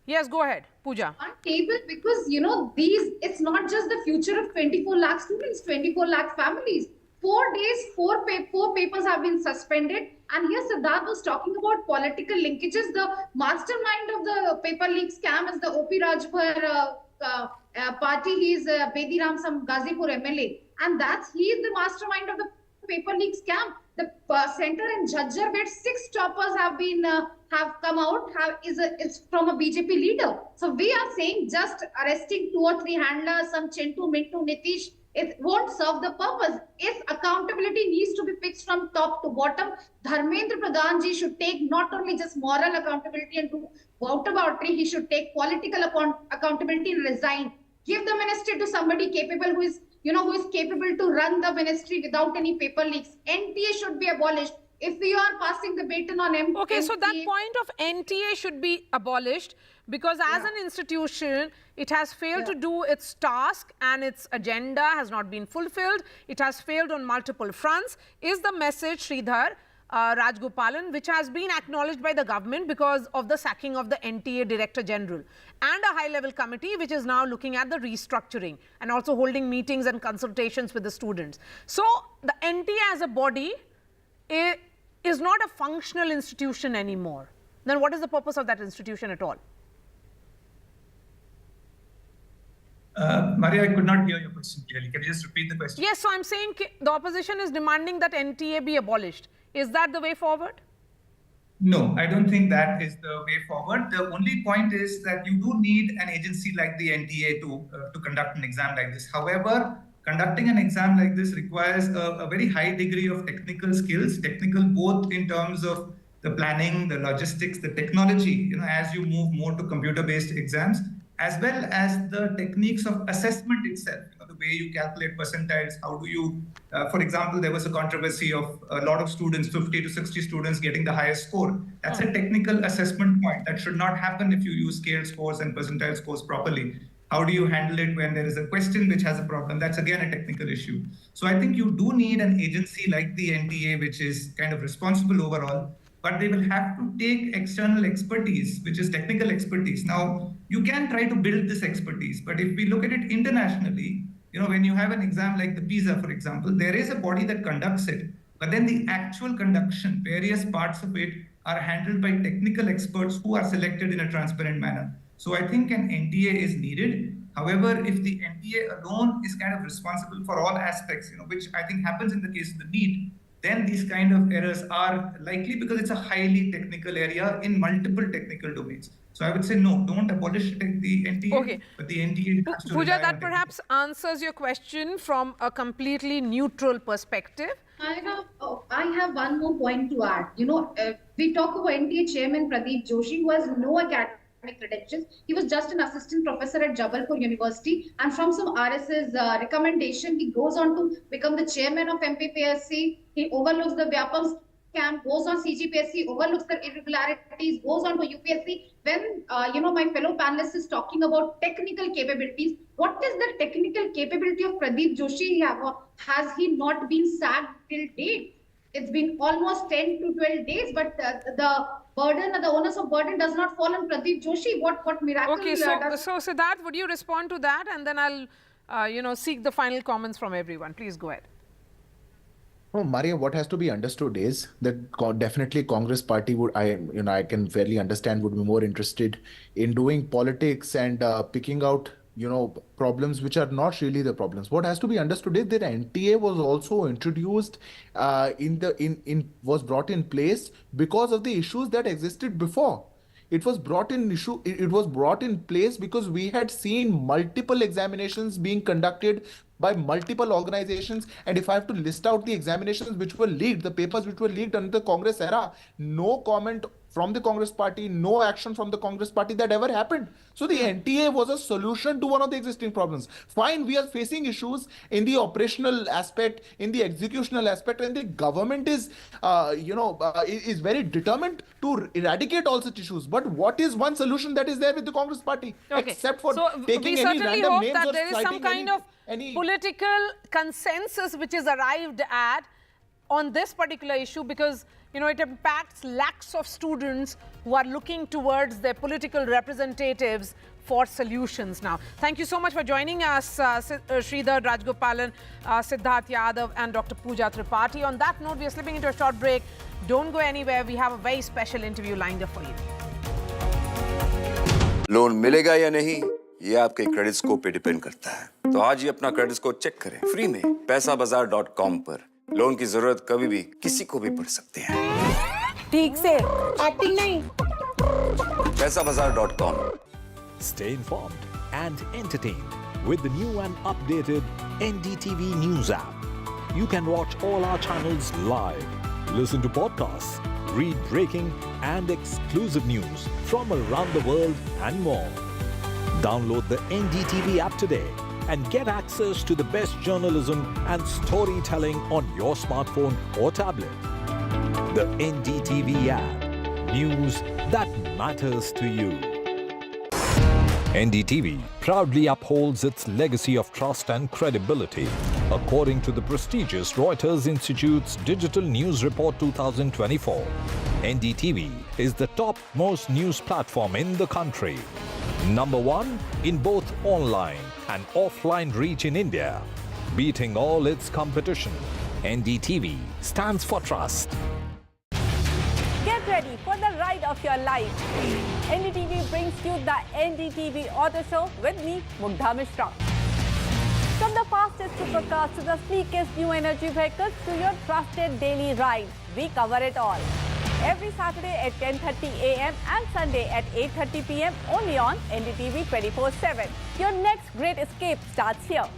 Yes, go ahead, Pooja. On table, because it's not just the future of 24 lakh students, 24 lakh families. 4 days, four papers have been suspended. And here Siddharth was talking about political linkages. The mastermind of the paper leak scam is the O.P. Rajbhar party. He's Bediram, some Ghazipur MLA. And he is the mastermind of the paper leak scam. The center in Jhajjar, where 6 toppers have come out, it's from a BJP leader. So we are saying just arresting 2 or 3 handlers, some Chintu, Mintu, Nitish, it won't serve the purpose. If accountability needs to be fixed from top to bottom, Dharmendra Pradhan ji should take not only just moral accountability and do whataboutery, he should take political accountability and resign. Give the ministry to somebody capable who is capable to run the ministry without any paper leaks. NTA should be abolished. If we are passing the baton on MTA... Okay, so that point of NTA should be abolished because as an institution, it has failed to do its task and its agenda has not been fulfilled. It has failed on multiple fronts. Is the message, Sridhar Rajgopalan, which has been acknowledged by the government because of the sacking of the NTA Director General and a high-level committee which is now looking at the restructuring and also holding meetings and consultations with the students. So the NTA as a body is not a functional institution anymore. Then what is the purpose of that institution at all? Maria, I could not hear your question clearly. Can you just repeat the question? Yes, so I'm saying the opposition is demanding that NTA be abolished. Is that the way forward? No, I don't think that is the way forward. The only point is that you do need an agency like the NTA to conduct an exam like this. However, conducting an exam like this requires a very high degree of technical skills, both in terms of the planning, the logistics, the technology, as you move more to computer-based exams, as well as the techniques of assessment itself, the way you calculate percentiles, how do you, for example, there was a controversy of a lot of students, 50 to 60 students getting the highest score. That's a technical assessment point. That should not happen if you use scale scores and percentile scores properly. How do you handle it when there is a question which has a problem? That's again a technical issue. So I think you do need an agency like the NTA, which is kind of responsible overall, but they will have to take external expertise, which is technical expertise. Now, you can try to build this expertise, but if we look at it internationally, when you have an exam like the PISA, for example, there is a body that conducts it, but then the actual conduction, various parts of it are handled by technical experts who are selected in a transparent manner. So I think an NTA is needed. However, if the NTA alone is kind of responsible for all aspects, which I think happens in the case of the NEET, then these kind of errors are likely because it's a highly technical area in multiple technical domains. So I would say no, don't abolish the NTA, but the NTA has to Pooja, that perhaps answers your question from a completely neutral perspective. I have one more point to add. We talk about NTA chairman Pradeep Joshi, who has no academic credentials. He was just an assistant professor at Jabalpur University, and from some RSS recommendation, he goes on to become the chairman of MPPSC. He overlooks the Vyapam scam, goes on CGPSC, overlooks the irregularities, goes on to UPSC. When my fellow panelist is talking about technical capabilities, what is the technical capability of Pradeep Joshi? Has he not been sacked till date? It's been almost 10 to 12 days, but the burden, the onus of burden does not fall on Pradeep Joshi. What miracle? Okay, so Siddharth, would you respond to that, and then I'll seek the final comments from everyone. Please go ahead. Oh, Maria, what has to be understood is that definitely Congress party would, I can fairly understand, would be more interested in doing politics and picking out problems which are not really the problems. What has to be understood is that NTA was also introduced was brought in place because of the issues that existed before. It was brought in place because we had seen multiple examinations being conducted by multiple organizations, and if I have to list out the examinations which were leaked, the papers which were leaked under the Congress era, no comment from the Congress party, no action from the Congress party that ever happened. So the NTA was a solution to one of the existing problems. Fine, we are facing issues in the operational aspect, in the executional aspect, and the government is, is very determined to eradicate all such issues. But what is one solution that is there with the Congress party, except for taking any random hope names that or there is some kind of political consensus which is arrived at on this particular issue, because it impacts lakhs of students who are looking towards their political representatives for solutions now. Thank you so much for joining us, Sridhar Rajgopalan, Siddharth Yadav and Dr. Pooja Tripathi. On that note, we are slipping into a short break. Don't go anywhere. We have a very special interview lined up for you. Loan मिलेगा या नहीं, ये आपके credit score पे depend करता है। तो आज ही अपना क्रेडिट स्कोर चेक करें फ्री में पैसाबाजार.com पर। लोन की जरूरत कभी भी किसी को भी पड़ सकती है। ठीक से एक्टिंग नहीं। पैसाबाजार.com। Stay informed and entertained with the new and updated NDTV News app. You can watch all our channels live, listen to podcasts, read breaking and exclusive news from around the world and more. Download the NDTV app today and get access to the best journalism and storytelling on your smartphone or tablet. The NDTV app. News that matters to you. NDTV proudly upholds its legacy of trust and credibility. According to the prestigious Reuters Institute's Digital News Report 2024, NDTV is the top-most news platform in the country. Number one in both online and offline reach in India. Beating all its competition, NDTV stands for trust. Get ready for the ride of your life. NDTV brings you the NDTV Auto Show with me, Mugdha Mishra. From the fastest supercars to the sleekest new energy vehicles to your trusted daily ride, we cover it all. Every Saturday at 10:30 a.m. and Sunday at 8:30 p.m. only on NDTV 24/7. Your next great escape starts here.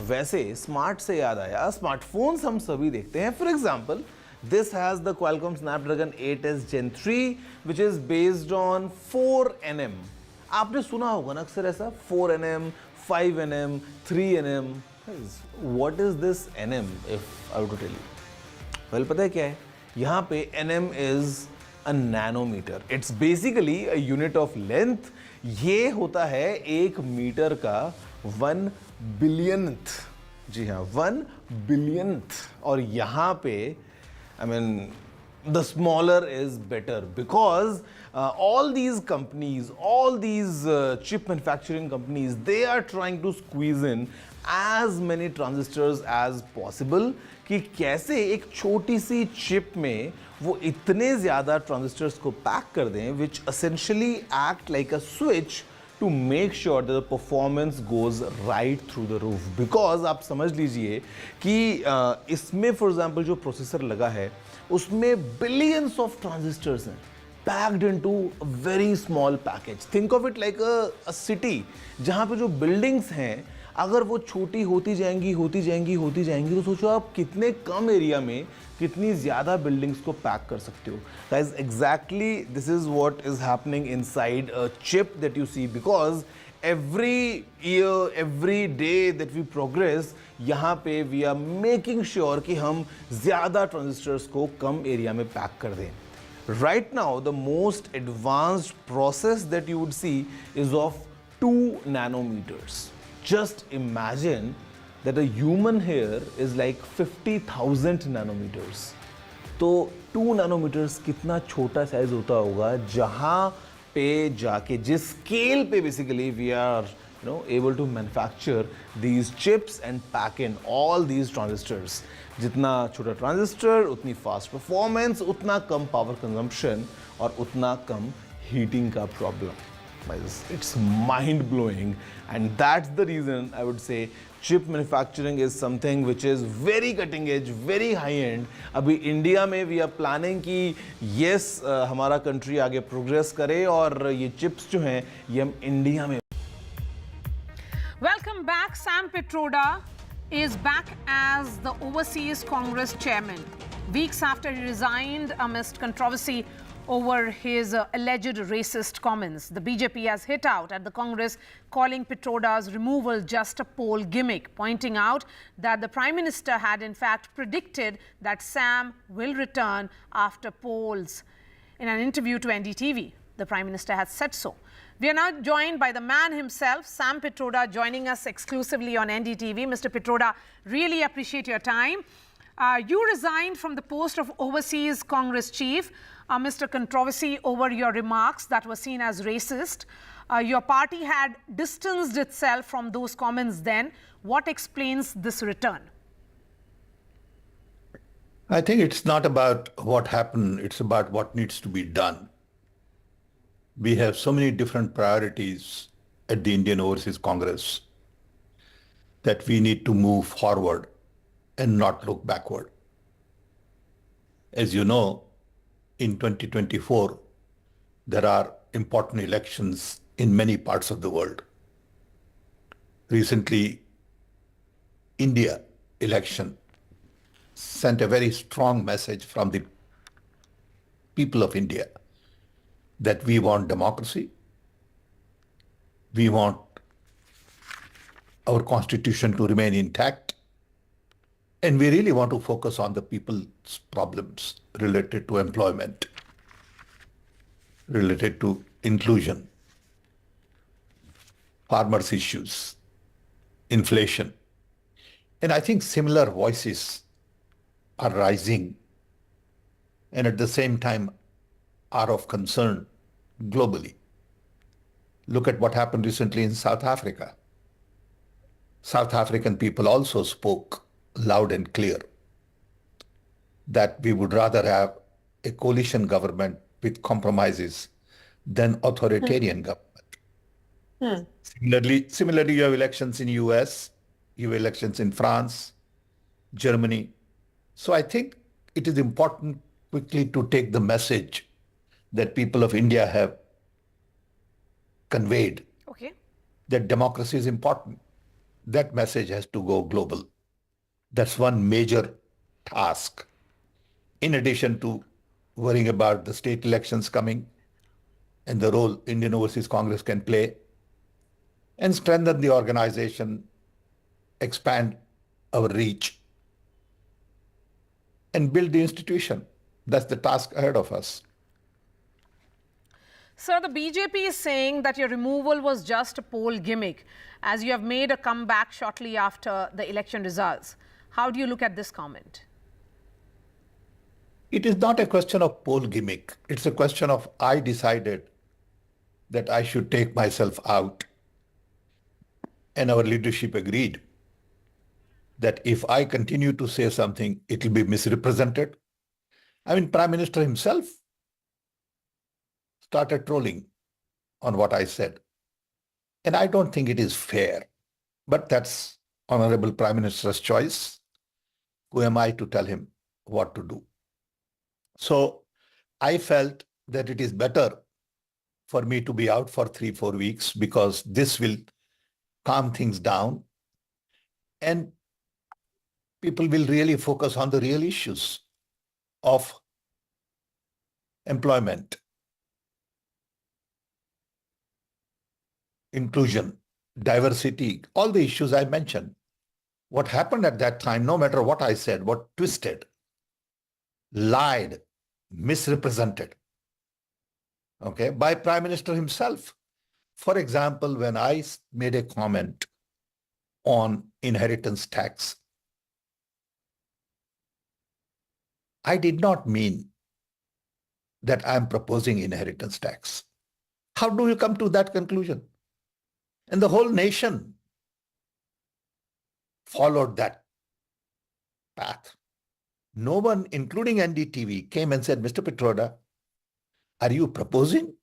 वैसे smart से याद आया, smartphones हम सभी देखते हैं. For example, this has the Qualcomm Snapdragon 8S Gen 3 which is based on 4nm. आपने सुना होगा ना अक्सर ऐसा 4nm, 5nm, 3nm. What is this nm if I were to tell you? Well, पता है क्या है? यहाँ पे nm is a nanometer. It's basically a unit of length. ये होता है 1 मीटर का 1 billionth. जी हाँ, 1 billionth. और यहाँ पे I mean, the smaller is better because all these companies, all these chip manufacturing companies, they are trying to squeeze in as many transistors as possible कि कैसे एक छोटी सी चिप में वो इतने ज़्यादा ट्रांजिस्टर्स को पैक कर दें which essentially act like a switch to make sure that the performance goes right through the roof. Because आप समझ लीजिए कि इसमें for example जो प्रोसेसर लगा है उसमें billions of transistors हैं packed into a very small package. Think of it like a city जहाँ पे जो buildings हैं अगर वो छोटी होती जाएंगी तो सोचो आप कितने कम एरिया में कितनी ज़्यादा बिल्डिंग्स को पैक कर सकते हो. Guys, exactly this is what is happening inside a chip that you see because every year, every day that we progress, यहाँ पे we are making sure कि हम ज़्यादा transistors को कम एरिया में पैक कर दें. Right now, the most advanced process that you would see is of 2 nanometers. Just imagine that a human hair is like 50,000 nanometers. तो 2 nanometers कितना छोटा साइज होता होगा जहाँ पे जाके जिस स्केल पे basically we are able to manufacture these chips and pack in all these transistors. जितना छोटा ट्रांजिस्टर उतनी फास्ट परफॉर्मेंस, उतना कम पावर कंजम्पशन और उतना कम हीटिंग का problem. It's mind-blowing, and that's the reason I would say chip manufacturing is something which is very cutting edge, very high-end. अभी India में we are planning कि yes हमारा country आगे progress करे और ये chips जो हैं ये हम इंडिया में. Welcome back. Sam Pitroda is back as the Overseas Congress chairman, weeks after he resigned amidst controversy over his alleged racist comments. The BJP has hit out at the Congress, calling Pitroda's removal just a poll gimmick, pointing out that the Prime Minister had in fact predicted that Sam will return after polls. In an interview to NDTV, the Prime Minister has said so. We are now joined by the man himself, Sam Pitroda, joining us exclusively on NDTV. Mr. Pitroda, really appreciate your time. You resigned from the post of Overseas Congress Chief amidst a controversy over your remarks that were seen as racist. Your party had distanced itself from those comments then. What explains this return? I think it's not about what happened, it's about what needs to be done. We have so many different priorities at the Indian Overseas Congress that we need to move forward and not look backward. As you know, in 2024, there are important elections in many parts of the world. Recently, India election sent a very strong message from the people of India that we want democracy, we want our constitution to remain intact, and we really want to focus on the people's problems related to employment, related to inclusion, farmers' issues, inflation. And I think similar voices are rising and at the same time are of concern globally. Look at what happened recently in South Africa. South African people also spoke loud and clear that we would rather have a coalition government with compromises than authoritarian government. Similarly, you have elections in US, you have elections in France, Germany. So I think it is important quickly to take the message that people of India have conveyed, that democracy is important. That message has to go global. That's one major task. In addition to worrying about the state elections coming and the role Indian Overseas Congress can play, and strengthen the organization, expand our reach, and build the institution. That's the task ahead of us. Sir, the BJP is saying that your removal was just a poll gimmick, as you have made a comeback shortly after the election results. How do you look at this comment? It is not a question of poll gimmick. It's a question of I decided that I should take myself out. And our leadership agreed that if I continue to say something, it will be misrepresented. I mean, Prime Minister himself started trolling on what I said. And I don't think it is fair, but that's Honorable Prime Minister's choice. Who am I to tell him what to do? So I felt that it is better for me to be out for 3-4 weeks because this will calm things down and people will really focus on the real issues of employment, inclusion, diversity, all the issues I mentioned. What happened at that time, no matter what I said, what twisted, lied, misrepresented, by Prime Minister himself. For example, when I made a comment on inheritance tax, I did not mean that I'm proposing inheritance tax. How do you come to that conclusion? And the whole nation followed that path. No one, including NDTV, came and said, Mr. Pitroda, are you proposing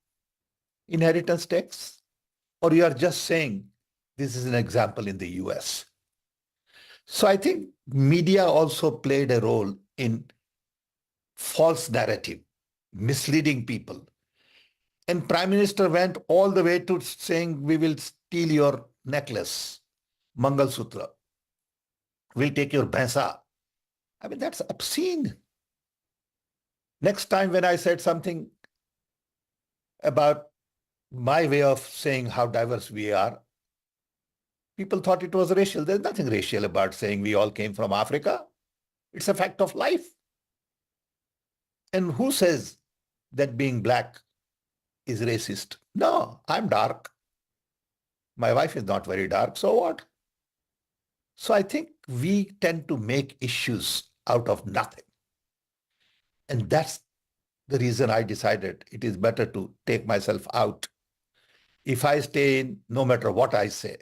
inheritance tax? Or you are just saying this is an example in the US? So I think media also played a role in false narrative, misleading people. And Prime Minister went all the way to saying we will steal your necklace, Mangal Sutra. we'll take your bhaisa. I mean, that's obscene. Next time when I said something about my way of saying how diverse we are, people thought it was racial. There's nothing racial about saying we all came from Africa. It's a fact of life. And who says that being black is racist? No, I'm dark. My wife is not very dark, so what? So I think we tend to make issues out of nothing. And that's the reason I decided it is better to take myself out. If I stay in, no matter what I say,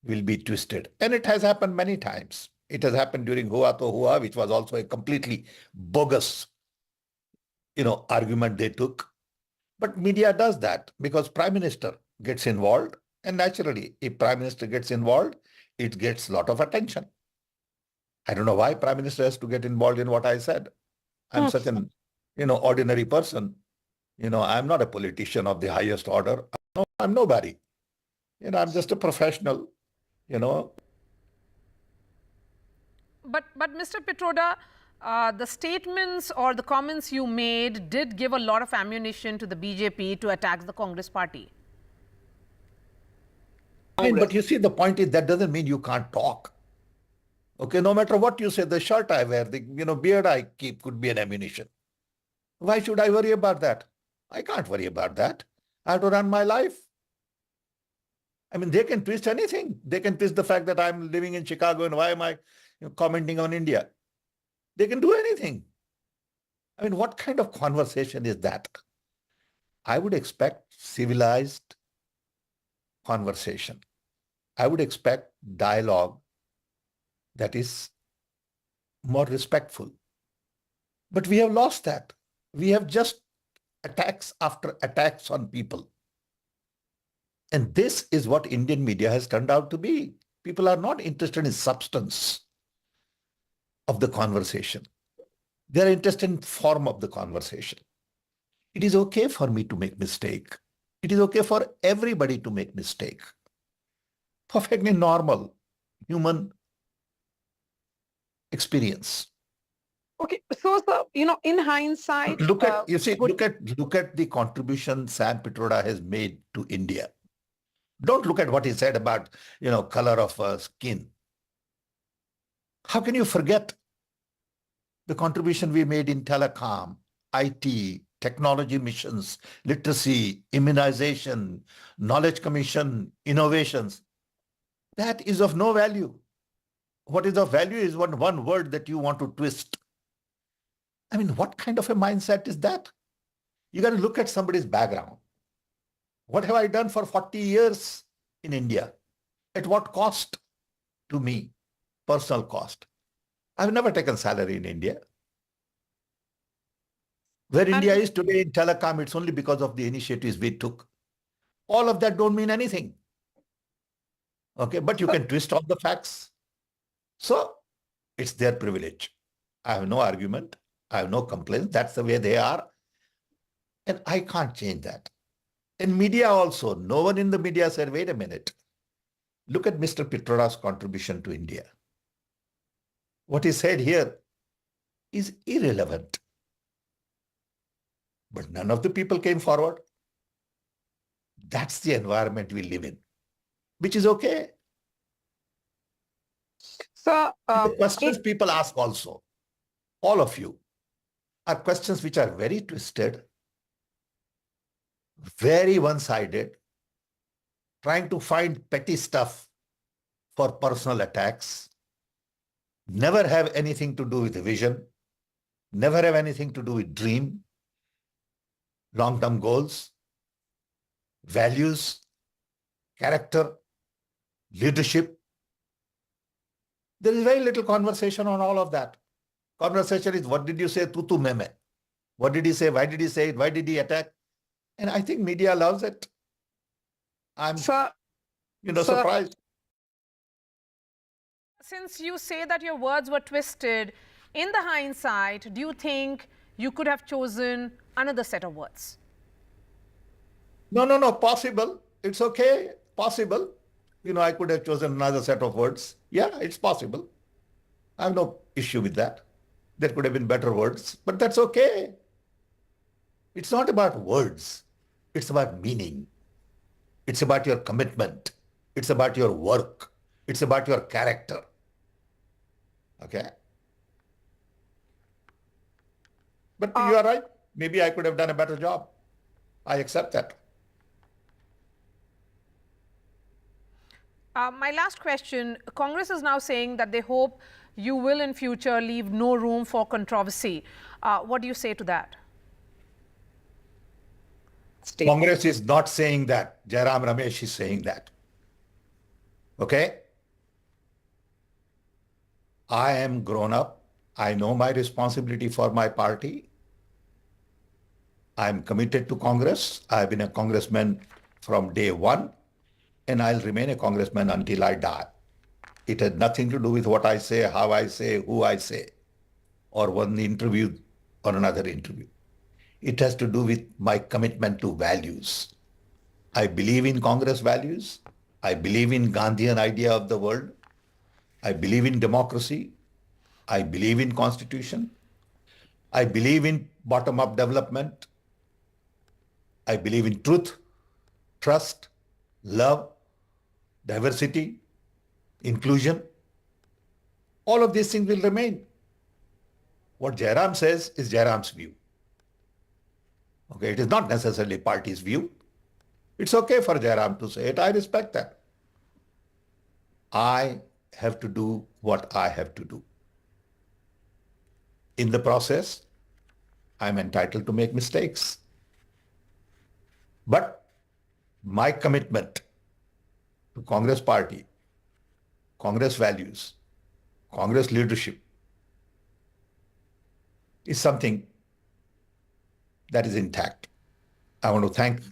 will be twisted. And it has happened many times. It has happened during Hua to Hua, which was also a completely bogus, argument they took. But media does that because Prime Minister gets involved. And naturally, if Prime Minister gets involved, it gets a lot of attention. I don't know why Prime Minister has to get involved in what I said. I'm such an, ordinary person. I'm not a politician of the highest order. I'm nobody. I'm just a professional, But Mr. Pitroda, the statements or the comments you made did give a lot of ammunition to the BJP to attack the Congress party. But you see, the point is that doesn't mean you can't talk. Okay, no matter what you say, the shirt I wear, the beard I keep could be an ammunition. Why should I worry about that? I can't worry about that. I have to run my life. I mean, they can twist anything. They can twist the fact that I'm living in Chicago and why am I commenting on India? They can do anything. I mean, what kind of conversation is that? I would expect civilized conversation. I would expect dialogue that is more respectful. But we have lost that. We have just attacks after attacks on people. And this is what Indian media has turned out to be. People are not interested in substance of the conversation. They are interested in form of the conversation. It is okay for me to make mistake. It is okay for everybody to make mistake. Perfectly normal human experience. Okay, so in hindsight, look at the contribution Sam Pitroda has made to India. Don't look at what he said about color of skin. How can you forget the contribution we made in telecom, IT, technology missions, literacy, immunization, knowledge commission, innovations? That is of no value. What is of value is one word that you want to twist. I mean, what kind of a mindset is that? You got to look at somebody's background. What have I done for 40 years in India? At what cost to me? Personal cost. I've never taken salary in India. Where India is today in telecom, it's only because of the initiatives we took. All of that don't mean anything. Okay, but you can twist all the facts. So it's their privilege. I have no argument. I have no complaints. That's the way they are. And I can't change that. In media also, no one in the media said, wait a minute. Look at Mr. Pitroda's contribution to India. What he said here is irrelevant. But none of the people came forward. That's the environment we live in, which is okay. So the questions people ask also, all of you, are questions which are very twisted, very one-sided, trying to find petty stuff for personal attacks, never have anything to do with vision, never have anything to do with dream, long-term goals, values, character, leadership. There is very little conversation on all of that. Conversation is, what did you say? Tutu meme. What did he say? Why did he say it? Why did he attack? And I think media loves it. I'm, surprised. Since you say that your words were twisted, in the hindsight, do you think you could have chosen another set of words? No, possible. It's okay. Possible. I could have chosen another set of words. Yeah, it's possible. I have no issue with that. There could have been better words, but that's okay. It's not about words. It's about meaning. It's about your commitment. It's about your work. It's about your character. Okay? But you are right. Maybe I could have done a better job. I accept that. My last question, Congress is now saying that they hope you will in future leave no room for controversy. What do you say to that? Congress is not saying that. Jairam Ramesh is saying that. Okay? I am grown up. I know my responsibility for my party. I'm committed to Congress. I've been a congressman from day one, and I'll remain a congressman until I die. It has nothing to do with what I say, how I say, who I say, or one interview or another interview. It has to do with my commitment to values. I believe in Congress values. I believe in Gandhian idea of the world. I believe in democracy. I believe in Constitution. I believe in bottom-up development. I believe in truth, trust, love, diversity, inclusion. All of these things will remain. What Jairam says is Jairam's view. Okay, it is not necessarily party's view. It's okay for Jairam to say it. I respect that. I have to do what I have to do. In the process, I'm entitled to make mistakes. But my commitment to Congress party, Congress values, Congress leadership is something that is intact. I want to thank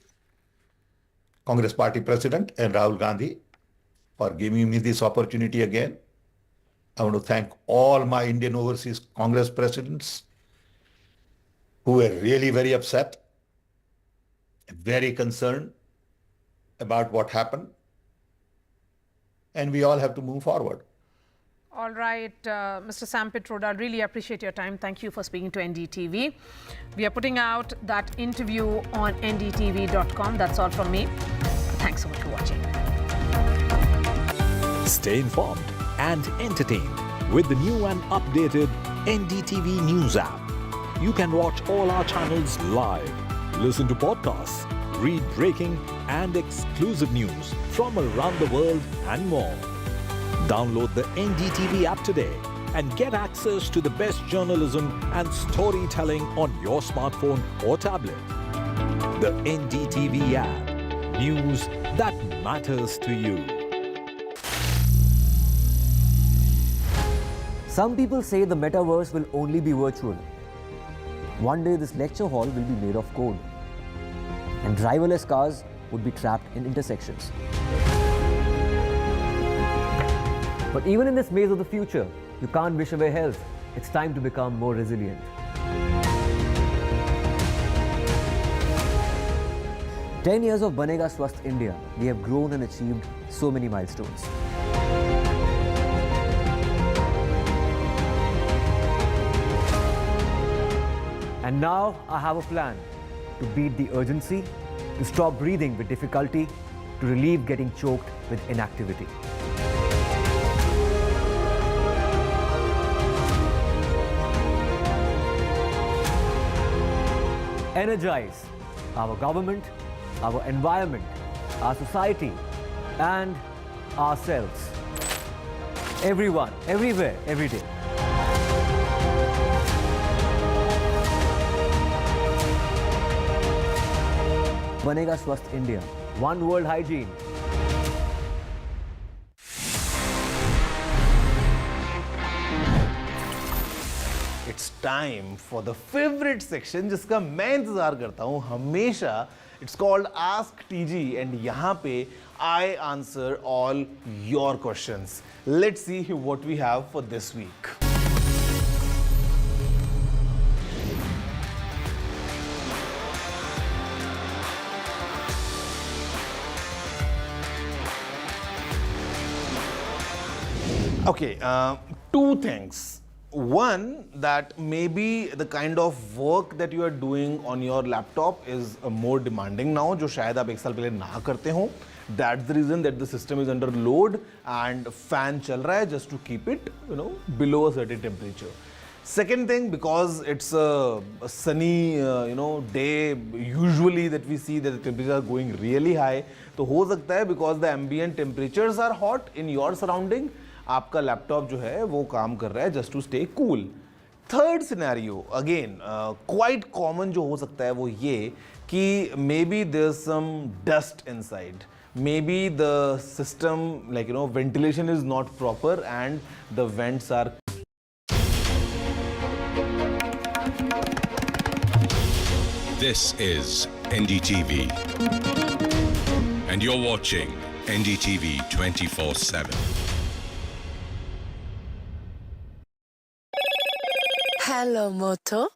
Congress Party President and Rahul Gandhi for giving me this opportunity again. I want to thank all my Indian Overseas Congress presidents who were really very upset, very concerned about what happened. And we all have to move forward. All right, Mr. Sam Pitroda, really appreciate your time. Thank you for speaking to NDTV. We are putting out that interview on ndtv.com. That's all from me. Thanks so much for watching. Stay informed and entertained with the new and updated NDTV News app. You can watch all our channels live, listen to podcasts, read breaking and exclusive news from around the world and more. Download the NDTV app today and get access to the best journalism and storytelling on your smartphone or tablet. The NDTV app. News that matters to you. Some people say the metaverse will only be virtual. One day this lecture hall will be made of code, and driverless cars would be trapped in intersections. But even in this maze of the future, you can't wish away health. It's time to become more resilient. "10 years of Banega Swasth India, we have grown and achieved so many milestones. And now I have a plan to beat the urgency, to stop breathing with difficulty, to relieve getting choked with inactivity. Energize our government, our environment, our society, and ourselves. Everyone, everywhere, every day. Banega Swasth India. One world hygiene. It's time for the favorite section जिसका मैं इंतजार करता हूँ हमेशा. It's called Ask TG and यहाँ पे I answer all your questions. Let's see what we have for this week. Okay, two things. One, that maybe the kind of work that you are doing on your laptop is more demanding now, जो शायद आप एक साल पहले ना करते हो. That's the reason that the system is under load and fan चल रहा है just to keep it, below a certain temperature. Second thing, because it's a sunny, day, usually that we see that the temperatures are going really high, तो हो सकता है because the ambient temperatures are hot in your surrounding, आपका laptop जो है वो काम कर रहा है just to stay cool. Third scenario, again, quite common जो हो सकता है वो ये कि maybe there's some dust inside. Maybe the system, ventilation is not proper and the vents are. This is NDTV, and you're watching NDTV 24/7. Hello, Moto.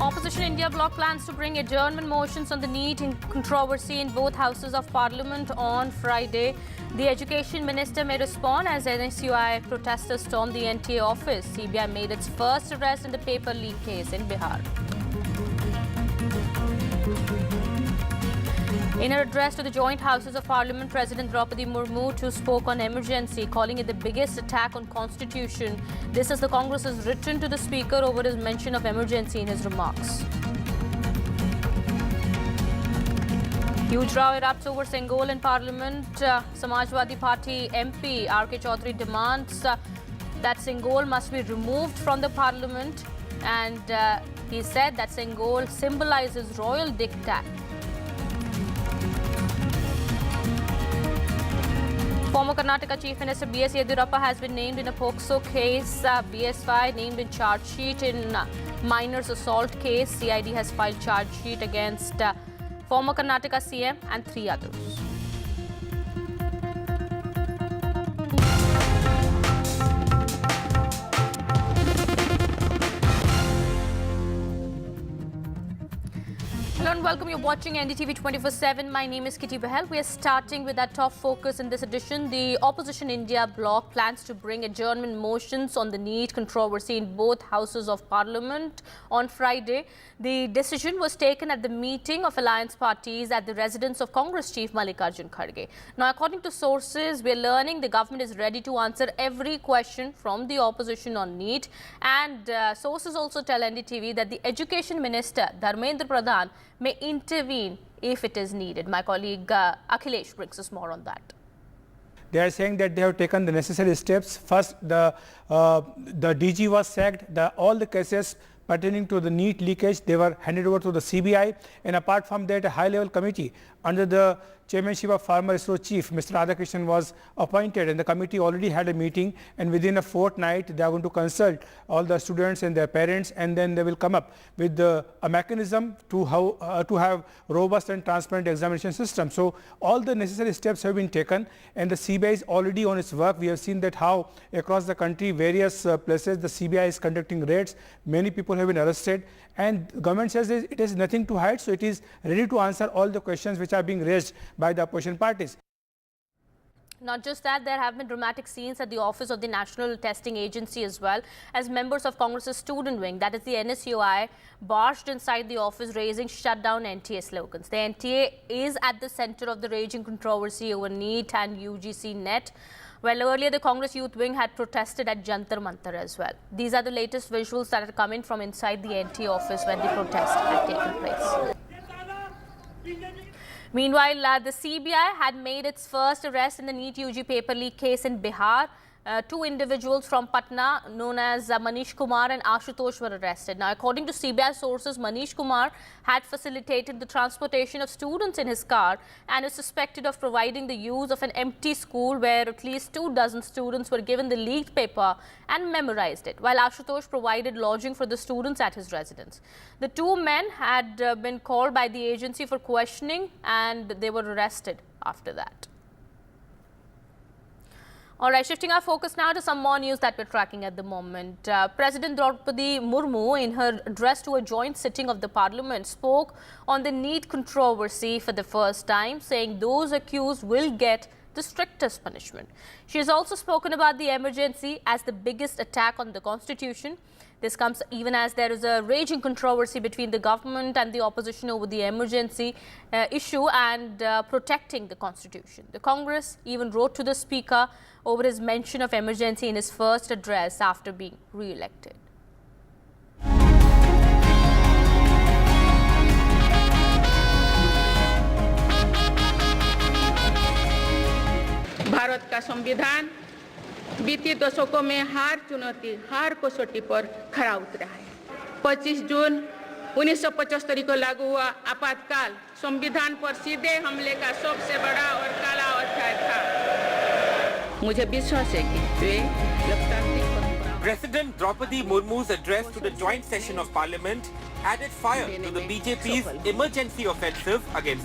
Opposition India bloc plans to bring adjournment motions on the NEET controversy in both houses of parliament on Friday. The education minister may respond as NSUI protesters stormed the NTA office. CBI made its first arrest in the paper leak case in Bihar. In her address to the joint houses of parliament, President Draupadi Murmu too spoke on emergency, calling it the biggest attack on constitution. This as the Congress has written to the speaker over his mention of emergency in his remarks. Huge row erupts over Sengol in parliament. Samajwadi Party MP R.K. Chaudhary demands that Sengol must be removed from the parliament, and he said that Sengol symbolizes royal diktat. Former Karnataka Chief Minister B.S. Yediyurappa has been named in a POCSO case. BSY named in charge sheet in minors assault case. CID has filed charge sheet against former Karnataka CM and 3 others. Hello and welcome. You're watching NDTV 24/7. My name is Kitty Behel. We are starting with our top focus in this edition. The Opposition India bloc plans to bring adjournment motions on the NEET controversy in both houses of parliament on Friday. The decision was taken at the meeting of alliance parties at the residence of Congress Chief Mallikarjun Kharge. Now, according to sources, we're learning the government is ready to answer every question from the opposition on NEET. And sources also tell NDTV that the Education Minister, Dharmendra Pradhan, may intervene if it is needed. My colleague Akhilesh brings us more on that. They are saying that they have taken the necessary steps. First, the DG was sacked. All the cases pertaining to the NEET leakage, they were handed over to the CBI. And apart from that, a high-level committee under the chairmanship of former ISRO chief, Mr. Radhakrishnan, was appointed, and the committee already had a meeting, and within a fortnight they are going to consult all the students and their parents, and then they will come up with a mechanism to have robust and transparent examination system. So all the necessary steps have been taken, and the CBI is already on its work. We have seen that how across the country, various places, the CBI is conducting raids. Many people have been arrested, and the government says it has nothing to hide, so it is ready to answer all the questions which are being raised by the opposition parties. Not just that, there have been dramatic scenes at the office of the National Testing Agency as well, as members of Congress's student wing, that is the NSUI, barged inside the office raising shutdown NTA slogans. The NTA is at the center of the raging controversy over NEET and UGC NET. Well, earlier the Congress Youth Wing had protested at Jantar Mantar as well. These are the latest visuals that are coming from inside the NTA office when the protest had taken place. Meanwhile, the CBI had made its first arrest in the NEET-UG paper leak case in Bihar. 2 individuals from Patna, known as Manish Kumar and Ashutosh, were arrested. Now, according to CBI sources, Manish Kumar had facilitated the transportation of students in his car and is suspected of providing the use of an empty school where at least 24 students were given the leaked paper and memorized it, while Ashutosh provided lodging for the students at his residence. The 2 men had been called by the agency for questioning, and they were arrested after that. All right, shifting our focus now to some more news that we're tracking at the moment. President Draupadi Murmu, in her address to a joint sitting of the parliament, spoke on the NEET controversy for the first time, saying those accused will get the strictest punishment. She has also spoken about the emergency as the biggest attack on the constitution. This comes even as there is a raging controversy between the government and the opposition over the emergency issue and protecting the constitution. The Congress even wrote to the Speaker over his mention of emergency in his first address after being re-elected. Bharat का संविधान बीते दशकों में हार कसौटी पर खरा उतरा है। 25 जून 1975 को लागू हुआ आपातकाल संविधान पर सीधे हमले का सबसे बड़ा और काला अध्याय था। मुझे विश्वास है कि वे लोकतांत्रिक परंपरा। President Draupadi Murmu's address to the joint session of Parliament added fire to the BJP's emergency offensive against